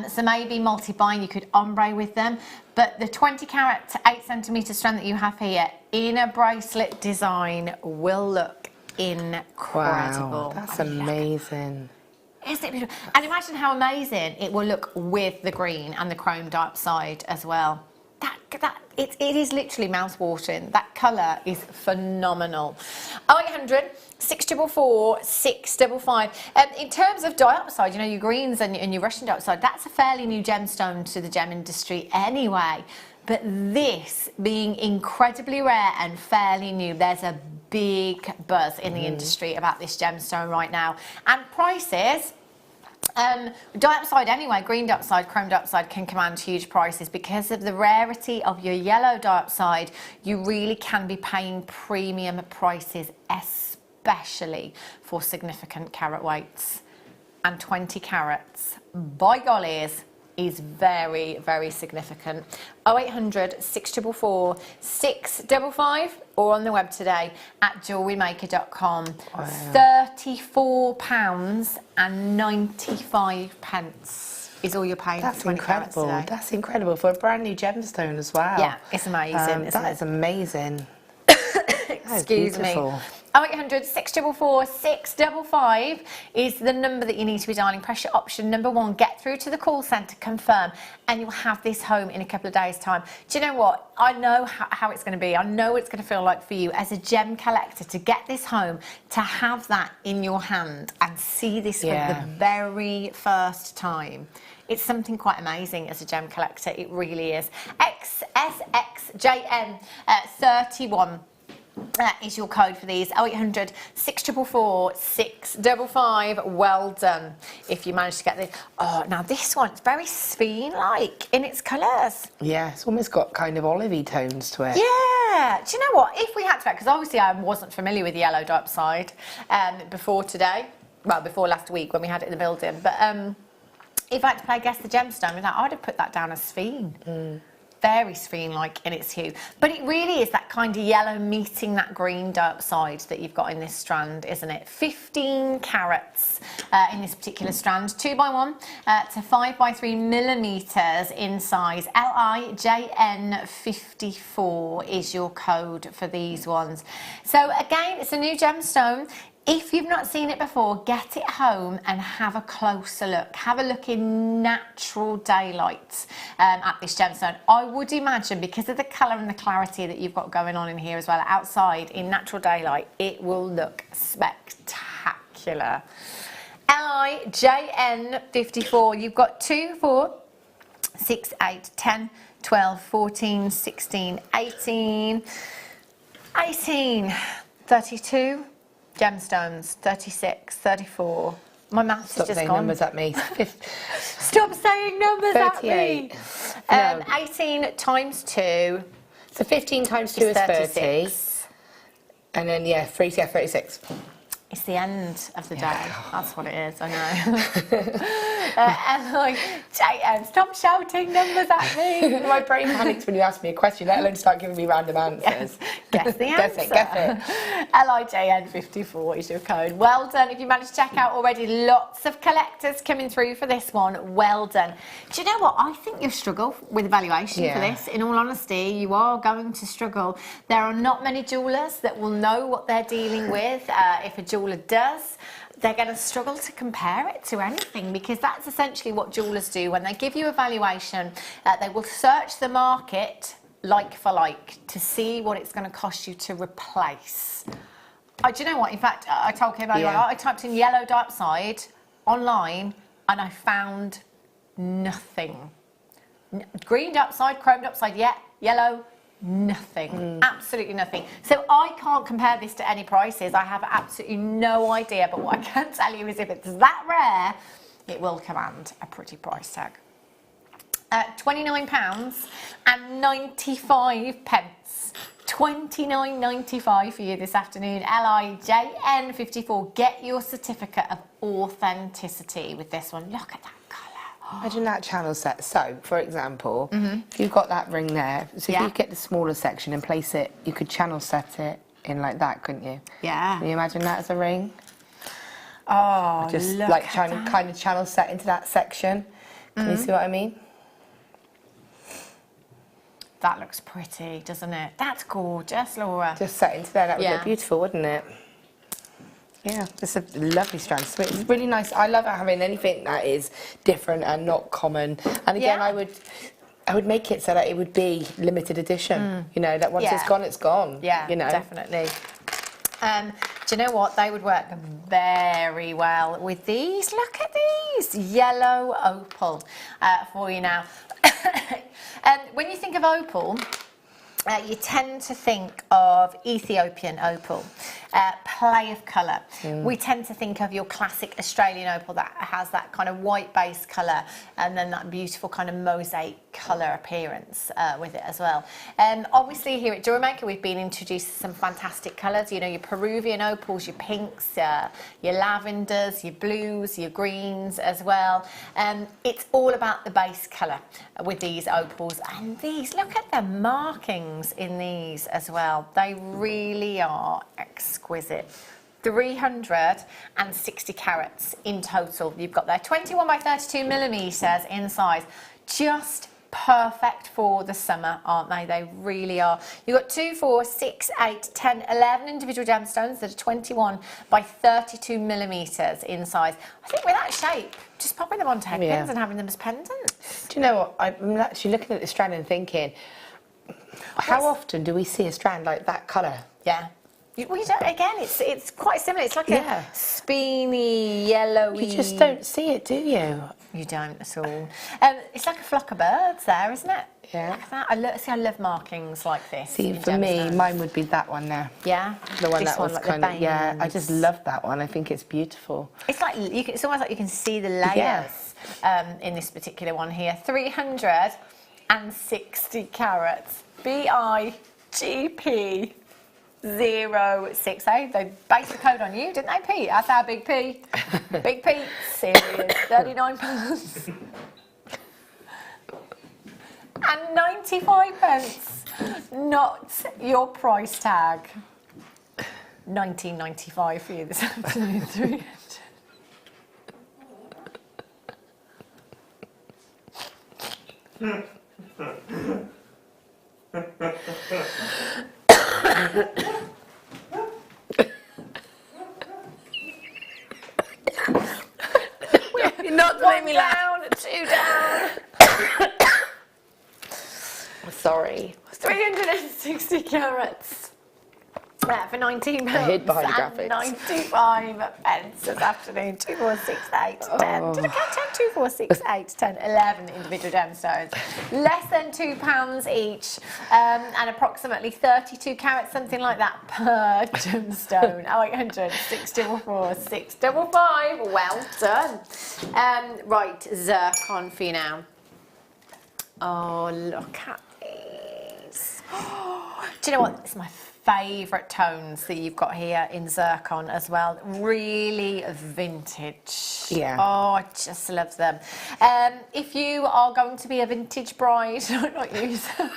So maybe multi-buying, you could ombre with them. But the 20 carat 8 centimetre strand that you have here in a bracelet design will look incredible. Wow, that's amazing. Isn't it beautiful? And imagine how amazing it will look with the green and the chrome dioxide as well. It is literally mouth-watering. That colour is phenomenal. 0800 644 655. In terms of dioxide, you know, your greens and your Russian dioxide, that's a fairly new gemstone to the gem industry anyway. But this being incredibly rare and fairly new, there's a big buzz in the industry about this gemstone right now. And prices, dioxide anyway, green dioxide, chrome dioxide can command huge prices because of the rarity of your yellow dioxide. You really can be paying premium prices, especially for significant carat weights. And 20 carats, by gollies, is very, very significant. 0800 644 655 or on the web today at jewellerymaker.com. Wow. £34.95 is all you're paying. That's for 20 incredible. today. That's incredible for a brand new gemstone as well. Yeah, it's amazing. That is amazing. Excuse me. 0800 644 655 is the number that you need to be dialing. Press your option number 1, get through to the call centre, confirm, and you'll have this home in a couple of days' time. Do you know what? I know how it's going to be. I know what it's going to feel like for you as a gem collector to get this home, to have that in your hand and see this for the very first time. It's something quite amazing as a gem collector. It really is. XSXJM 31. That is your code for these. 0800 644 655. Well done if you managed to get this. Oh, now this one's very Speen-like in its colours. Yeah, it's almost got kind of olivey tones to it. Yeah. Do you know what? If we had to, because obviously I wasn't familiar with yellow dioxide before today, well, before last week when we had it in the building, but if I had to play Guess the Gemstone with that, I'd have put that down as Speen. very serene-like in its hue. But it really is that kind of yellow meeting that green dioxide that you've got in this strand, isn't it? 15 carats in this particular strand, 2x1 to 5x3 millimeters in size. LIJN54 is your code for these ones. So again, it's a new gemstone. If you've not seen it before, get it home and have a closer look. Have a look in natural daylight at this gemstone. I would imagine, because of the colour and the clarity that you've got going on in here as well, outside in natural daylight, it will look spectacular. LIJN54, you've got 2, 4, 6, 8, 10, 12, 14, 16, 18, 32, gemstones, 36, 34. My maths is just gone. Stop saying numbers at me. Stop saying numbers 38. at me. 18 times 2. So 15 times 2 is 30. And then, 36. It's the end of the day. That's what it is, I know. LIJN, stop shouting numbers at me. My brain panics when you ask me a question, let alone start giving me random answers. Guess the answer. Guess it. LIJN54 is your code. Well done. If you managed to check out already, lots of collectors coming through for this one. Well done. Do you know what? I think you'll struggle with evaluation for this. In all honesty, you are going to struggle. There are not many jewellers that will know what they're dealing with. If a jeweller does, they're going to struggle to compare it to anything, because that's essentially what jewellers do. When they give you a valuation, they will search the market like for like to see what it's going to cost you to replace. Do you know what? In fact, I told Kim earlier, I typed in yellow dioxide online and I found nothing. Green dioxide, chrome dioxide, yellow, nothing. Absolutely nothing. So I can't compare this to any prices. I have absolutely no idea, but what I can tell you is if it's that rare, it will command a pretty price tag. £29.95. £29.95 for you this afternoon. LIJN54. Get your certificate of authenticity with this one. Look at that colour. Imagine that channel set. So, for example, if you've got that ring there, so if you get the smaller section and place it, you could channel set it in like that, couldn't you? Yeah. Can you imagine that as a ring? Oh, just look like at trying that. to kind of channel set into that section. Can you see what I mean? That looks pretty, doesn't it? That's gorgeous, Laura. Just set into there, that would look beautiful, wouldn't it? Yeah, it's a lovely strand. So it's really nice. I love having anything that is different and not common. And again, I would make it so that it would be limited edition. You know, that once it's gone, it's gone. Yeah, you know? definitely. Do you know what? They would work very well with these. Look at these. Yellow opal for you now. When you think of opal, you tend to think of Ethiopian opal, play of colour. We tend to think of your classic Australian opal that has that kind of white base colour and then that beautiful kind of mosaic colour appearance with it as well. Obviously here at Jewellery Maker we've been introducing some fantastic colours, you know, your Peruvian opals, your pinks, your lavenders, your blues, your greens as well. It's all about the base colour with these opals, and these, look at the markings in these as well. They really are exquisite. 360 carats in total you've got there. 21 by 32 millimeters in size. Just perfect for the summer, aren't they? They really are. You've got 2, 4, 6, 8, 10, 11 individual gemstones that are 21 by 32 millimeters in size. I think with that shape, just popping them onto headpins and having them as pendants. Do you know what? I'm actually looking at this strand and thinking, how often do we see a strand like that colour? Yeah. We don't, again, it's quite similar. It's like a spiny, yellowy... You just don't see it, do you? You don't at all. It's like a flock of birds there, isn't it? Yeah. Like that. I love markings like this. See, for me, mine would be that one there. Yeah? The one This that was like kind of, I just love that one. I think it's beautiful. It's like, it's almost like you can see the layers in this particular one here. 360 carats. BIGP. 068. They based the code on you, didn't they, Pete? That's our big P. Big Pete. Serious. £39. and 95 pence. Not your price tag. 19.95 for you this afternoon. 300. You're not to make me laugh. Down, 2 down. Sorry. 360 carats. For £19 I hid behind the and graphics. 95 pence this afternoon. 2, 4, 6, 8, 10. Did I count 10? 2, 4, 6, 8, 10, 11 individual gemstones. Less than £2 each, and approximately 32 carats, something like that, per gemstone. 0800 644 655. Well done. Right, zircon for you now. Oh, look at these. Do you know what? It's my favourite tones that you've got here in zircon as well. Really vintage. Yeah. Oh, I just love them. If you are going to be a vintage bride, not use them.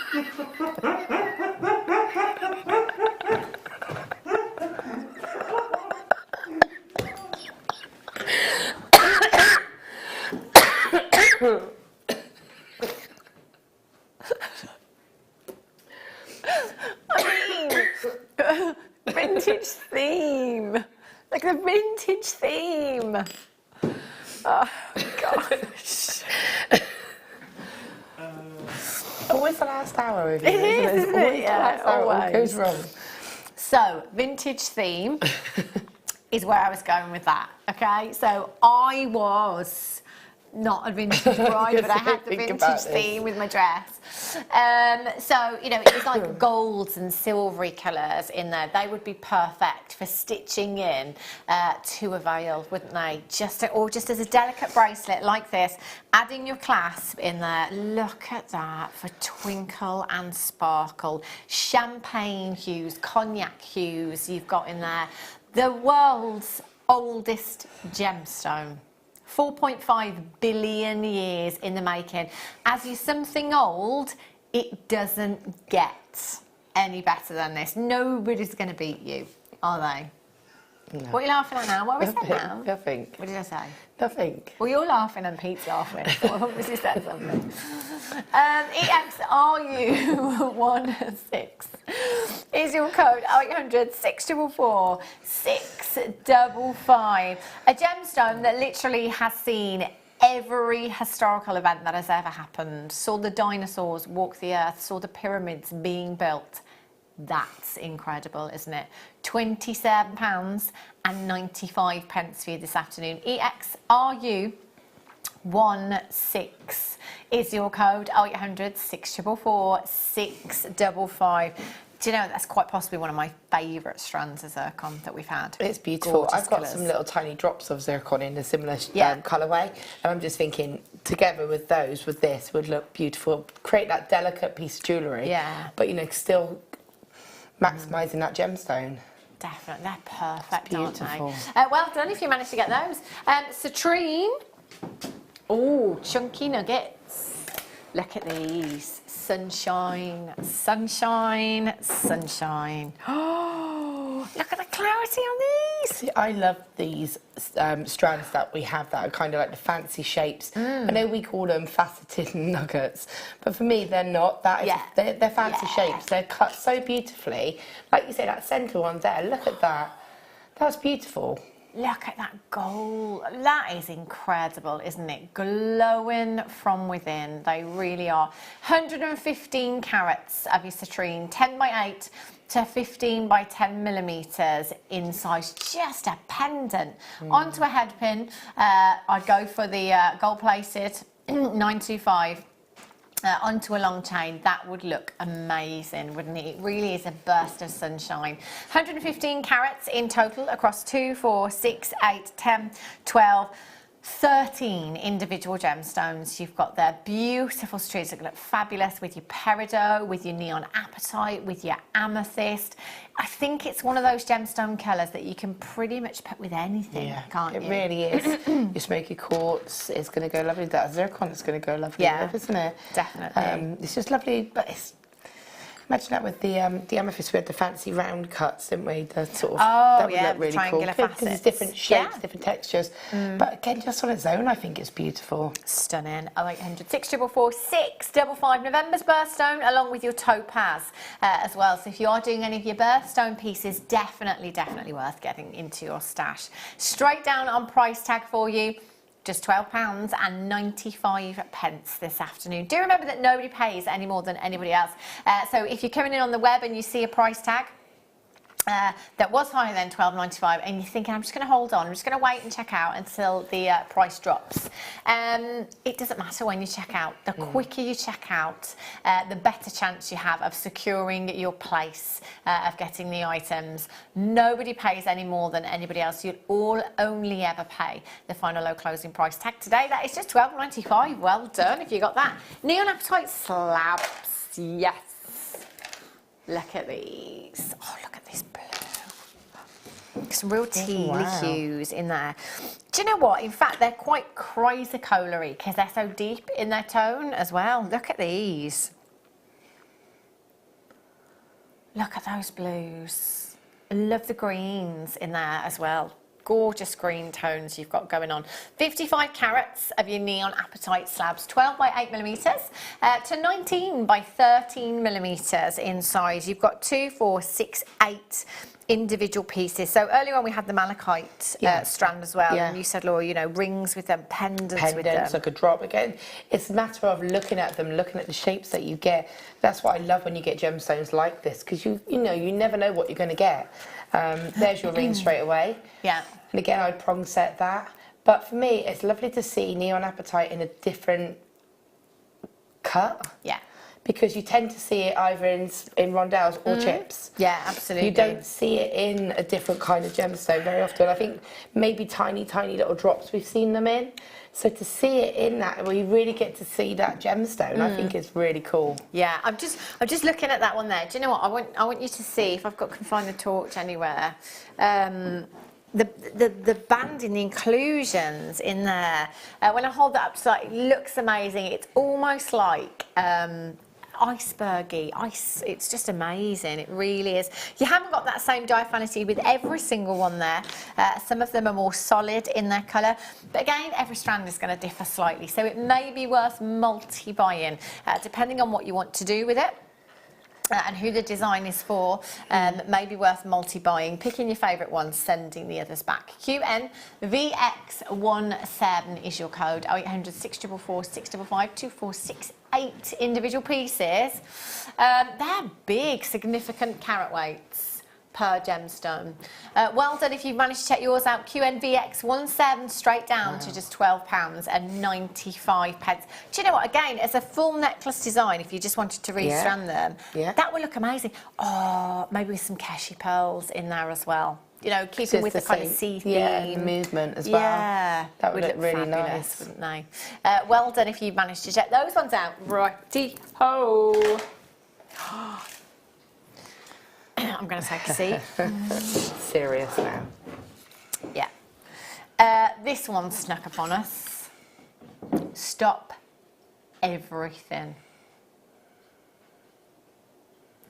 Vintage theme, like the vintage theme. Oh gosh. Always the last hour of you. It is, isn't it? Yeah, What always. goes wrong? So, vintage theme is where I was going with that. Okay, so I was not a vintage bride, but I had the vintage theme with my dress. So, you know, it was like golds and silvery colours in there. They would be perfect for stitching in to a veil, wouldn't they? Or just as a delicate bracelet like this, adding your clasp in there. Look at that for twinkle and sparkle. Champagne hues, cognac hues you've got in there. The world's oldest gemstone. 4.5 billion years in the making. As you're something old, it doesn't get any better than this. Nobody's going to beat you, are they? No. What are you laughing at now? What have we said now? Nothing. What did I say? Nothing. Well, you're laughing and Pete's laughing. So obviously said something. EXRU16 is your code. 0800 644 655. A gemstone that literally has seen every historical event that has ever happened. Saw the dinosaurs walk the earth, saw the pyramids being built. That's incredible, isn't it? £27.95 for you this afternoon. EXRU16 is your code. 0800 644 655. Do you know, that's quite possibly one of my favourite strands of zircon that we've had. It's beautiful. Gorgeous I've got colours. some little tiny drops of zircon in a similar colourway, and I'm just thinking, together with those, with this, would look beautiful. Create that delicate piece of jewellery, but, you know, still maximising that gemstone. Definitely, they're perfect, It's aren't beautiful. they? Well done if you managed to get those. Citrine. Oh, chunky nuggets. Look at these. Sunshine, sunshine, sunshine. Oh, look at the clarity on these. See, I love these strands that we have that are kind of like the fancy shapes. I know we call them faceted nuggets, but for me they're not. They're fancy shapes. They're cut so beautifully. Like you say, that centre one there, look at that. That's beautiful. Look at that gold. That is incredible, isn't it? Glowing from within. They really are. 115 carats of your citrine, 10 by 8 to 15 by 10 millimetres in size. Just a pendant. Onto a head pin. I'd go for the gold plated 925. Onto a long chain. That would look amazing, wouldn't it? It really is a burst of sunshine. 115 carats in total across 2, 4, 6, 8, 10, 12, 13 individual gemstones you've got there. Beautiful streets that look fabulous with your peridot, with your neon apatite, with your amethyst. I think it's one of those gemstone colours that you can pretty much put with anything, can't you? It really is. Your smoky quartz is going to go lovely. That zircon is going to go lovely, isn't it? Definitely. It's just lovely, but it's... Imagine that with the amethyst, we had the fancy round cuts, didn't we? The sort of, that would look really cool. Because it's different shapes, different textures. But again, just on its own, I think it's beautiful. Stunning. 0800 644 655. November's birthstone, along with your topaz as well. So if you are doing any of your birthstone pieces, definitely worth getting into your stash. Straight down on price tag for you. Just £12.95 this afternoon. Do remember that nobody pays any more than anybody else. So if you're coming in on the web and you see a price tag that was higher than £12.95 and you're thinking, I'm just going to hold on, I'm just going to wait and check out until the price drops. It doesn't matter when you check out. The quicker you check out, the better chance you have of securing your place, of getting the items. Nobody pays any more than anybody else. You'll all only ever pay the final low closing price tag today. That is just £12.95. Well done if you got that. Neon apatite slabs. Yes. Look at these. Oh, look at this blue. Some real tealy hues in there. Do you know what? In fact, they're quite chrysocolar-y because they're so deep in their tone as well. Look at these. Look at those blues. I love the greens in there as well. Gorgeous green tones you've got going on. 55 carats of your neon apatite slabs, 12 by 8 millimetres to 19 by 13 millimetres in size. You've got 2, 4, 6, 8 individual pieces. So earlier on we had the malachite strand as well, and you said, Laura, you know, rings with them, pendants with them. Like a drop. Again, it's a matter of looking at them, looking at the shapes that you get. That's what I love when you get gemstones like this, because you know, you never know what you're going to get. There's your ring straight away. Yeah. And again, I'd prong set that. But for me, it's lovely to see neon apatite in a different cut. Yeah. Because you tend to see it either in rondelles or chips. Yeah, absolutely. You don't see it in a different kind of gemstone very often. I think maybe tiny, tiny little drops we've seen them in. So to see it in that, where you really get to see that gemstone, I think is really cool. Yeah, I'm just looking at that one there. Do you know what? I want you to see, if can find the torch anywhere. The banding, the inclusions in there. When I hold that up, it looks amazing. It's almost like icebergy ice. It's just amazing. It really is. You haven't got that same diaphanity with every single one there. Some of them are more solid in their colour, but again, every strand is going to differ slightly, so it may be worth multi-buying depending on what you want to do with it. And who the design is for, may be worth multi-buying, picking your favourite ones, sending the others back. QNVX17 is your code, 0800 644 655 2468 individual pieces. They're big, significant carat weights per gemstone. Well done if you've managed to check yours out. QNVX17 straight down to just £12.95. Do you know what? Again, as a full necklace design, if you just wanted to restrand them, that would look amazing. Oh, maybe with some keshi pearls in there as well. You know, keeping with the kind of sea theme. Yeah, the movement as well. Yeah, that would look really nice, wouldn't they? Well done if you've managed to check those ones out. Righty-ho. I'm going to take a seat. Serious now. Yeah. This one snuck upon us. Stop everything.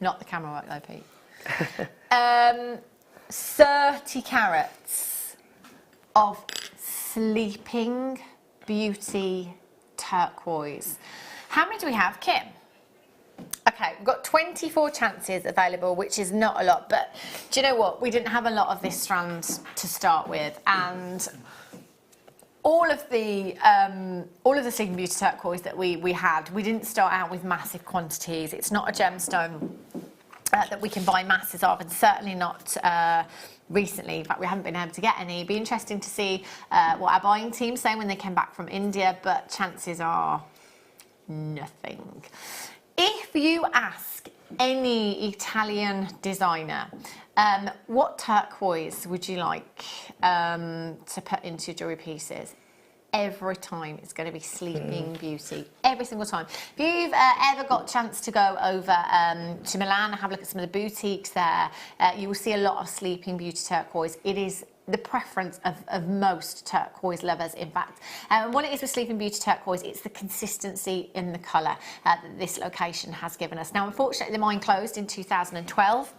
Not the camera work though, Pete. 30 carats of Sleeping Beauty turquoise. How many do we have, Kim? Okay, we've got 24 chances available, which is not a lot, but do you know what? We didn't have a lot of this strand to start with, and all of the Sleeping Beauty turquoise that we had, we didn't start out with massive quantities. It's not a gemstone that we can buy masses of, and certainly not recently. In fact, we haven't been able to get any. It'd be interesting to see what our buying team's saying when they came back from India, but chances are nothing. If you ask any Italian designer, what turquoise would you like to put into your jewellery pieces? every time it's going to be Sleeping Beauty, every single time. If you've ever got a chance to go over to Milan and have a look at some of the boutiques there, you will see a lot of Sleeping Beauty turquoise. It is the preference of most turquoise lovers, in fact. And what it is with Sleeping Beauty turquoise, it's the consistency in the colour that this location has given us. Now, unfortunately, the mine closed in 2012.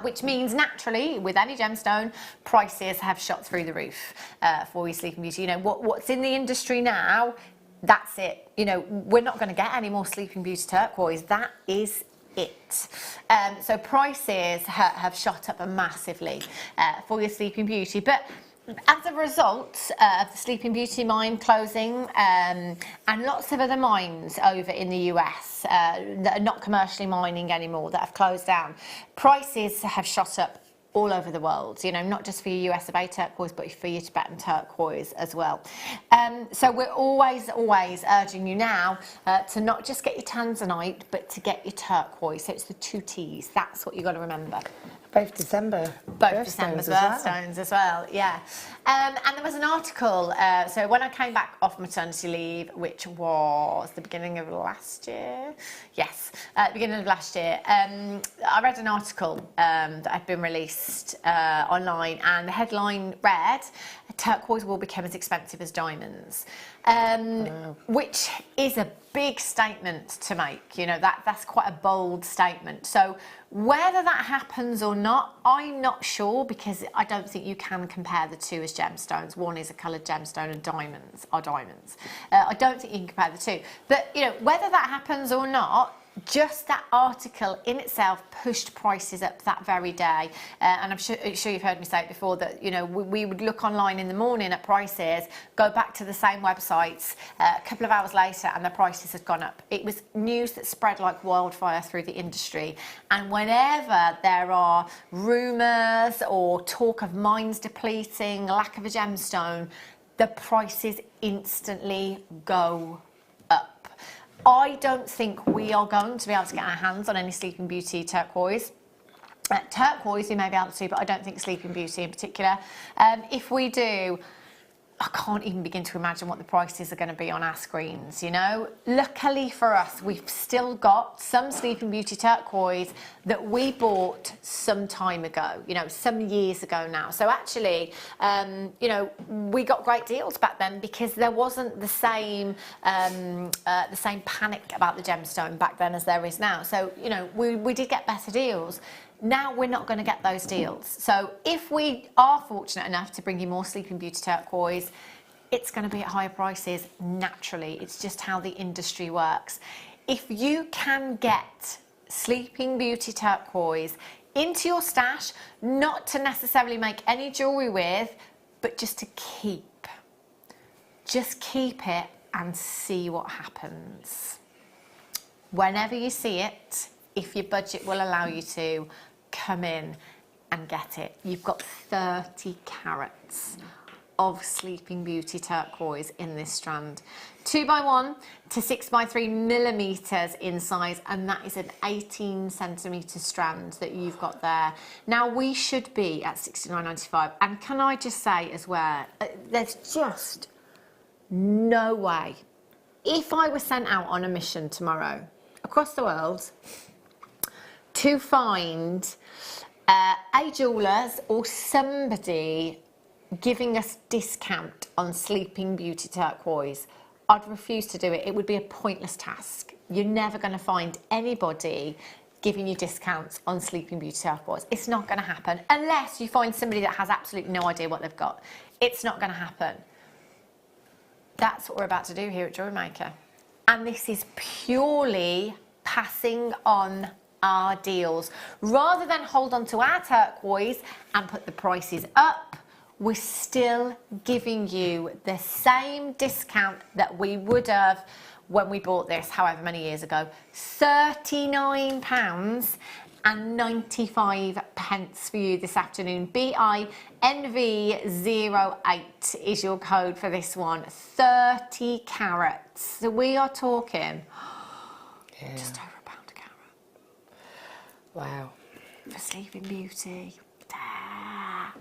Which means naturally, with any gemstone, prices have shot through the roof for your Sleeping Beauty. You know, what's in the industry now, that's it. You know, we're not going to get any more Sleeping Beauty turquoise. That is it. So prices have shot up massively for your Sleeping Beauty. But as a result of the Sleeping Beauty mine closing and lots of other mines over in the US that are not commercially mining anymore, that have closed down, prices have shot up all over the world, you know, not just for your US of A turquoise, but for your Tibetan turquoise as well. So we're always urging you now to not just get your tanzanite, but to get your turquoise. So it's the 2 T's. That's what you've got to remember. Both December birthstones as well, yeah. And there was an article, so when I came back off maternity leave, which was the beginning of last year, yes, beginning of last year, I read an article that had been released online, and the headline read, turquoise will become as expensive as diamonds, which is a big statement to make. You know, that's quite a bold statement. So whether that happens or not, I'm not sure, because I don't think you can compare the two as gemstones. One is a coloured gemstone and diamonds are diamonds. I don't think you can compare the two. But, you know, whether that happens or not, just that article in itself pushed prices up that very day. And I'm sure you've heard me say it before, that, you know, we would look online in the morning at prices, go back to the same websites a couple of hours later, and the prices had gone up. It was news that spread like wildfire through the industry. And whenever there are rumours or talk of mines depleting, lack of a gemstone, the prices instantly go up. I don't think we are going to be able to get our hands on any Sleeping Beauty turquoise. Turquoise we may be able to, but I don't think Sleeping Beauty in particular. If we do, I can't even begin to imagine what the prices are going to be on our screens, you know. Luckily for us, we've still got some Sleeping Beauty turquoise that we bought some time ago, you know, some years ago now. So actually, you know, we got great deals back then, because there wasn't the same panic about the gemstone back then as there is now. So, you know, we did get better deals. Now we're not going to get those deals. So if we are fortunate enough to bring you more Sleeping Beauty turquoise, it's going to be at higher prices naturally. It's just how the industry works. If you can get Sleeping Beauty turquoise into your stash, not to necessarily make any jewellery with, but just to keep. Just keep it and see what happens. Whenever you see it, if your budget will allow you to, come in and get it. You've got 30 carats of Sleeping Beauty turquoise in this strand. 2x1 to 6x3 millimetres in size, and that is an 18 centimetre strand that you've got there. Now we should be at £69.95, and can I just say as well, there's just no way, if I was sent out on a mission tomorrow across the world to find a jewellers or somebody giving us discount on Sleeping Beauty turquoise, I'd refuse to do it. It would be a pointless task. You're never going to find anybody giving you discounts on Sleeping Beauty turquoise. It's not going to happen unless you find somebody that has absolutely no idea what they've got. It's not going to happen. That's what we're about to do here at Jewellery Maker. And this is purely passing on our deals. Rather than hold on to our turquoise and put the prices up, we're still giving you the same discount that we would have when we bought this however many years ago. £39.95 for you this afternoon. BINV08 is your code for this one. 30 carats. So we are talking just over £1 a carat. Wow. For Sleeping Beauty.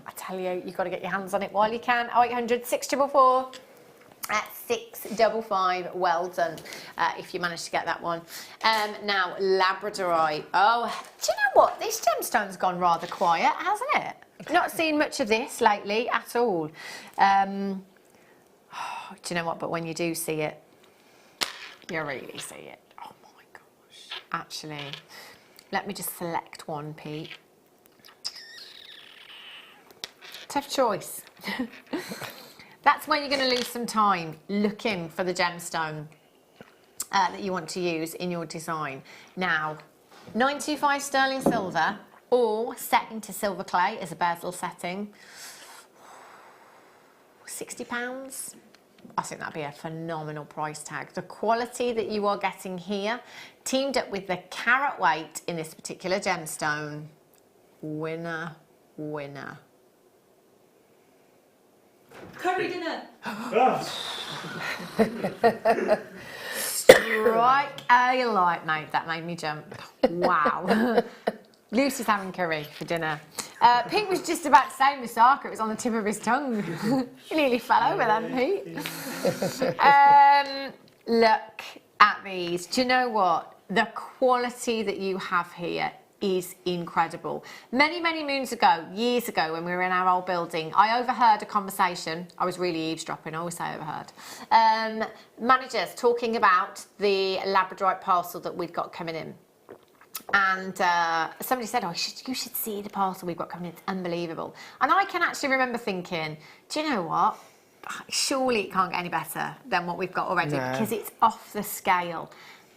I tell you, you've got to get your hands on it while you can. 0800 644 at $655. Well done if you managed to get that one. Now, Labradorite. Oh, do you know what? This gemstone's gone rather quiet, hasn't it? Not seen much of this lately at all. Do you know what? But when you do see it, you really see it. Oh my gosh. Actually, let me just select one, Pete. Tough choice. That's when you're going to lose some time looking for the gemstone that you want to use in your design. Now, 925 sterling silver or set into silver clay as a bezel setting. £60. I think that'd be a phenomenal price tag. The quality that you are getting here, teamed up with the carat weight in this particular gemstone, winner, winner. Curry dinner. Strike a light, mate. That made me jump. Wow. Lucy's having curry for dinner. Pete was just about to say moussaka. It was on the tip of his tongue. He nearly fell over then, Pete. Look at these. Do you know what? The quality that you have here is incredible. Many, many moons ago, years ago, when we were in our old building, I overheard a conversation. I was really eavesdropping, I always say overheard. Managers talking about the Labradorite parcel that we'd got coming in. And somebody said, oh, you should see the parcel we've got coming in, it's unbelievable. And I can actually remember thinking, do you know what? Surely it can't get any better than what we've got already, because it's off the scale.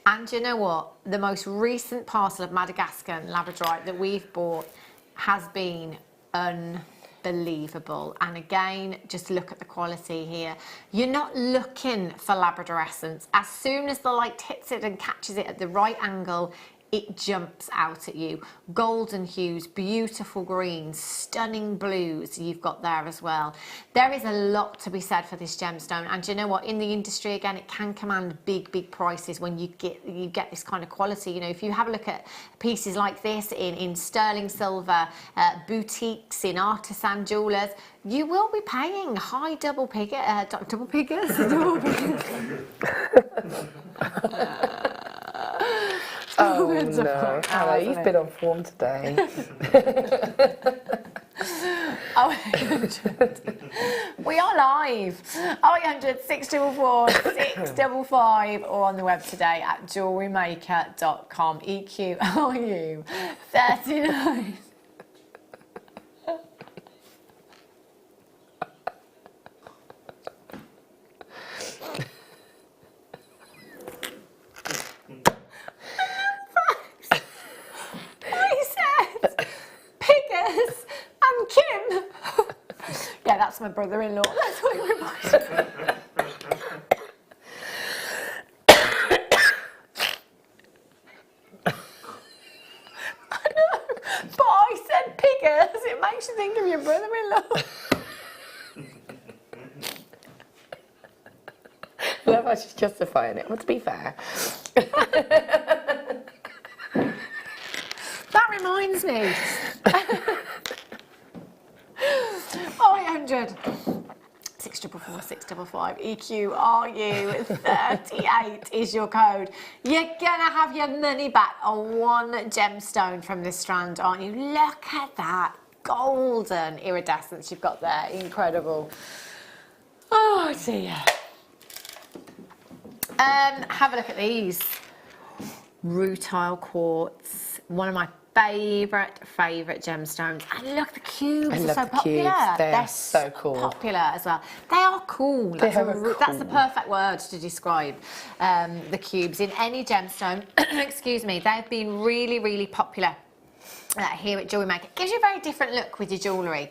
And you know what? The most recent parcel of Madagascar Labradorite that we've bought has been unbelievable. And again, just look at the quality here. You're not looking for Labrador essence. As soon as the light hits it and catches it at the right angle, it jumps out at you. Golden hues, beautiful greens, stunning blues you've got there as well. There is a lot to be said for this gemstone, and you know what, in the industry, again, it can command big, big prices when you get this kind of quality. You know, if you have a look at pieces like this in sterling silver, boutiques, in artisan jewelers, you will be paying high double figures. Oh no, Hello, you've been on form today. We are live. 0800 644 655 or on the web today at JewelleryMaker.com. EQRU 39. Kim. Yeah, that's my brother-in-law. That's what he reminds me. I know, but I said piggers. It makes you think of your brother-in-law. I love how she's justifying it. Well, to be fair. That reminds me. 0800 644 655 EQRU 38 is your code. You're gonna have your money back on one gemstone from this strand, aren't you? Look at that golden iridescence you've got there. Incredible. Oh dear. Have a look at these. Rutile quartz, one of my favourite gemstones. And look, the cubes are so popular. They're so cool. Popular as well. They are cool. That's the perfect word to describe the cubes in any gemstone. Excuse me. They've been really, really popular here at Jewellery Maker. It gives you a very different look with your jewellery,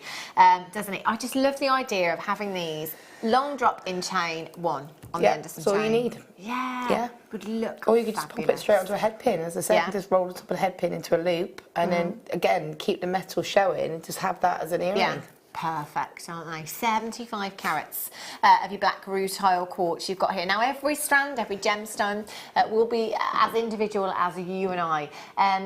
doesn't it? I just love the idea of having these long drop-in chain one on the end of some chain. That's all you need. Yeah. Would look Or you could just pop it straight onto a head pin. As I said, just roll the top of the head pin into a loop and then, again, keep the metal showing and just have that as an earring. Yeah. perfect, aren't they? 75 carats of your black rutile quartz you've got here. Now, every strand, every gemstone will be as individual as you and I.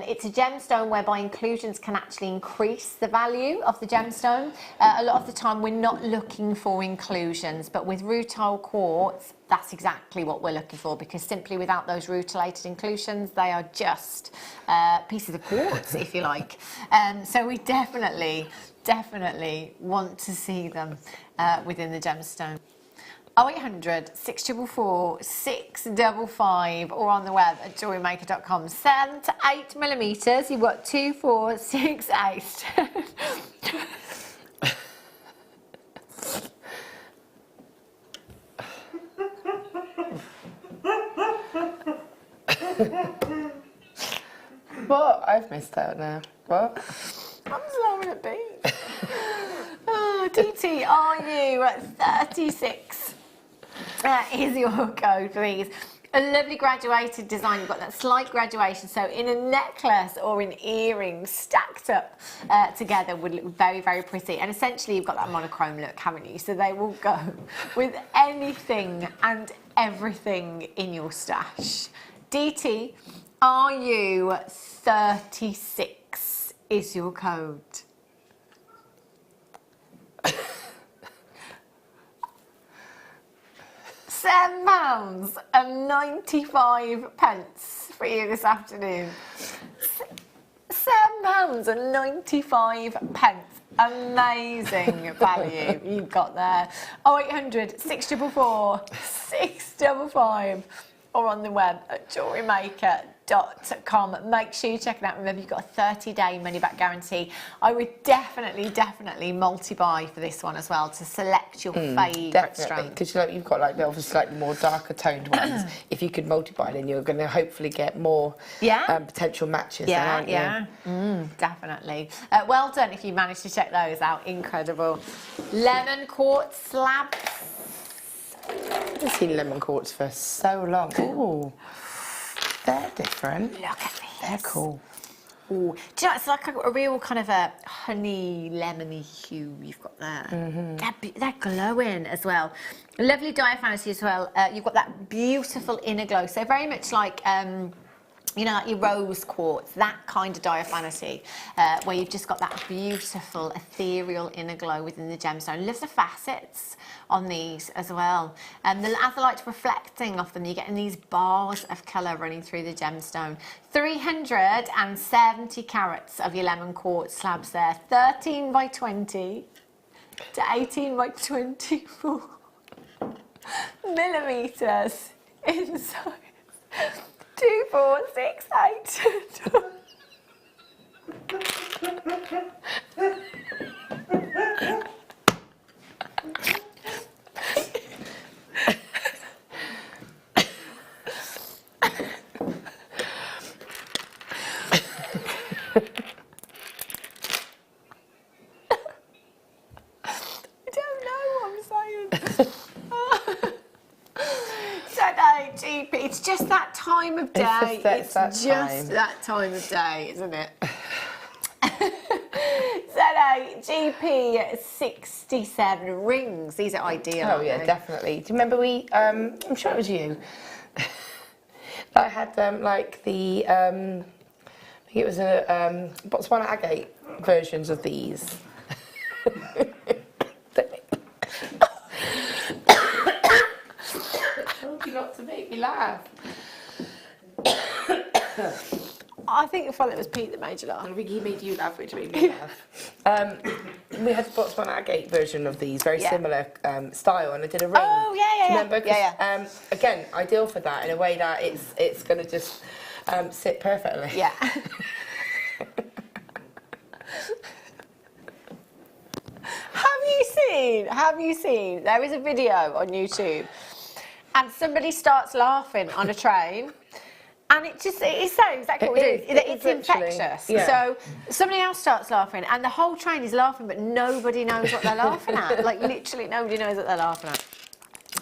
It's a gemstone whereby inclusions can actually increase the value of the gemstone. A lot of the time, we're not looking for inclusions, but with rutile quartz, that's exactly what we're looking for, because simply without those rutilated inclusions, they are just pieces of quartz, if you like. So we definitely want to see them within the gemstone. 0800 644 655 or on the web at jewellerymaker.com. 7 to 8 millimeters. You've got 2, 4, 6, 8. What? I've missed out now. What? I'm slowing at beat. Oh, DT, are you at 36? Here's your code for these. A lovely graduated design. You've got that slight graduation, so in a necklace or in earrings stacked up together would look very, very pretty. And essentially you've got that monochrome look, haven't you? So they will go with anything and everything in your stash. DT, are you 36 is your code. £7.95 for you this afternoon. £7.95. Amazing value you've got there. 0800 644 655 or on the web at JewelleryMaker.com. Make sure you check it out. Remember, you've got a 30-day money-back guarantee. I would definitely multi-buy for this one as well to select your favourite strand. Because you've got like the obviously slightly more darker toned ones. If you could multi-buy, then you're going to hopefully get more potential matches. Definitely. Well done if you managed to check those out. Incredible. Lemon quartz slabs. I haven't seen lemon quartz for so long. Ooh, they're different. Look at these. They're cool. Ooh. Do you know, it's like a real kind of a honey, lemony hue you've got there. They're glowing as well. Lovely diaphanity as well. You've got that beautiful inner glow. So very much like, you know, like your rose quartz, that kind of diaphanity, where you've just got that beautiful ethereal inner glow within the gemstone. Love the facets on these as well. The azurite reflecting off them, you're getting these bars of colour running through the gemstone. 370 carats of your lemon quartz slabs there, 13 by 20 to 18 by 24 millimetres in size. 2, 4, 6, 8. It's just that time of day. It's just that time of day, isn't it? ZA GP67 rings. These are ideal. Oh yeah, definitely. Do you remember I'm sure it was you. I had like the I think it was a Botswana agate versions of these. Not to make me laugh. I think I thought it was Pete that made you laugh. I think he made you laugh, which made me laugh. We had the Botswana agate version of these, very similar style, and I did a ring. Oh yeah. Remember? Again, ideal for that in a way that it's going to just sit perfectly. Yeah. Have you seen? There is a video on YouTube. And somebody starts laughing on a train, and it is saying exactly what it is. It's infectious. Yeah. So somebody else starts laughing, and the whole train is laughing, but nobody knows what they're laughing at. Like, literally nobody knows what they're laughing at.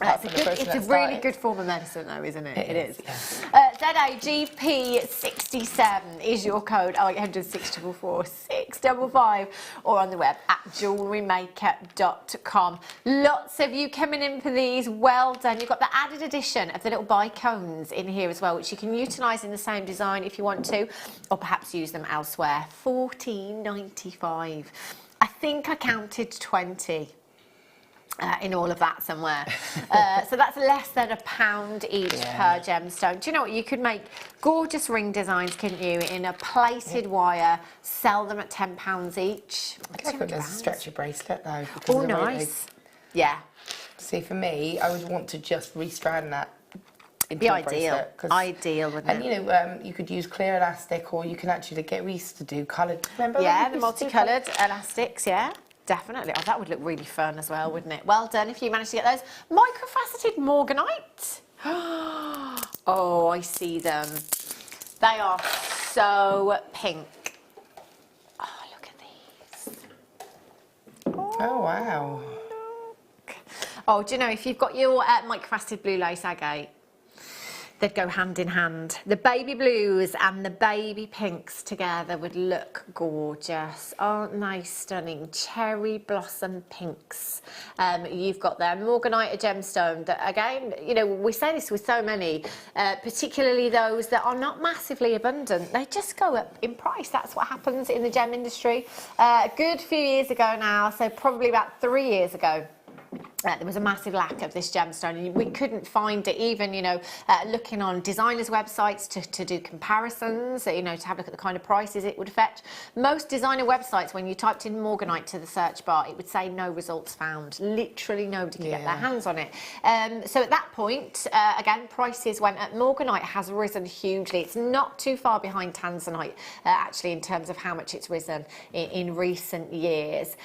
It's a really good form of medicine, though, isn't it? It is. ZAGP67 is your code. 0800 644 655 or on the web at JewelleryMaker.com. Lots of you coming in for these. Well done. You've got the added addition of the little bicones in here as well, which you can utilise in the same design if you want to, or perhaps use them elsewhere. $14.95. I think I counted 20. In all of that somewhere. So that's less than £1 each per gemstone. Do you know what? You could make gorgeous ring designs, couldn't you, in a plated wire, sell them at £10 each. I could a stretchy bracelet though. Oh, nice. Yeah. See, for me, I would want to just restrand that into Be a ideal. bracelet. Ideal, wouldn't And it? you know, you could use clear elastic, or you can actually we used to do coloured. Remember? Yeah, the multicoloured elastics, yeah. Definitely. Oh, that would look really fun as well, wouldn't it? Well done if you managed to get those. Microfaceted morganite. Oh, I see them. They are so pink. Oh, look at these. Oh, wow. Oh, do you know, if you've got your microfaceted blue lace agate, they'd go hand in hand. The baby blues and the baby pinks together would look gorgeous. Aren't they stunning? Cherry blossom pinks. You've got their morganite, a gemstone that, again, you know, we say this with so many, particularly those that are not massively abundant. They just go up in price. That's what happens in the gem industry. A good few years ago now, so probably about 3 years ago, there was a massive lack of this gemstone, and we couldn't find it, even, you know, looking on designers' websites to do comparisons, you know, to have a look at the kind of prices it would fetch. Most designer websites, when you typed in morganite to the search bar, it would say no results found. Literally nobody could get their hands on it. So at that point, again, prices went up. Morganite has risen hugely. It's not too far behind tanzanite, actually, in terms of how much it's risen in recent years.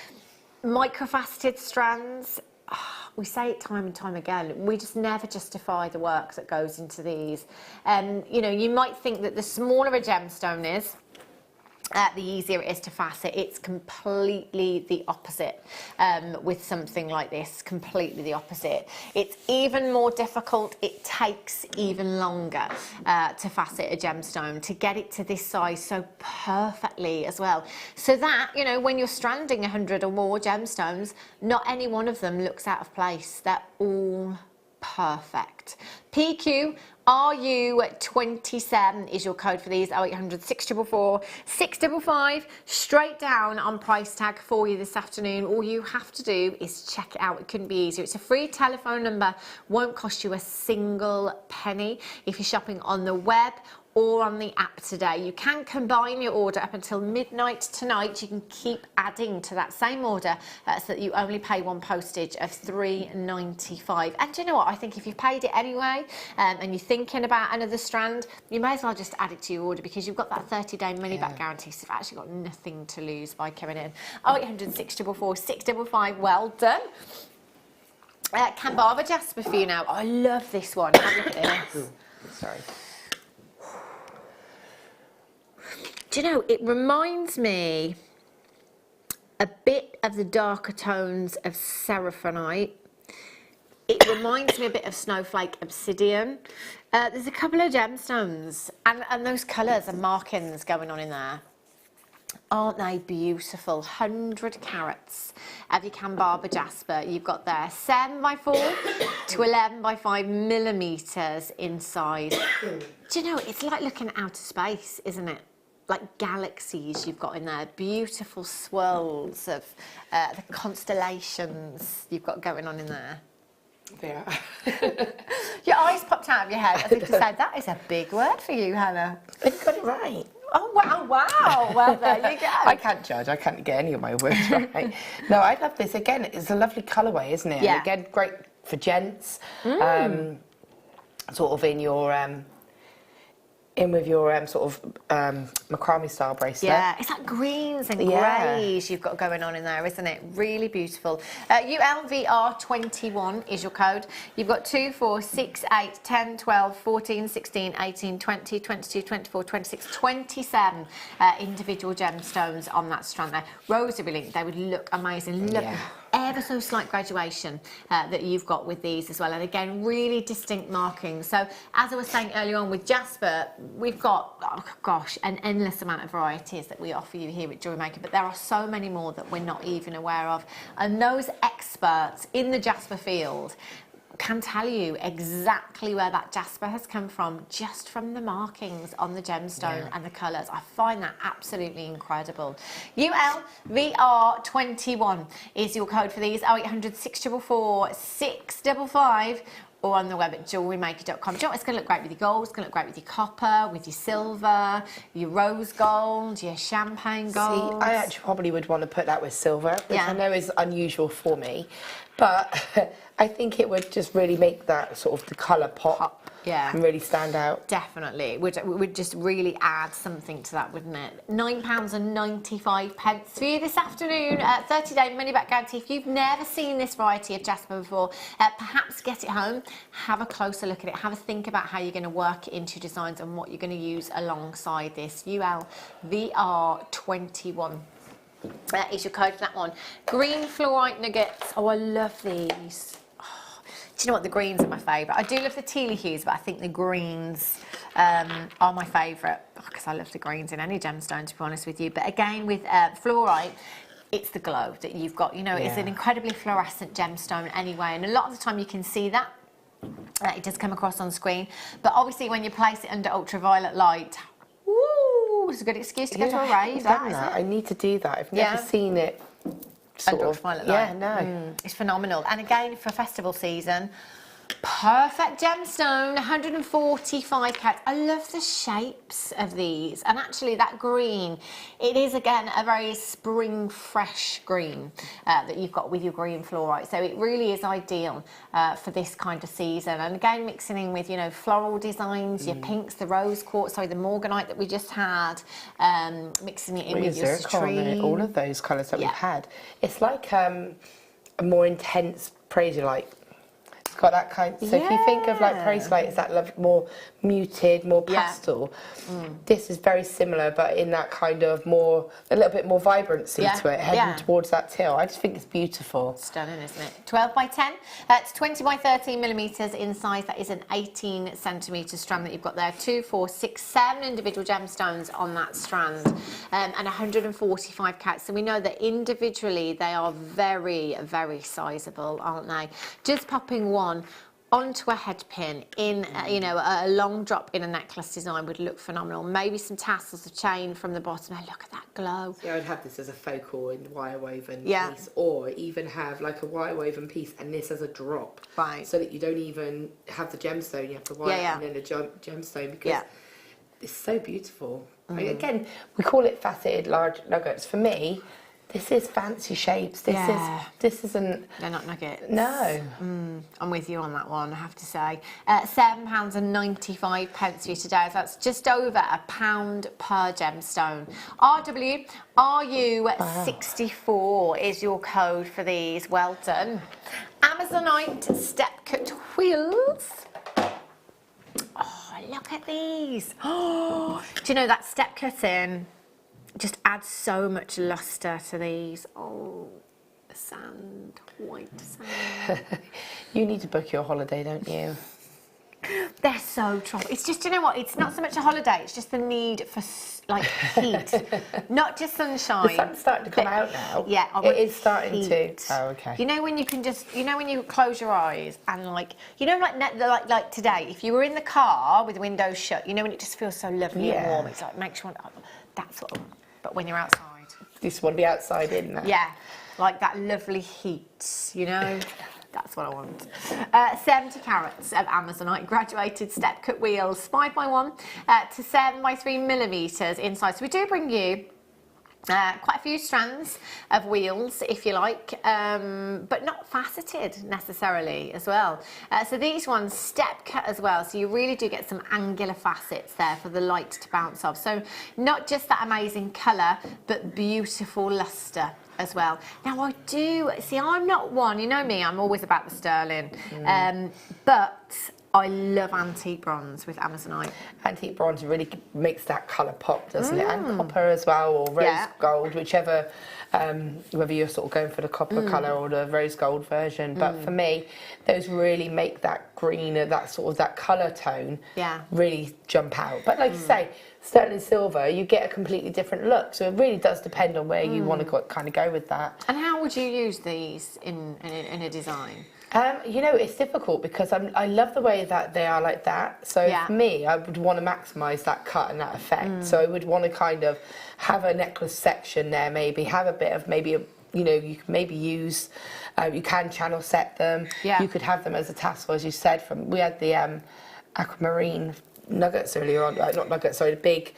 Microfaceted strands, we say it time and time again, we just never justify the work that goes into these. You know, you might think that the smaller a gemstone is, the easier it is to facet. It's completely the opposite with something like this, completely the opposite. It's even more difficult. It takes even longer to facet a gemstone, to get it to this size so perfectly as well. So that, you know, when you're stranding 100 or more gemstones, not any one of them looks out of place. They're all perfect. PQ RU27 is your code for these. 0800 644 655. Straight down on price tag for you this afternoon. All you have to do is check it out. It couldn't be easier. It's a free telephone number. Won't cost you a single penny if you're shopping on the web or on the app today. You can combine your order up until midnight tonight. You can keep adding to that same order so that you only pay one postage of $3.95. And do you know what? I think if you've paid it anyway and you're thinking about another strand, you may as well just add it to your order, because you've got that 30-day money-back guarantee, so you've actually got nothing to lose by coming in. 0800 644 655. Well done. Cambava Jasper for you now. I love this one. Have a look at this. Sorry. Do you know, it reminds me a bit of the darker tones of Seraphonite. It reminds me a bit of Snowflake Obsidian. There's a couple of gemstones and those colours and markings going on in there. Aren't they beautiful? 100 carats of your Cambava Jasper. You've got there 7x4 to 11x5 millimetres inside. Do you know, it's like looking at outer space, isn't it? Like galaxies you've got in there, beautiful swirls of the constellations you've got going on in there. Yeah. Your eyes popped out of your head as if to say, that is a big word for you, Hannah. You got it right. Oh, wow, wow. Well, there you go. I can't judge. I can't get any of my words right. No, I love this. Again, it's a lovely colourway, isn't it? Yeah. And again, great for gents. Sort of in your... in with your sort of macrame style bracelet. Yeah, it's like greens and greys you've got going on in there, isn't it? Really beautiful. ULVR21 is your code. You've got 2, 4, 6, 8, 10, 12, 14, 16, 18, 20, 22, 24, 26, 27 individual gemstones on that strand there. Rosary link, they would look amazing. Look, ever so slight graduation that you've got with these as well, and again, really distinct markings. So as I was saying earlier on with Jasper, we've got, oh gosh, an endless amount of varieties that we offer you here at Jewellery Maker, but there are so many more that we're not even aware of, and those experts in the Jasper field can tell you exactly where that jasper has come from, just from the markings on the gemstone and the colours. I find that absolutely incredible. ULVR21 is your code for these. 0800 644 655, or on the web at jewellerymaker.com. Do you know what? It's going to look great with your gold, it's going to look great with your copper, with your silver, your rose gold, your champagne gold. See, I actually probably would want to put that with silver, which I know is unusual for me, but I think it would just really make that sort of the colour pop. And really stand out. Definitely. It would just really add something to that, wouldn't it? £9.95 for you this afternoon. 30-day money-back guarantee. If you've never seen this variety of jasper before, perhaps get it home, have a closer look at it, have a think about how you're going to work it into your designs and what you're going to use alongside this. ULVR21 is your code for that one. Green fluorite nuggets. Oh, I love these. Do you know what? The greens are my favourite. I do love the tealy hues, but I think the greens are my favourite, because I love the greens in any gemstone, to be honest with you. But again, with fluorite, it's the glow that you've got. You know, it's an incredibly fluorescent gemstone anyway, and a lot of the time you can see that. It does come across on screen, but obviously when you place it under ultraviolet light, woo, it's a good excuse to go to a rave. I need to do that. I've never seen it. Under ultraviolet light. It's phenomenal. And again, for festival season, perfect gemstone, 145 carats. I love the shapes of these, and actually that green, it is again a very spring fresh green that you've got with your green fluorite, so it really is ideal for this kind of season. And again, mixing in with, you know, floral designs, your pinks, the rose quartz, sorry, the morganite that we just had, mixing it in with your citrine, all of those colours that we've had. It's like a more intense praisiolite. It's got that kind. So if you think of like praisiolite, it's that more muted, more pastel. This is very similar, but in that kind of more, a little bit more vibrancy to it, heading towards that teal. I just think it's beautiful. Stunning, isn't it? 12 by 10. It's 20 by 13 millimetres in size. That is an 18 centimetre strand that you've got there. 2, 4, 6, 7 individual gemstones on that strand, and 145 carats. So we know that individually they are very, very sizable, aren't they? Just popping one onto a head pin in, you know, a long drop in a necklace design would look phenomenal. Maybe some tassels of chain from the bottom. Oh, look at that glow. Yeah, I'd have this as a focal and wire woven piece, or even have like a wire woven piece and this as a drop. Right. So that you don't even have the gemstone, you have the wire and then a gemstone, because it's so beautiful. I mean, again, we call it faceted large nuggets. For me, this is fancy shapes. This isn't. They're not nuggets. No. I'm with you on that one, I have to say. £7.95 for you today. So that's just over £1 per gemstone. RU64 is your code for these. Well done. Amazonite step cut wheels. Oh, look at these. Oh, do you know that step cutting just adds so much luster to these. Oh, sand, white sand. You need to book your holiday, don't you? They're so tropical. It's just, you know what, it's not so much a holiday, it's just the need for like heat, not just sunshine. The sun's starting to come out now. Yeah, it is starting to. Oh, okay. You know when you can just, you know when you close your eyes and like, you know, like today, if you were in the car with the windows shut, you know when it just feels so lovely and warm. It's like makes you want. That's what. But when you're outside, you just want to be outside in there. Yeah, like that lovely heat, you know. That's what I want. 70 carats of Amazonite graduated step cut wheels, 5x1 to 7x3 millimetres in size. So we do bring you quite a few strands of wheels, if you like, but not faceted necessarily as well. So these ones step cut as well, so you really do get some angular facets there for the light to bounce off. So not just that amazing colour, but beautiful lustre as well. Now I do, see, I'm not one, you know me, I'm always about the sterling, but I love antique bronze with Amazonite. Antique bronze really makes that colour pop, doesn't it? And copper as well, or rose gold, whichever, whether you're sort of going for the copper colour or the rose gold version. But for me, those really make that green, that sort of that colour tone really jump out. But like you say, sterling silver, you get a completely different look. So it really does depend on where you want to kind of go with that. And how would you use these in a design? You know, it's difficult because I love the way that they are like that. So for me, I would want to maximise that cut and that effect. So I would want to kind of have a necklace section there, maybe have a bit of you know, you can maybe use, you can channel set them. You could have them as a tassel, as you said. We had the aquamarine nuggets earlier on, not nuggets, sorry, the big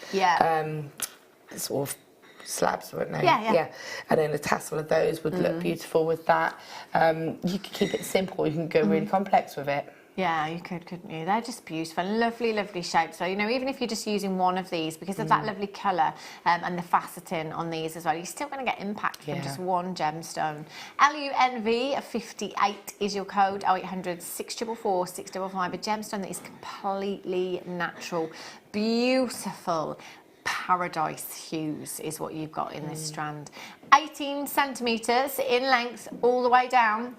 sort of slabs, weren't they? Yeah. And then a tassel of those would look beautiful with that. You could keep it simple. You can go really complex with it. Yeah, you could, couldn't you? They're just beautiful, lovely, lovely shapes. So, you know, even if you're just using one of these, because of that lovely colour and the faceting on these as well, you're still going to get impact from just one gemstone. LUNV 58 is your code, 0800 644 655, a gemstone that is completely natural, beautiful. Paradise hues is what you've got in this strand. 18 centimetres in length all the way down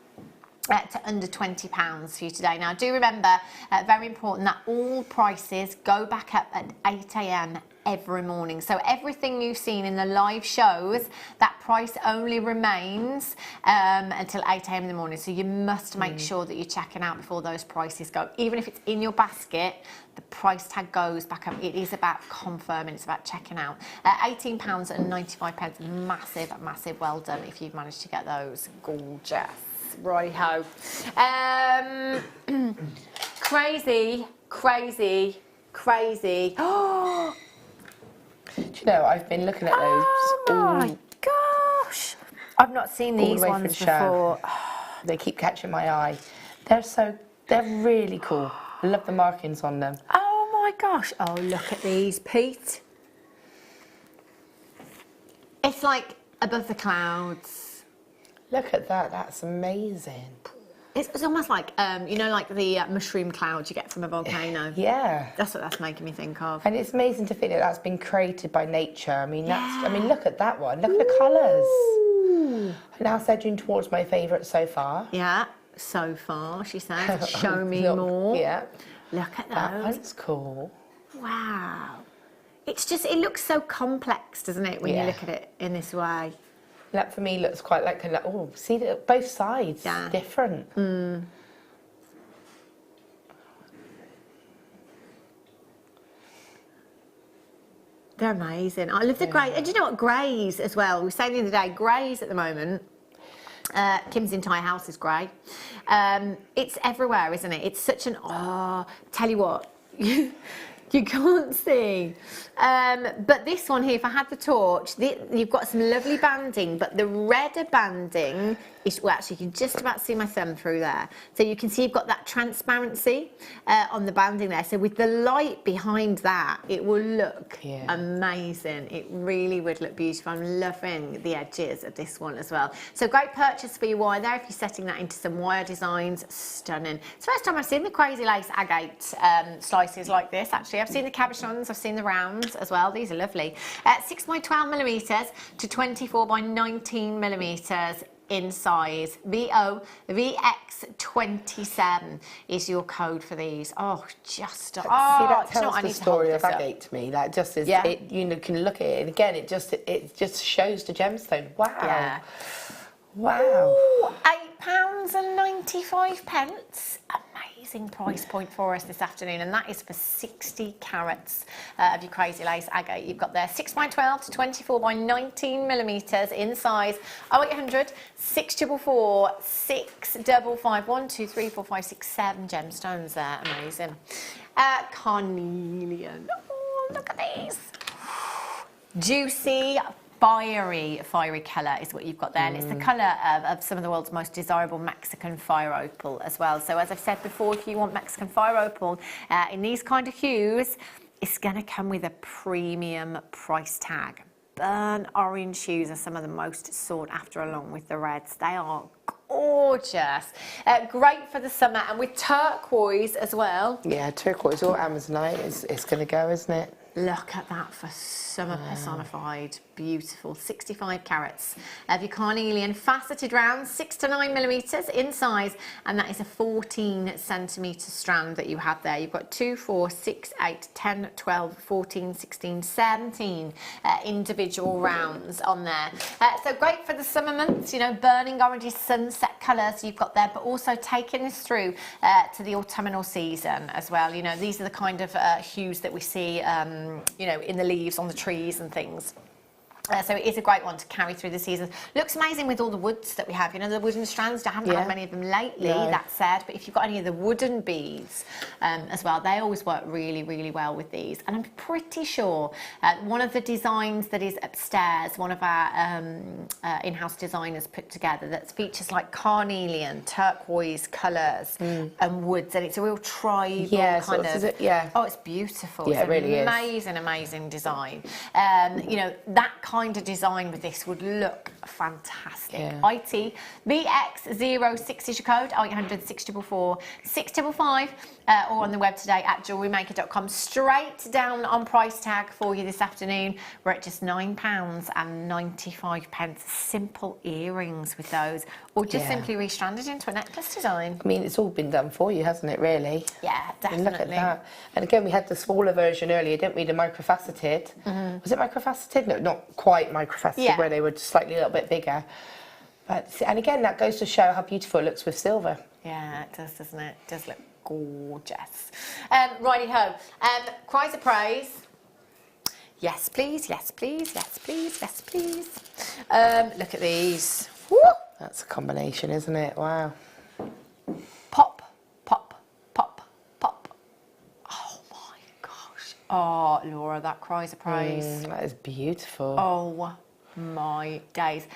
to under £20 for you today. Now do remember, very important, that all prices go back up at 8 AM every morning. So everything you've seen in the live shows, that price only remains until 8 AM in the morning. So you must make sure that you're checking out before those prices go. Even if it's in your basket, the price tag goes back up. It is about confirming, it's about checking out. £18.95, massive, massive well done if you've managed to get those. Gorgeous. Righto. Crazy, crazy, crazy. Oh, do you know, I've been looking at those. Oh my gosh. I've not seen these ones before. They keep catching my eye. They're really cool. I love the markings on them. Oh my gosh. Oh, look at these, Pete. It's like above the clouds. Look at that, that's amazing. It's almost like, you know, like the mushroom clouds you get from a volcano. Yeah. That's what that's making me think of. And it's amazing to think that that's been created by nature. I mean, look at that one. Look at the colours. I'm now edging towards my favourite so far. Yeah, so far, she says. Show me more. Yeah. Look at those. That one's cool. Wow. It's just, it looks so complex, doesn't it, when you look at it in this way? That for me looks quite like, oh, see both sides, different. They're amazing. I love the grey. And do you know what, greys as well? We were saying the other day, greys at the moment. Kim's entire house is grey. It's everywhere, isn't it? It's such an, tell you what, you can't see. But this one here, if I had the torch, you've got some lovely banding, but the redder banding is, well, actually, you can just about see my thumb through there. So you can see you've got that transparency on the banding there. So with the light behind that, it will look amazing. It really would look beautiful. I'm loving the edges of this one as well. So great purchase for your wire there. If you're setting that into some wire designs, stunning. It's the first time I've seen the crazy lace agate slices like this, actually. I've seen the cabochons, I've seen the rounds as well. These are lovely. 6 by 12 millimetres to 24 by 19 millimetres in size. VX27 is your code for these. Oh, just see, that tells the story of agate to me. That just is, it, you know, can look at it, and again, it just shows the gemstone. Wow. Yeah. Wow. Ooh, £8.95. Amazing price point for us this afternoon, and that is for 60 carats of your crazy lace agate. You've got there 6 by 12 to 24 by 19 millimetres in size. 0800 644 655. 1, 2, 3, 4, 5, 6, 7 gemstones there. Amazing. Carnelian. Oh, look at these. Juicy. Fiery colour is what you've got there, and it's the colour of some of the world's most desirable Mexican fire opal as well. So as I've said before, if you want Mexican fire opal in these kind of hues, it's going to come with a premium price tag. Burnt orange hues are some of the most sought after along with the reds. They are gorgeous. gorgeous. Great for the summer, and with turquoise as well. Yeah, turquoise or Amazonite, it's going to go, isn't it? Look at that for summer personified. Beautiful. 65 carats of your carnelian faceted round, 6 to 9 millimeters in size, and that is a 14 centimeter strand that you have there. You've got 2, 4, 6, 8, 10, 12, 14, 16, 17 individual rounds on there. So great for the summer months, you know, burning oranges, sunset colours you've got there, but also taking us through to the autumnal season as well. You know, these are the kind of hues that we see, you know, in the leaves on the trees and things. So it is a great one to carry through the season. Looks amazing with all the woods that we have. You know, the wooden strands, I haven't had many of them lately, that said. But if you've got any of the wooden beads as well, they always work really, really well with these. And I'm pretty sure one of the designs that is upstairs, one of our in-house designers put together, that features like carnelian, turquoise colours and woods. And it's a real tribal kind of... Oh, it's beautiful. Yeah, it's it really is. Amazing, amazing design. You know, that kind of design with this would look fantastic. IT BX06 is your code, 0800 644 655, or on the web today at JewelleryMaker.com. Straight down on price tag for you this afternoon. We're at just £9.95. Simple earrings with those, or just simply restranded into a necklace design. I mean, it's all been done for you, hasn't it, really? Yeah, definitely. And look at that. And again, we had the smaller version earlier, didn't we? The microfaceted. Was it microfaceted? No, not quite microfaceted, where they were slightly a little bit bigger. But, and again, that goes to show how beautiful it looks with silver. Yeah, it does, doesn't it? It does look gorgeous. Righty-ho. Cries of praise. Yes, please, yes, please, yes, please, yes, please. Look at these. Woo! That's a combination, isn't it? Wow. Pop, pop, pop, pop. Oh, my gosh. Oh, Laura, that cries of praise. That is beautiful. Oh, my days.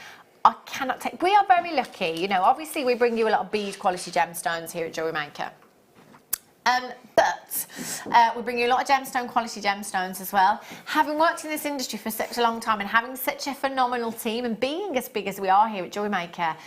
I cannot take... We are very lucky. You know, obviously, we bring you a lot of bead quality gemstones here at Jewellery Maker. But we bring you a lot of gemstone quality gemstones as well. Having worked in this industry for such a long time and having such a phenomenal team and being as big as we are here at Jewellery Maker,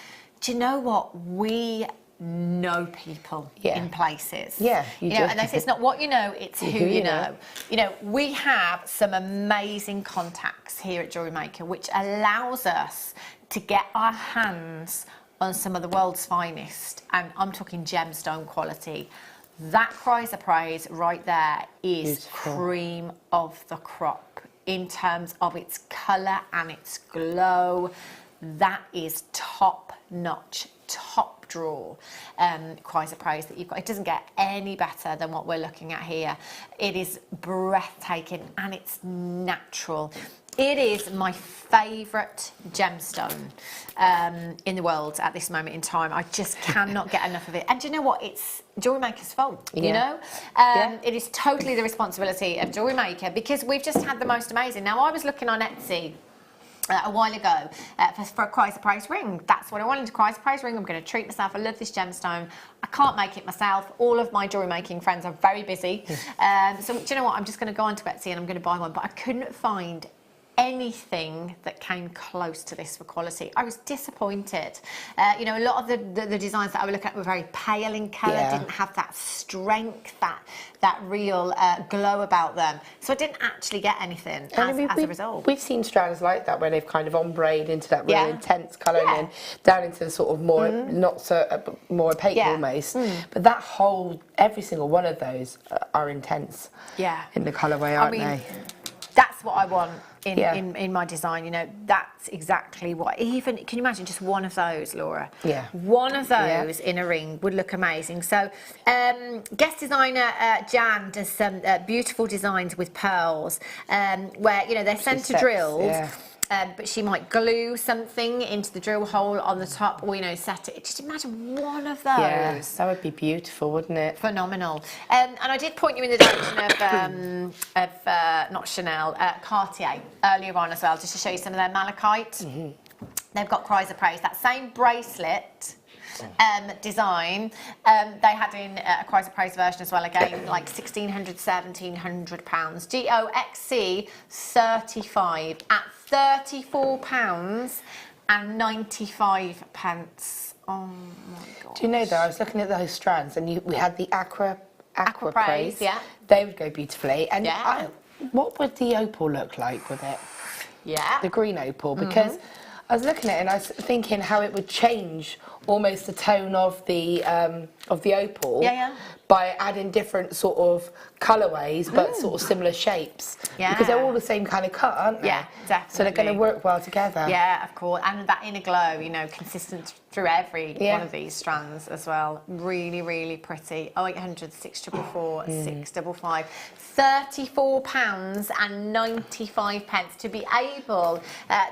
do you know what? We know people in places. Yeah, you know, and it's not what you know, it's who you know. You know, we have some amazing contacts here at Jewellery Maker, which allows us to get our hands on some of the world's finest, and I'm talking gemstone quality. That cries of praise right there is cream of the crop in terms of its colour and its glow. That is top notch, top draw cries of praise that you've got. It doesn't get any better than what we're looking at here. It is breathtaking and it's natural. It is my favourite gemstone in the world at this moment in time. I just cannot get enough of it. And do you know what? It's Jewellery Maker's fault, you know? It is totally the responsibility of Jewellery Maker because we've just had the most amazing. Now, I was looking on Etsy a while ago for a cries of praise ring. That's what I wanted, a cries of praise ring. I'm going to treat myself. I love this gemstone. I can't make it myself. All of my jewellery making friends are very busy. So do you know what? I'm just going to go onto Etsy and I'm going to buy one. But I couldn't find anything that came close to this for quality. I was disappointed. You know, a lot of the designs that I was looking at were very pale in colour, didn't have that strength, that real glow about them. So I didn't actually get anything as a result. We've seen strands like that where they've kind of ombreed into that really intense colour and then down into the sort of more, not so, more opaque almost. But that whole, every single one of those are intense in the colourway, aren't they? That's what I want in my design, you know, that's exactly what, even, can you imagine just one of those, Laura? Yeah. One of those in a ring would look amazing. So, guest designer Jan does some beautiful designs with pearls, where, you know, they're centre drilled. But she might glue something into the drill hole on the top, or, you know, set it. Just imagine one of those. Yeah, that would be beautiful, wouldn't it? Phenomenal. And I did point you in the direction of not Chanel, Cartier earlier on as well, just to show you some of their malachite. They've got cries of praise. That same bracelet design, they had in a cries of praise version as well, again, like £1,600, £1,700. GOXC 35 at £34.95. Oh my god. Do you know though, I was looking at those strands and we had the aqua praise. Yeah. They would go beautifully. And Yeah. what would the opal look like with it? Yeah. The green opal, because I was looking at it and I was thinking how it would change almost the tone of the opal by adding different sort of colourways but sort of similar shapes. Yeah. Because they're all the same kind of cut, aren't they? Yeah, definitely. So they're going to work well together. Yeah, of course. And that inner glow, you know, consistent through every one of these strands as well. Really, really pretty. 0800 644 655. £34.95 to be able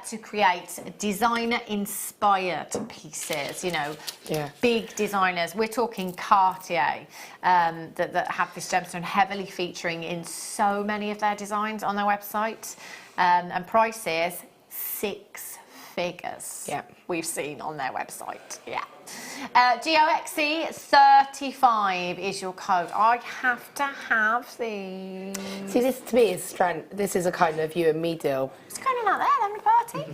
to create designer-inspired pieces, you know, big designers. We're talking Cartier that have this gemstone heavily featuring in so many of their designs on their website, and prices 6 figures. Yeah, we've seen on their website. Yeah. GOXE35 is your code. I have to have these. See, this to me is strength. This is a kind of you and me deal. It's kind of like that, having a party.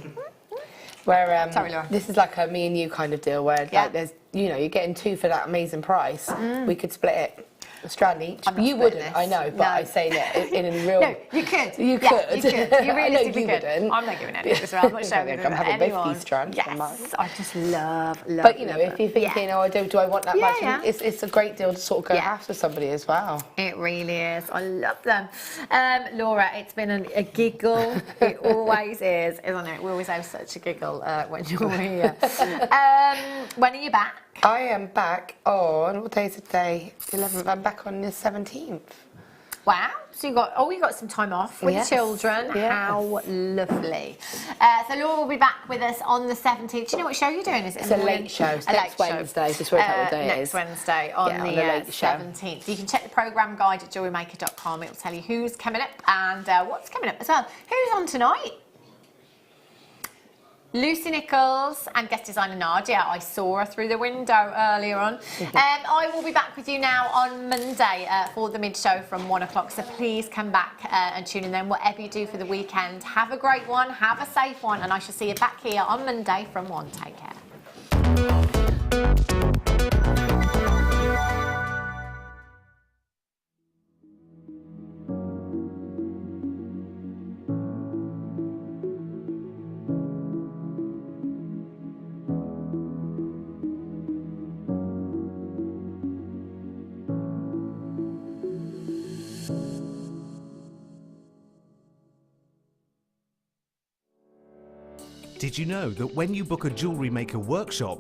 Where Sorry, Laura. this is like a me and you kind of deal where like there's, you know, you're getting 2 for that amazing price. We could split it. A strand each. You wouldn't, this. I know, but I say that in a real... No, you could. You could. You could. You realistically could. Wouldn't. I'm not giving any of this around. I'm not showing it I'm having both these strands. Yes, I just love But, you know, if you're thinking, oh, do I want that much? Yeah. It's a great deal to sort of go after somebody as well. It really is. I love them. Laura, it's been a giggle. It always is, isn't it? We always have such a giggle when you're here. When are you back? I am back on, what day is it today? 11th. I'm back on the 17th. Wow. So you got some time off with the children. Yes. How lovely. So Laura will be back with us on the 17th. Do you know what show you're doing? Is it It's a late show. It's next Wednesday. Just work out what day it is. Next Wednesday on the late show. 17th. You can check the programme guide at JewelleryMaker.com. It will tell you who's coming up and what's coming up as well. Who's on tonight? Lucy Nichols and guest designer Nadia. I saw her through the window earlier on. I will be back with you now on Monday for the mid-show from 1 o'clock. So please come back and tune in then. Whatever you do for the weekend, have a great one, have a safe one, and I shall see you back here on Monday from 1. Take care. Did you know that when you book a Jewellery Maker workshop,